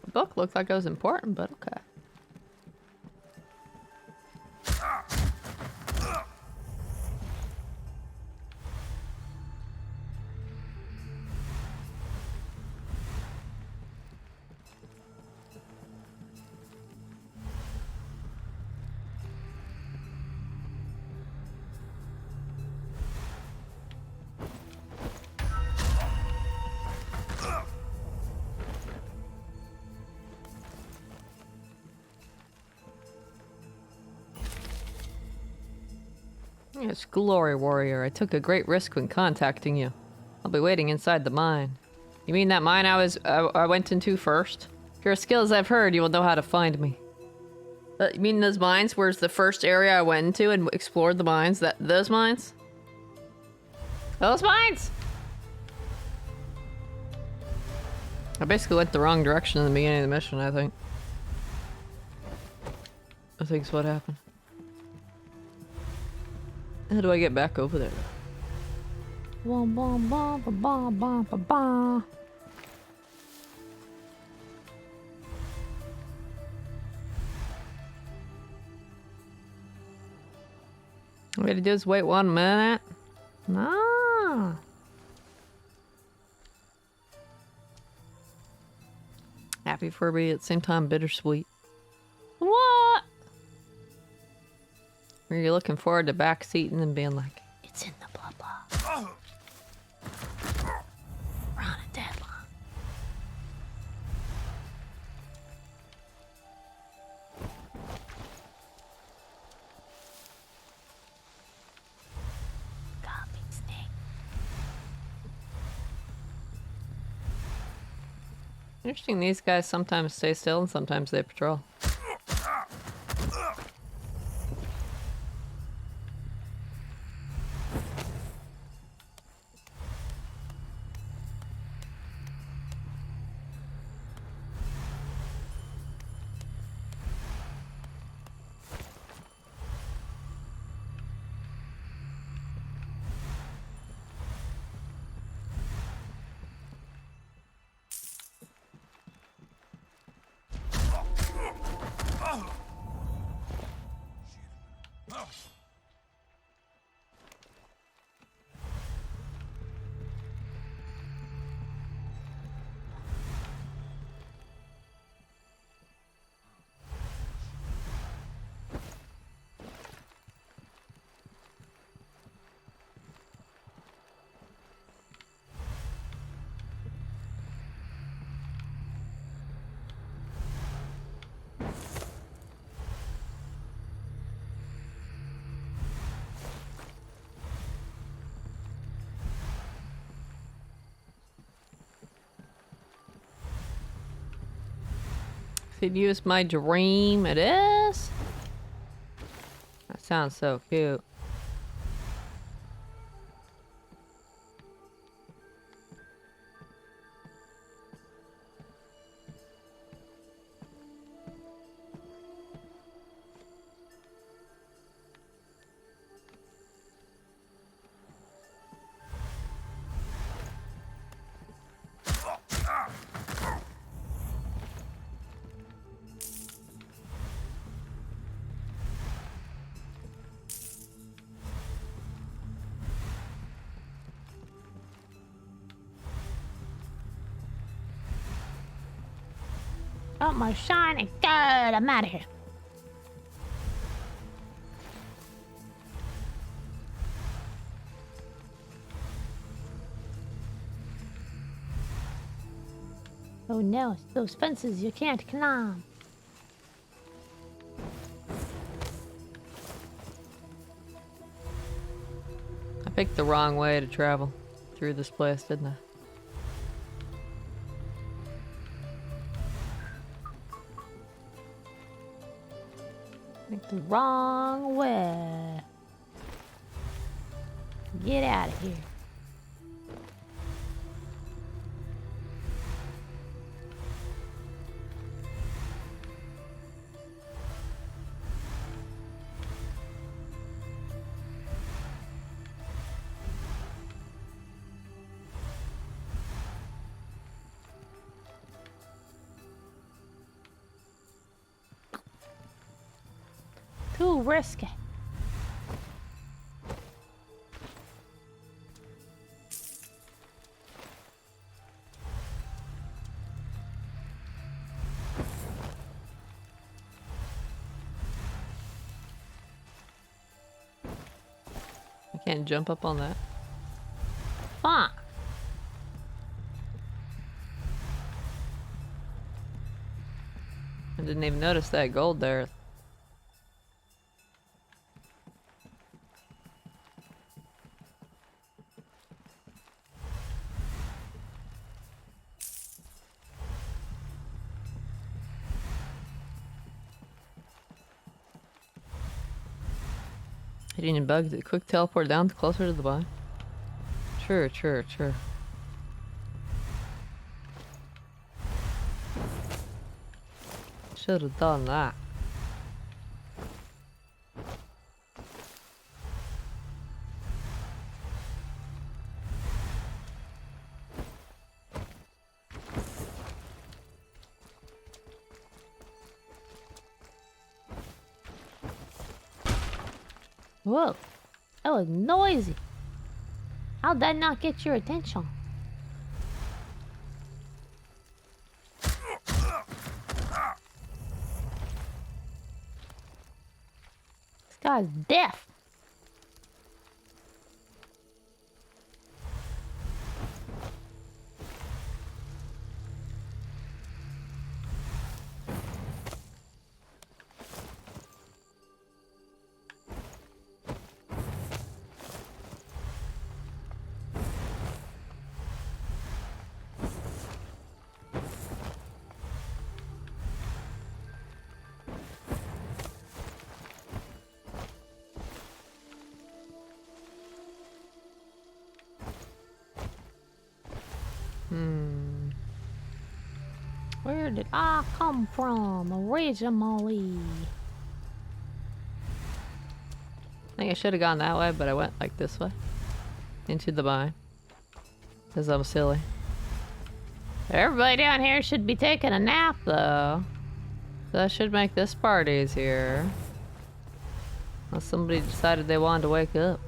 The book looked like it was important, but okay. Yes, Glory Warrior. I took a great risk when contacting you. I'll be waiting inside the mine. You mean that mine I went into first? If your skills I've heard, you will know how to find me. You mean those mines? Where's the first area I went into and explored the mines? Those mines? Those mines! I basically went the wrong direction in the beginning of the mission, I think. I think's what happened. How do I get back over there? Bum, bum, bum, bum, bum, bum, bum, bum. All we gotta do is wait 1 minute. Ah. Happy for me, at the same time bittersweet. What? Where you're looking forward to backseating and being like, It's in the blah blah. We're on a deadline. Copy, snake. interesting, these guys sometimes stay still and sometimes they patrol. Could use my dream. It is. That sounds so cute. Oh, my shiny. Good. I'm out of here. Oh no, it's those fences you can't climb. I picked the wrong way to travel through this place, didn't I? Picked the wrong way. Get out of here. Too risky. I can't jump up on that. Fuck. I didn't even notice that gold there. Hitting a bug, did quick teleport down closer to the biome? Sure. Should have done that. Whoa. That was noisy. How'd that not get your attention? This guy's deaf. Where did I come from originally? I think I should have gone that way, but I went like this way. Into the biome. Because I'm silly. Everybody down here should be taking a nap, though. That should make this part easier. Unless somebody decided they wanted to wake up.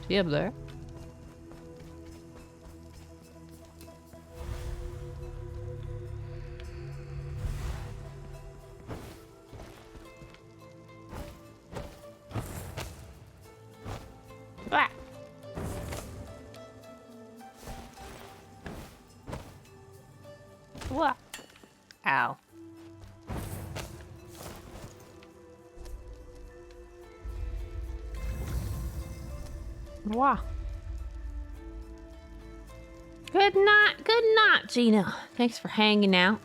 Is he up there? Ah. What? Ow. Wow. Good night, Gina. Thanks for hanging out.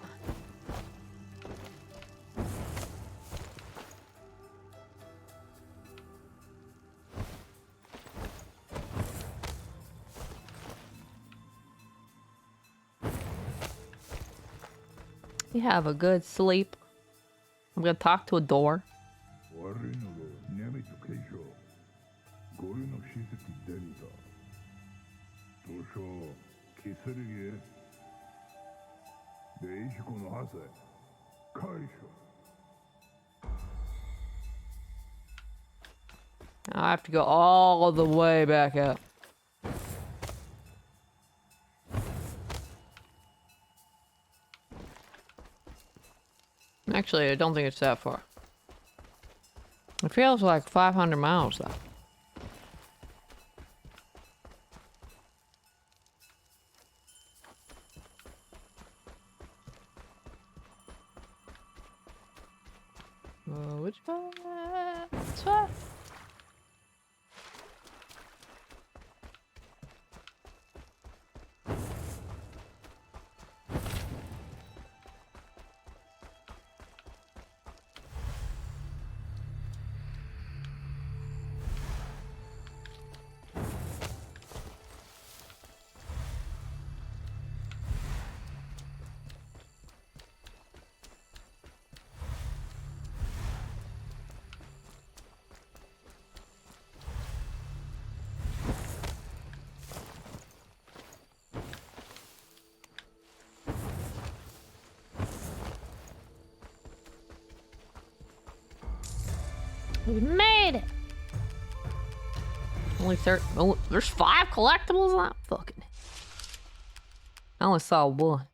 You have a good sleep. I'm gonna talk to a door. I have to go all the way back up. Actually, I don't think it's that far. It feels like 500 miles though. Which way? This way? We made it. Only oh, there's 5 collectibles? I'm fucking. I only saw 1.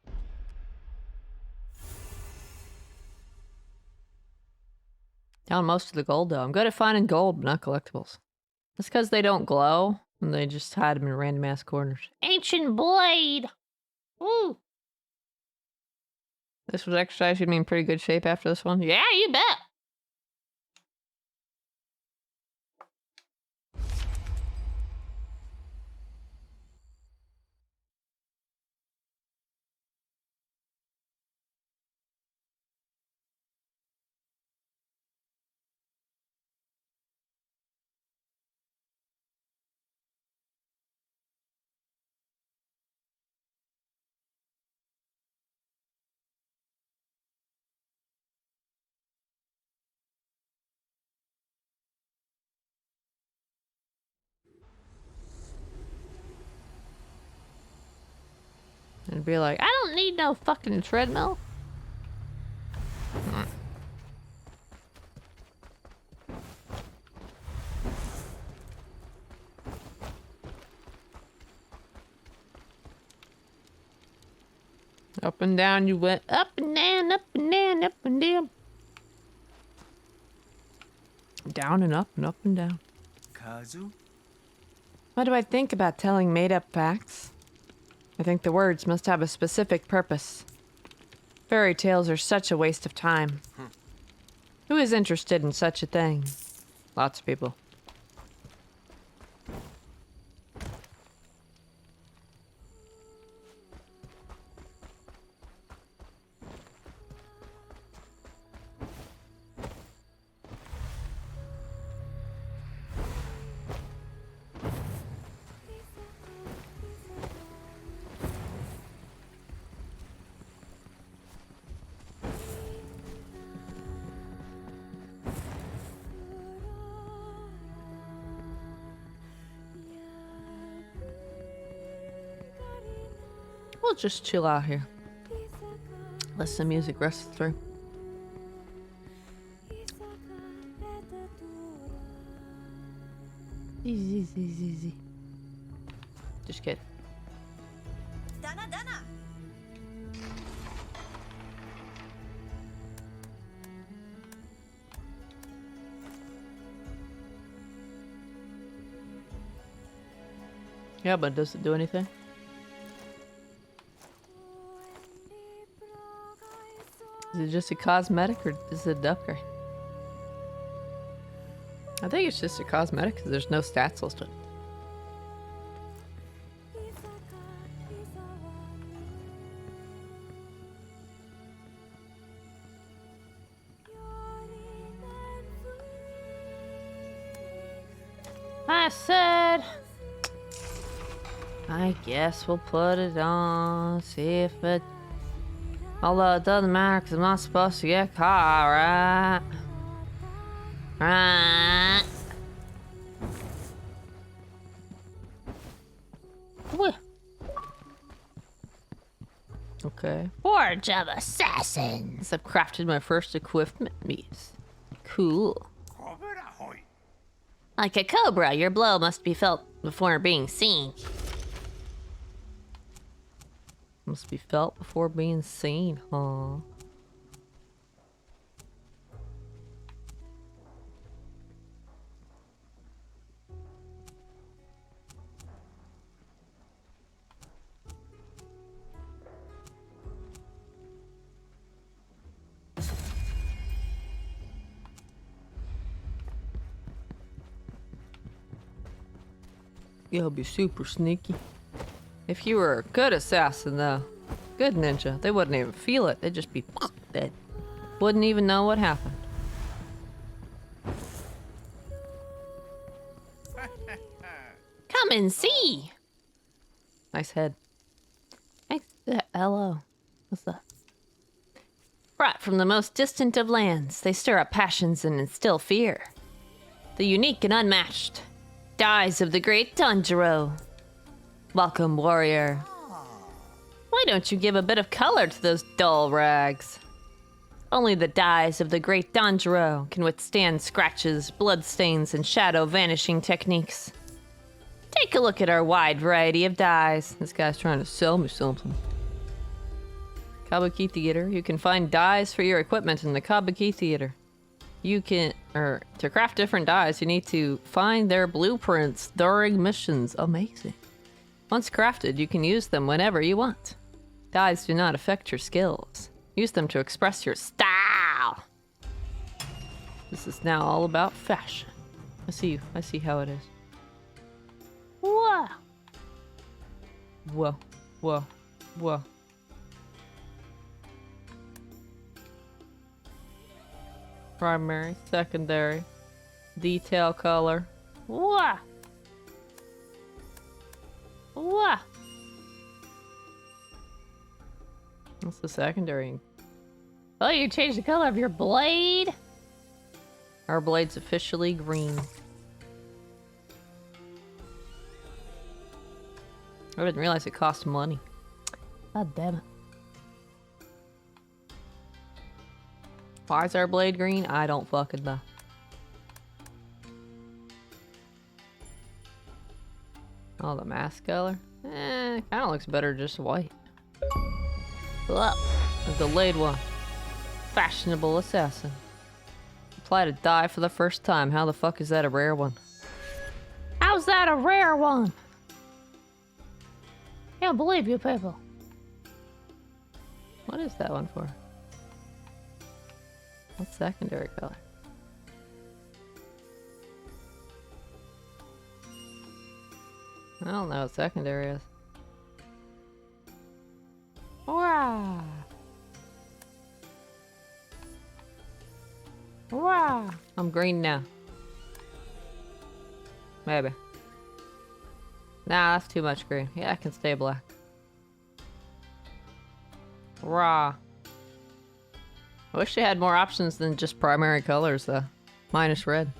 Down most of the gold though. I'm good at finding gold, but not collectibles. That's because they don't glow, and they just hide them in random ass corners. Ancient blade. Ooh. This was exercise. You'd be in pretty good shape after this one. Yeah, you bet. And be like, I don't need no fucking treadmill. Up and down you went. Up and down, up and down, up and down. Down and up and up and down. Kazu? What do I think about telling made-up facts? I think the words must have a specific purpose. Fairy tales are such a waste of time. Who is interested in such a thing? Lots of people. We'll just chill out here. Let some music rest through. Easy, easy, easy, easy. Just kidding. Dana Dana. Yeah, but does it do anything? Is it just a cosmetic or is it a upgrade? I think it's just a cosmetic because there's no stats listed. I said, I guess we'll put it on, see if it... Although it doesn't matter because I'm not supposed to get caught, right? Right. Okay. Forge of Assassins. I've crafted my first equipment piece. Cool. Like a cobra, your blow must be felt before being seen. Must be felt before being seen, huh? You'll be super sneaky. If you were a good assassin, though, good ninja, they wouldn't even feel it. They'd just be dead. Wouldn't even know what happened. Come and see. Nice head. Thanks. Hello. What's up? Brought from the most distant of lands, they stir up passions and instill fear. The unique and unmatched. Dyes of the great Tanjiro. Welcome, warrior. Why don't you give a bit of color to those dull rags? Only the dyes of the great Tanjiro can withstand scratches, bloodstains, and shadow vanishing techniques. Take a look at our wide variety of dyes. This guy's trying to sell me something. Kabuki Theater. You can find dyes for your equipment in the Kabuki Theater. To craft different dyes, you need to find their blueprints during missions. Amazing. Once crafted, you can use them whenever you want. Dyes do not affect your skills. Use them to express your style. This is now all about fashion. I see how it is. Whoa. Whoa, whoa, whoa. Primary, secondary, detail color. Whoa. Whoa. What's the secondary? Oh, you changed the color of your blade? Our blade's officially green. I didn't realize it cost money. God damn it. Why is our blade green? I don't fucking know. Oh, the mask color? Kind of looks better just white. Whoa. The delayed one. Fashionable assassin. Apply to die for the first time. How the fuck is that a rare one? How's that a rare one? Can't believe you people. What is that one for? What's secondary color? I don't know what secondary is. Wow. Wow. I'm green now. Maybe. Nah, that's too much green. Yeah, I can stay black. Raw. I wish they had more options than just primary colors, though. Minus red.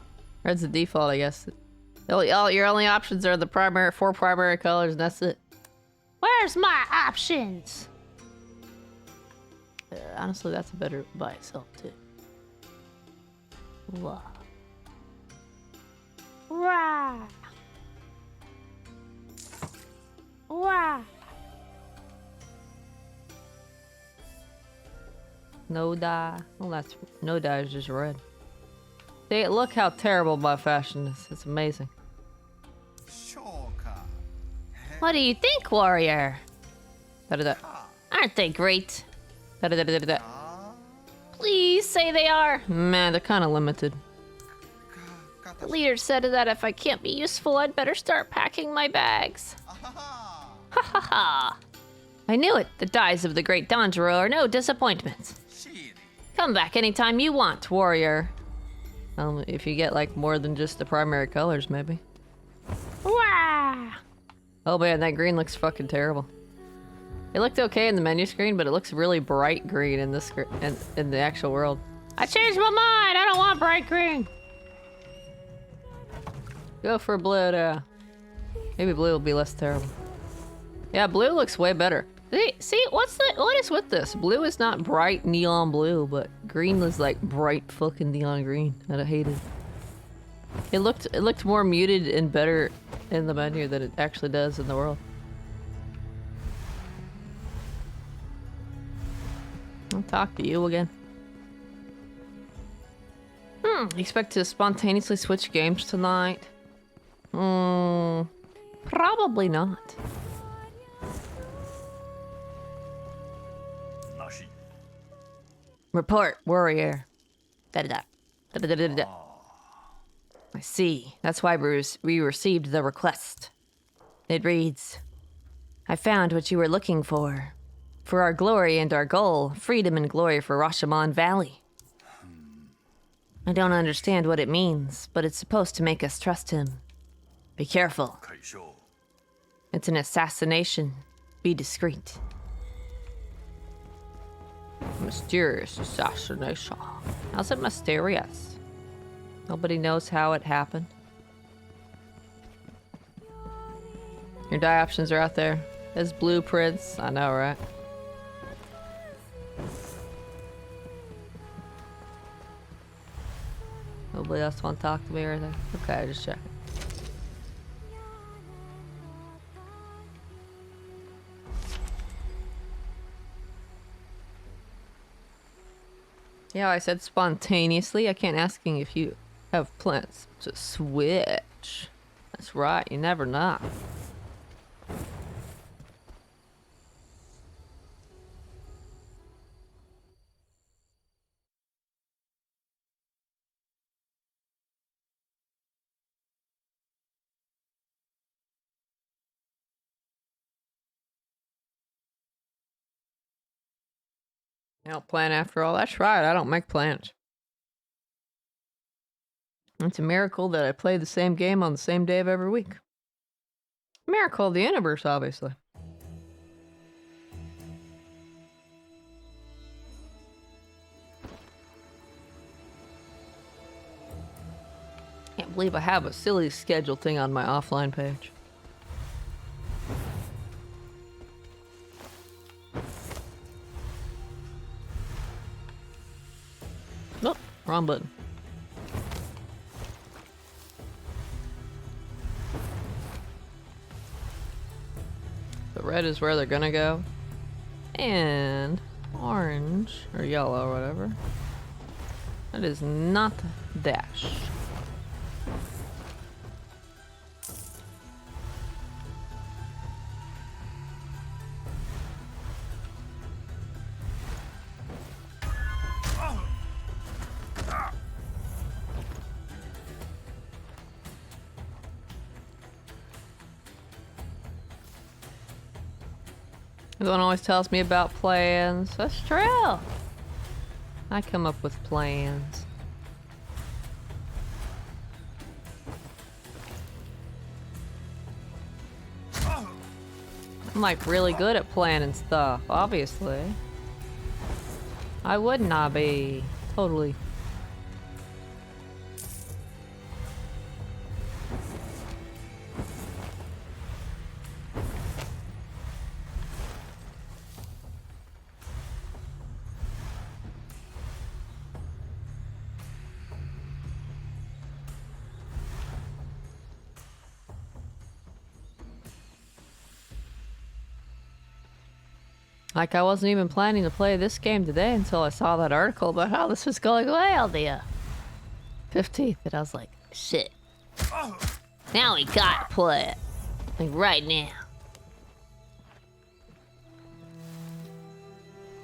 Red's the default, I guess. Your only options are the four primary colors, and that's it. Where's my options? Honestly, that's better by itself, too. Wow. Wow. Wow. No dye. Well, that's no dye is just red. See, look how terrible my fashion is. It's amazing. What do you think, warrior? Da-da-da. Aren't they great? Da-da-da-da-da. Please say they are. Man, they're kind of limited. The leader said that if I can't be useful, I'd better start packing my bags. Ha ha ha. I knew it. The dyes of the great Tanjiro are no disappointments. Come back anytime you want, warrior. If you get like more than just the primary colors, maybe. Wow. Oh man, that green looks fucking terrible. It looked okay in the menu screen, but it looks really bright green in this in the actual world. I changed my mind. I don't want bright green. Go for blue. Maybe blue will be less terrible. Yeah, blue looks way better. See, what is with this? Blue is not bright neon blue, but green was like bright fucking neon green that I hated. It looked more muted and better in the menu than it actually does in the world. I'll talk to you again. Expect to spontaneously switch games tonight? Probably not. Nashi. Report, warrior. Da-da-da. Da-da-da-da-da. I see. That's why we received the request. It reads, I found what you were looking for. For our glory and our goal, freedom and glory for Rashomon Valley. I don't understand what it means, but it's supposed to make us trust him. Be careful. Kaisho. It's an assassination. Be discreet. Mysterious assassination. How's it mysterious? Nobody knows how it happened. Your die options are out there. There's blueprints. I know, right? Nobody else want to talk to me or anything? Okay, just checking. Yeah, I said spontaneously. I can't asking if you have plans to switch. That's right, you never know. I don't plan after all. That's right, I don't make plans. It's a miracle that I play the same game on the same day of every week. Miracle of the universe, obviously. Can't believe I have a silly schedule thing on my offline page. Nope, wrong button. The red is where they're gonna go. And orange, or yellow, or whatever. That is not dash. Everyone always tells me about plans. That's true. I come up with plans. I'm like really good at planning stuff, obviously. I would not be. Totally. Like, I wasn't even planning to play this game today until I saw that article about how this was going well the 15th, and I was like, shit. Now we gotta play it. Like, right now.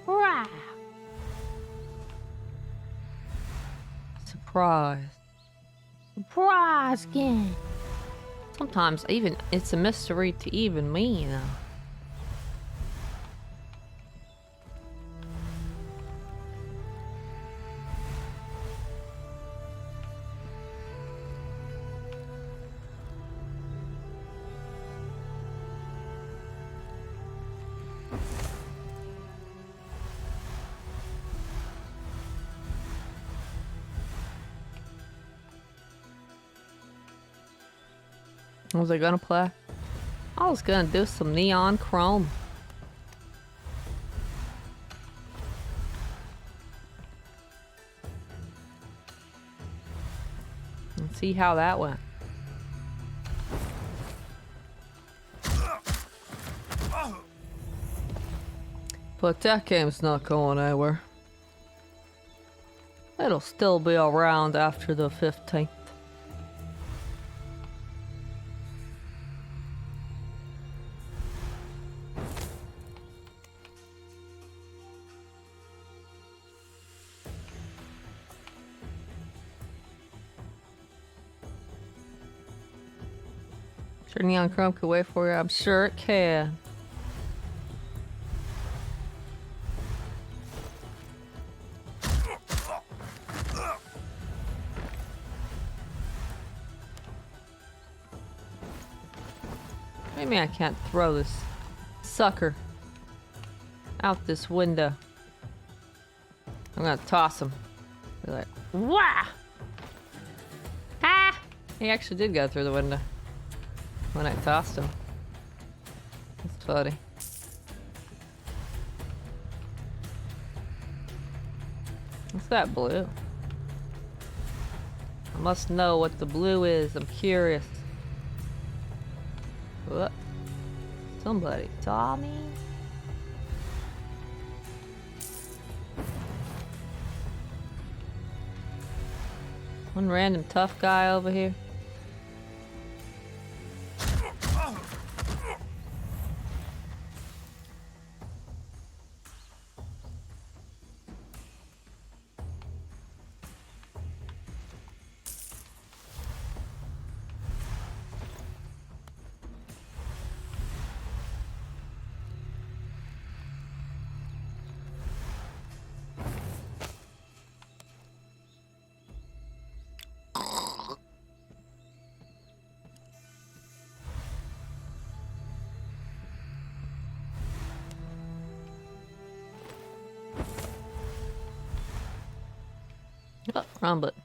Wow. Surprise. Surprise game. Sometimes even it's a mystery to even me, you know. What was I gonna play? I was gonna do some neon chrome. Let's see how that went. But that game's not going anywhere. It'll still be around after the 15th. Sure Neon Chrome could wait for you. I'm sure it can. Maybe I can't throw this sucker out this window. I'm gonna toss him. Be like, wah! Ah! He actually did go through the window when I tossed him. That's funny. What's that blue? I must know what the blue is. I'm curious. What? Somebody saw me? One random tough guy over here. Oh, wrong button.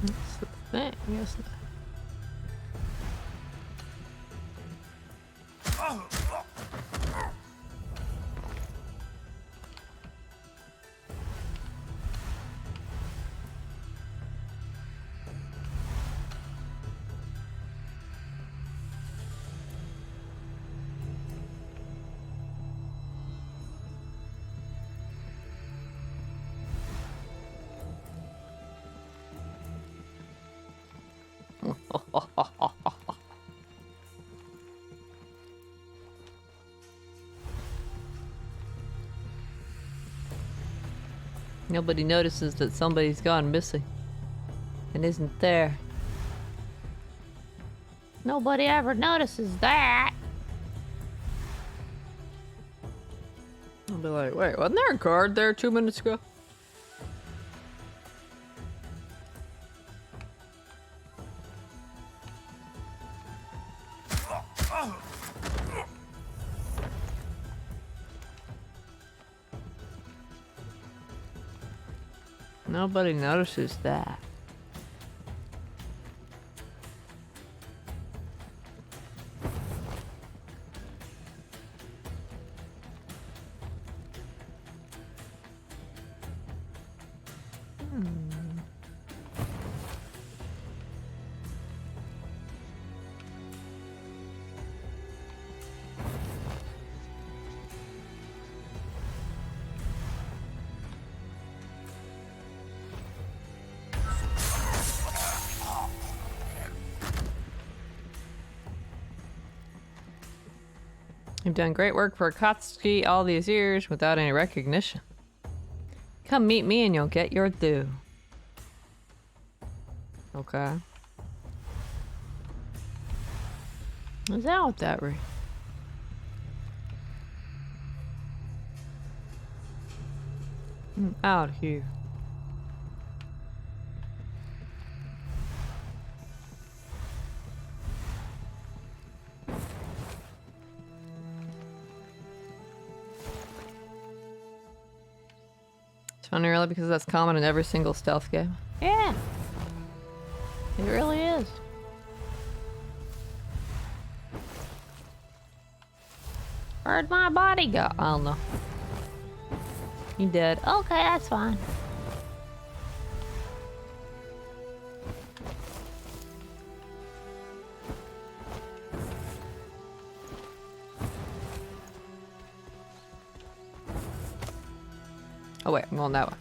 That's the thing, isn't it? Nobody notices that somebody's gone missing and isn't there. Nobody ever notices that. I'll be like, wait, wasn't there a guard there 2 minutes ago? Nobody notices that. You've done great work for Akatsuki all these years without any recognition. Come meet me and you'll get your due. Okay. Is that what that read? I'm out here. It's funny, really, because that's common in every single stealth game. Yeah. It really is. Where'd my body go? I don't know. You dead. Okay, that's fine. Oh wait, I'm going that way.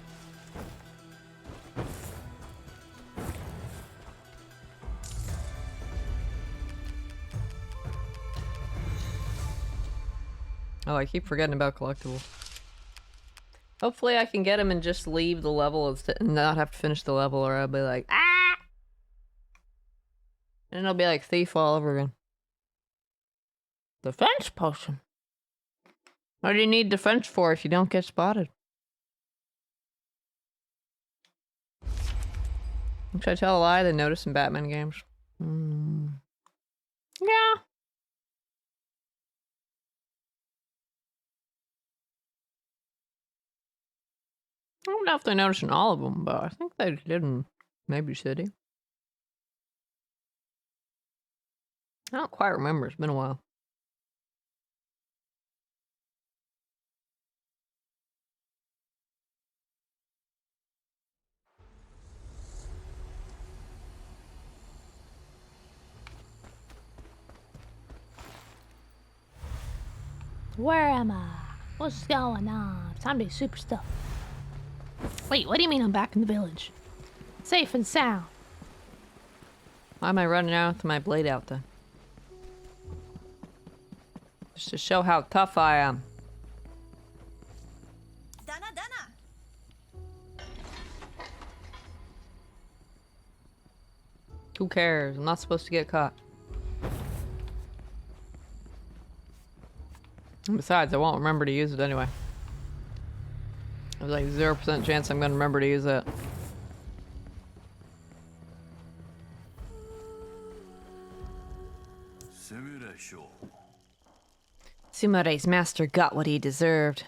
Oh, I keep forgetting about collectibles. Hopefully I can get him and just leave the level and not have to finish the level, or I'll be like, ah! And it'll be like Thief all over again. Defense potion? What do you need defense for if you don't get spotted? Should I tell a lie? They notice in Batman games. Yeah. I don't know if they noticed in all of them, but I think they did in maybe City. I don't quite remember. It's been a while. Where am I? What's going on? Time to do super stuff. Wait, what do you mean I'm back in the village? Safe and sound. Why am I running out with my blade out then? Just to show how tough I am. Dana, Dana. Who cares? I'm not supposed to get caught. And besides, I won't remember to use it anyway. There's like 0% chance I'm gonna remember to use it. Sumare's master got what he deserved.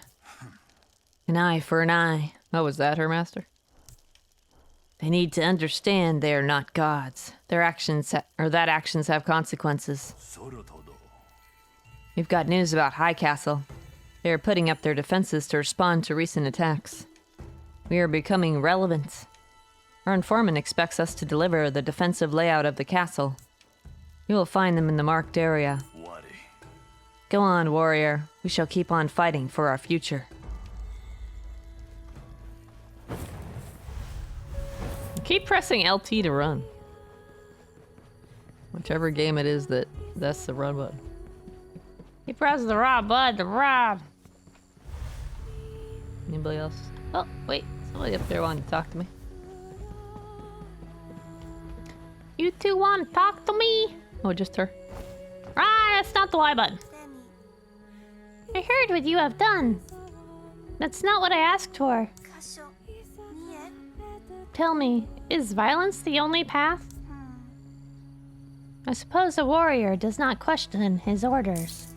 An eye for an eye. Oh, was that her master? They need to understand they are not gods. Their actions, that actions have consequences. We've got news about High Castle. They are putting up their defenses to respond to recent attacks. We are becoming relevant. Our informant expects us to deliver the defensive layout of the castle. You will find them in the marked area. Go on, warrior. We shall keep on fighting for our future. Keep pressing LT to run. Whichever game it is that's the run button. You press the right button to run. Anybody else? Oh, wait. Somebody up there wanted to talk to me. You two want to talk to me? Oh, just her. Ah, that's not the Y button. Danny. I heard what you have done. That's not what I asked for. 箇所見え Tell me, is violence the only path? I suppose a warrior does not question his orders.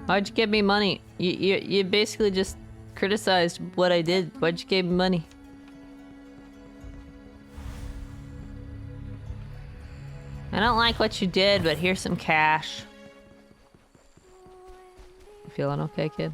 Why'd you give me money? You basically just criticized what I did. Why'd you give me money? I don't like what you did, but here's some cash. You feeling okay, kid?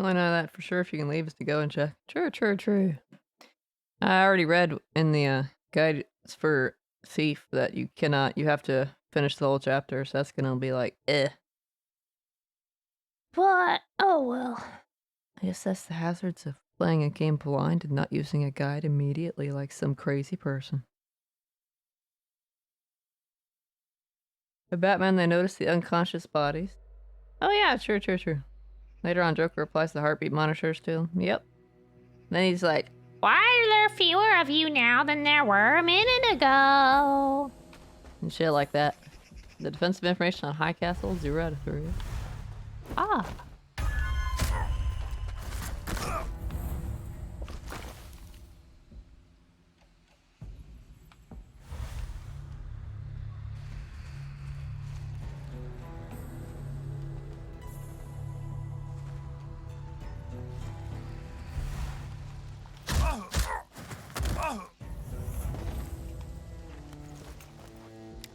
I only know that for sure if you can leave us to go and check. True. I already read in the guide for Thief that you have to finish the whole chapter, so that's gonna be like, eh. But, oh well. I guess that's the hazards of playing a game blind and not using a guide immediately like some crazy person. The Batman, they notice the unconscious bodies. Oh yeah, true. Later on, Joker applies the heartbeat monitors to him. Yep. Then he's like, Why are there fewer of you now than there were a minute ago? and shit like that. The defensive information on High Castle, 0 out of 3. Ah.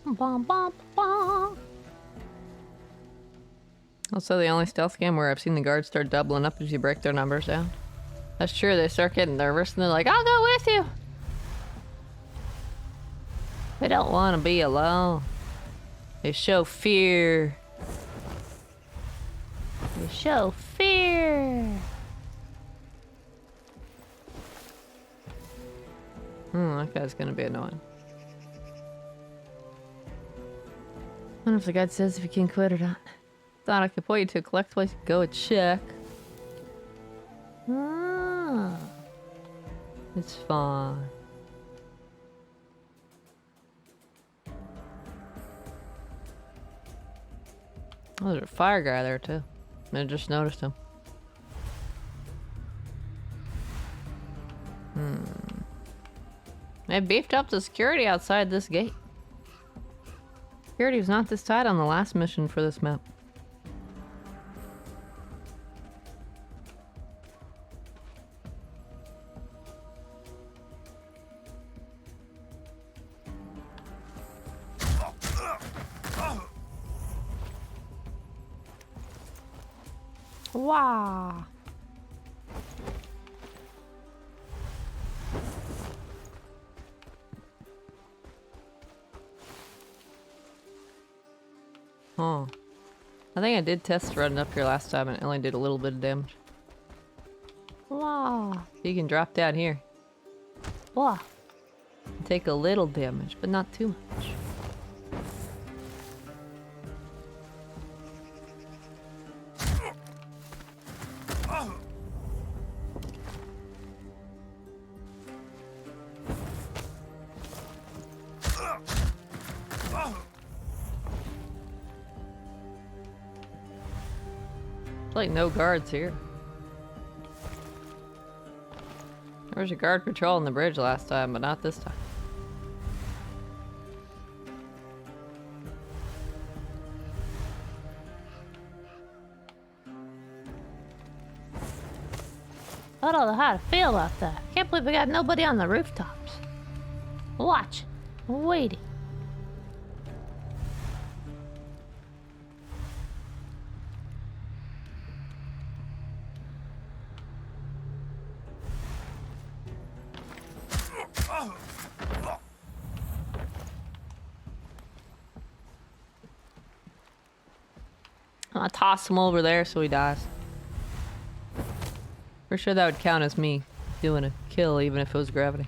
Bum, bum, bum. Also, the only stealth game where I've seen the guards start doubling up as you break their numbers down. That's true, they start getting nervous and they're like, I'll go with you! They don't want to be alone. They show fear. You show fear. That guy's gonna be annoying. I wonder if the guide says if you can quit or not. Thought I could point you to a collect place. Go and check. Ah. It's fine. Oh, there's a fire guy there too. I just noticed him. They beefed up the security outside this gate. Security was not this tight on the last mission for this map. Wow. Huh. I think I did test running up here last time and it only did a little bit of damage. Wow. You can drop down here. Wow. Take a little damage, but not too much. Like no guards here. There was a guard patrolling the bridge last time, but not this time. I don't know how to feel about that. Can't believe we got nobody on the rooftops. Watch. Waiting. I'll toss him over there so he dies. For sure that would count as me doing a kill even if it was gravity.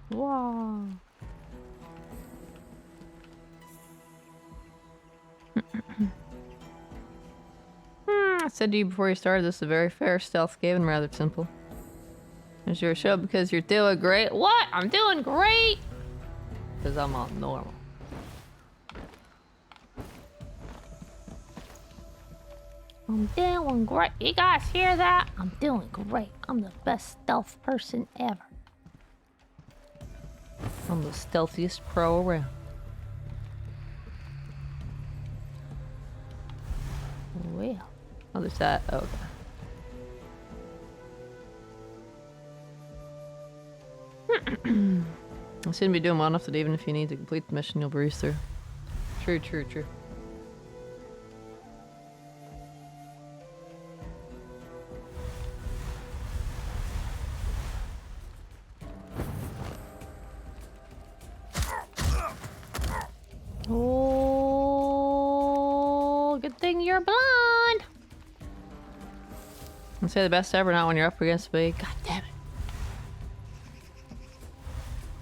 Wow. I said to you before you started, this is a very fair stealth game and rather simple. It's your show because you're doing great. What? I'm doing great! Because I'm on normal. I'm doing great. You guys hear that? I'm doing great. I'm the best stealth person ever. I'm the stealthiest pro around. Well. Oh, there's that. Oh, okay. I seem to be doing well enough that even if you need to complete the mission, you'll breeze through. True, true, true. Oh, good thing you're blind. I'd say the best ever, not when you're up against me. God damn it.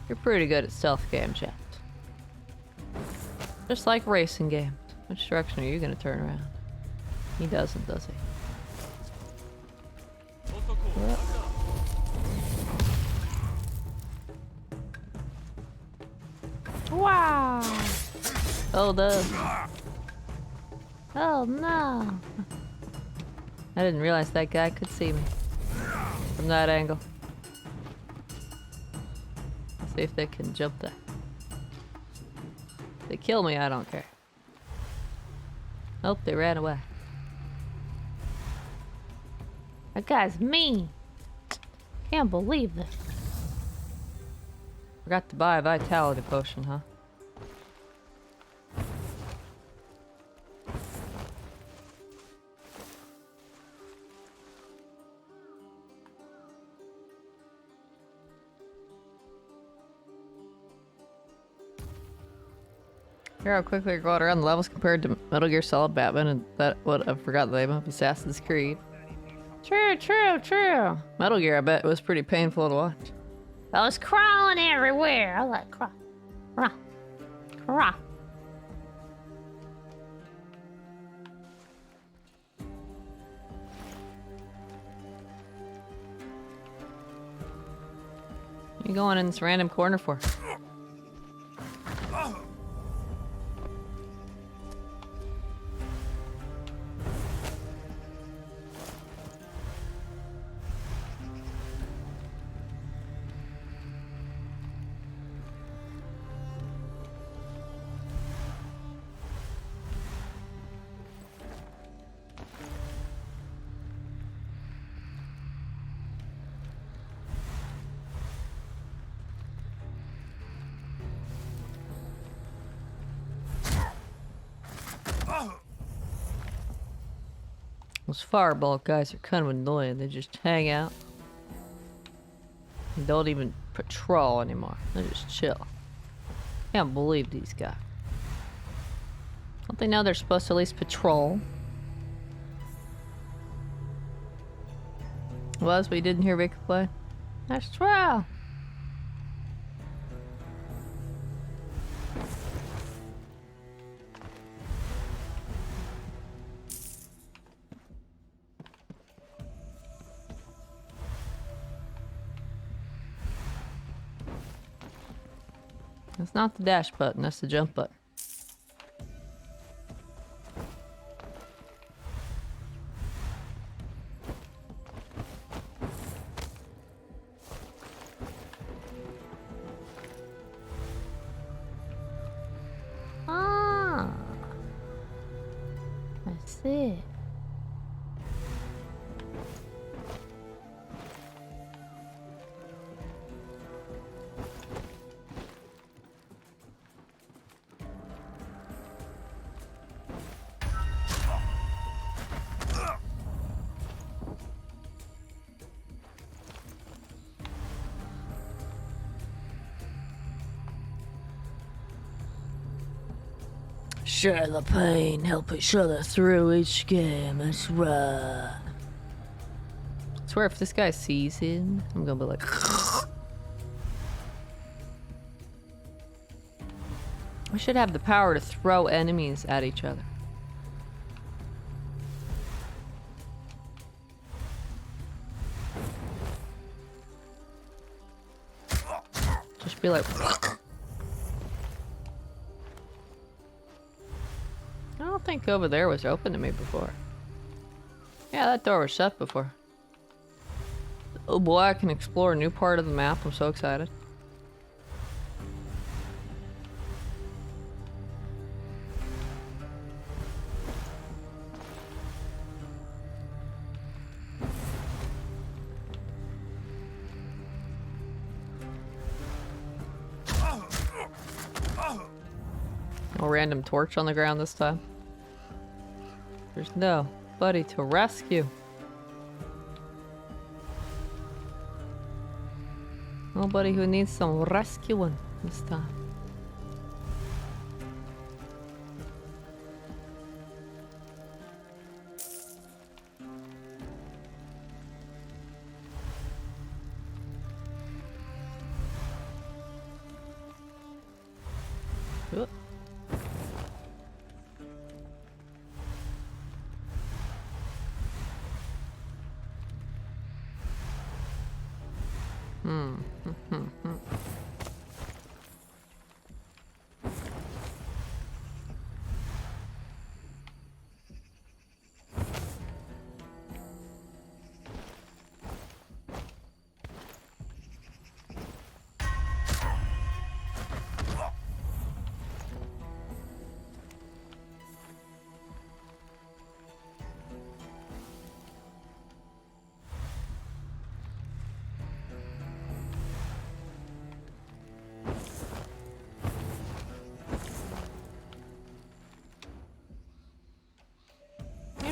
You're pretty good at stealth games, yet. Just like racing games. Which direction are you gonna turn around? He doesn't, does he? Wow. Oh, the. Oh no. I didn't realize that guy could see me from that angle. Let's see if they can jump that. If they kill me, I don't care. Nope, they ran away. That guy's mean. Can't believe this. Forgot to buy a vitality potion, huh? Here, how quickly you're going around the levels compared to Metal Gear Solid Batman and that, what, I forgot the name of, Assassin's Creed. True, true, true. Metal Gear, I bet, was pretty painful to watch. I was crawling everywhere. I like crawl. Crawl. Crawl. You going in this random corner for? Those fireball guys are kind of annoying. They just hang out. And don't even patrol anymore. They just chill. Can't believe these guys. Don't they know they're supposed to at least patrol? Was we didn't hear Rick play? That's true. That's not the dash button, that's the jump button. Ah. I see. Share the pain, help each other through each game, that's right. I swear if this guy sees him, I'm gonna be like... We should have the power to throw enemies at each other. Just be like... I don't think over there was open to me before. Yeah, that door was shut before. Oh boy, I can explore a new part of the map. I'm so excited. No random torch on the ground this time. There's nobody to rescue. Nobody who needs some rescuing this time. Oop.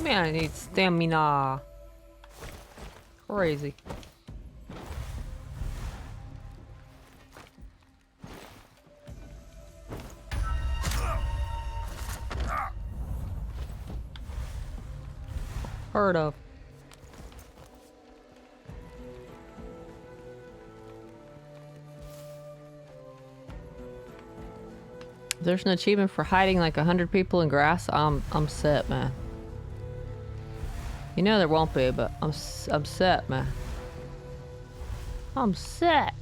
Man, I need stamina. Crazy. Heard of. If there's an achievement for hiding like 100 people in grass, I'm set, man. You know there won't be, but I'm set, man. I'm set.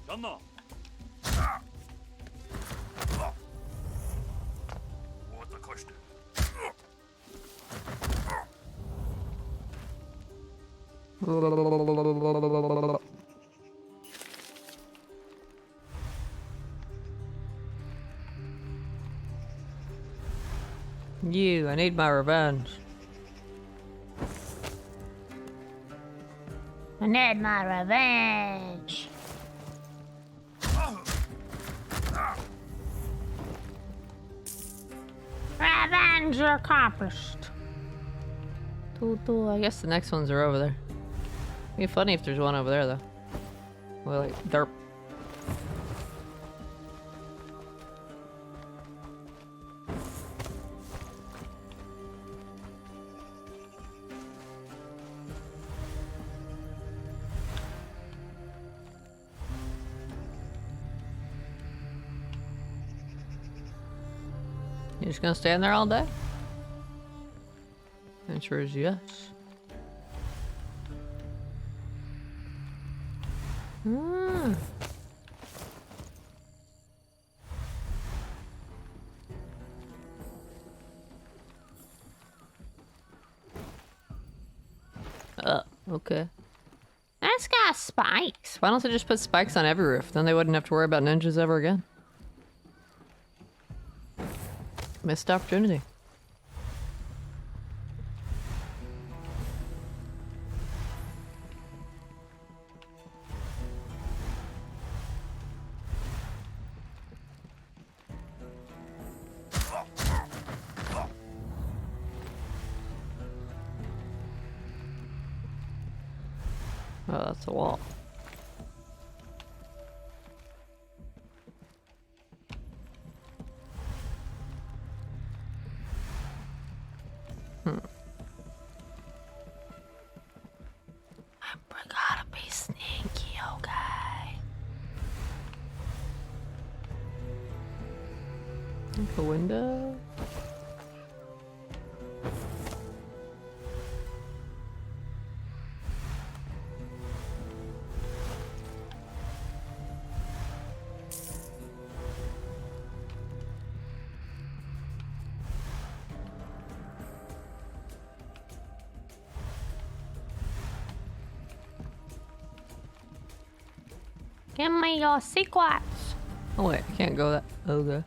Danna. Återkoste. You, I need my revenge. I need my revenge. Revenge accomplished. I guess the next ones are over there. It'd be funny if there's one over there, though. Well, like, derp. You just gonna stand there all day? Answer is yes. Hmm. Okay. That's got spikes. Why don't they just put spikes on every roof? Then they wouldn't have to worry about ninjas ever again. Missed opportunity. Oh, that's a wall. We gotta be sneaky, okay? A window. Give me your secrets. Oh wait, I can't go that. Okay.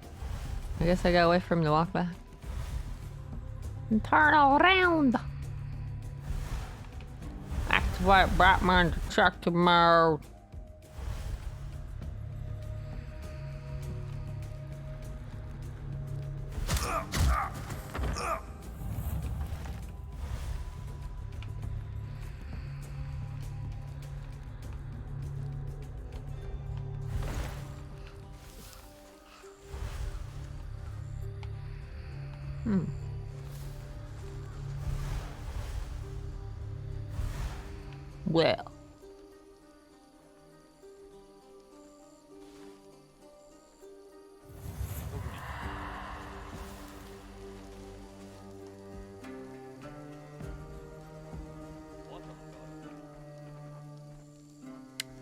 I guess I gotta wait for him to walk back. And turn around. Activate Batman detective mode. Well.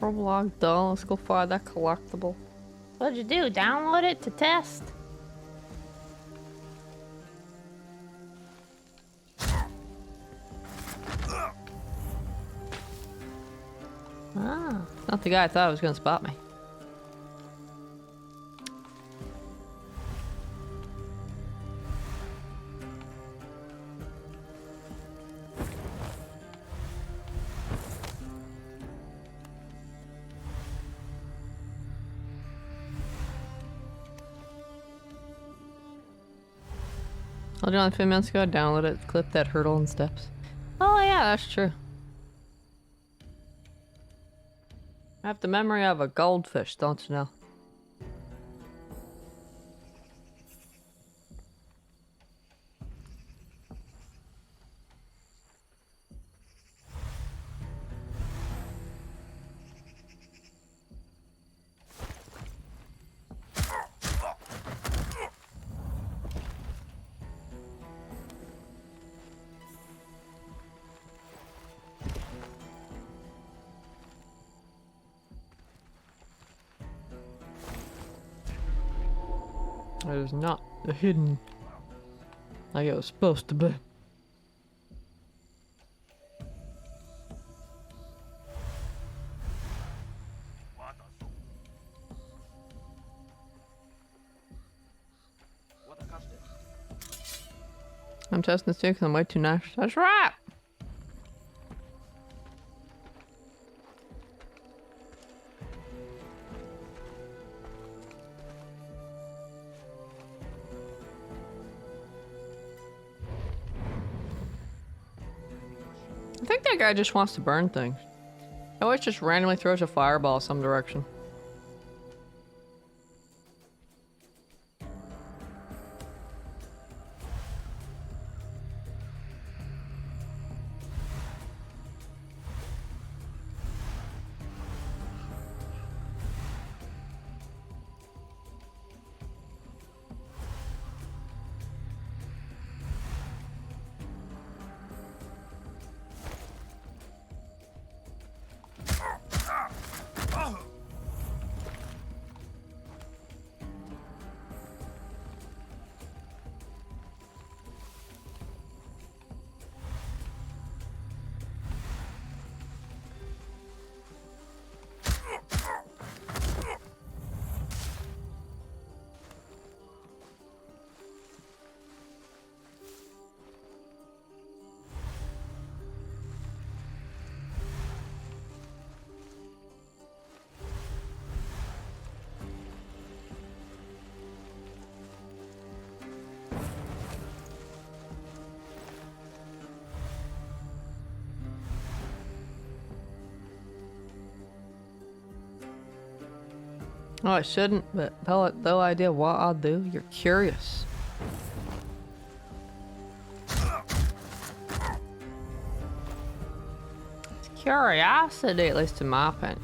Roblox doll, let's go find that collectible. What'd you do? Download it to test? Ah. Not the guy I thought was gonna spot me. Told you on 5 minutes ago, download it, clip that hurdle and steps. Oh yeah, that's true. I have the memory of a goldfish, don't you know? It is not hidden like it was supposed to be. I'm testing this too because I'm way too nice. That's right! I think that guy just wants to burn things. He always just randomly throws a fireball some direction. Oh, I shouldn't, but no idea what I'll do. You're curious. It's curiosity, at least in my opinion.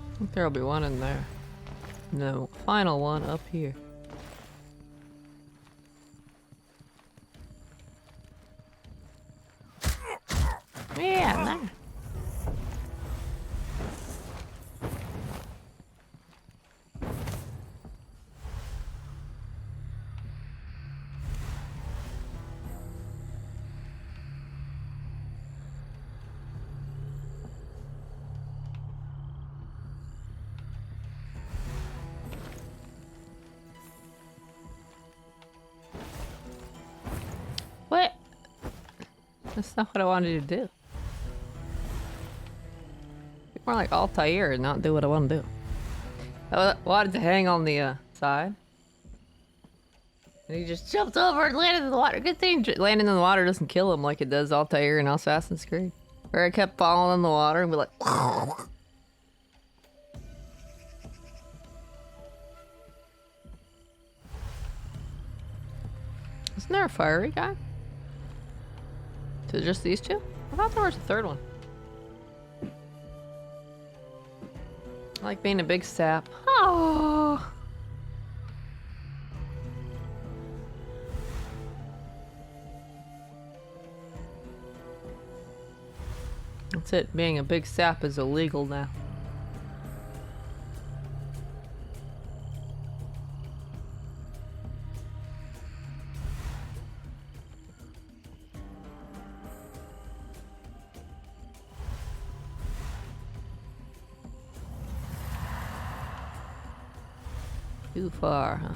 I think there'll be one in there. No, final one up here. Yeah, there. What? That's not what I wanted to do. Be more like Altair and not do what I want to do. I wanted to hang on the side. And he just jumped over and landed in the water. Good thing landing in the water doesn't kill him like it does Altair in Assassin's Creed. Where I kept falling in the water and be like... Isn't there a fiery guy? Is it just these two? I thought there was a third one. I like being a big sap. Oh. That's it. Being a big sap is illegal now. Too far, huh?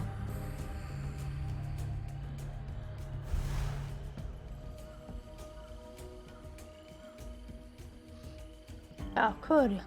How could you?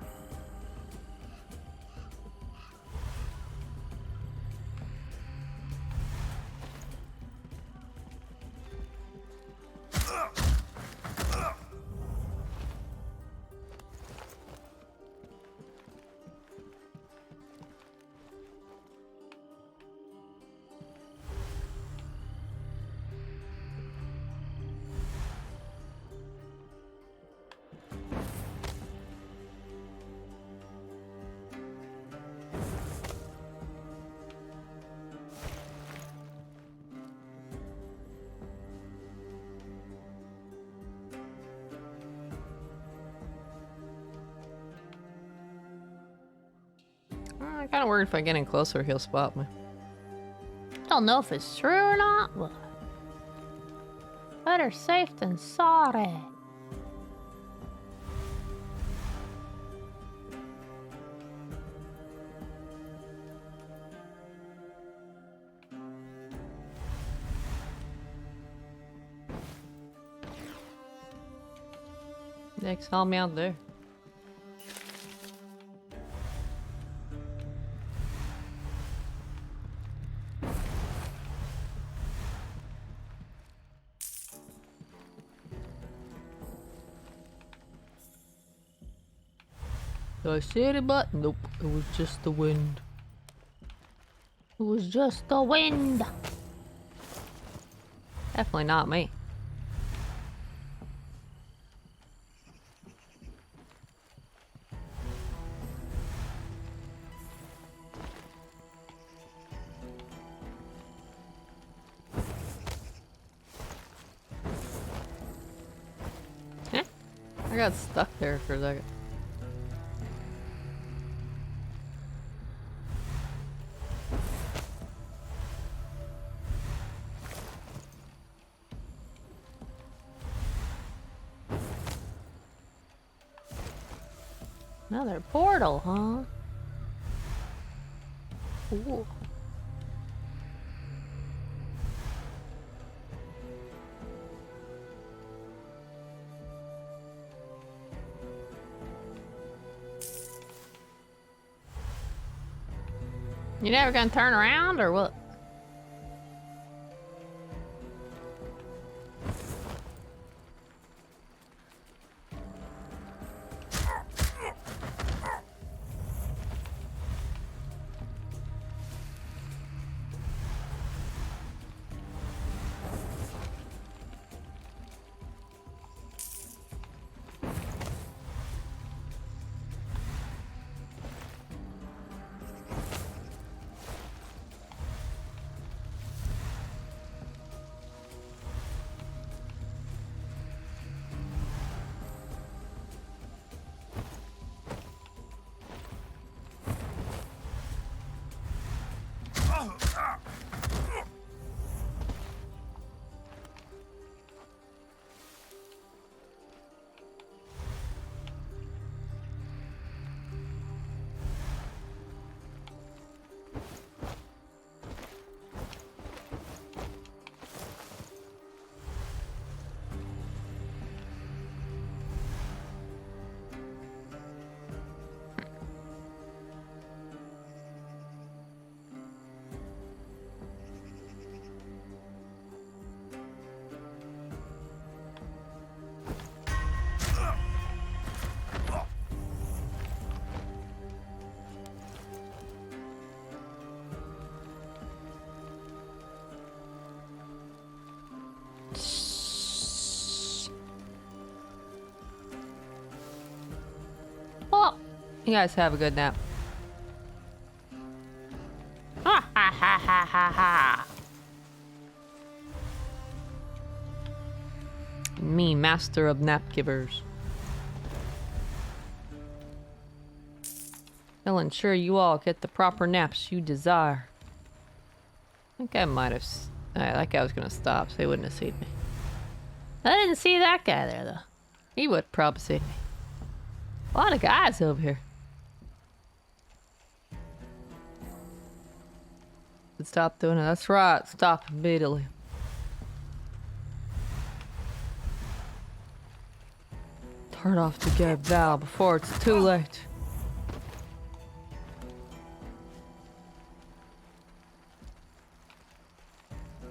I'm kind of worried if I get in closer, he'll spot me. Don't know if it's true or not, but better safe than sorry. Nick saw me out there. Did I see any but? Nope, it was just the wind. It was just the wind. Definitely not me. I got stuck there for a second. Another portal, huh? Cool. You never gonna turn around or what? Oh, You guys have a good nap. master of nap givers. I'll ensure you all get the proper naps you desire. I think I might have... that guy was gonna stop, so he wouldn't have seen me. I didn't see that guy there, though. He would probably see me. A lot of guys over here. Stop doing it. That's right. Stop immediately. Turn off the get valve before it's too late.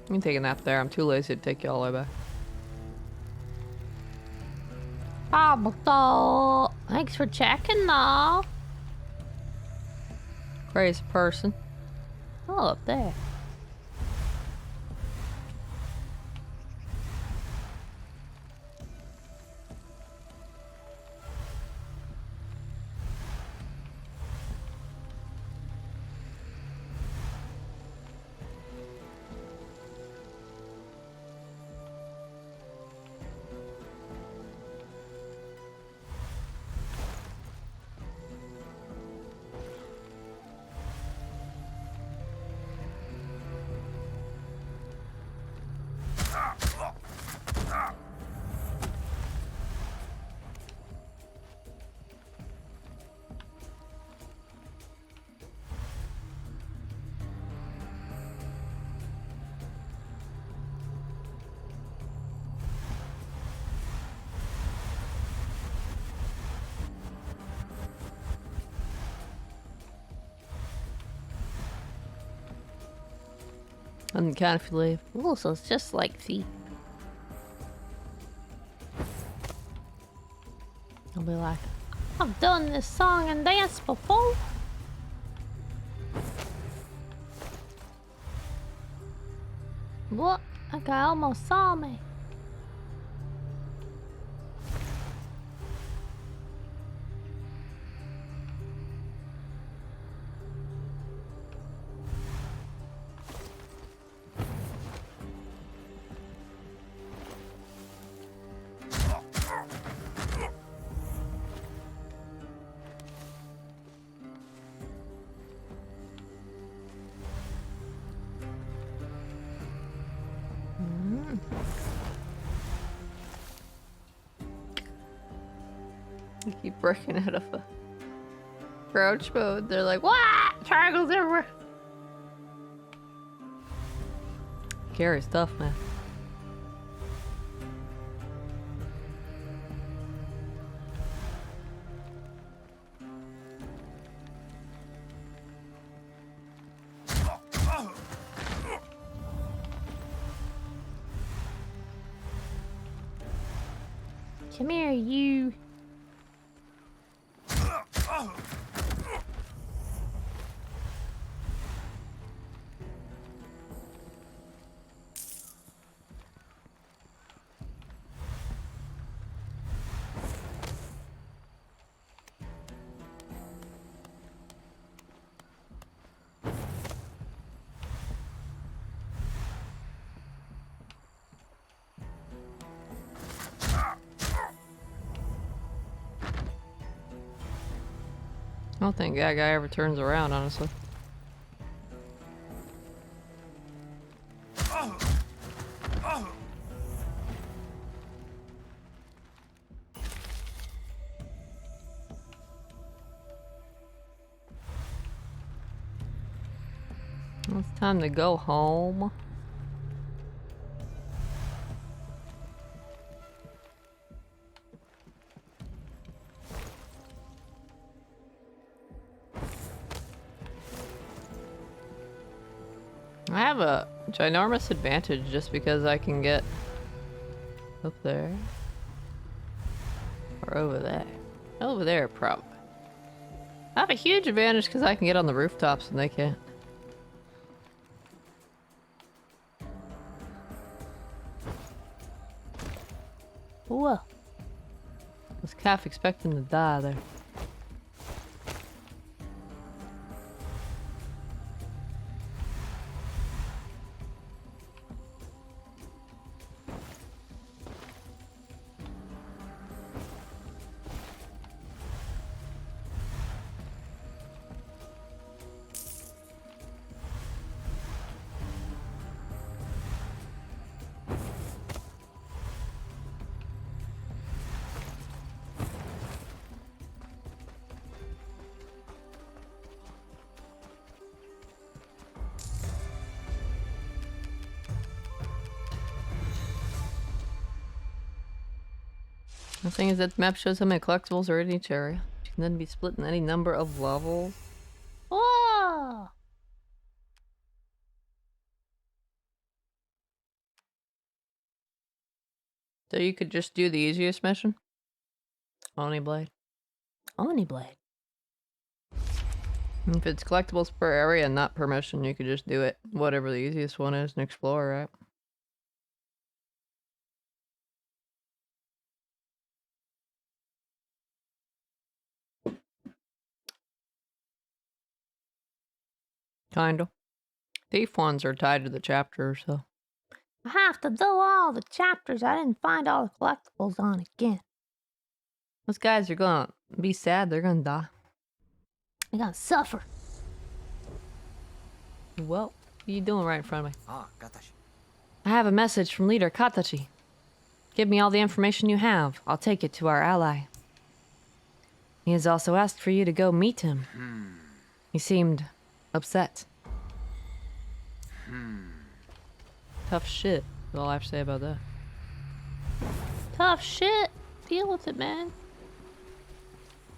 You can take a nap there. I'm too lazy to take you all the way back. Thanks for checking, though. Crazy person. Oh, up there. I'm kind of leave. Oh, so it's just like feet. I'll be like, I've done this song and dance before. What? That guy almost saw me. You keep breaking out of a crouch mode. They're like, what? Triangles everywhere. Scary stuff, man. Come here, you. I don't think that guy ever turns around, honestly. Well, it's time to go home. I have a ginormous advantage just because I can get up there or over there. Over there, probably. I have a huge advantage because I can get on the rooftops and they can't. Whoa. Was calf expecting to die there? The thing is that the map shows how many collectibles are in each area. You can then be split in any number of levels. Whoa! So you could just do the easiest mission? Oni Blade. Oni Blade. If it's collectibles per area and not per mission, you could just do it. Whatever the easiest one is and explore, right? Kinda. Thief ones are tied to the chapter, so. I have to do all the chapters. I didn't find all the collectibles on again. Those guys are gonna be sad, they're gonna die. I gotta suffer. Well, what are you doing right in front of me? Ah, Katashi. I have a message from leader Katachi. Give me all the information you have. I'll take it to our ally. He has also asked for you to go meet him. He seemed upset. Tough shit. That's all I have to say about that. Tough shit. Deal with it, man.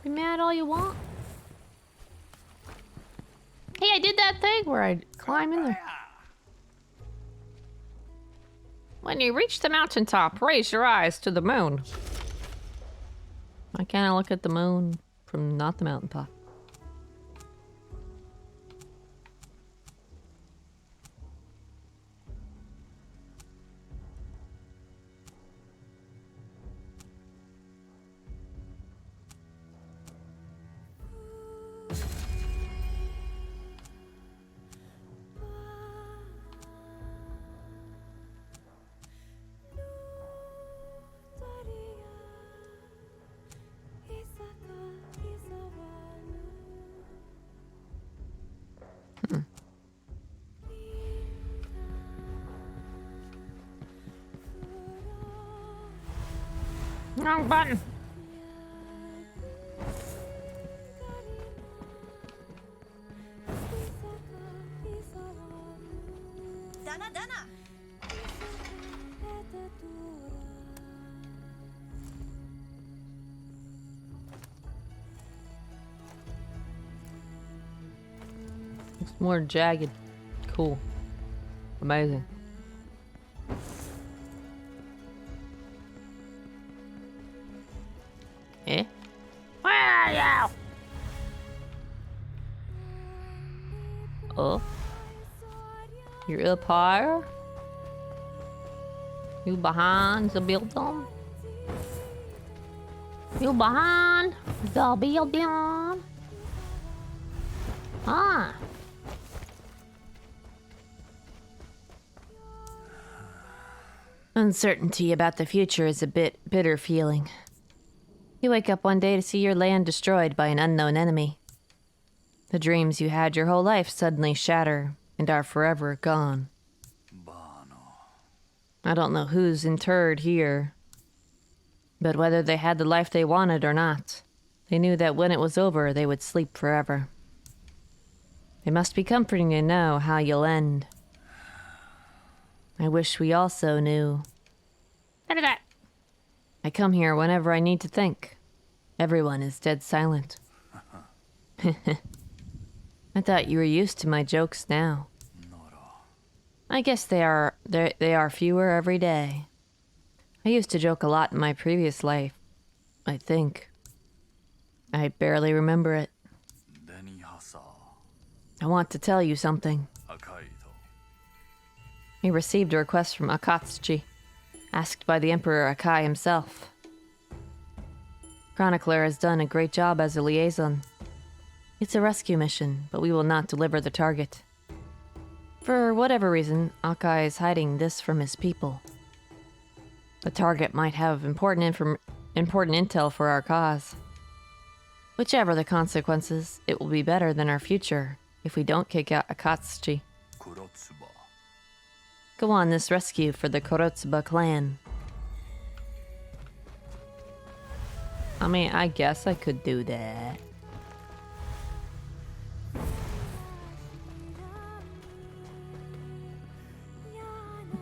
Be mad all you want. Hey, I did that thing where I climb in there. When you reach the mountaintop, raise your eyes to the moon. Why can't I look at the moon from not the mountaintop? Wrong button. Dana Dana. It's more jagged. Cool. Amazing. Eh? Where are you? Oh? You're up higher? You behind the building? You behind the building? Ah. Uncertainty about the future is a bitter feeling. You wake up one day to see your land destroyed by an unknown enemy. The dreams you had your whole life suddenly shatter and are forever gone. I don't know who's interred here, but whether they had the life they wanted or not, they knew that when it was over, they would sleep forever. It must be comforting to know how you'll end. I wish we also knew. Look at that. I come here whenever I need to think. Everyone is dead silent. I thought you were used to my jokes now. I guess they are fewer every day. I used to joke a lot in my previous life, I think. I barely remember it. I want to tell you something. He received a request from Akatsuchi, asked by the Emperor Akai himself. Chronicler has done a great job as a liaison. It's a rescue mission, but we will not deliver the target. For whatever reason, Akai is hiding this from his people. The target might have important intel for our cause. Whichever the consequences, it will be better than our future if we don't kick out Akatsuchi. Go on this rescue for the Korotsuba clan. I mean, I guess I could do that.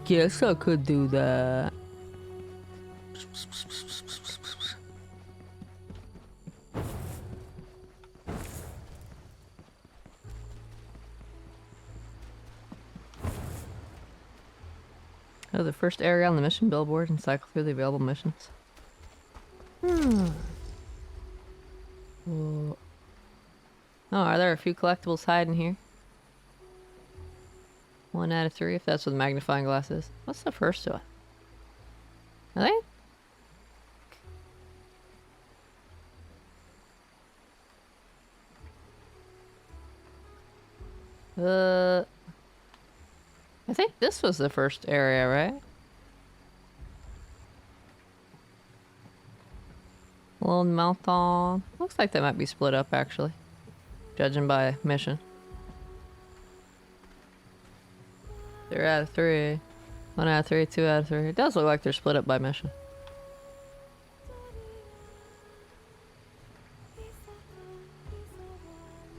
Guess I could do that. Oh, the first area on the mission billboard and cycle through the available missions. Whoa. Oh, are there a few collectibles hiding here? 1 out of 3, if that's what the magnifying glass is. What's the first one? I think? I think this was the first area, right? Lone Mountain. Looks like they might be split up, actually. Judging by mission. 3 out of 3. 1 out of 3, 2 out of 3. It does look like they're split up by mission.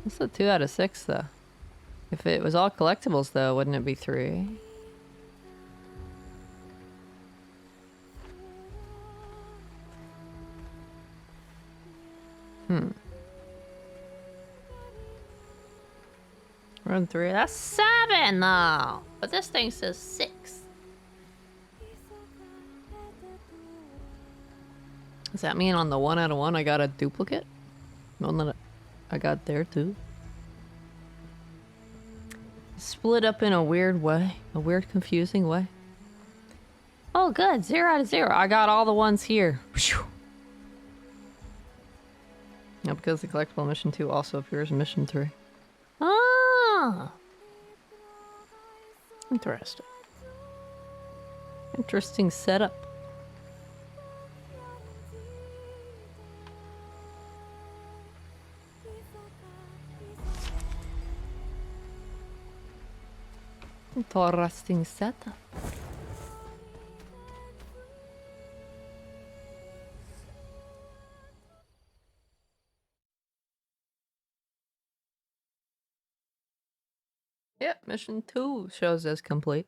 What's the 2 out of 6, though? If it was all collectibles, though, wouldn't it be 3? Run 3. That's 7, though. But this thing says 6. Does that mean on the 1 out of 1 I got a duplicate? One that I got there, too? Split up in a weird way. A weird, confusing way. Oh, good. 0 out of 0. I got all the ones here. Whew. Now, because the collectible mission 2 also appears in mission 3. Ah! Interesting. Interesting setup. Interesting setup. Yep, mission 2 shows as complete.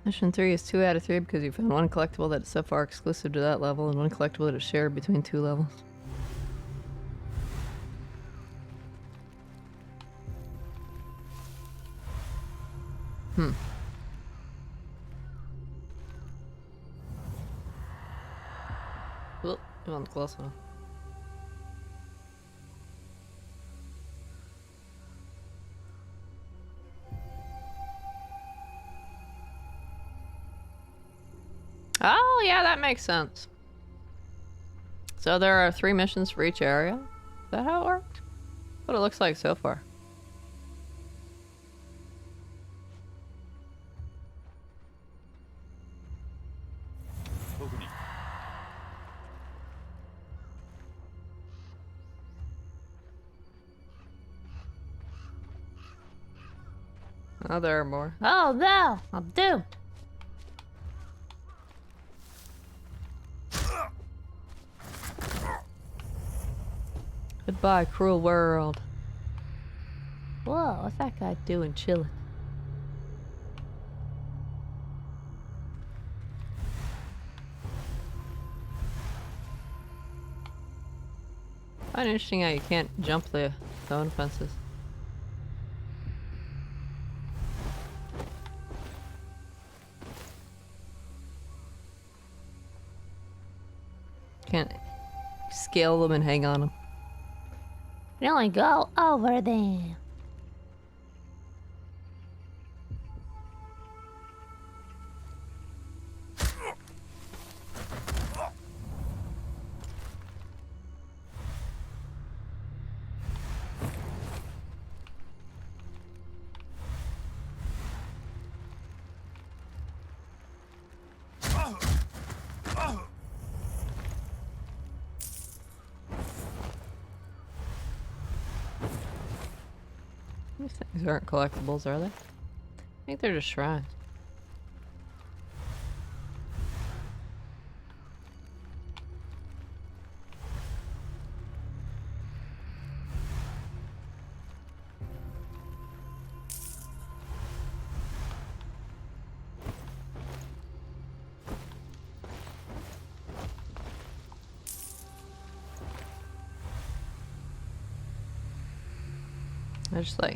Mission 3 is 2 out of 3 because you found one collectible that is so far exclusive to that level and one collectible that is shared between 2 levels. Well, I'm on the close one. Oh, yeah, that makes sense. So there are 3 missions for each area? Is that how it worked? What it looks like so far. Oh, there are more. Oh no, I'm doomed. Goodbye, cruel world. Whoa, what's that guy doing chilling? I find it interesting how you can't jump the stone fences. Can't scale them and hang on them. You only go over them. These things aren't collectibles, are they? I think they're just shrines.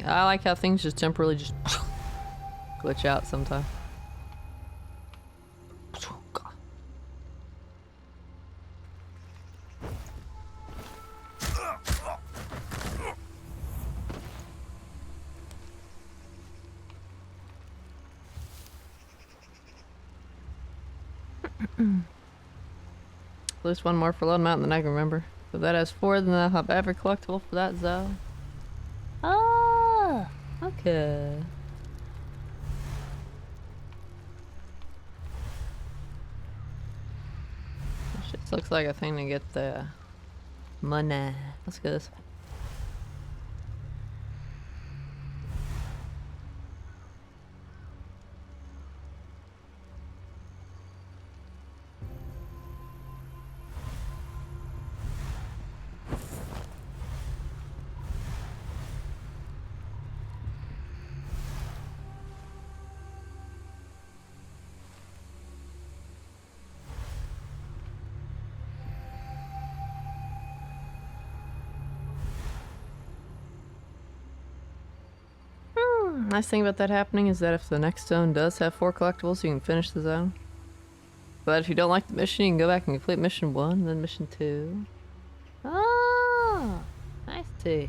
I like how things just temporarily just glitch out sometimes. At least one more for Lone Mountain than I can remember. So that has 4, then I'll have every collectible for that zone. Oh, okay. This just looks like a thing to get the money. Let's go this way. Nice thing about that happening is that if the next zone does have 4 collectibles, you can finish the zone. But if you don't like the mission, you can go back and complete mission 1, then mission 2. Oh, nice tea.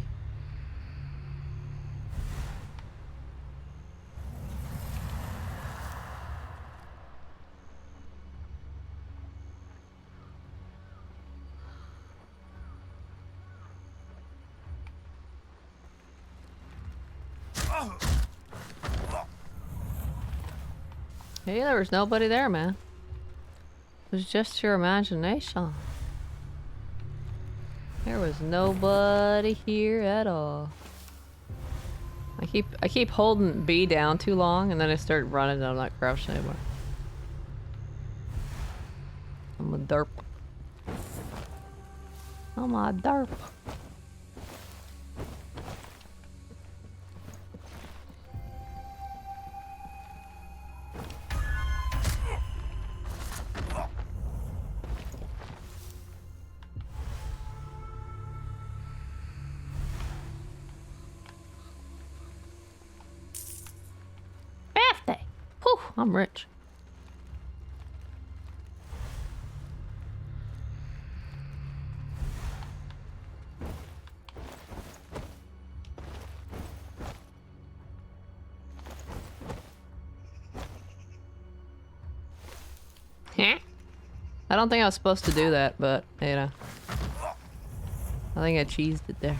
Hey, there was nobody there, man. It was just your imagination. There was nobody here at all. I keep holding B down too long, and then I start running, and I'm not crouching anymore. I'm a derp. I'm a derp. Whew, I'm rich. Huh? I don't think I was supposed to do that, but, you know. I think I cheesed it there.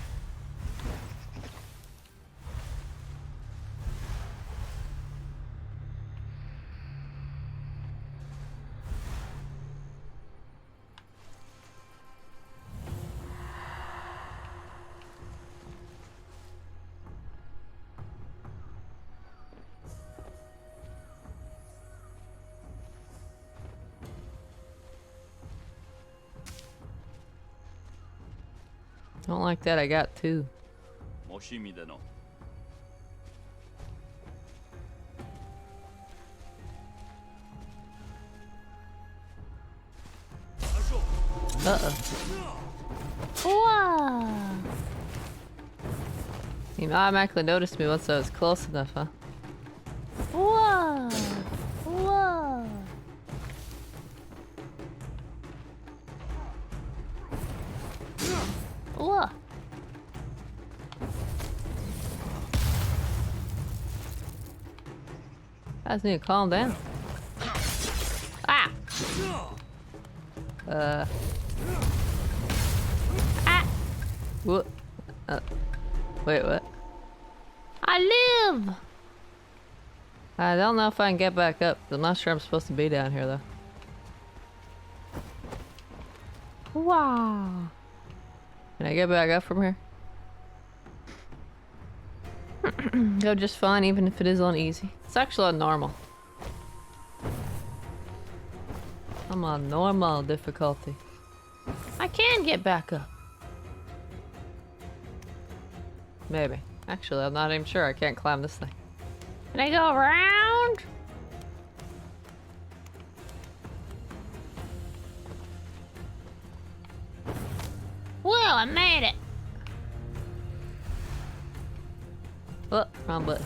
Don't like that, I got 2. Uh-oh. Whoa! You automatically noticed me once I was close enough, huh? Whoa! Whoa! Whoa! Guys need to calm down. Ah! Ah! What? Wait, what? I live! I don't know if I can get back up. I'm not sure I'm supposed to be down here, though. Wow. Can I get back up from here? Go just fine, even if it is on easy. It's actually on normal. I'm on normal difficulty. I can get back up. Maybe. Actually, I'm not even sure. I can't climb this thing. Can I go around? Well, I made it. Oh, wrong button.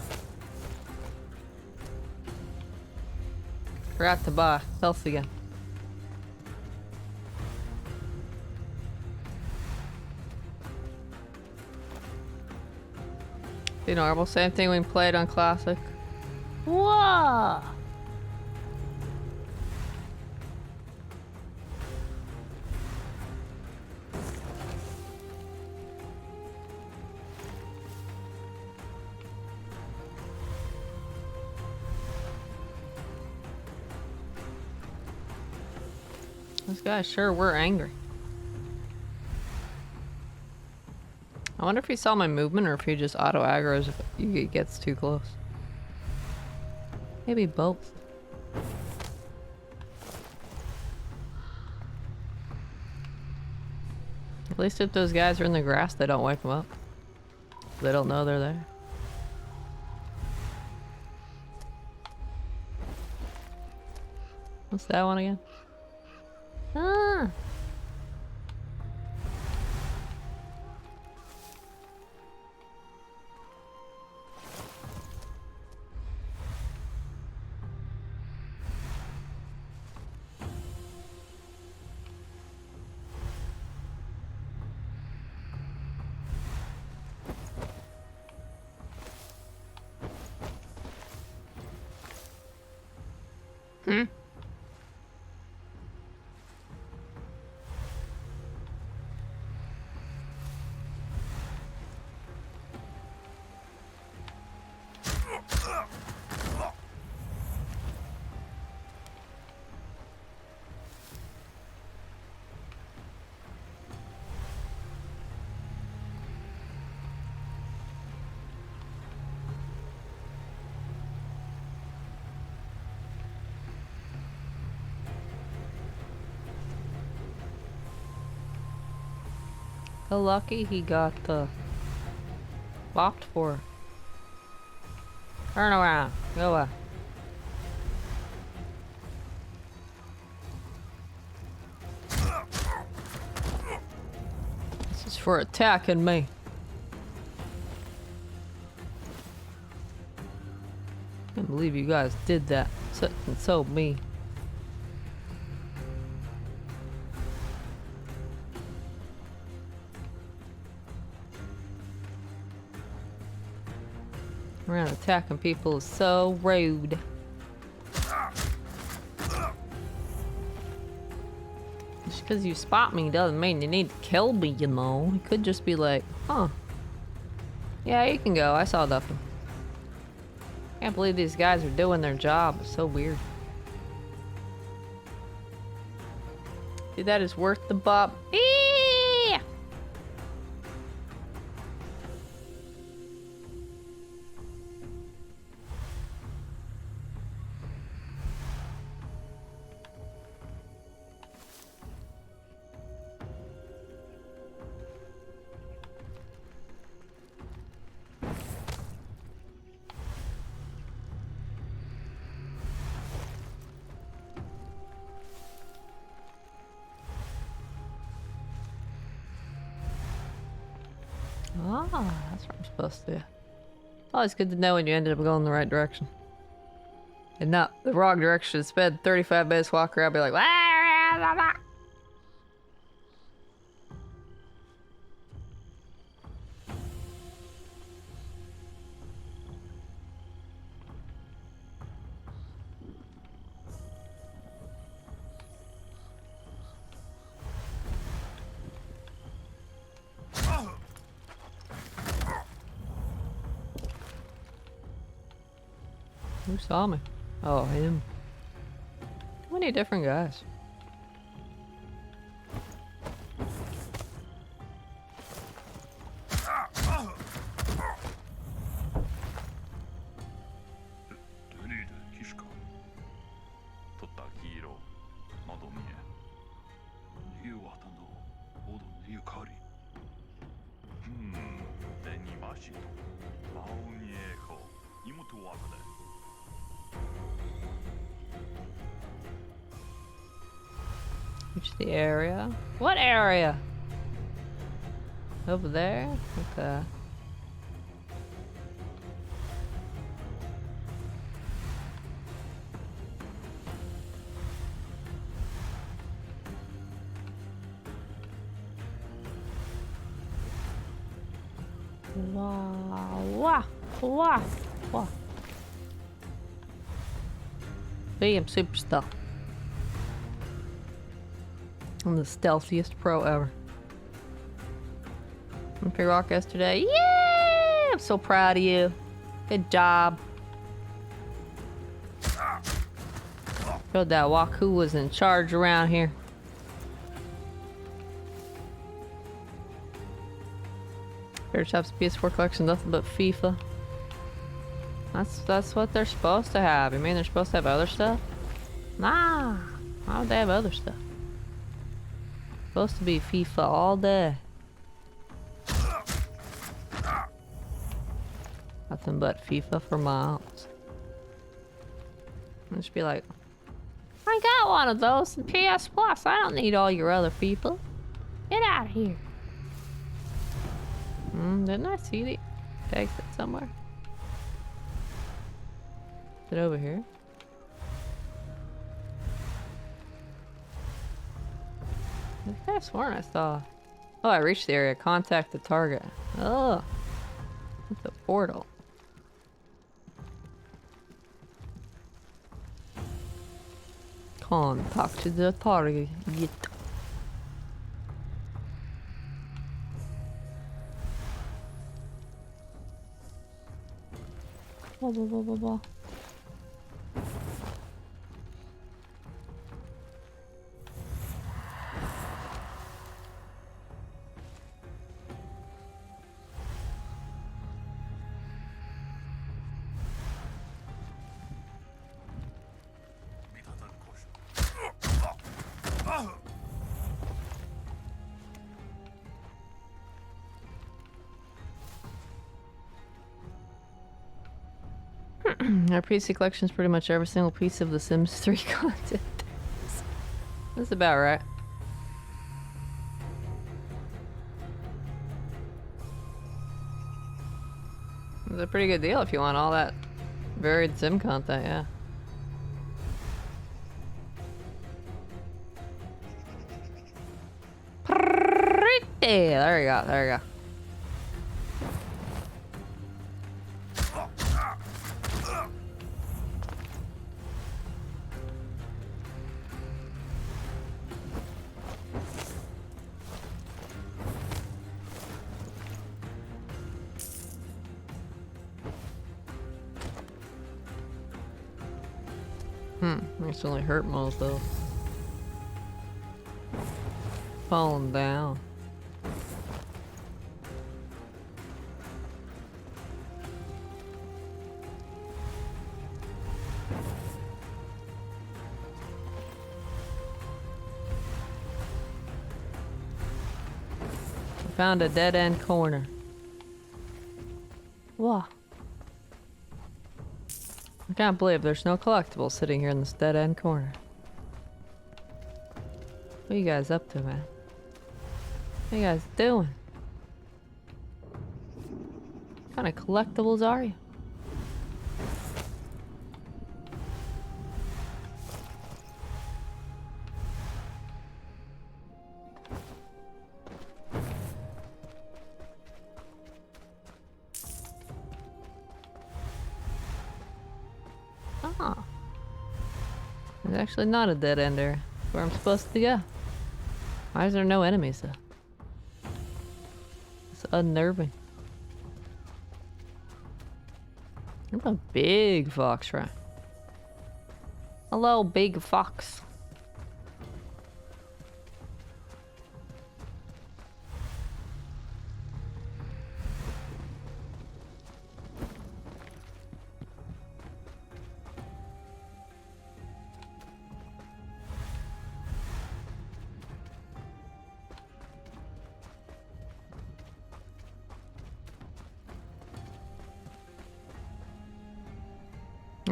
Forgot to buy health again. Be normal. Same thing we played on Classic. Whoa. Those guys sure were angry. I wonder if he saw my movement or if he just auto aggroes if he gets too close. Maybe both. At least if those guys are in the grass, they don't wake them up. They don't know they're there. What's that one again? Ah. Hmm? So lucky he got bopped for it. Turn around. Go away. This is for attacking me. Can't believe you guys did that. So mean. Around attacking people is so rude. Just because you spot me doesn't mean you need to kill me, you know. You could just be like, huh. Yeah, you can go. I saw nothing. Can't believe these guys are doing their job. It's so weird. See, that is worth the bop. Yeah. Ah, that's what I'm supposed to do. Always good to know when you ended up going the right direction. And not the wrong direction. Spend 35 minutes walk around and be like, "Ah, blah, blah." Who saw me? Oh, him. How many different guys? 이와타노 오돈 유카리. 내니마시도 마우니에코 이모토 와타네. Reach the area. What area? Over there? Okay. Wow. Hey, I'm super stealth. I'm the stealthiest pro ever. I played rock yesterday. Yay! I'm so proud of you. Good job. Showed that Waku was in charge around here. Fair Shop's PS4 collection, nothing but FIFA. That's what they're supposed to have. You mean they're supposed to have other stuff? Nah. Why would they have other stuff? Supposed to be FIFA all day. Nothing but FIFA for miles. I'll just be like, I got one of those in PS Plus. I don't need all your other FIFA. Get out of here. Didn't I see the exit somewhere? Is it over here? I could have sworn I saw. Oh, I reached the area. Contact the target. Oh, it's a portal. Contact to the target. Blah, blah, blah, blah, blah. Our PC collection is pretty much every single piece of the Sims 3 content. That's about right. It's a pretty good deal if you want all that varied Sim content, yeah. Pretty. There you go, there you go. It's only hurt most though. Falling down. Found a dead end corner. Whoa. I can't believe there's no collectibles sitting here in this dead end corner. What are you guys up to, man? What are you guys doing? What kind of collectibles are you? Oh. There's actually not a dead end there. It's where I'm supposed to go. Why is there no enemies though? It's unnerving. There's a big fox, right? Hello, big fox.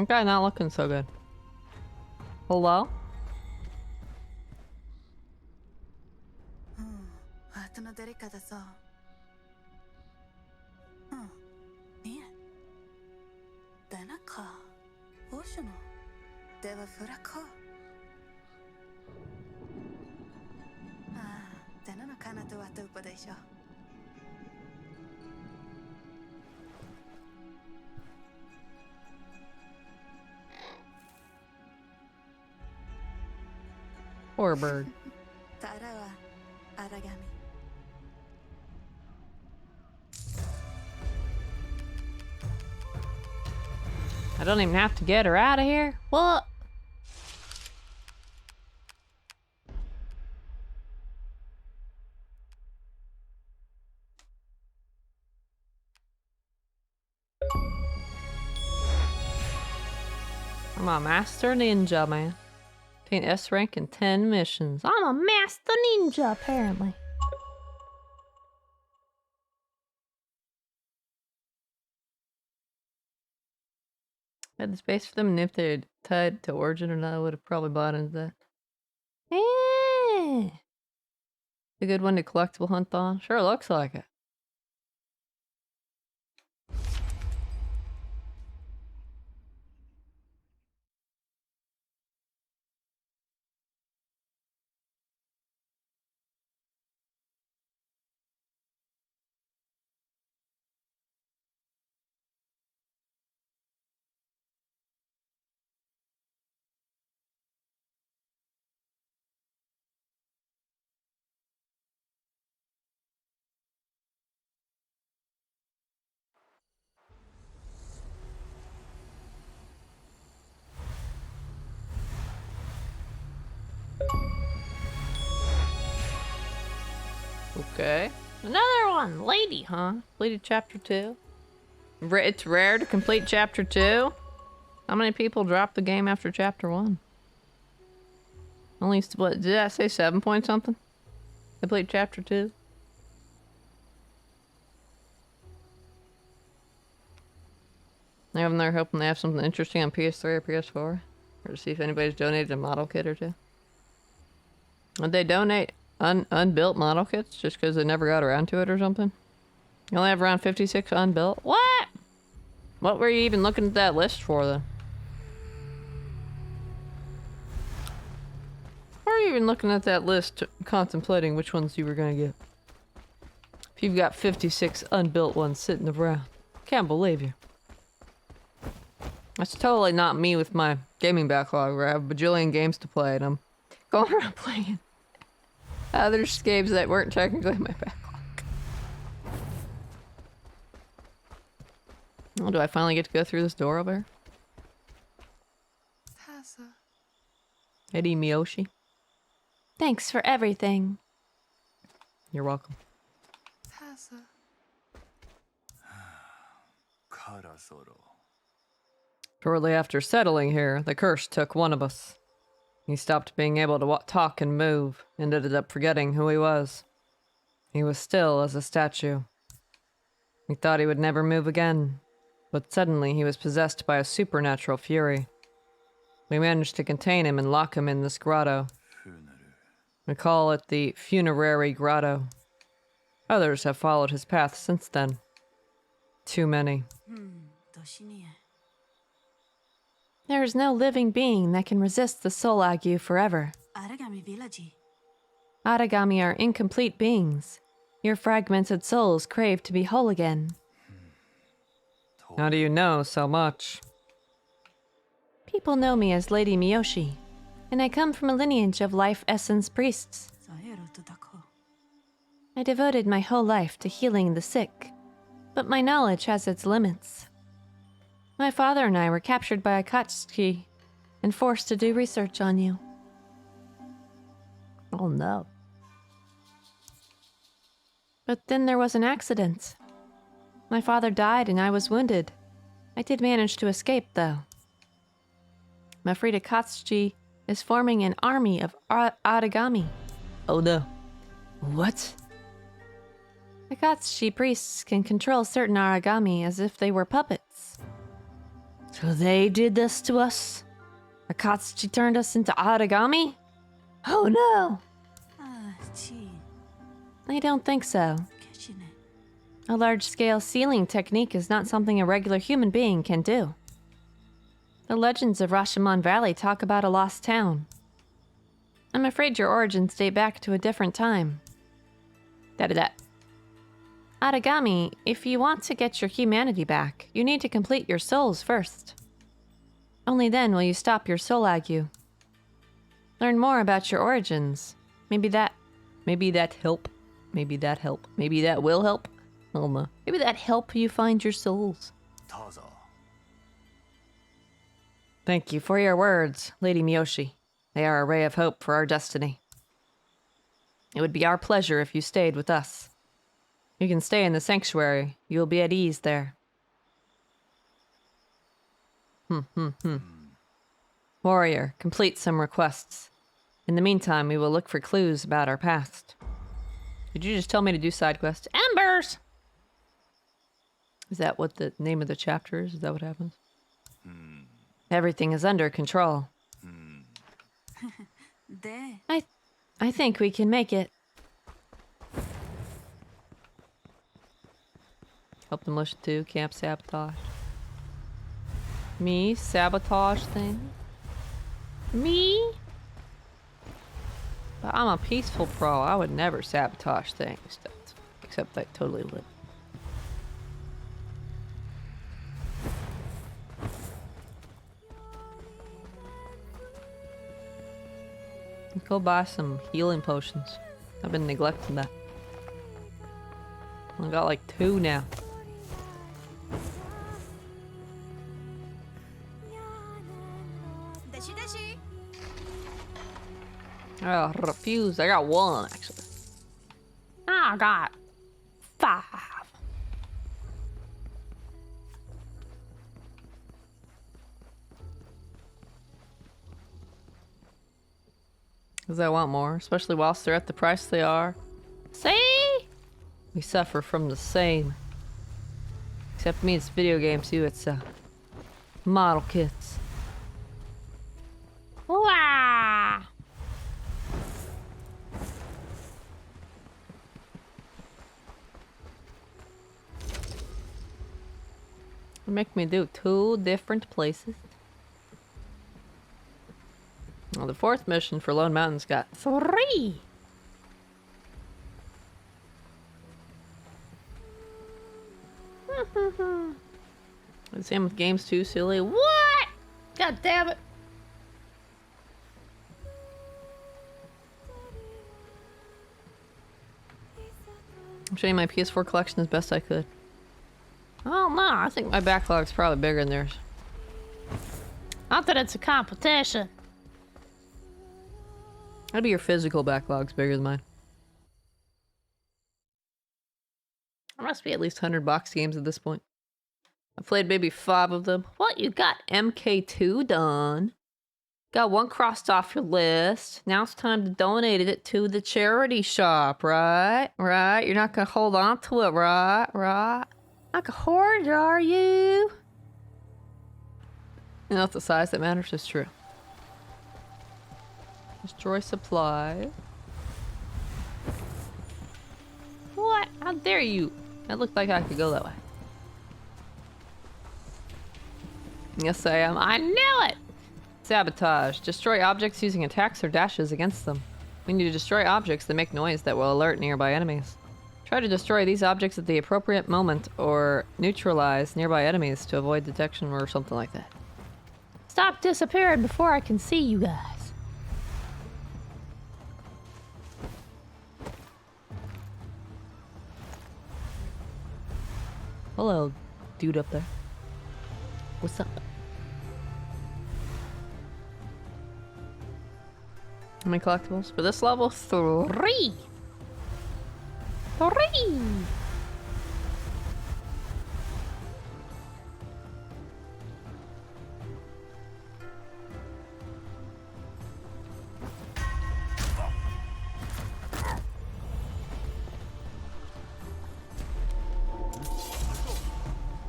Okay, not looking so good. Hello? あとの誰かだぞ。いえ。ダナか。オーシュの。ではフラコ。ダナの彼方はどこでしょう。Poor bird. タラはアラガミ。I don't even have to get her out of here. What? I'm a master ninja, man. Obtain S rank in 10 missions. I'm a master ninja, apparently. Had the space for them, and if they're tied to Origin or not, I would have probably bought into that. Eh. A good one to collectible hunt on? Sure looks like it. Okay. Another one, lady, huh? Completed chapter 2. It's rare to complete chapter 2. How many people dropped the game after chapter 1? Only, what, did I say 7 point something? Complete chapter 2. I have them there hoping they have something interesting on PS3 or PS4. Or to see if anybody's donated a model kit or two. Would they donate unbuilt model kits just because they never got around to it or something? You only have around 56 unbuilt? What? What were you even looking at that list for then? Why are you even looking at that list contemplating which ones you were gonna get? If you've got 56 unbuilt ones sitting around. Can't believe you. That's totally not me with my gaming backlog where I have a bajillion games to play and I'm going around playing other games that weren't technically my backlog. Oh, do I finally get to go through this door over here? Eddie Miyoshi. Thanks for everything. You're welcome. カラソロ Shortly after settling here, the curse took one of us. He stopped being able to talk and move, and ended up forgetting who he was. He was still as a statue. We thought he would never move again, but suddenly he was possessed by a supernatural fury. We managed to contain him and lock him in this grotto. フーナル We call it the Funerary Grotto. Others have followed his path since then. Too many. どしにえ。 There is no living being that can resist the soul ague forever. アラガミビラジ。 Aragami are incomplete beings. Your fragmented souls crave to be whole again. How do you know so much? People know me as Lady Miyoshi, and I come from a lineage of life essence priests. さえろとだこ。 I devoted my whole life to healing the sick, but my knowledge has its limits. My father and I were captured by Akatsuki and forced to do research on you. Oh no. But then there was an accident. My father died and I was wounded. I did manage to escape, though. I'm afraid Akatsuki is forming an army of Aragami. Oh no. What? Akatsuki priests can control certain Aragami as if they were puppets. So they did this to us? Akatsuchi turned us into Aragami? Oh no! ああチー I don't think so. 消しね A large-scale sealing technique is not something a regular human being can do. The legends of Rashomon Valley talk about a lost town. I'm afraid your origins date back to a different time. Da-da-da. Aragami, if you want to get your humanity back, you need to complete your souls first. Only then will you stop your soul ague. Learn more about your origins. Maybe that help. Maybe that help. Maybe that will help. I don't know. Maybe that help you find your souls. どうぞ Thank you for your words, Lady Miyoshi. They are a ray of hope for our destiny. It would be our pleasure if you stayed with us. You can stay in the sanctuary. You will be at ease there. Warrior, complete some requests. In the meantime, we will look for clues about our past. Did you just tell me to do side quests? Embers! Is that what the name of the chapter is? Is that what happens? Everything is under control. で I think we can make it. Help the militia too. Camp sabotage. Me? Sabotage thing? Me? But I'm a peaceful pro. I would never sabotage things. Except I totally would. Go buy some healing potions. I've been neglecting that. I got like 2 now. Oh, refuse. I got 1 actually. I got 5. Because I want more, especially whilst they're at the price they are. See? We suffer from the same. Except me, it's video games too. It's model kits. Wow. Make me do 2 different places. Well, the 4th mission for Lone Mountain's got 3. The same with games too, silly. What? God damn it. I'm showing my PS4 collection as best I could. Oh no, I think my backlog's probably bigger than theirs. Not that it's a competition. That'd be your physical backlog's bigger than mine. There must be at least 100 box games at this point. I played maybe 5 of them. What? You got MK2 done. Got 1 crossed off your list. Now it's time to donate it to the charity shop, right? Right? You're not gonna hold on to it, right? Right? Like a hoarder, are you? You know, it's the size that matters. It's true. Destroy supply. What? How dare you? That looked like I could go that way. Yes, I am. I knew it! Sabotage. Destroy objects using attacks or dashes against them. We need to destroy objects that make noise that will alert nearby enemies. Try to destroy these objects at the appropriate moment or neutralize nearby enemies to avoid detection or something like that. Stop disappearing before I can see you guys. Hello, dude up there. What's up? How many collectibles? For this level, 3! 3!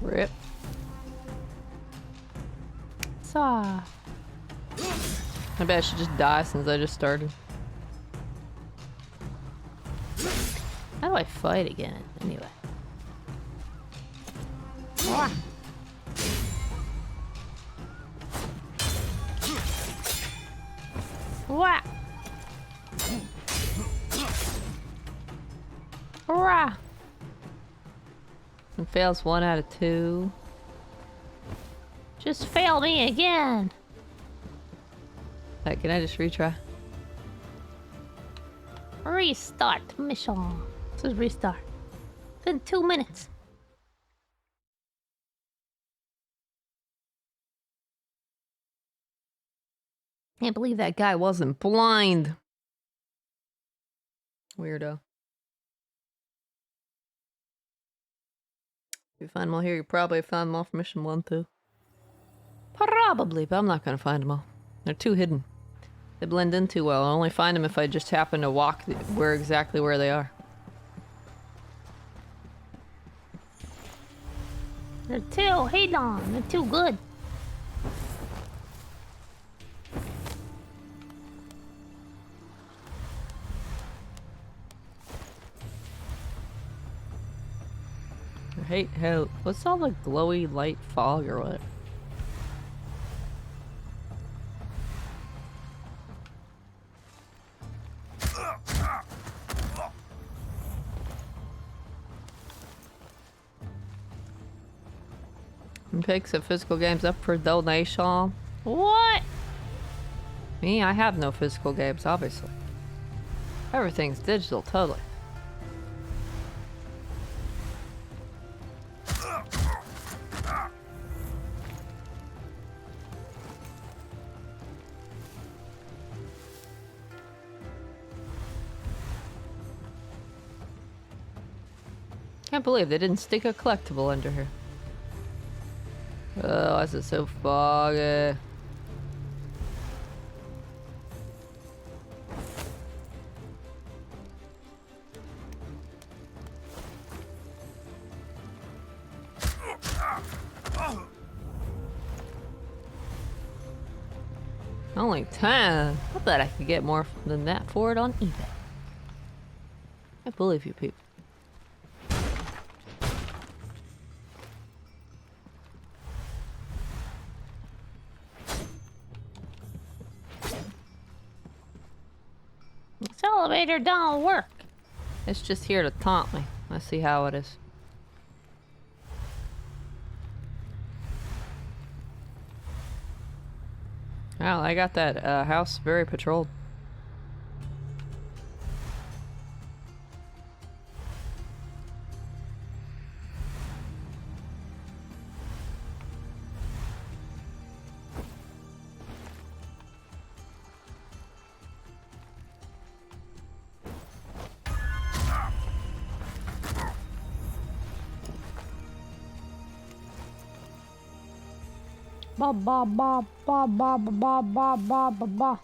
Rip. Saw. I bet I should just die since I just started. How do I fight again? Anyway. Ah. Wah. Rah. It fails 1 out of 2. Just fail me again. Hey, can I just retry? Restart mission. This is restart. It's in 2 minutes. Can't believe that guy wasn't blind. Weirdo. If you find them all here, you probably found them all from mission 1 too. Probably, but I'm not gonna find them all. They're too hidden. They blend in too well. I'll only find them if I just happen to walk exactly where they are. They're too hidden. They're too good. I hate how... What's all the glowy light fog or what? And picks up physical games up for donation. What? Me, I have no physical games, obviously. Everything's digital, totally. Can't believe they didn't stick a collectible under here. Oh, why is it so foggy? Only 10? I bet I could get more than that for it on eBay. I believe you people. This elevator don't work. It's just here to taunt me. Let's see how it is. Well, I got that house very patrolled. Ba ba ba ba ba ba ba ba ba ba.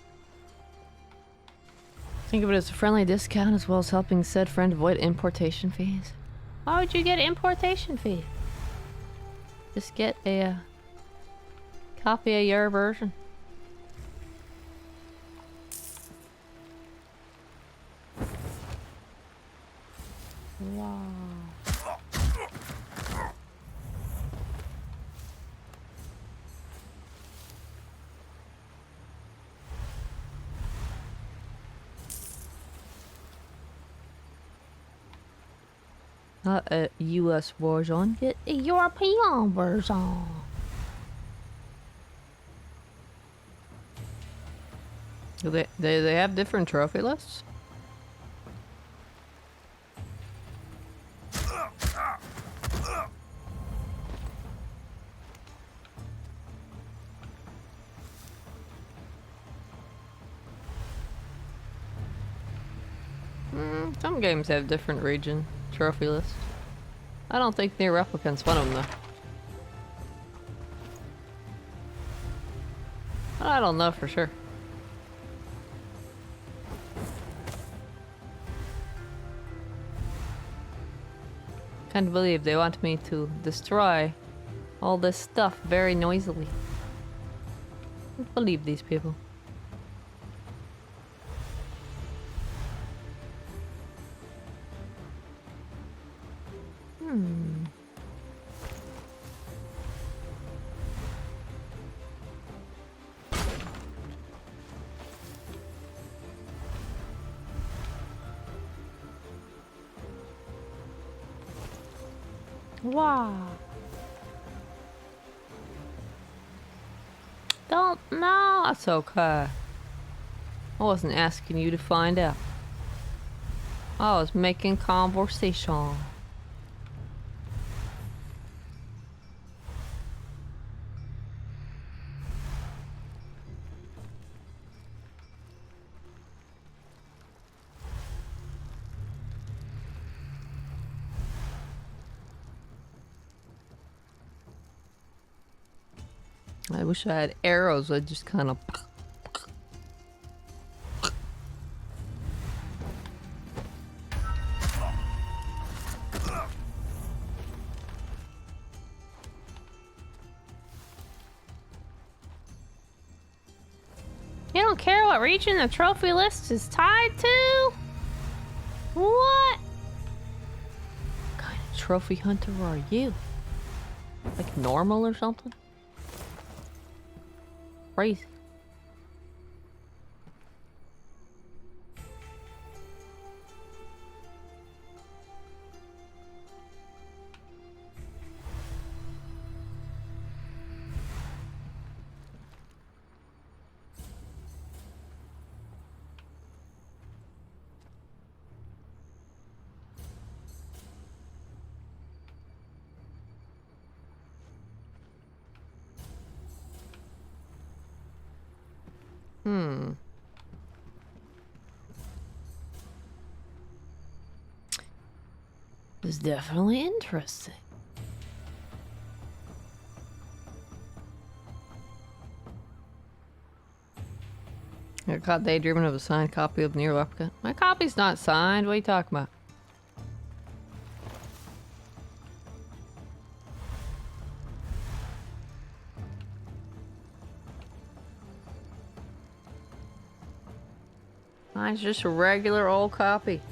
Think of it as a friendly discount as well as helping said friend avoid importation fees. Why would you get importation fee? Just get a copy of your version. Wow. Not a US version. Get a European version. Do they have different trophy lists? Some games have different region trophy lists. I don't think Near Replicant's one of them though. I don't know for sure. Can't believe they want me to destroy all this stuff very noisily. Believe these people. Wow. Don't know. That's okay. I wasn't asking you to find out. I was making conversation. I wish I had arrows. I'd just kind of... You don't care what region the trophy list is tied to? What? What kind of trophy hunter are you? Like normal or something? Crazy. It's definitely interesting. I got caught daydreaming of a signed copy of Near Replicant. My copy's not signed. What are you talking about? Mine's just a regular old copy.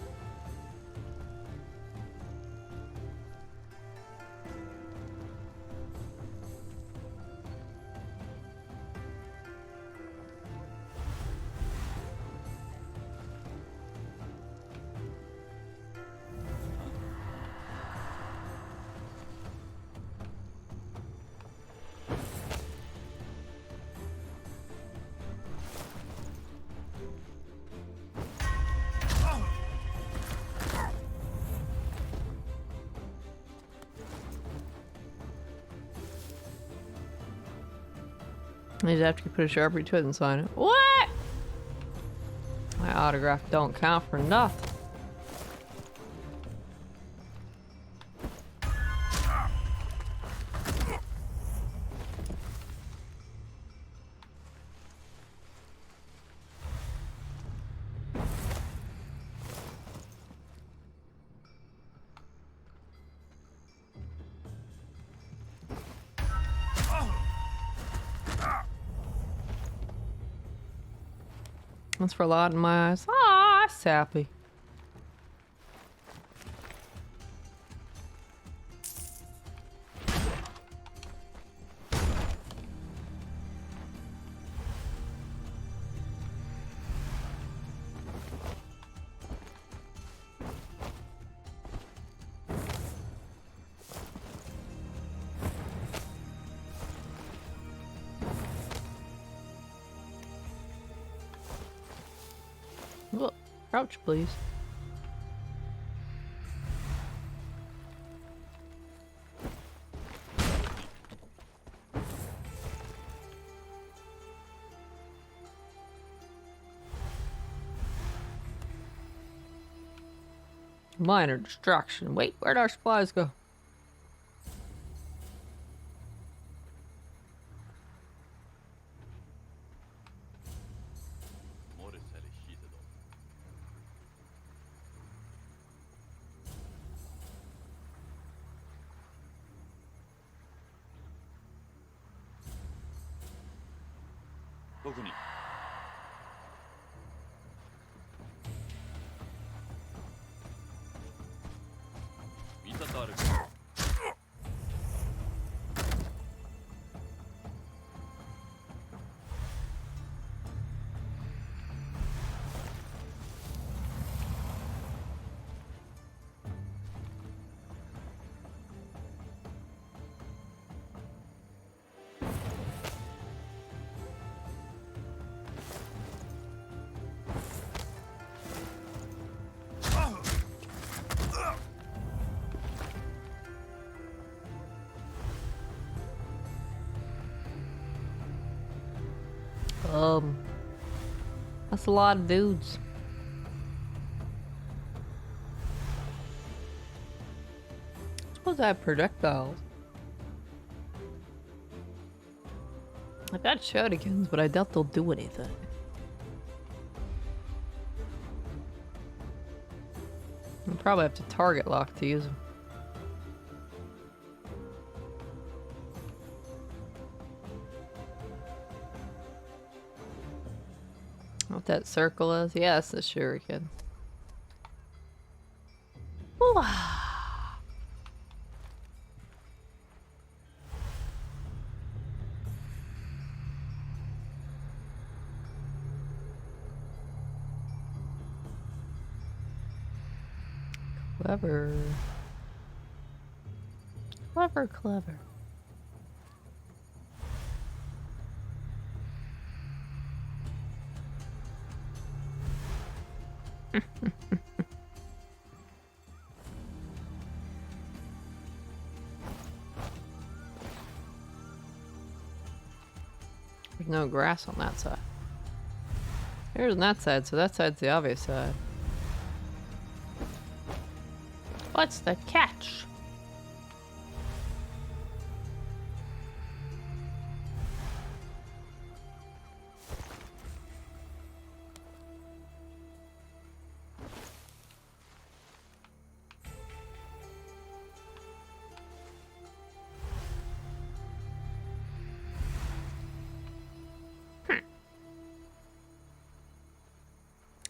I just have to put a Sharpie to it and sign it. What? My autograph don't count for nothing. That's for a lot in my eyes. Ah, sappy. Look, crouch, please. Minor distraction. Wait, where'd our supplies go? どこに 見たとある That's a lot of dudes. Suppose I have projectiles. I've got shurikens, but I doubt they'll do anything. I'll probably have to target lock to use them. What that circle is? Yeah, that's the shuriken. Ooh. Clever. Clever, clever. There's no grass on that side. There's on that side, so that side's the obvious side. What's the catch?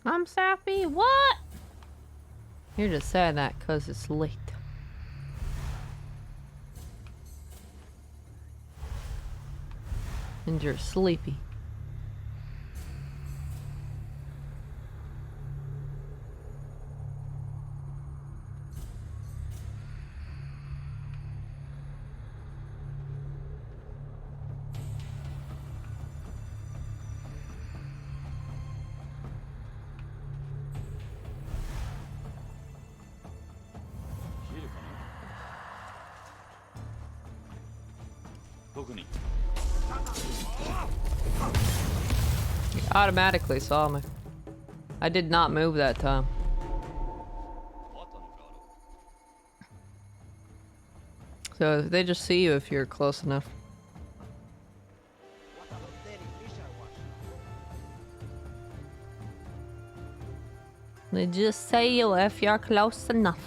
I'm sappy. What? You're just saying that because it's late. And you're sleepy. He automatically saw me. I did not move that time. So they just see you if you're close enough. They just see you if you're close enough.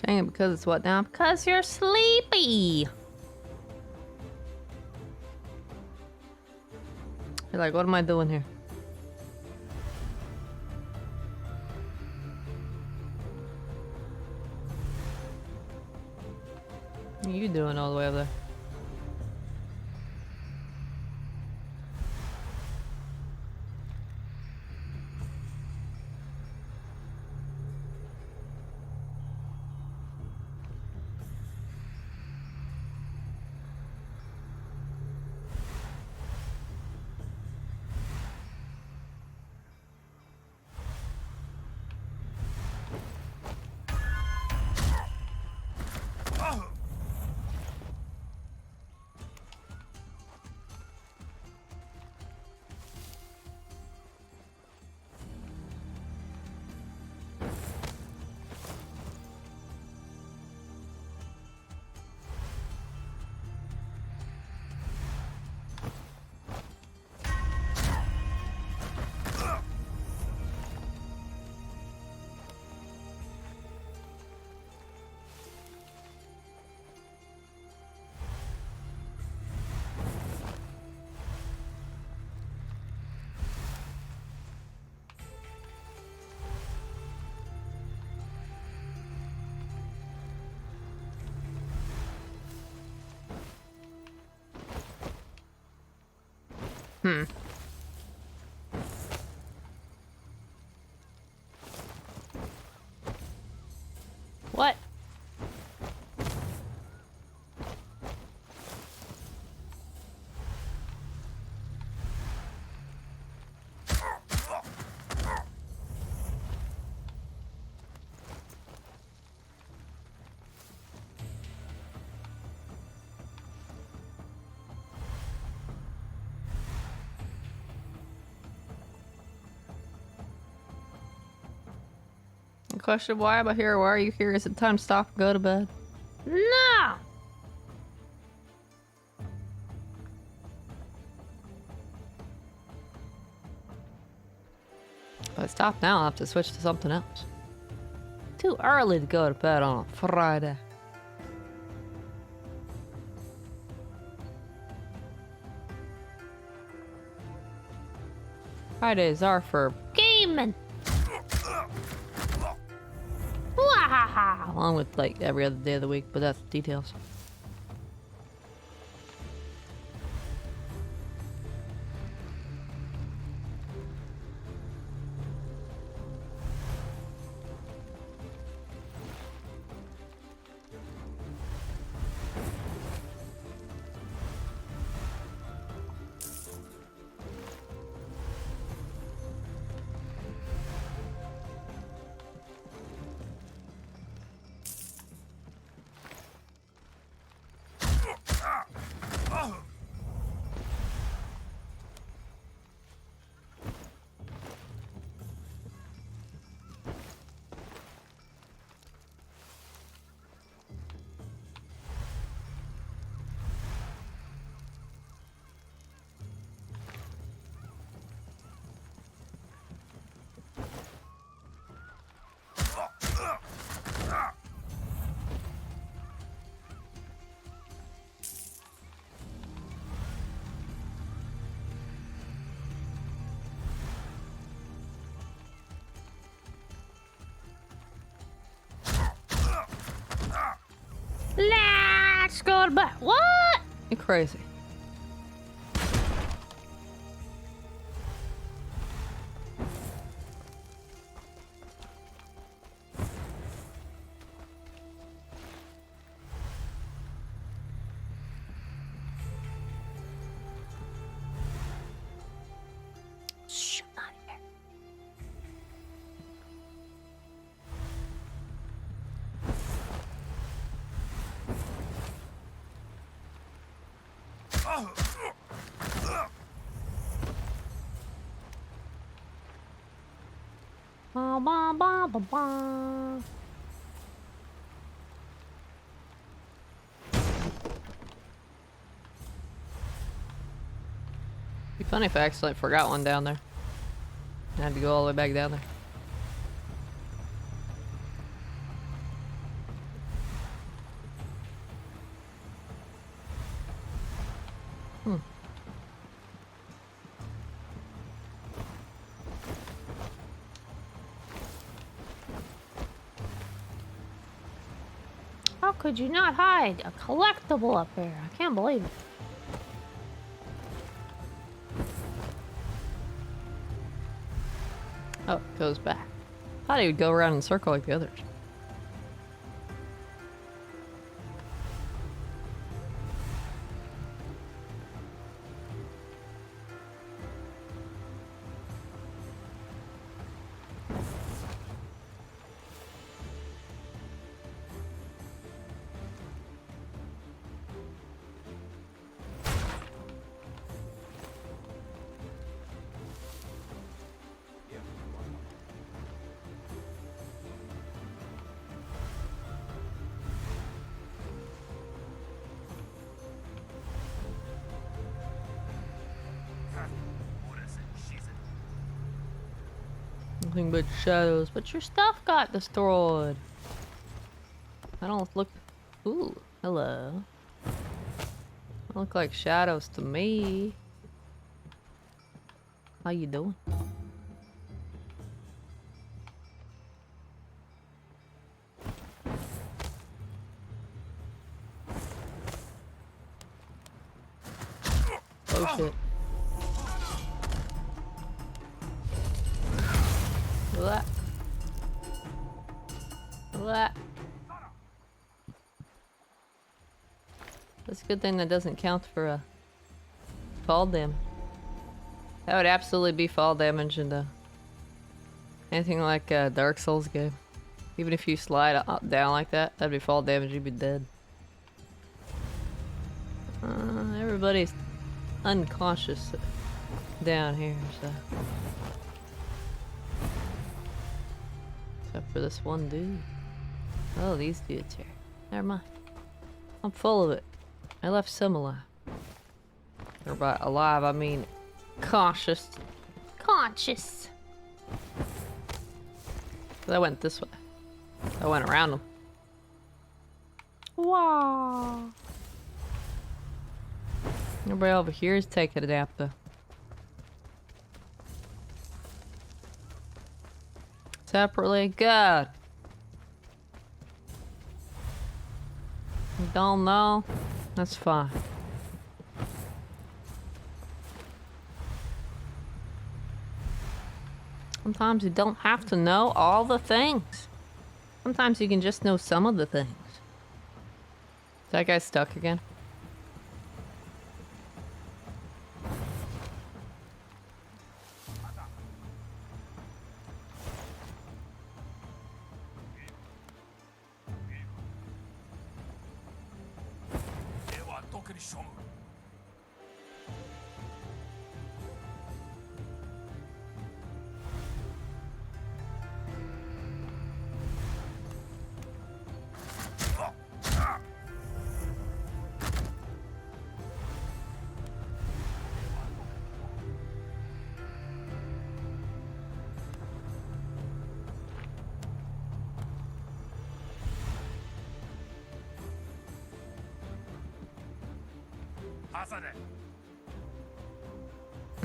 Saying it because it's what now? Because you're sleepy. You're like, what am I doing here? What are you doing all the way up there? What? The question, why am I here? Why are you here? Is it time to stop and go to bed? No! If I stop now, I'll have to switch to something else. Too early to go to bed on a Friday. Fridays are for Gaming! Wahaha! along with like every other day of the week, but that's details. Let's go to bed. What? You're crazy. Shh, not here. Ba ba ba ba ba. It'd be funny if I accidentally forgot one down there. I had to go all the way back down there. How could you not hide a collectible up there? I can't believe it. Oh, it goes back. Thought he would go around in a circle like the others. Nothing but shadows, but your stuff got destroyed. I don't look... Ooh, hello. Don't look like shadows to me. How you doing? Oh shit. What? What? That's a good thing that doesn't count for fall damage. That would absolutely be fall damage in anything like a Dark Souls game. Even if you slide up down like that, that'd be fall damage. You'd be dead. Everybody's unconscious down here, so. Except for this one dude. Oh, these dudes here. Never mind. I'm full of it. I left some alive. Or by alive, I mean conscious. Conscious. I went this way. I went around them. Wow. Everybody over here is taking a nap, though. Separately, good. You don't know? That's fine. Sometimes you don't have to know all the things. Sometimes you can just know some of the things. Is that guy stuck again?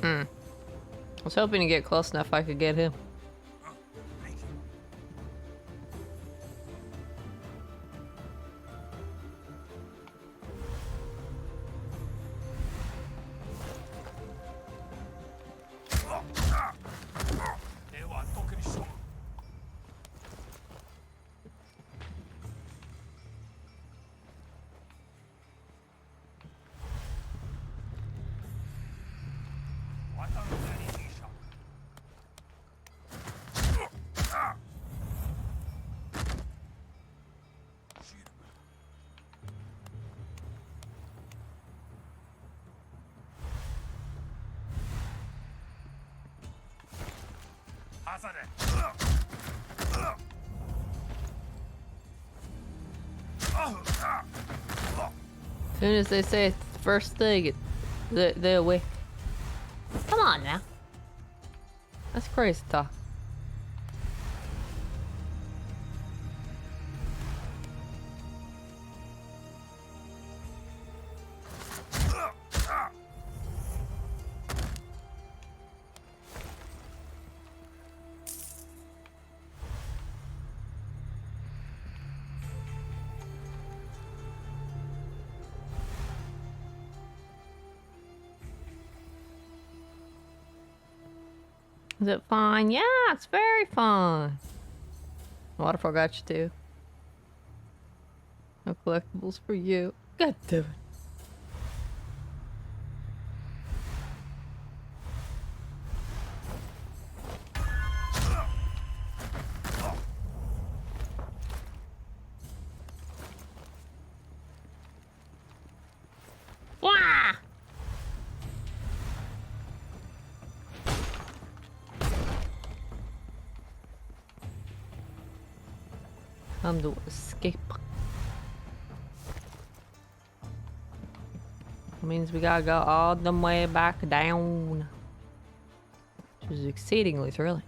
I was hoping to get close enough I could get him. As soon as they say it's the first thing, they're awake. Come on now. That's crazy talk. Is it fine? Yeah, it's very fine. Waterfall got you too. No collectibles for you. God damn it. Wah! Time to escape. Means we gotta go all the way back down. Which is exceedingly thrilling.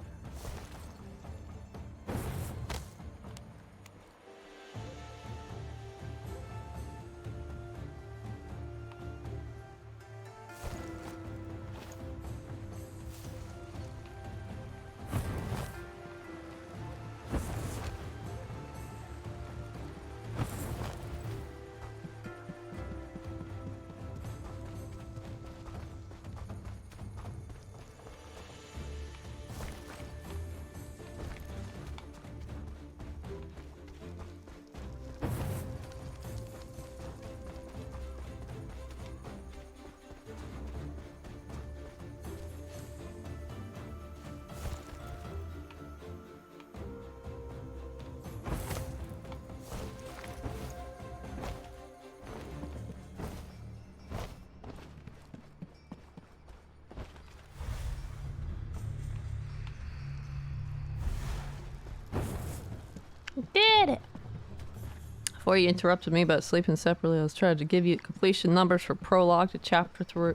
Before you interrupted me about sleeping separately, I was trying to give you completion numbers for prologue to chapter 2.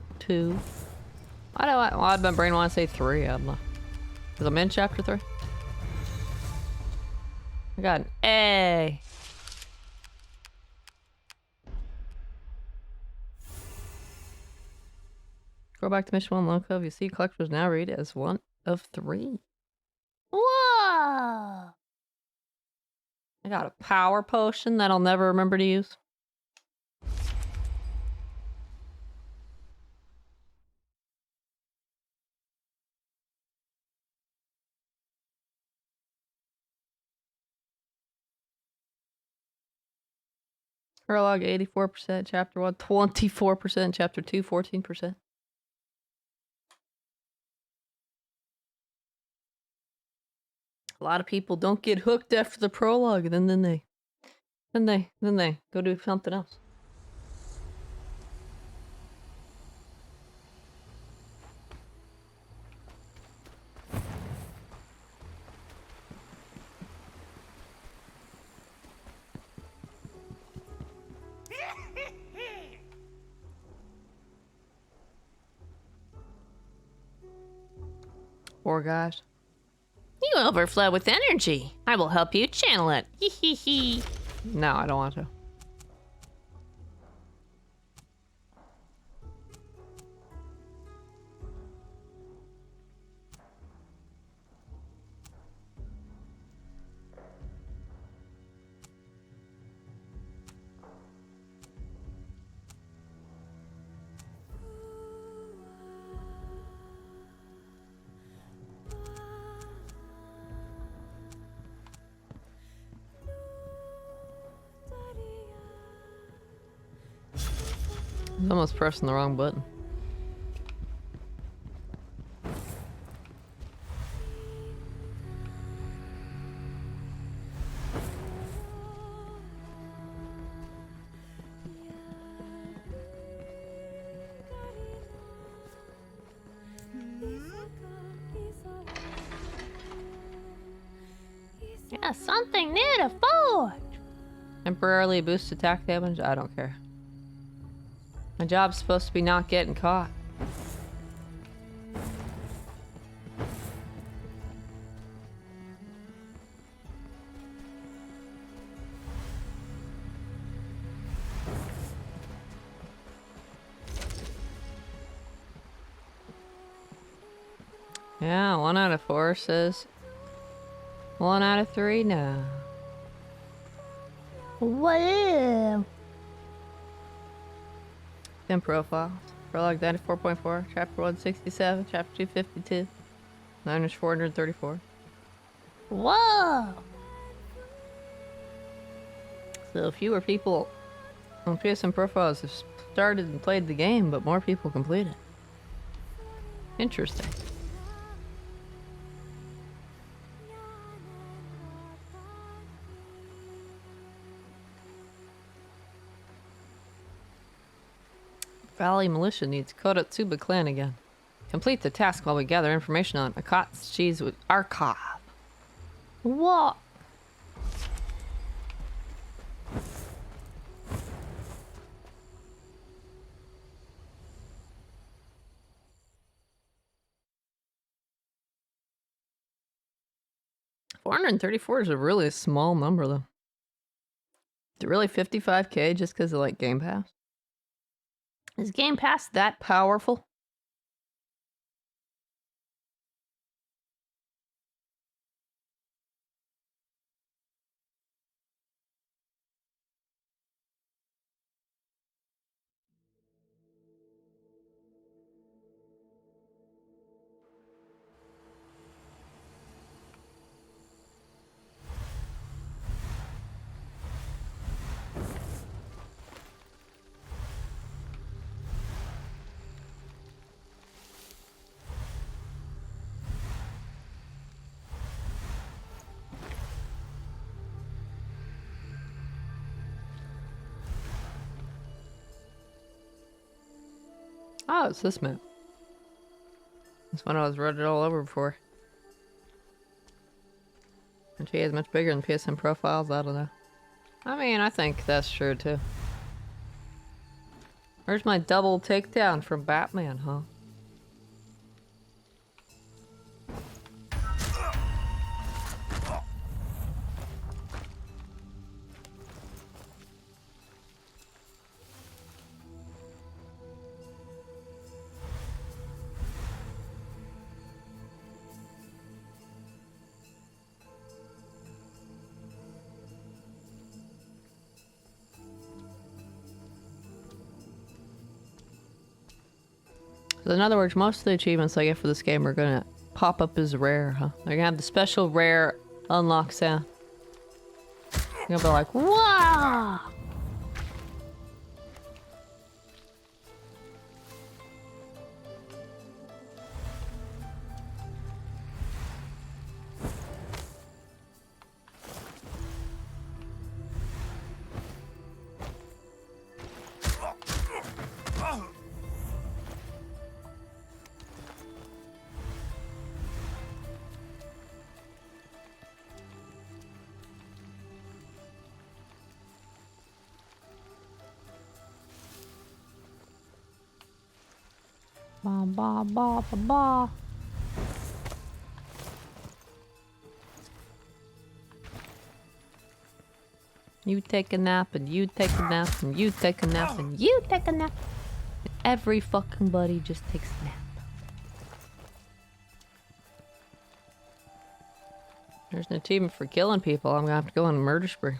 Why do why did my brain want to say 3? I don't know. Because I'm in chapter 3? I got an A. Go back to mission 1 loco. If you see collectors now read it as 1 of 3. Whoa! I got a power potion that I'll never remember to use. Prologue 84%, chapter 1 24%, chapter 2 14%. A lot of people don't get hooked after the prologue, and then they go do something else. Poor guys. You overflow with energy. I will help you channel it. Hee hee hee. No, I don't want to. I was almost pressing the wrong button. Yeah, something new to forge. Temporarily boost attack damage? I don't care. My job's supposed to be not getting caught. Yeah, 1 out of 4 says 1 out of 3 now. Wow. Then profiles. Prologue 94.4, chapter 167, chapter 252, minus 434. Whoa. So fewer people on PSN profiles have started and played the game, but more people completed. Interesting. Valley Militia needs Kodotsuba clan again. Complete the task while we gather information on Akatsuchi's archive. What? $434 is a really small number, though. Is it really 55k just because of, like, Game Pass? Is Game Pass that powerful? Oh, it's this map. This one I was read it all over before. RTA is much bigger than PSN profiles, I don't know. I mean, I think that's true too. Where's my double takedown from Batman, huh? So in other words, most of the achievements I get for this game are gonna pop up as rare, huh? They're gonna have the special rare unlock sound. You're gonna be like, wow! Ba ba ba ba ba. You take a nap, and you take a nap, and you take a nap, and you take a nap. And every fucking buddy just takes a nap. There's an achievement for killing people. I'm gonna have to go on a murder spree.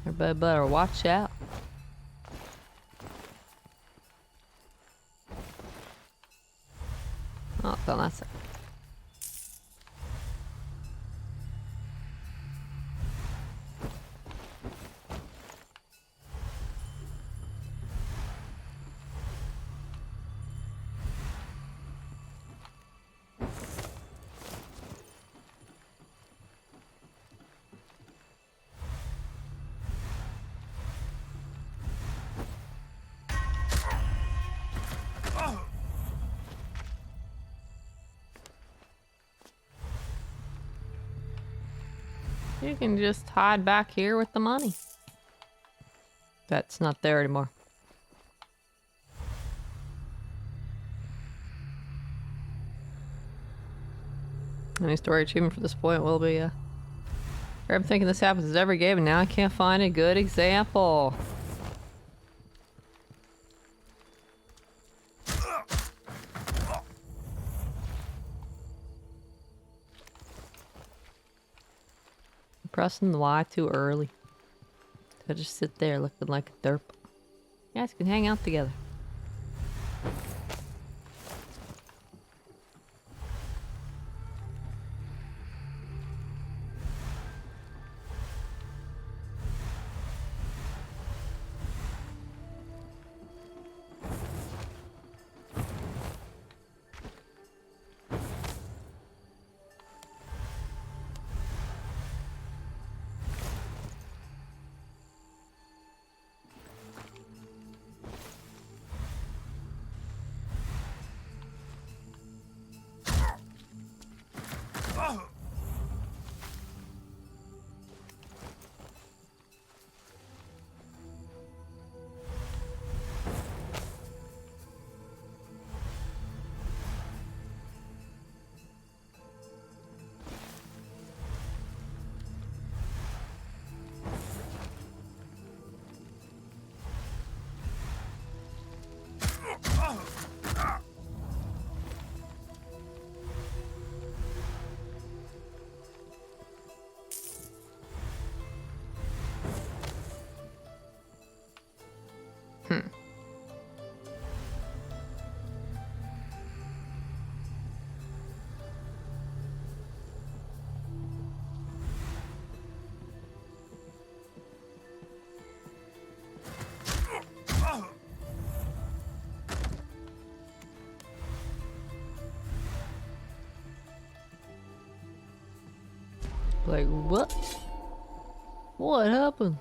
Everybody better watch out. Oh, well, that's it. You can just hide back here with the money. That's not there anymore. Any story achievement for this point will be, I'm thinking this happens in every game, and now I can't find a good example. Pressing the Y too early. I just sit there looking like a derp. You guys can hang out together. Like, what? What happened?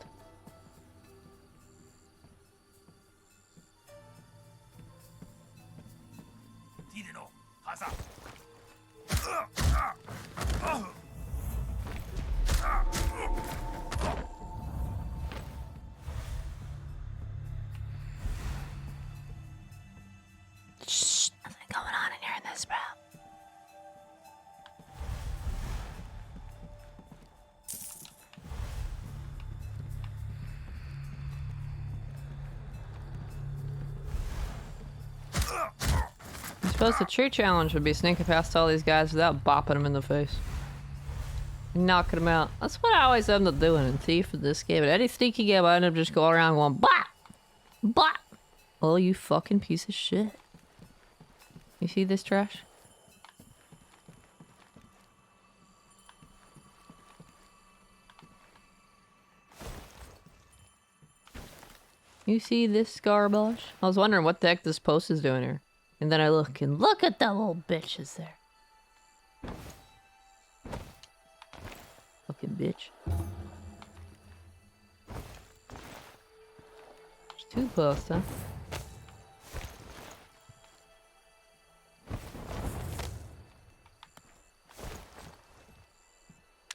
Shh, nothing going on in here in this, bro. I suppose the true challenge would be sneaking past all these guys without bopping them in the face. And knocking them out. That's what I always end up doing in Thief in this game. At any sneaky game, I end up just going around going, bop! Bop! Oh, you fucking piece of shit. You see this trash? You see this garbage? I was wondering what the heck this post is doing here. And then I look, and look at that little bitches there. Fucking bitch. There's 2 posts, huh?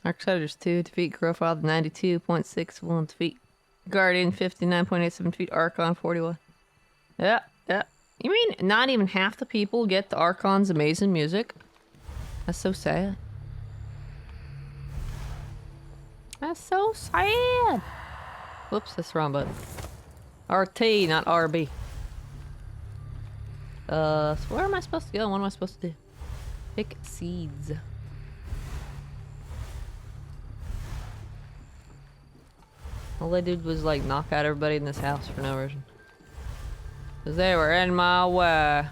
Darksiders 2, defeat Growfather 92.61, defeat Guardian 59.87, defeat Archon 41. Yeah, yeah. You mean not even half the people get the Archon's amazing music? That's so sad. That's so sad. Whoops, that's the wrong button. RT, not RB. So where am I supposed to go? What am I supposed to do? Pick seeds. All they did was like knock out everybody in this house for no reason. Cause they were in my way.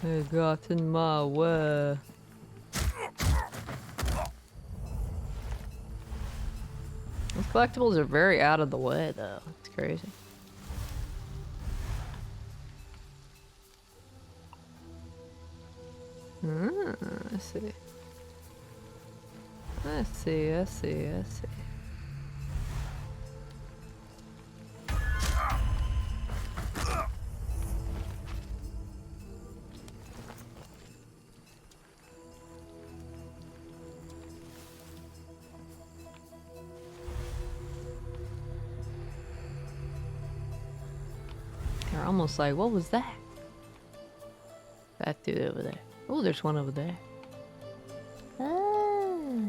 They got in my way. These collectibles are very out of the way, though. It's crazy. I see. I see, I see, I see. They're almost like, what was that? That dude over there. Oh, there's one over there. Oh.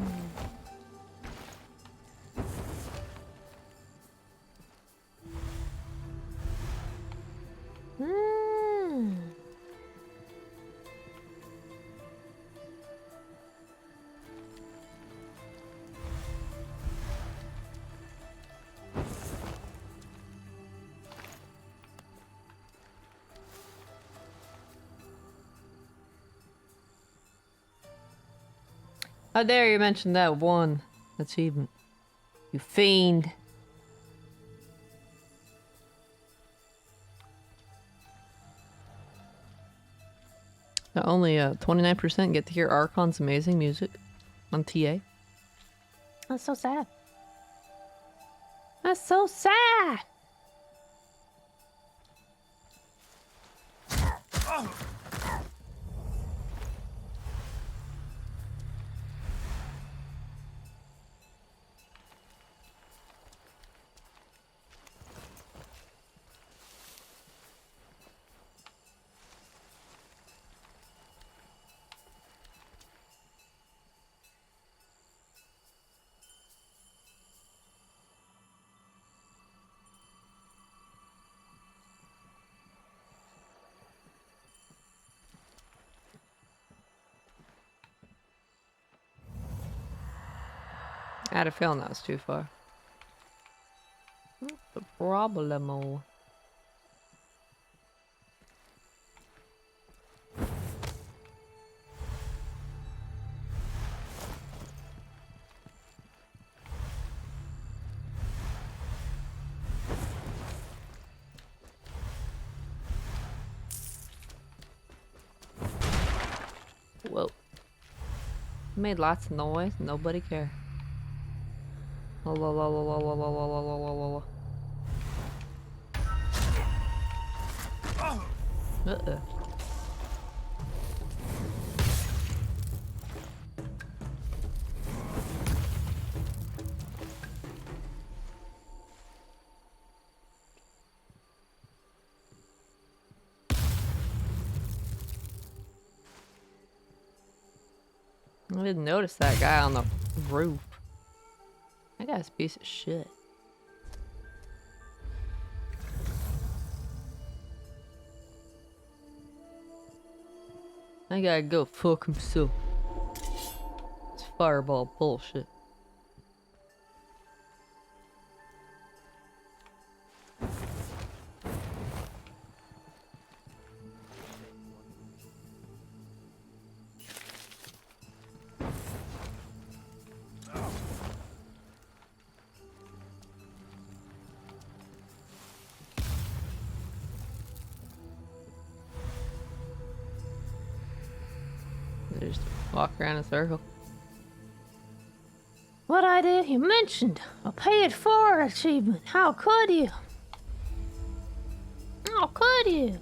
Hmm. How dare you mention that one achievement. You fiend. Only 29% get to hear Archon's amazing music on TA. That's so sad. That's so sad. I had a feeling that was too far. What's the problemo? Whoa. Made lots of noise. Nobody cared. La la la la la la la la la la la la. Uh-oh. I didn't notice that guy on the roof. That guy's a piece of shit. That guy go fuck himself. It's fireball bullshit. They just walk around in a circle. What idea you mentioned? A pay it forward achievement. How could you? How could you?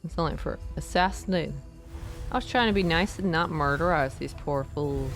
It's only for assassinating. I was trying to be nice and not murderize these poor fools.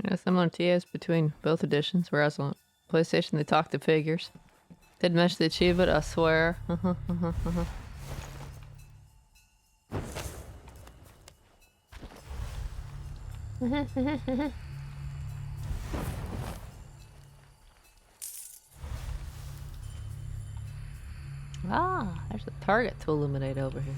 Yeah, similar TAs between both editions, whereas on PlayStation they talk to figures. Didn't mention the achievement, I swear. Ah, there's a target to illuminate over here.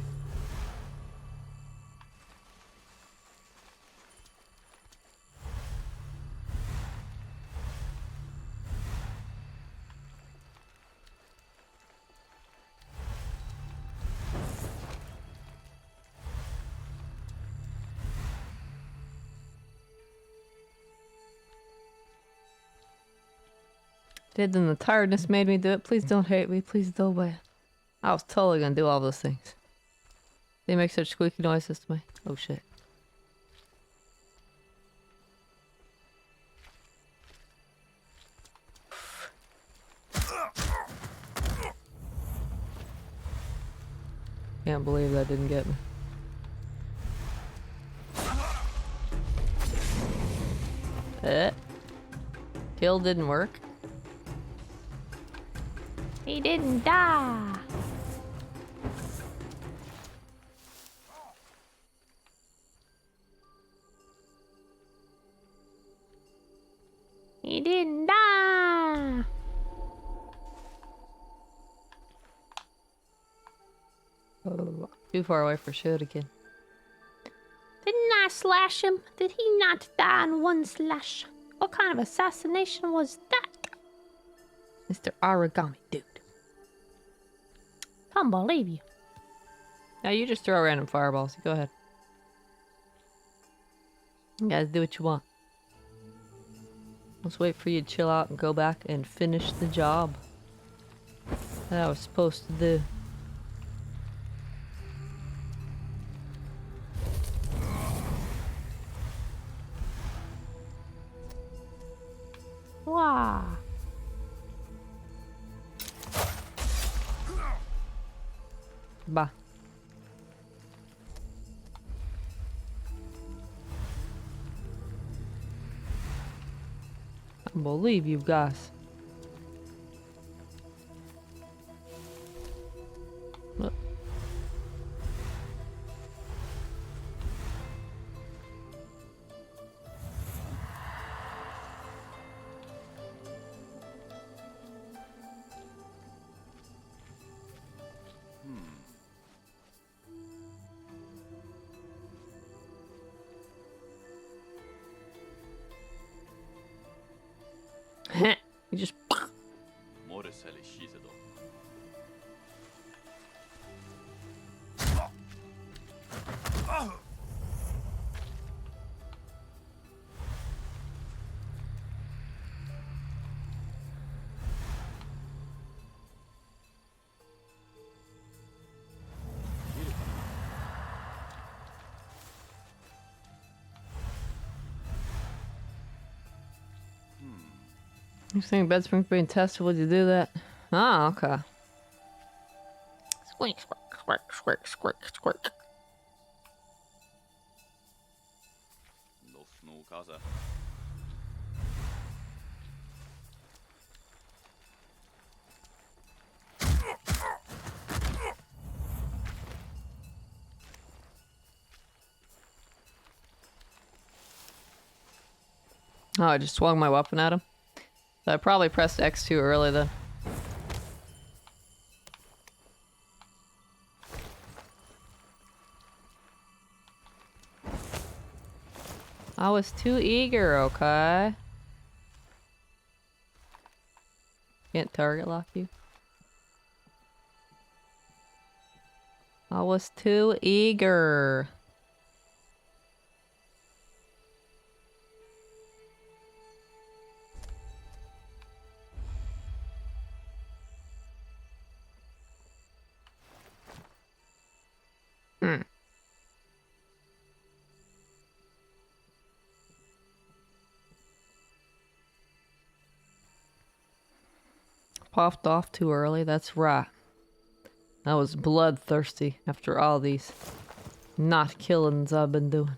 Did then the tiredness made me do it. Please don't hate me. Please don't wait. I was totally gonna do all those things. They make such squeaky noises to me. Oh shit. Can't believe that didn't get me. Kill didn't work. He didn't die. He didn't die. Oh, too far away for shoot again. Didn't I slash him? Did he not die in one slash? What kind of assassination was that? Mr. Aragami, dude. Can't believe you. Now you just throw random fireballs. Go ahead. You guys do what you want. Let's wait for you to chill out and go back and finish the job that I was supposed to do. Wow. Bye. I believe you guys. Look. You just モルセリシーゼド You think bed springs being tested? Would you do that? Ah, okay. Squeak, squeak, squeak, squeak, squeak, squeak. ノフのカザ Oh, I just swung my weapon at him. I probably pressed X too early then. I was too eager, okay? Can't target lock you. I was too eager. Popped off too early, that's right. I was bloodthirsty after all these not killings I've been doing.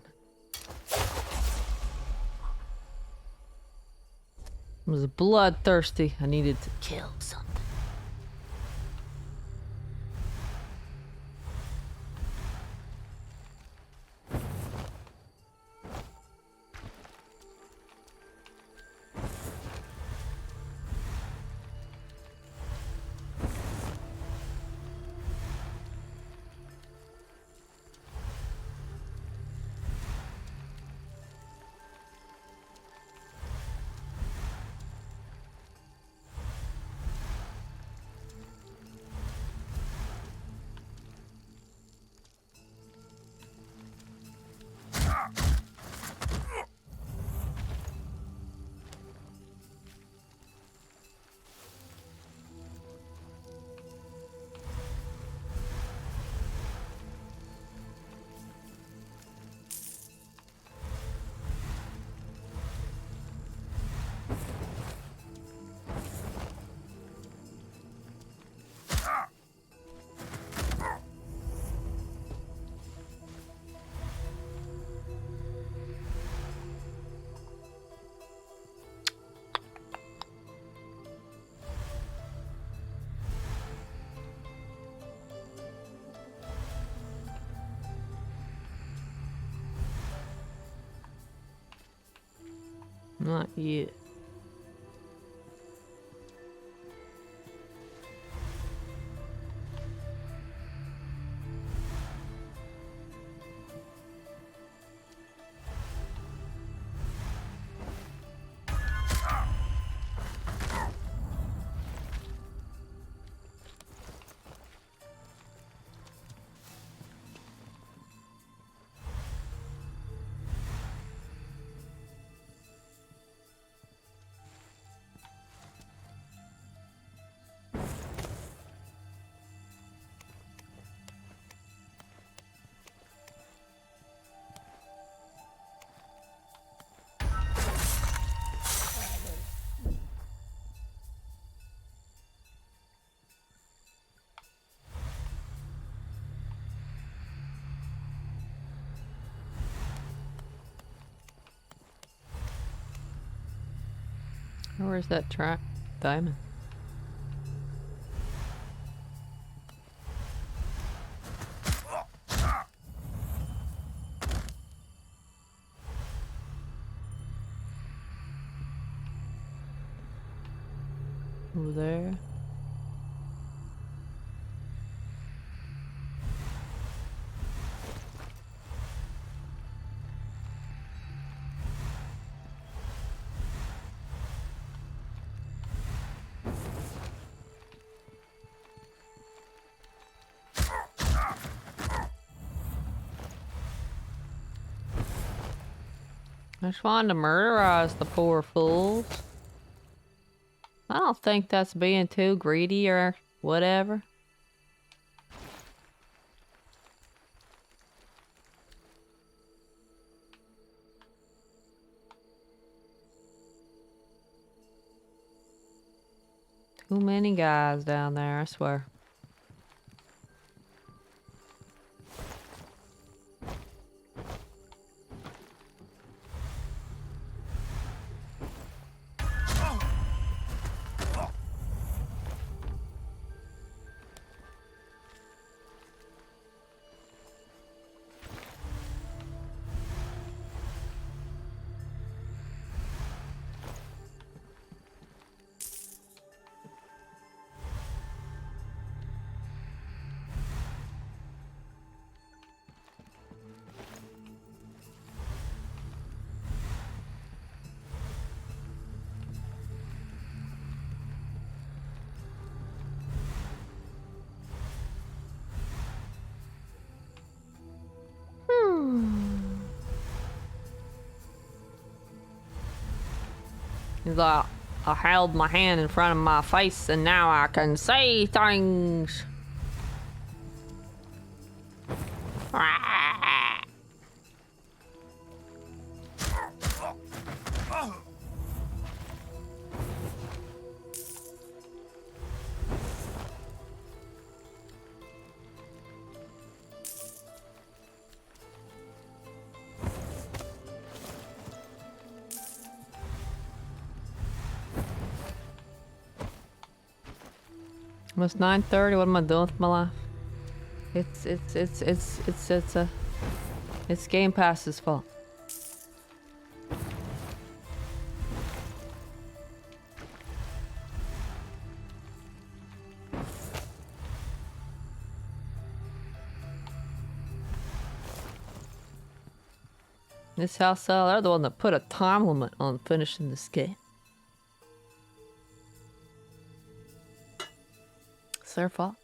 I was bloodthirsty. I needed to kill something. Not yet. Where's that track? Diamond. Over there. I just wanted to murderize the poor fools. I don't think that's being too greedy or whatever. Too many guys down there, I swear. He's like, I held my hand in front of my face and now I can say things. Almost 9:30. What am I doing with my life? It's Game Pass's fault. This house, they're the one that put a time limit on finishing this game. It's their fault.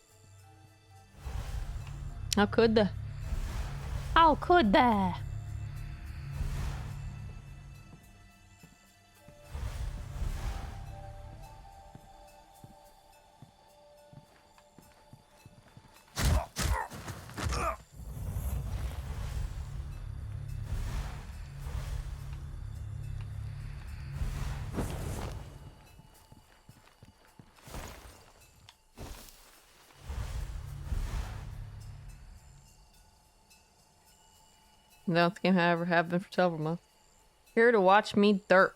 How could they? How could they? No, this game I ever have been for several months. Here to watch me derp.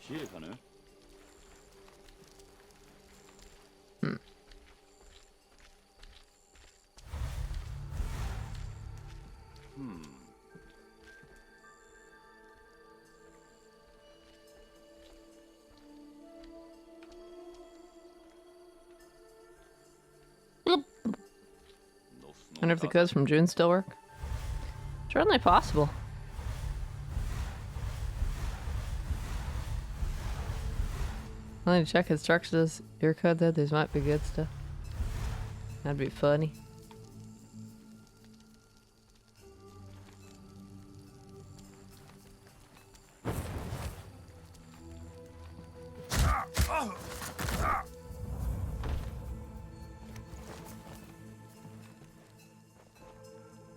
Kyrka nu. Wonder if the codes from June still work. Certainly possible. I need to check instructions. Your code though, these might be good stuff. That'd be funny.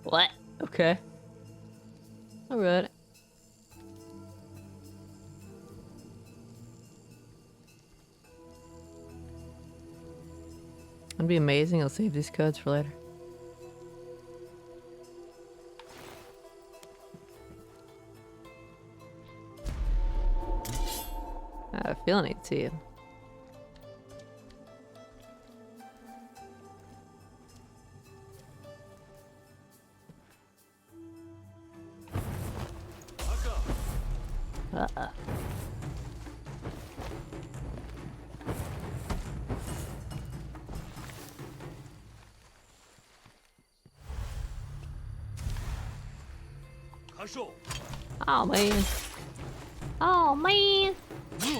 What? Okay. Alright. It'd be amazing. I'll save these codes for later. I have a feeling he'd see him. Uh-uh. Oh man. Oh man.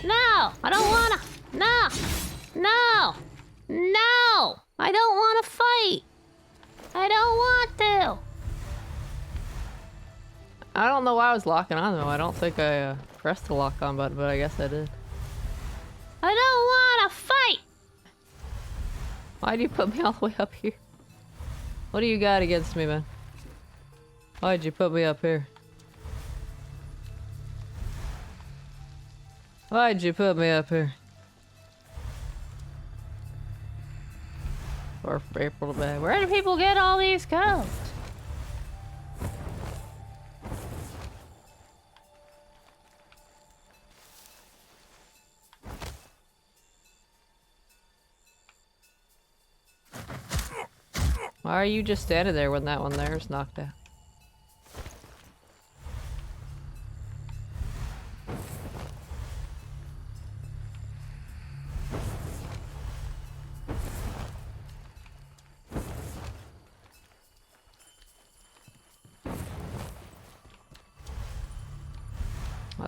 No, I don't wanna. No. No. No. I don't wanna fight. I don't want to. I don't know why I was locking on though. I don't think I pressed the lock on button, but I guess I did. I don't wanna fight. Why'd you put me all the way up here? What do you got against me, man? Why'd you put me up here? Why'd you put me up here? Or for April to bag. Where do people get all these codes? Why are you just standing there when that one there is knocked out?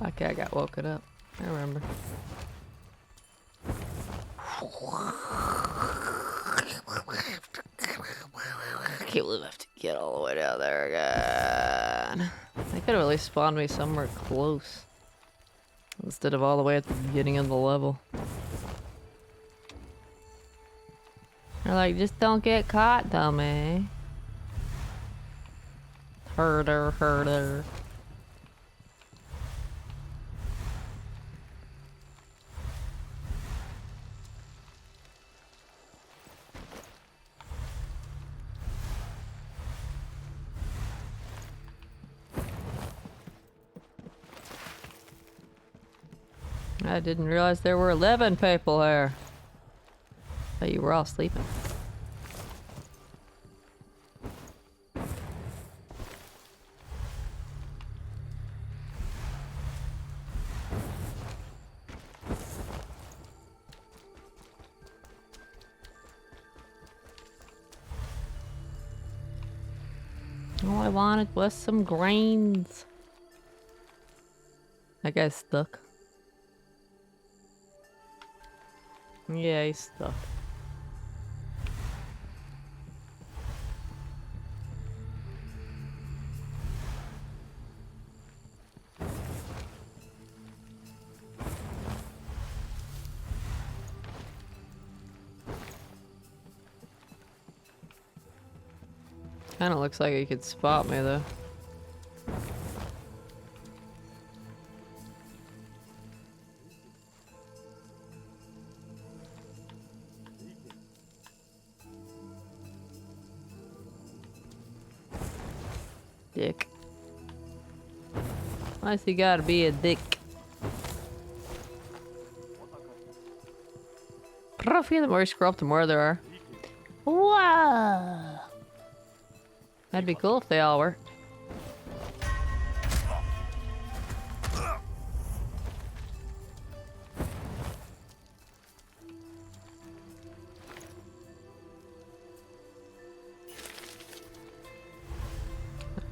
Okay, I got woken up. I remember. I can't believe I have to get all the way down there again. They could have at least spawned me somewhere close. Instead of all the way at the beginning of the level. They're like, just don't get caught, dummy. Herder, herder. I didn't realize there were 11 people here. But you were all sleeping. All I wanted was some grains. That guy's stuck. Yeah, he's stuck. Kinda looks like he could spot me though. Dick. Why's he gotta be a dick? I don't feel the more you scroll up, the more there are. Whoa. That'd be cool if they all worked.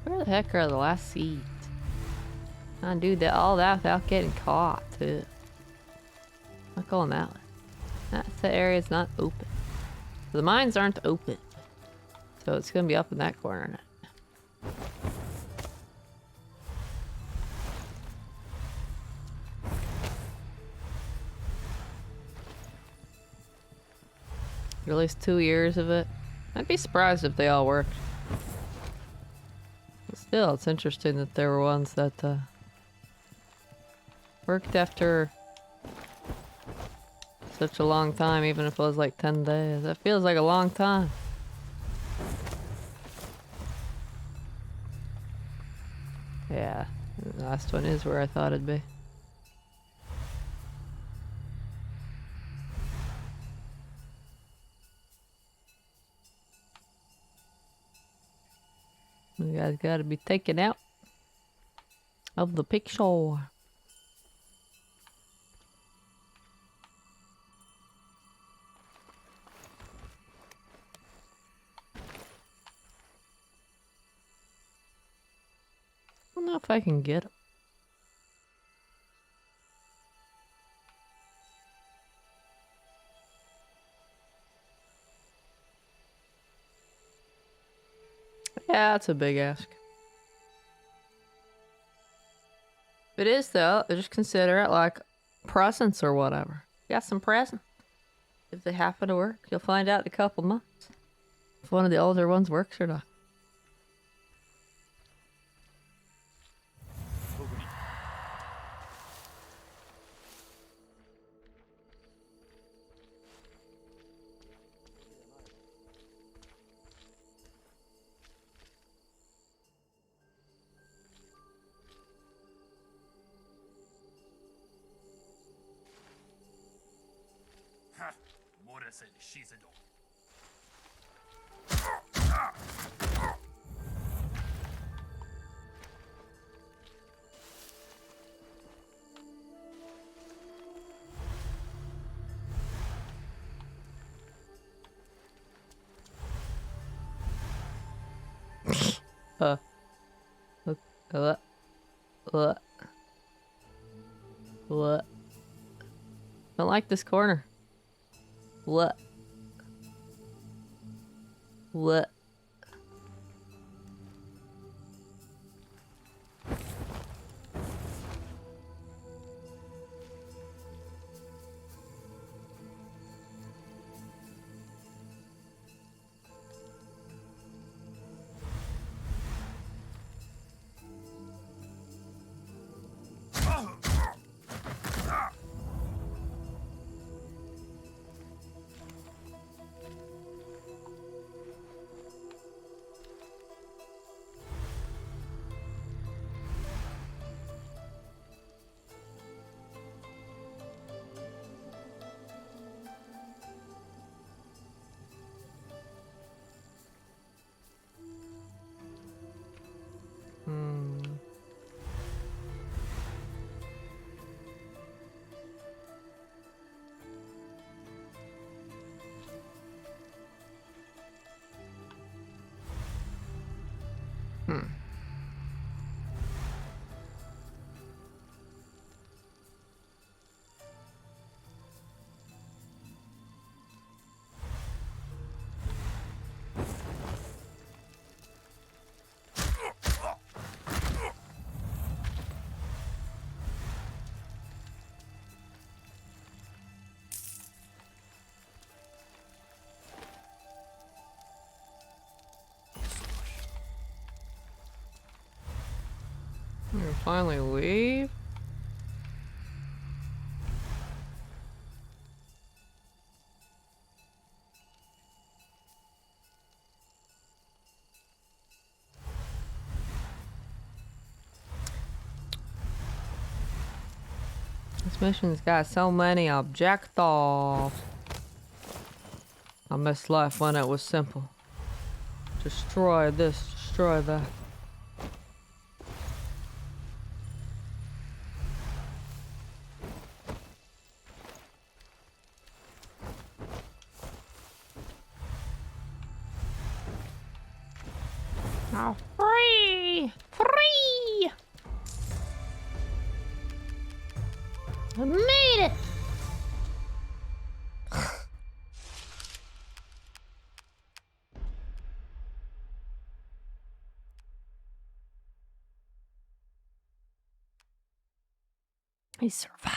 Where the heck are the last seeds? I do that all that without getting caught too. Not going that way. That's the area's not open. The mines aren't open. So it's gonna be up in that corner now. At least 2 years of it. I'd be surprised if they all worked. But still, it's interesting that there were ones that worked after such a long time, even if it was like 10 days. That feels like a long time. Yeah, the last one is where I thought it'd be. You guys gotta be taken out of the picture. I don't know if I can get him. Yeah, that's a big ask. If it is though, just consider it like presents or whatever. Got some presents. If they happen to work, you'll find out in a couple months if one of the older ones works or not. What? Don't like this corner. What? You finally leave? This mission's got so many objectives. I miss life when it was simple. Destroy this, destroy that. Oh, free! I made it! I survived.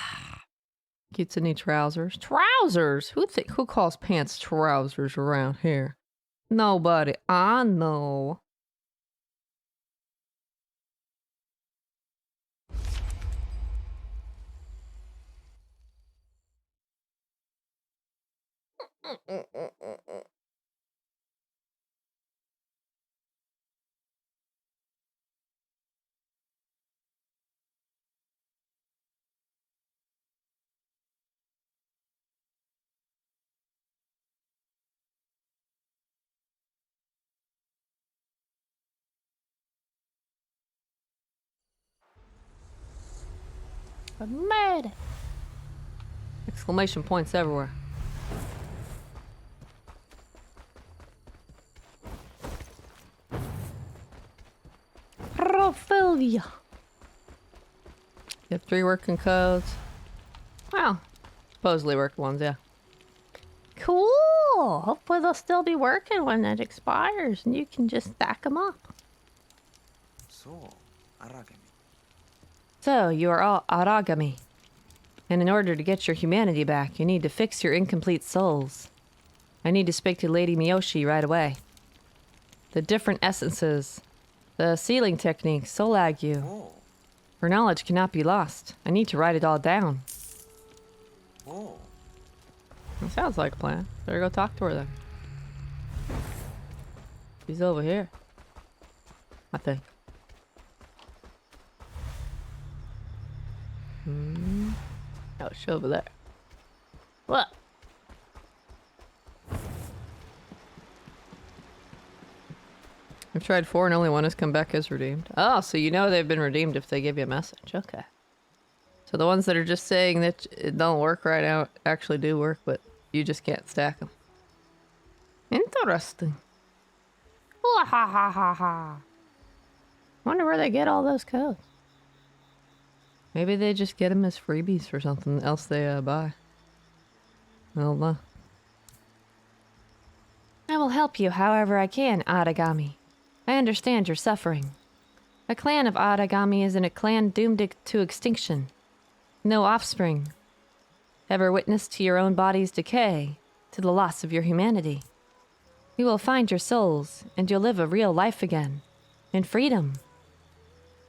Gets any trousers? Trousers? Who calls pants trousers around here? Nobody. I know. I made it! Exclamation points everywhere. Prophilia. You have 3 working codes. Well, supposedly worked ones, yeah. Cool! Hopefully they'll still be working when it expires and you can just stack them up. So, Aragami. So, you are all Aragami. And in order to get your humanity back, you need to fix your incomplete souls. I need to speak to Lady Miyoshi right away. The different essences, the sealing technique, soul ague. Oh, Her knowledge cannot be lost. I need to write it all down. oh. That sounds like a plan. Better go talk to her then. She's over here. I think. Oh, she's over there. What? I've tried 4 and only 1 has come back as redeemed. Oh, so you know they've been redeemed if they give you a message. Okay. So the ones that are just saying that it don't work right now actually do work, but you just can't stack them. Interesting. Ha ha ha ha ha. Wonder where they get all those codes. Maybe they just get them as freebies for something else they buy. I don't know. I will help you however I can, Aragami. I understand your suffering. A clan of Aragami is a clan doomed to extinction. No offspring. Ever witness to your own body's decay, to the loss of your humanity. You will find your souls, and you'll live a real life again, in freedom.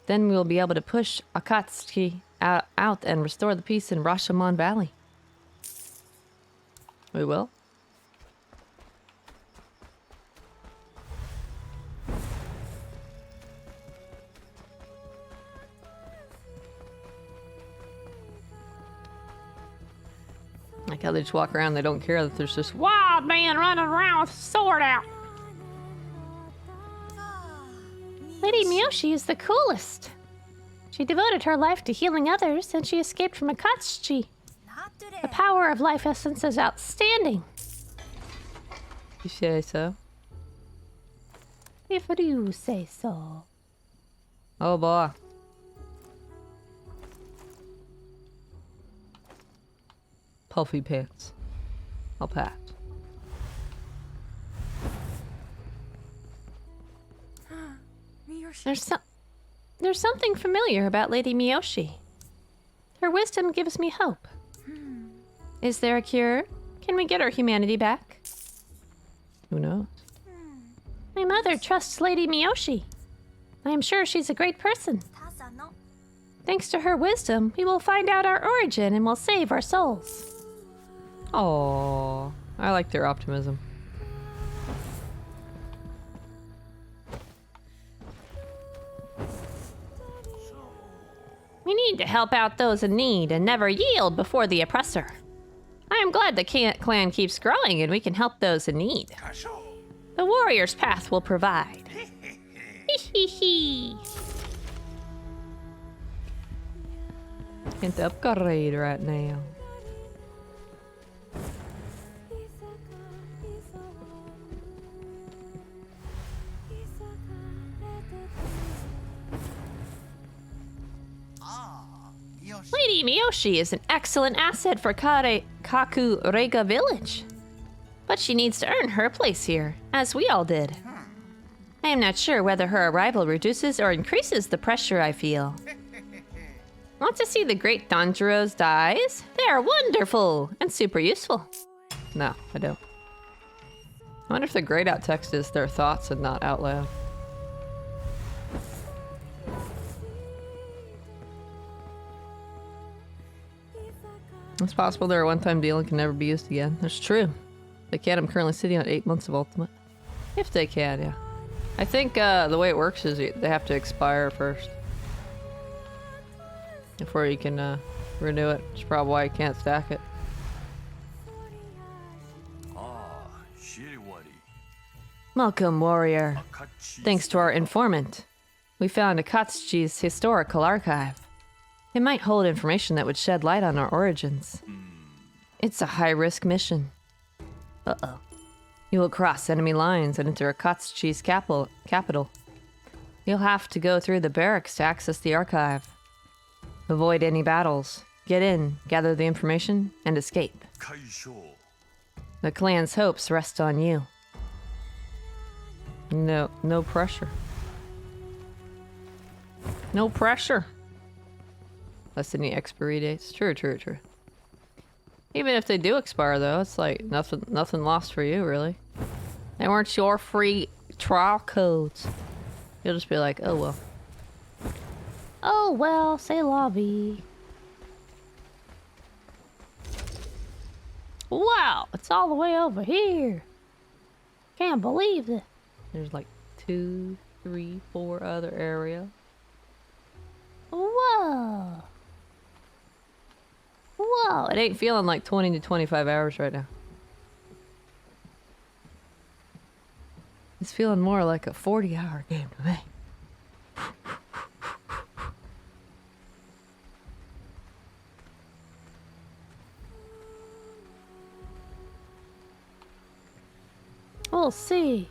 Then we will be able to push Akatsuki out and restore the peace in Rashomon Valley. We will. Like how they just walk around, they don't care that there's this wild man running around with a sword out. Lady Miyoshi is the coolest. She devoted her life to healing others, and she escaped from Akatsuki. The power of life essence is outstanding. You say so? If you say so. Oh boy. Puffy pants. I'll pass. There's something familiar about Lady Miyoshi. Her wisdom gives me hope. Is there a cure? Can we get our humanity back? Who knows? My mother trusts Lady Miyoshi. I am sure she's a great person. Thanks to her wisdom, we will find out our origin and will save our souls. Oh, I like their optimism. We need to help out those in need and never yield before the oppressor. I am glad the clan keeps growing and we can help those in need. The warrior's path will provide. Hee hee hee. Can't upgrade right now. Lady see, Miyoshi is an excellent asset for Kakurega Village. But she needs to earn her place here, as we all did. I am not sure whether her arrival reduces or increases the pressure I feel. Want to see the great Danjiro's dies? They are wonderful and super useful. No, I don't. I wonder if the grayed out text is their thoughts and not out loud. It's possible they're a one-time deal and can never be used again. That's true. They can. I'm currently sitting on 8 months of ultimate. If they can, yeah. I think the way it works is they have to expire first before you can renew it. It's probably why you can't stack it. Welcome, warrior. Thanks to our informant, we found Akatsuchi's historical archive. It might hold information that would shed light on our origins. It's a high-risk mission. Uh-oh. You will cross enemy lines and enter Akatsuchi's capital. You'll have to go through the barracks to access the archive. Avoid any battles. Get in, gather the information, and escape. The clan's hopes rest on you. No pressure. No pressure. Less than the expiry dates. True. Even if they do expire, though, it's like nothing lost for you, really. They weren't your free trial codes. You'll just be like, oh well. Oh well, c'est la vie. Wow, it's all the way over here. Can't believe it. There's like 2, 3, 4 other areas. Whoa. Whoa, it ain't feeling like 20 to 25 hours right now. It's feeling more like a 40-hour game to me. We'll see.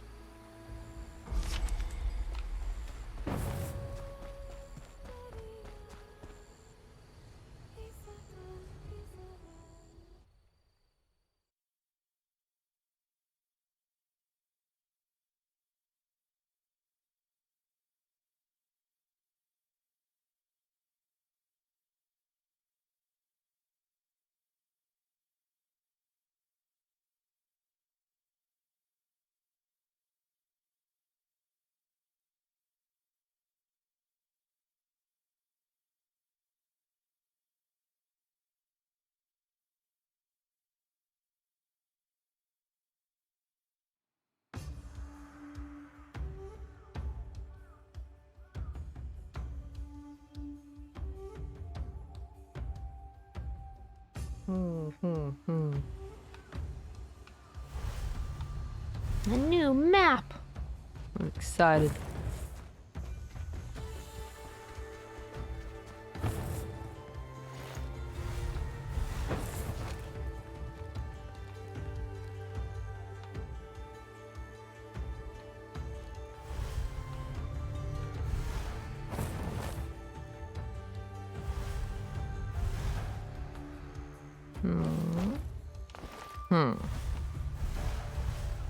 A new map. I'm excited.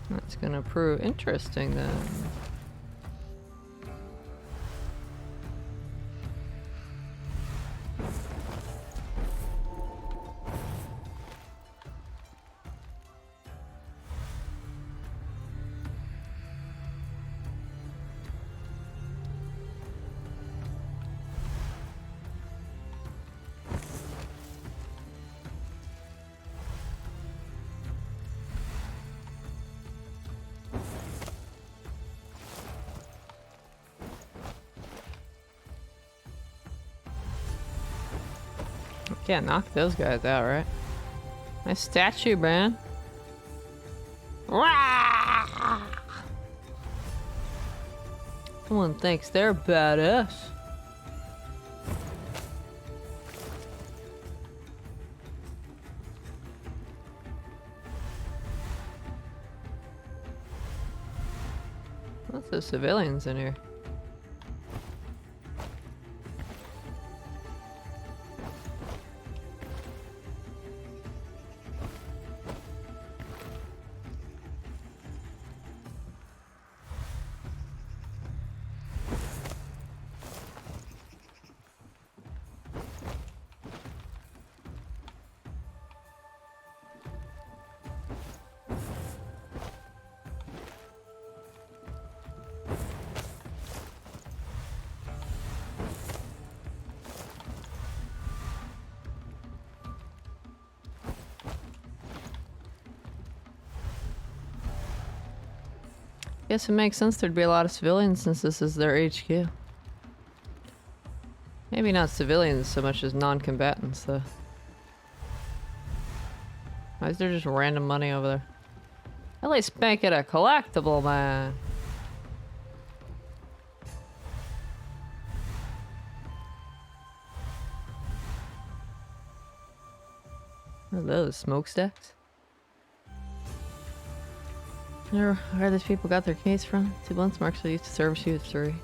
That's gonna prove interesting then. Can't knock those guys out, right? Nice statue, man. Someone thinks they're badass. Lots of civilians in here. Guess it makes sense there'd be a lot of civilians since this is their HQ. Maybe not civilians so much as non-combatants, though. Why is there just random money over there? At least make it a collectible, man. What are those? Smokestacks? Where these people got their keys from? 2 months marks they used to service you with 3.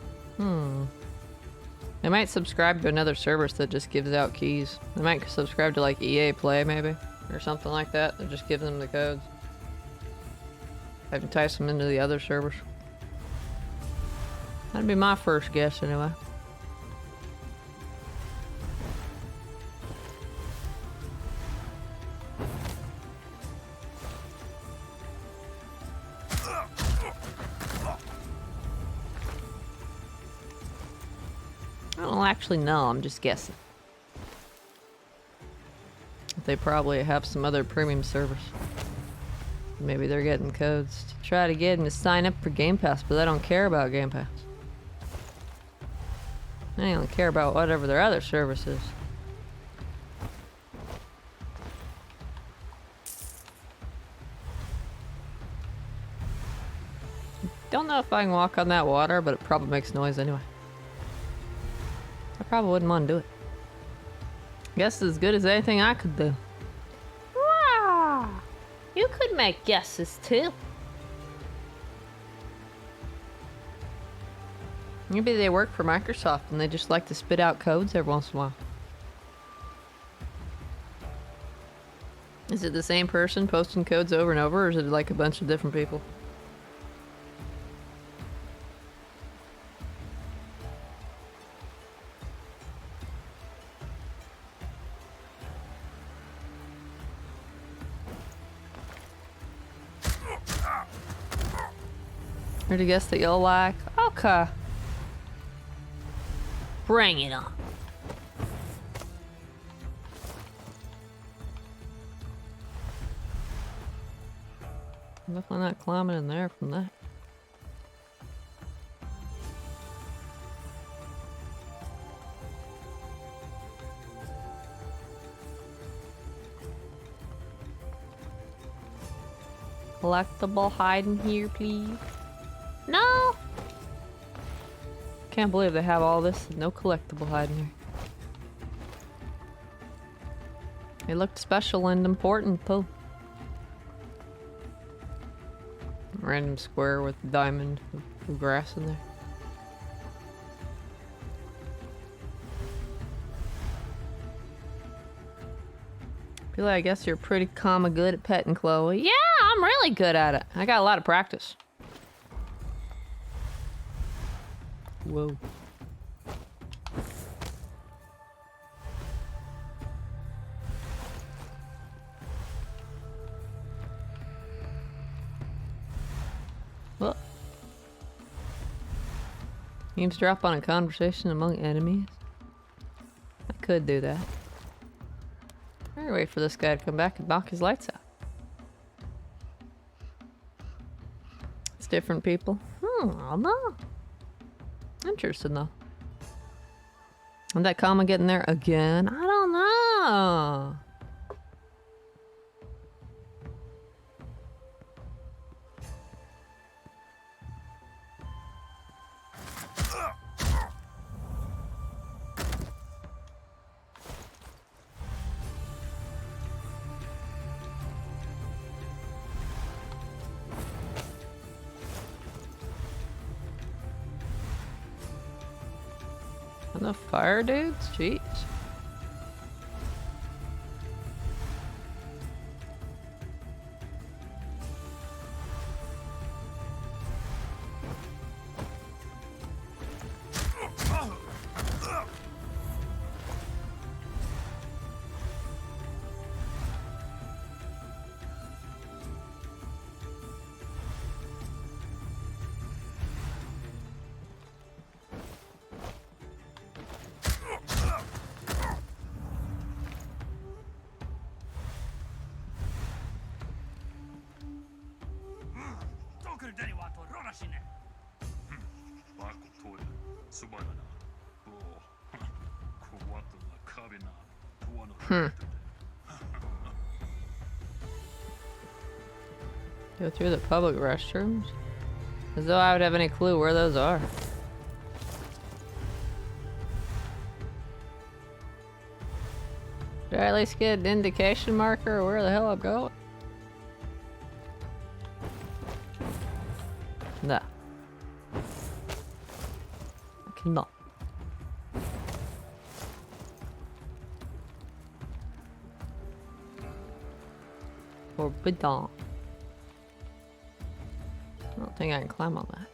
They might subscribe to another service that just gives out keys. They might subscribe to like EA Play maybe, or something like that. That just gives them the codes. I've enticed them into the other servers. That'd be my first guess anyway. I don't actually know, I'm just guessing. They probably have some other premium service. Maybe they're getting codes to try to get them to sign up for Game Pass, but they don't care about Game Pass. They don't care about whatever their other service is. Don't know if I can walk on that water, but it probably makes noise anyway. I probably wouldn't want to do it. Guess as good as anything I could do. Wow. You could make guesses too. Maybe they work for Microsoft and they just like to spit out codes every once in a while. Is it the same person posting codes over and over, or is it like a bunch of different people? Or to guess that you'll like. Okay. Bring it on. I'm definitely not climbing in there from that. Collectible hiding here, please. No. Can't believe they have all this. No collectible hiding here. It looked special and important, too. Random square with diamond with grass in there. Feel like I guess you're pretty common good at petting Chloe. Yeah, I'm really good at it. I got a lot of practice. Whoa. What? Eavesdrop on a conversation among enemies? I could do that. I'll wait for this guy to come back and knock his lights out. It's different people. I don't know. Interesting though. And that comma getting there again? I don't know. Enough fire dudes? Jeez. Go through the public restrooms? As though I would have any clue where those are. Did I at least get an indication marker of where the hell I'm going? No. I cannot. Forbidden. I don't think I can climb on that.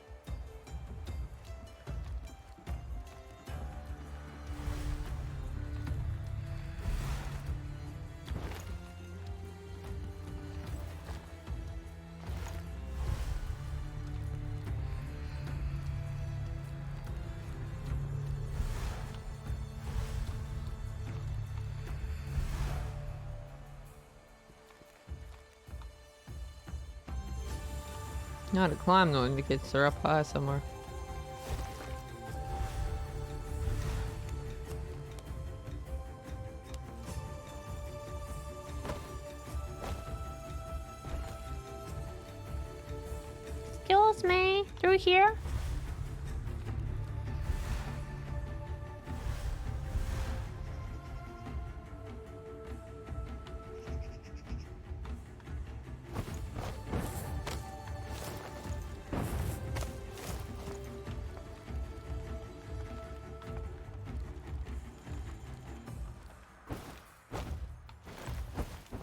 Not to climb though, indicates they're up high somewhere. Excuse me, through here?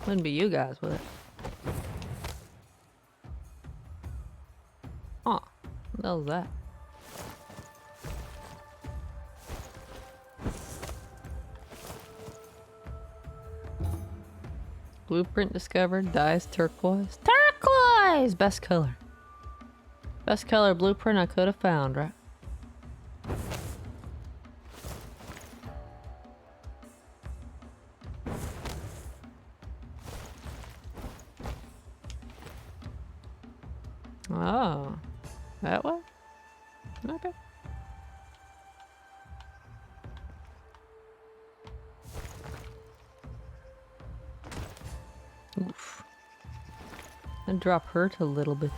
Wouldn't be you guys, would it? Huh. What the hell is that? Blueprint discovered. Dyes turquoise. Turquoise! Best color. Best color blueprint I could have found, right? Oh, that way? Okay. Oof. And drop hurt a little bit.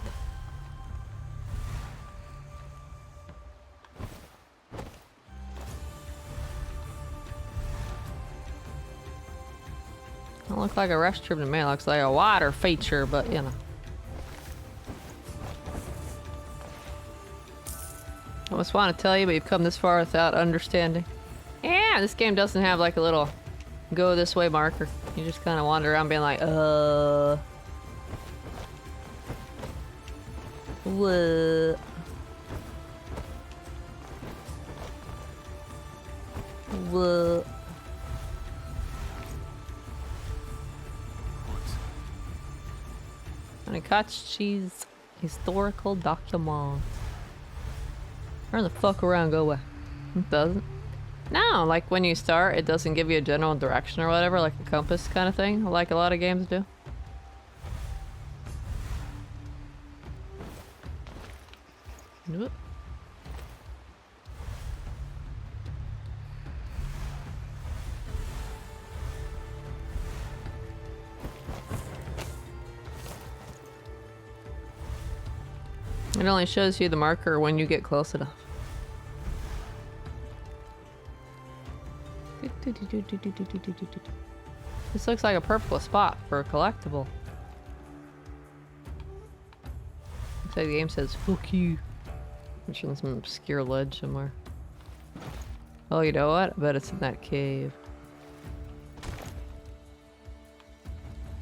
Don't look like a restroom to me. It looks like a water feature, but you know. I almost want to tell you, but you've come this far without understanding. Yeah, this game doesn't have like a little go this way marker. You just kind of wander around being like, what? What? And a cottage cheese historical document. Turn the fuck around, go away. It doesn't. No, like when you start, it doesn't give you a general direction or whatever, like a compass kind of thing, like a lot of games do. Nope. It only shows you the marker when you get close enough. This looks like a perfect spot for a collectible. Looks like the game says, fuck you. It's on some obscure ledge somewhere. Oh, you know what? I bet it's in that cave.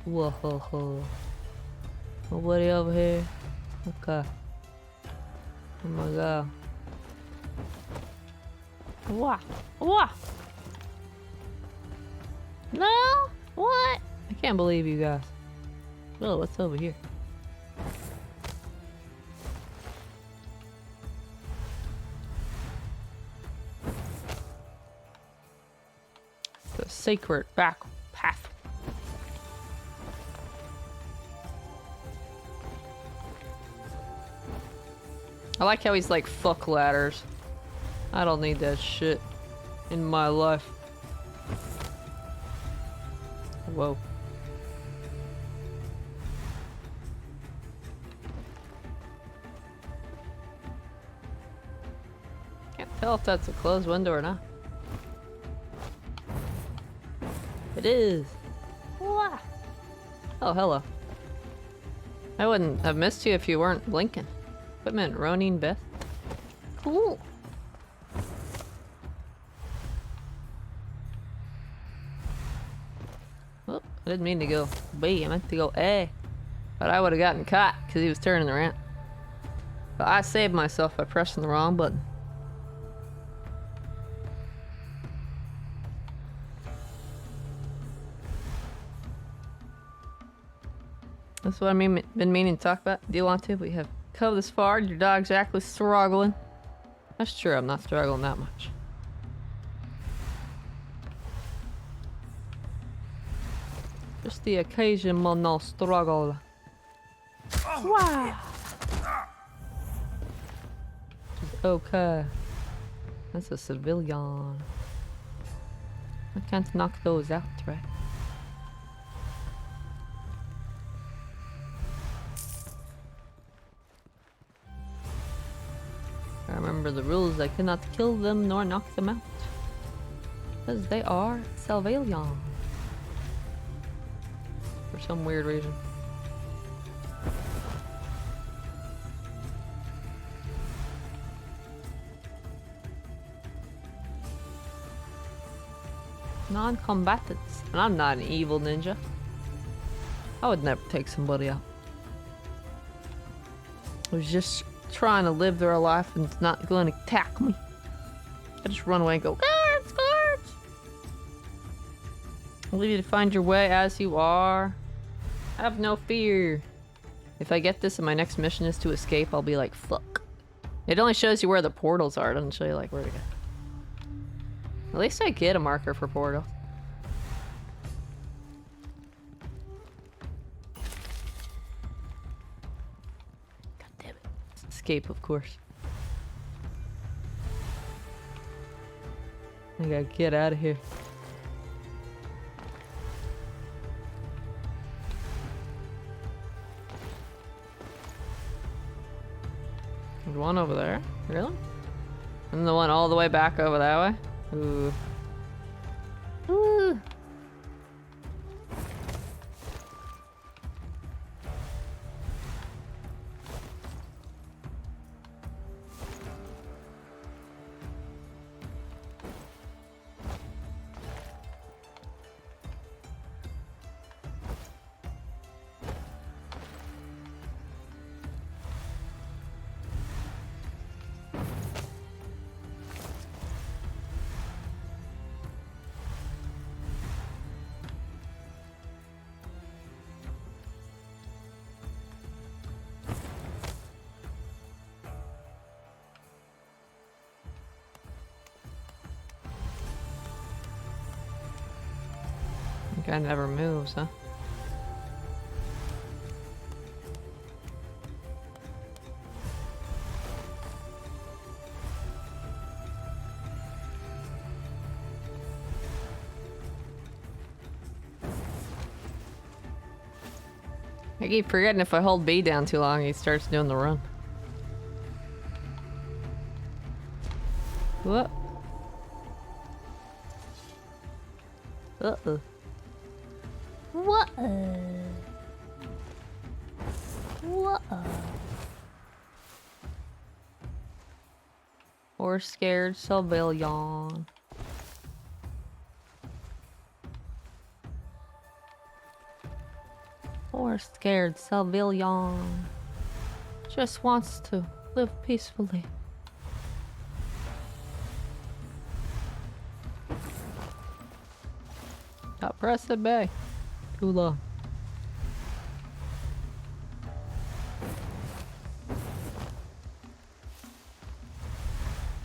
Whoa ho ho. Nobody over here? Okay. Oh my god. What? What? No? What? I can't believe you guys. Oh, what's over here? The sacred back path. I like how he's like, fuck ladders. I don't need that shit in my life. Whoa. Can't tell if that's a closed window or not. It is. Wah. Oh, hello. I wouldn't have missed you if you weren't blinking. Equipment, Ronin Beth. Cool. Oh, I didn't mean to go B, I meant to go A. But I would have gotten caught because he was turning around. But I saved myself by pressing the wrong button. That's what I've been meaning to talk about. Do you want to? We have come this far. Your dog's actually struggling. That's true, I'm not struggling that much. Just the occasional struggle. Wow. Okay. That's a civilian. I can't knock those out, right? I remember the rules. I cannot kill them nor knock them out. Because they are civilian. For some weird reason. Non-combatants. And I'm not an evil ninja. I would never take somebody out. I was just trying to live their life and it's not going to attack me. I just run away and go, guards, guards! I'll leave you to find your way as you are. Have no fear. If I get this and my next mission is to escape, I'll be like, fuck. It only shows you where the portals are. It doesn't show you like where to go. At least I get a marker for portals. God damn it. Escape, of course. I gotta get out of here. There's one over there. Really? And the one all the way back over that way? Ooh. Ooh. Guy never moves, huh? I keep forgetting if I hold B down too long, he starts doing the run. What? Uh-oh. What? What? Or scared civilian. Or scared civilian. Just wants to live peacefully. Stop pressing B. Too long.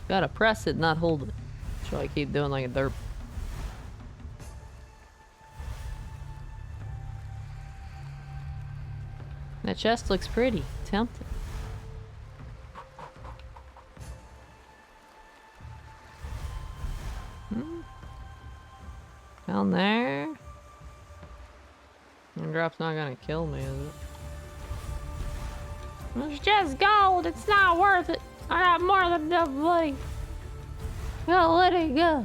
Gotta press it, not hold it. So I keep doing like a derp. That chest looks pretty. Tempting. Down there. The drop's not gonna kill me, is it? It's just gold. It's not worth it. I got more than enough money. Gotta let it go.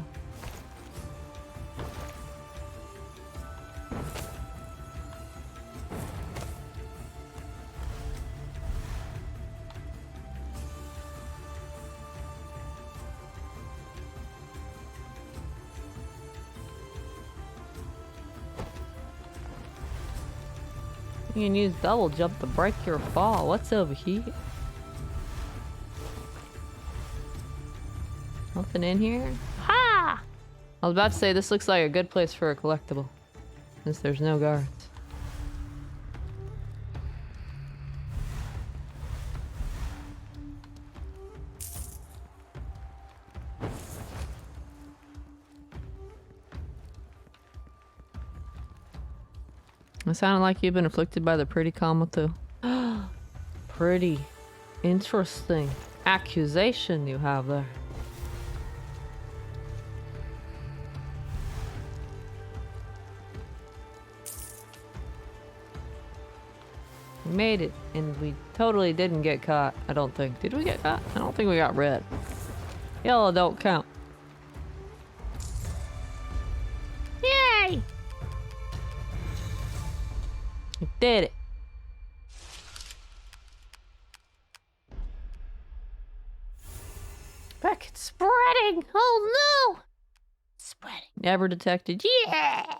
You can use double jump to break your fall. What's over here? Nothing in here? Ha! I was about to say this looks like a good place for a collectible, since there's no guards. It sounded like you've been afflicted by the pretty comma too. Pretty interesting accusation you have there. We made it, and we totally didn't get caught, I don't think. Did we get caught? I don't think we got red. Yellow don't count. Yay! We did it. Back, it's spreading! Oh no! Spreading. Never detected. Yeah!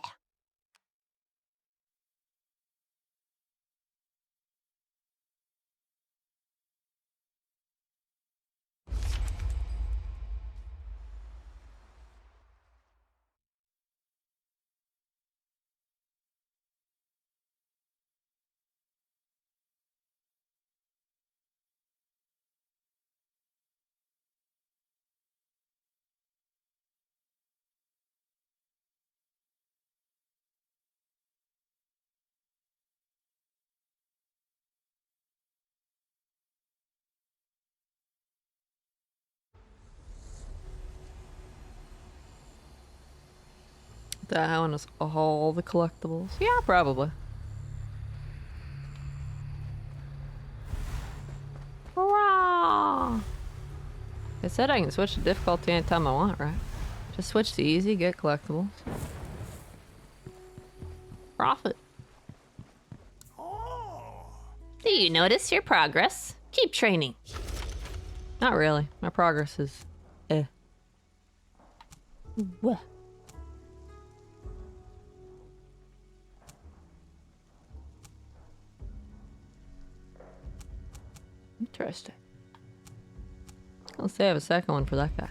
That one is all the collectibles. Yeah, probably. Hurrah! I said I can switch the difficulty anytime I want, right? Just switch to easy, get collectibles. Profit. Do you notice your progress? Keep training. Not really. My progress is What? interesting. I'll save a second one for that guy.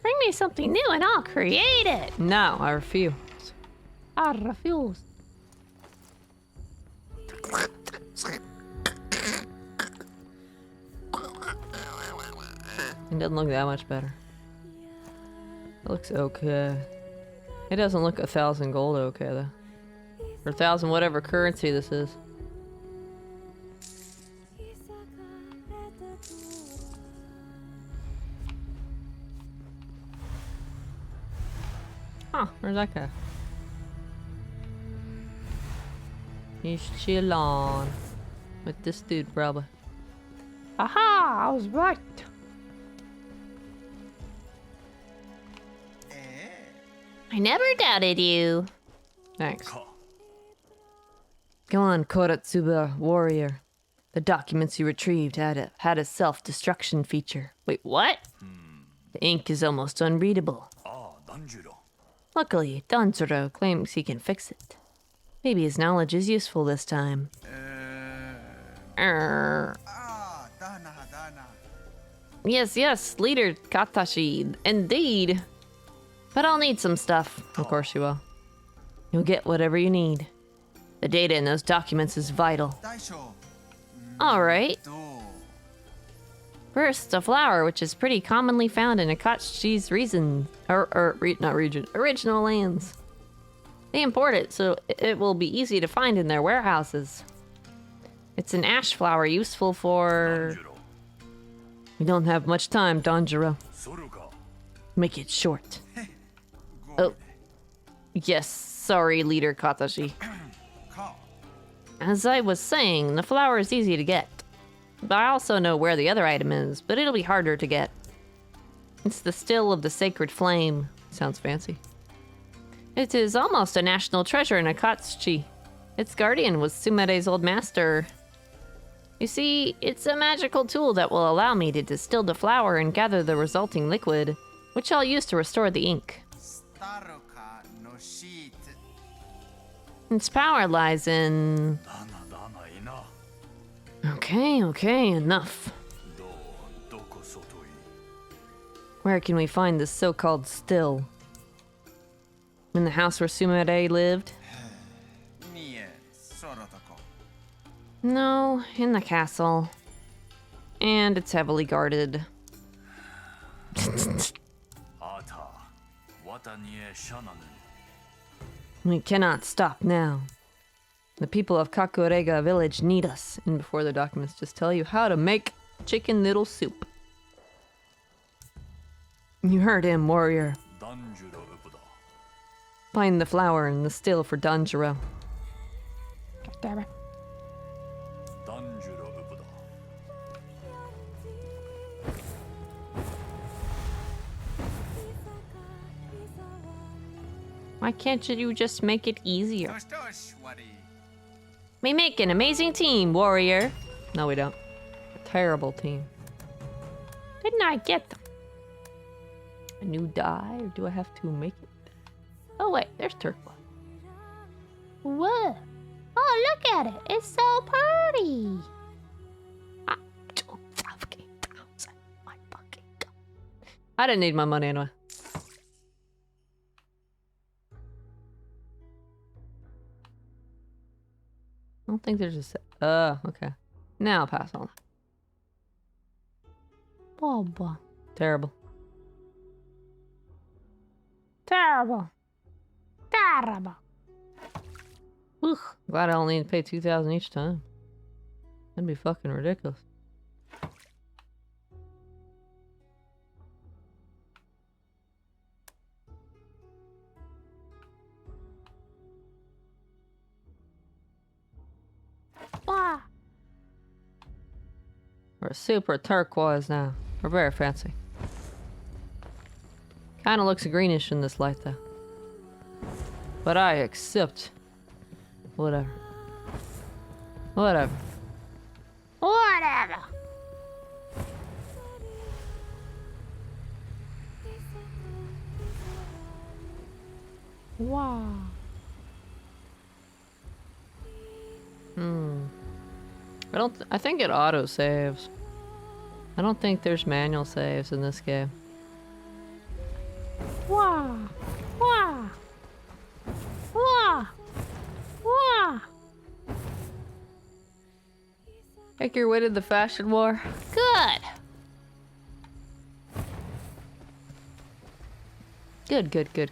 Bring me something new and I'll create it. No, I refuse. I refuse. It doesn't look that much better. It looks okay. It doesn't look 1,000 gold okay though. Or 1,000 whatever currency this is. Huh, where's that guy? He's chillin' with this dude probably. Aha! I was right. I never doubted you. Thanks. Come on, Koratsuba warrior. The documents you retrieved had a self-destruction feature. Wait, what? The ink is almost unreadable. Luckily, Danzuro claims he can fix it. Maybe his knowledge is useful this time. Yes, leader Katashi, indeed. But I'll need some stuff. Of course you will. You'll get whatever you need. The data in those documents is vital. Alright. First, a flower, which is pretty commonly found in Akatshi's original lands. They import it, so it will be easy to find in their warehouses. It's an ash flower useful for... We don't have much time, Danjiro. Make it short. Oh. Yes, sorry, Leader Katashi. As I was saying, the flower is easy to get. But I also know where the other item is, but it'll be harder to get. It's the still of the sacred flame. Sounds fancy. It is almost a national treasure in Akatsuchi. Its guardian was Sumere's old master. You see, it's a magical tool that will allow me to distill the flower and gather the resulting liquid, which I'll use to restore the ink. Its power lies in... Okay, enough. Where can we find this so-called still? In the house where Sumere lived? No, in the castle. And it's heavily guarded. We cannot stop now. The people of Kakurega village need us. And before the documents just tell you how to make chicken noodle soup. You heard him, warrior. Find the flower and the still for Danjiro. God damn it. Why can't you just make it easier? We make an amazing team, warrior. No, we don't. A terrible team. Didn't I get them? A new dye, or do I have to make it? Oh wait, there's turquoise. Whoa. Oh, look at it. It's so pretty. I didn't need my money anyway. I don't think there's a set. Okay. Now I'll pass on. Boba. Terrible. Terrible. Terrible. Ugh. Glad I only need to pay 2,000 each time. That'd be fucking ridiculous. Wow. We're super turquoise now. We're very fancy. Kinda looks greenish in this light though. But I accept. Whatever. Whatever. Whatever. Wow. I think it auto saves. I don't think there's manual saves in this game. Wow. Wow. Wow. Wow. Make your way to the fashion war. Good. Good.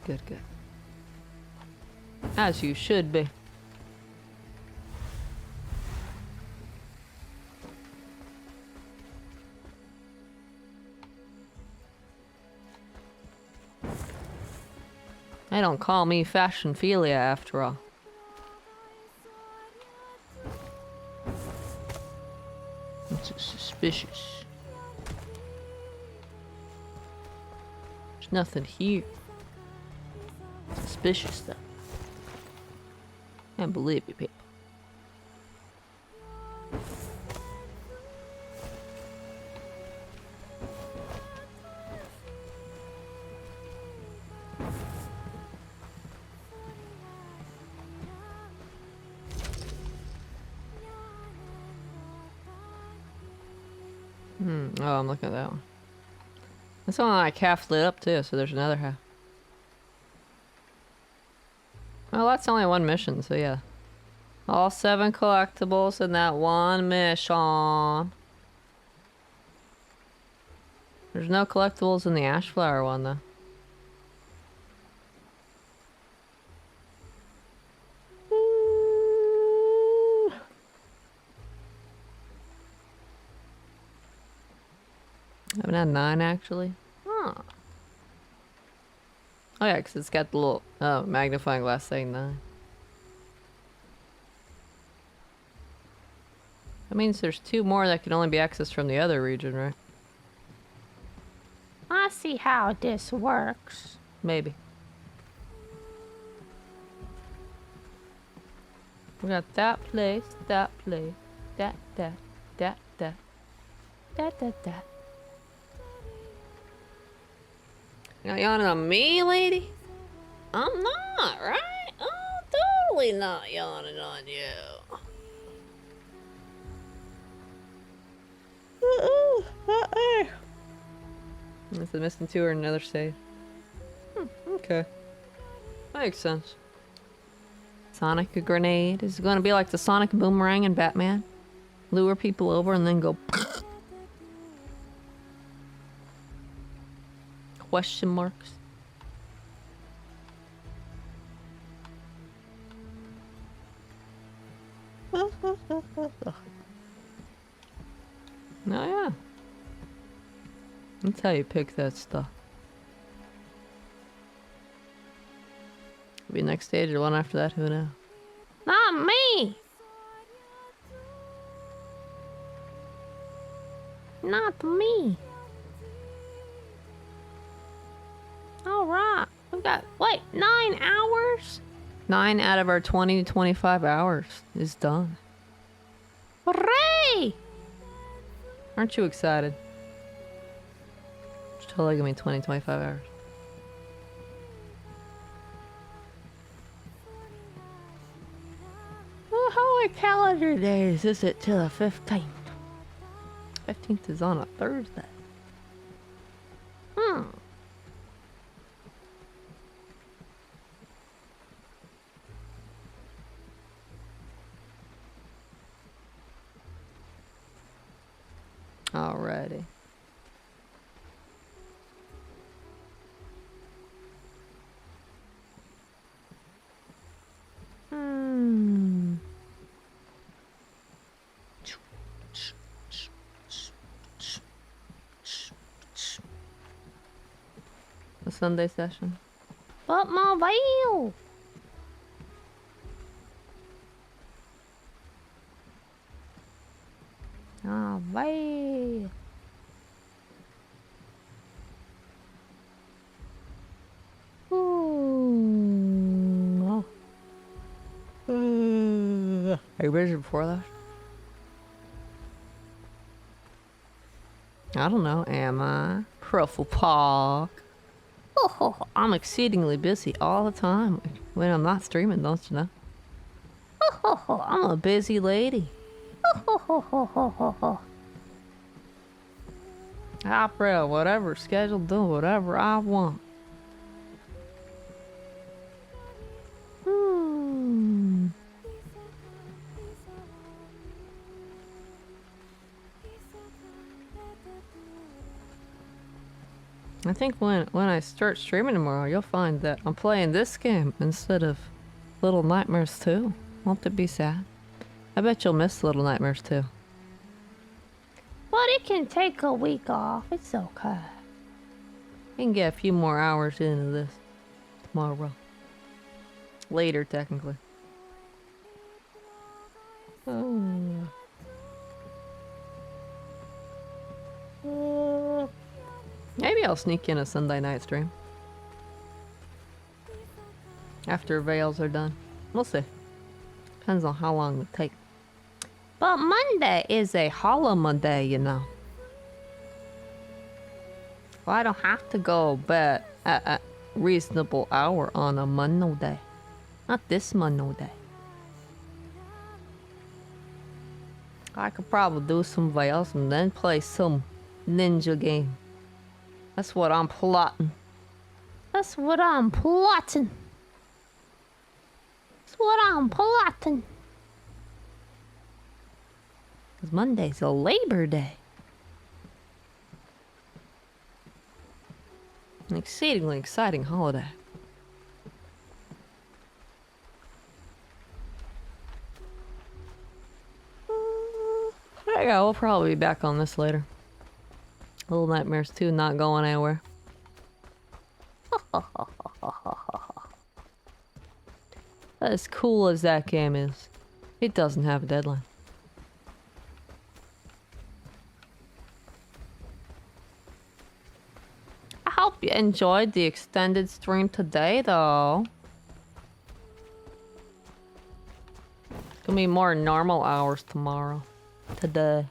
As you should be. They don't call me fashionphilia after all. It's suspicious. There's nothing here. Suspicious though. Can't believe you people. Oh, I'm looking at that one. That's only like half lit up too, so there's another half. Well, that's only one mission, so yeah. All 7 collectibles in that one mission. There's no collectibles in the ash flower one though. Haven't had 9 actually. Huh. Oh yeah, because it's got the little magnifying glass saying 9. That means there's 2 more that can only be accessed from the other region, right? I see how this works. Maybe. We got that place, that, that. You yawning on me, lady? I'm not, right? I'm totally not yawning on you. Is the missing 2 or another save? Okay. Makes sense. Sonic a grenade. Is it going to be like the Sonic boomerang in Batman? Lure people over and then go... Question marks. Oh yeah. That's how you pick that stuff. Be next stage or one after that, who knows? Not me! Not me. Alright. We got, wait, 9 hours? 9 out of our 20 to 25 hours is done. Hooray! Aren't you excited? It's totally gonna be 20, 25 hours. Oh, how many calendar days is it till the 15th? 15th is on a Thursday. Alrighty. The Sunday session. But my veil! Ah, veil. Oh. Are you ready before that? I don't know. Am I? Truffle Park. Oh, I'm exceedingly busy all the time when I'm not streaming, don't you know? Oh, I'm a busy lady. I operate on whatever schedule, do whatever I want. I think when I start streaming tomorrow, you'll find that I'm playing this game instead of Little Nightmares 2. Won't it be sad? I bet you'll miss Little Nightmares 2. But it can take a week off. It's okay. You can get a few more hours into this tomorrow. Later, technically. Maybe I'll sneak in a Sunday night stream. After veils are done. We'll see. Depends on how long it takes. But Monday is a holiday, you know. Well, I don't have to go to bed at a reasonable hour on a Monday. Not this Monday. I could probably do some veils and then play some ninja game. That's what I'm plotting. That's what I'm plotting. That's what I'm plotting. Because Monday's a Labor Day. An exceedingly exciting holiday. There you go, we'll probably be back on this later. Little Nightmares 2 not going anywhere. As cool as that game is, it doesn't have a deadline. I hope you enjoyed the extended stream today, though. Gonna be more normal hours tomorrow. Today.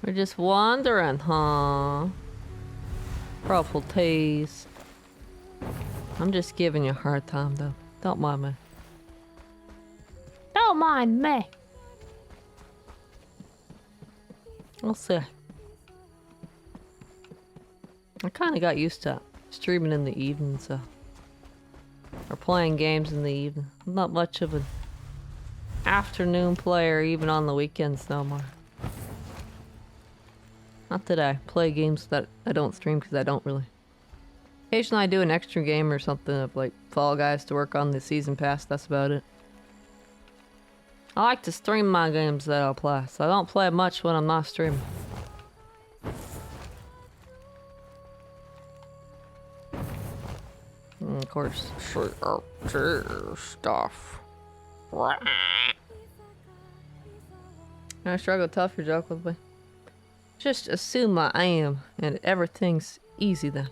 We're just wondering, huh? Ruffle tease. I'm just giving you a hard time, though. Don't mind me. Don't mind me. We'll see. I kind of got used to streaming in the evening, so... Or playing games in the evening. I'm not much of an afternoon player, even on the weekends no more. Not that I play games that I don't stream, because I don't really. Occasionally I do an extra game or something of like Fall Guys to work on the season pass, that's about it. I like to stream my games that I'll play, so I don't play much when I'm not streaming. And of course, stuff. I struggle tough, your joke with me. Just assume I am, and everything's easy then.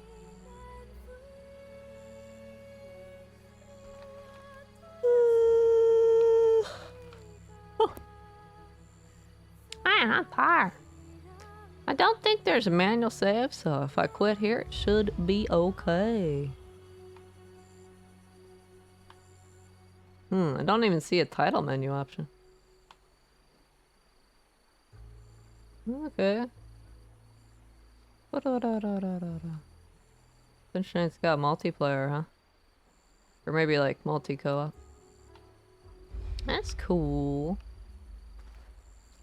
Man, I'm tired. I don't think there's a manual save, so if I quit here, it should be okay. I don't even see a title menu option. Okay. Sunshine's got multiplayer, huh? Or maybe like multi-co-op. That's cool.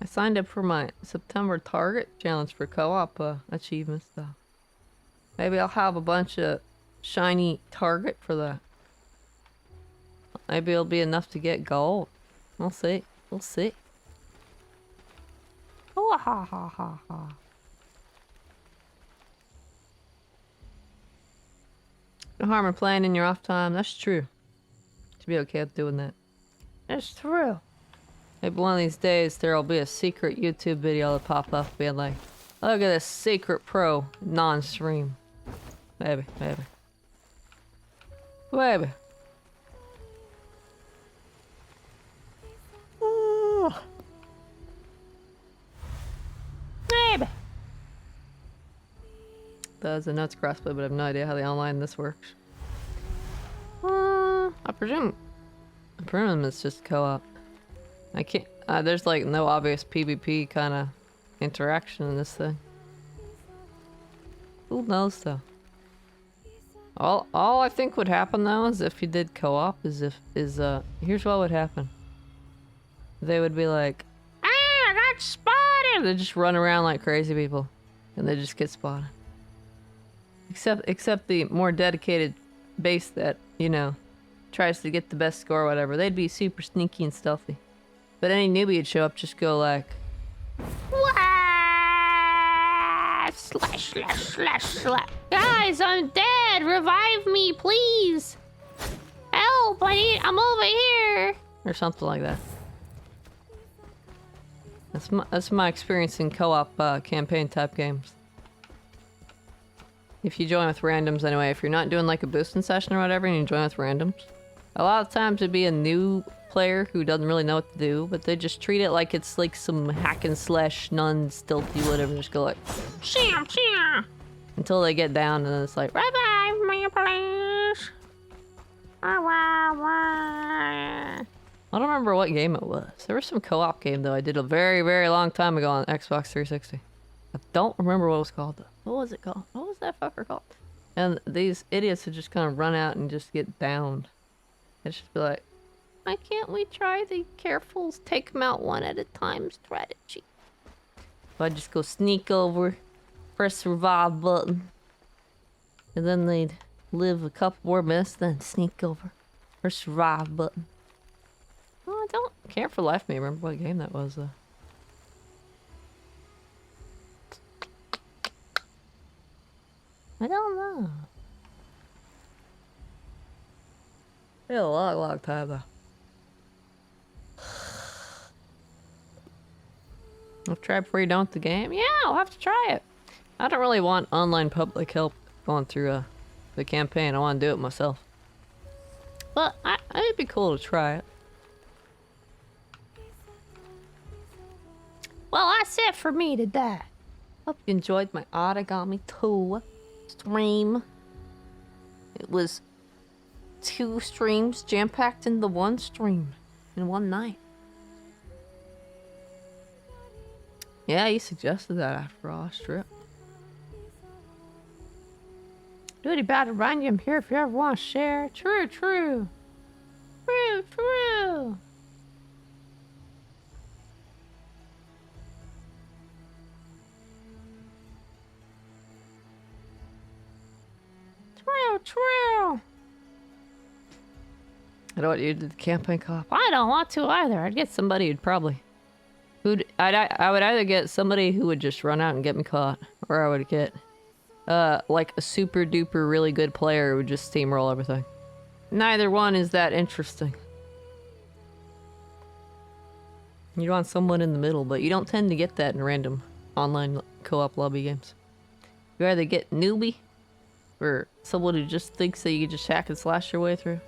I signed up for my September Target challenge for co-op achievements though. Maybe I'll have a bunch of shiny Target for that. Maybe it'll be enough to get gold. We'll see. We'll see. Oh, ha ha ha ha. No harm in playing in your off time. That's true. Should be okay with doing that. It's true. Maybe one of these days there'll be a secret YouTube video that pop up being like, look at this secret pro non-stream. Maybe, maybe. Maybe. Maybe. There's a notes crossplay, but I have no idea how the online this works. I presume it's just co-op. I can't. There's like no obvious PvP kind of interaction in this thing. Who knows though? All I think would happen though is if you did co-op here's what would happen. They would be like, I got spotted. They just run around like crazy people, and they just get spotted. Except the more dedicated base that tries to get the best score or whatever. They'd be super sneaky and stealthy. But any newbie would show up, just go like, Wah! Slash, slash, slash, slash. Guys, I'm dead. Revive me, please. Help! I'm over here. or something like that. That's my experience in co-op campaign type games. If you join with randoms anyway, if you're not doing like a boosting session or whatever and you join with randoms, a lot of times it'd be a new player who doesn't really know what to do, but they just treat it like it's like some hack and slash, non-stealthy whatever, just go like Sham, sham. until they get down, and then it's like Revive me, please. Wah, wah, wah. I don't remember what game it was. There was some co-op game though I did a very, very long time ago on Xbox 360. I don't remember what it was called though. What was it called? What was that fucker called? And these idiots would just kind of run out and just get downed. I'd just be like, why can't we try the careful take them out one at a time strategy? So I'd just go sneak over, press the revive button, and then they'd live a couple more minutes, then sneak over. Or survive button. Oh, I can't for the life of me remember what game that was, though. I don't know. We had a long time, though. I'll try before you're done with the game? Yeah, I'll have to try it. I don't really want online public help going through the campaign. I want to do it myself. But it'd be cool to try it. Well, that's it for me today. Hope you enjoyed my Aragami 2 stream. It was 2 streams jam-packed into one stream in one night. Yeah, you suggested that after our trip. Duty about to run you. I'm here if you ever want to share. True. True. I don't want you to do the campaign co-op. I don't want to either. I'd get somebody who'd probably... I would either get somebody who would just run out and get me caught, or I would get like a super duper really good player who would just steamroll everything. Neither one is that interesting. You want someone in the middle, but you don't tend to get that in random online co-op lobby games. You either get newbie, or someone who just thinks that you can just hack and slash your way through,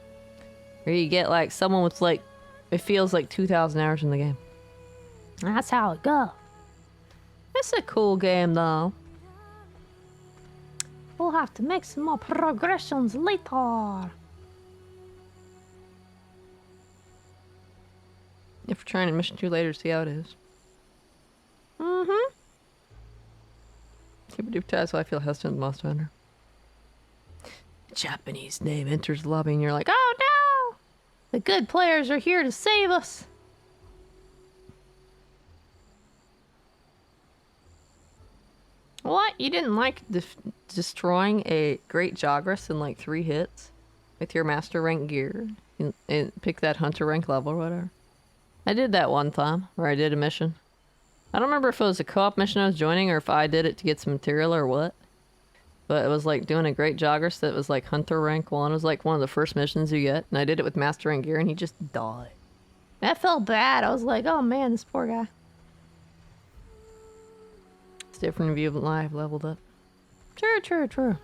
or you get like someone with like, it feels like 2,000 hours in the game. That's how it goes. It's a cool game, though. We'll have to make some more progressions later. If we're trying to mission 2 later, see how it is. Mm-hmm. Super duper tight, so I feel hesitant Monster Hunter. Japanese name enters the lobby, and you're like, oh no! The good players are here to save us. What? You didn't like destroying a great Jogress in like 3 hits with your master rank gear and pick that hunter rank level or whatever? I did that one time where I did a mission. I don't remember if it was a co-op mission I was joining or if I did it to get some material or what. But it was like doing a great Jogress that was like hunter rank 1. It was like one of the first missions you get. And I did it with master rank gear and he just died. That felt bad. I was like, oh man, this poor guy. Different view of life leveled up. True.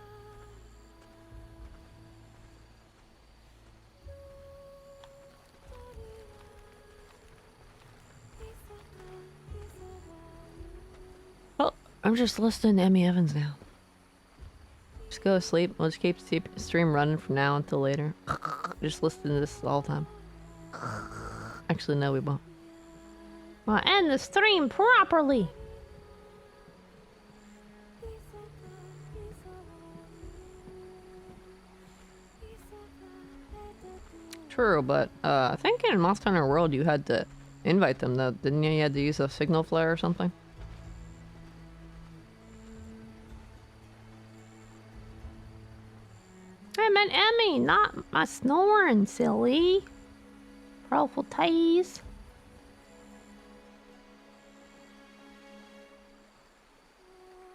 Well, I'm just listening to Emmy Evans now. Just go to sleep. We'll just keep the stream running from now until later. Just listen to this all the time. Actually, no, we won't. Well, end the stream properly. True, but I think in Monster Hunter World you had to invite them, though, didn't you? You had to use a signal flare or something? I meant Emmy, not my snoring, silly. Profile tease.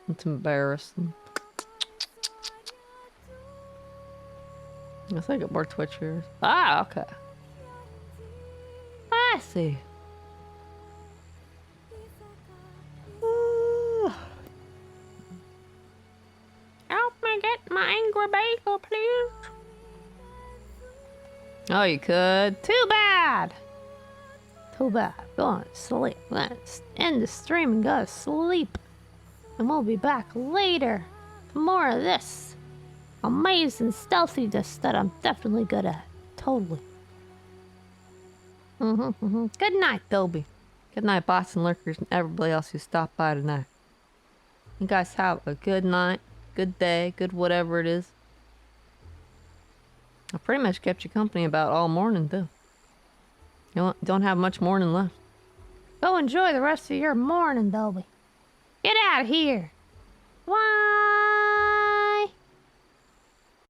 It's embarrassing. I think it more Twitch viewers. Ah, okay. I see. Help me get my angry bagel, please. Oh, you could? Too bad. Go to sleep. Let's end the stream and go to sleep. And we'll be back later for more of this amazing stealthiness that I'm definitely good at. Totally. Good night, Dobie. Good night, bots and lurkers and everybody else who stopped by tonight. You guys have a good night, good day, good whatever it is. I pretty much kept you company about all morning, too. You don't have much morning left. Go enjoy the rest of your morning, Dobie. Get out of here. Why?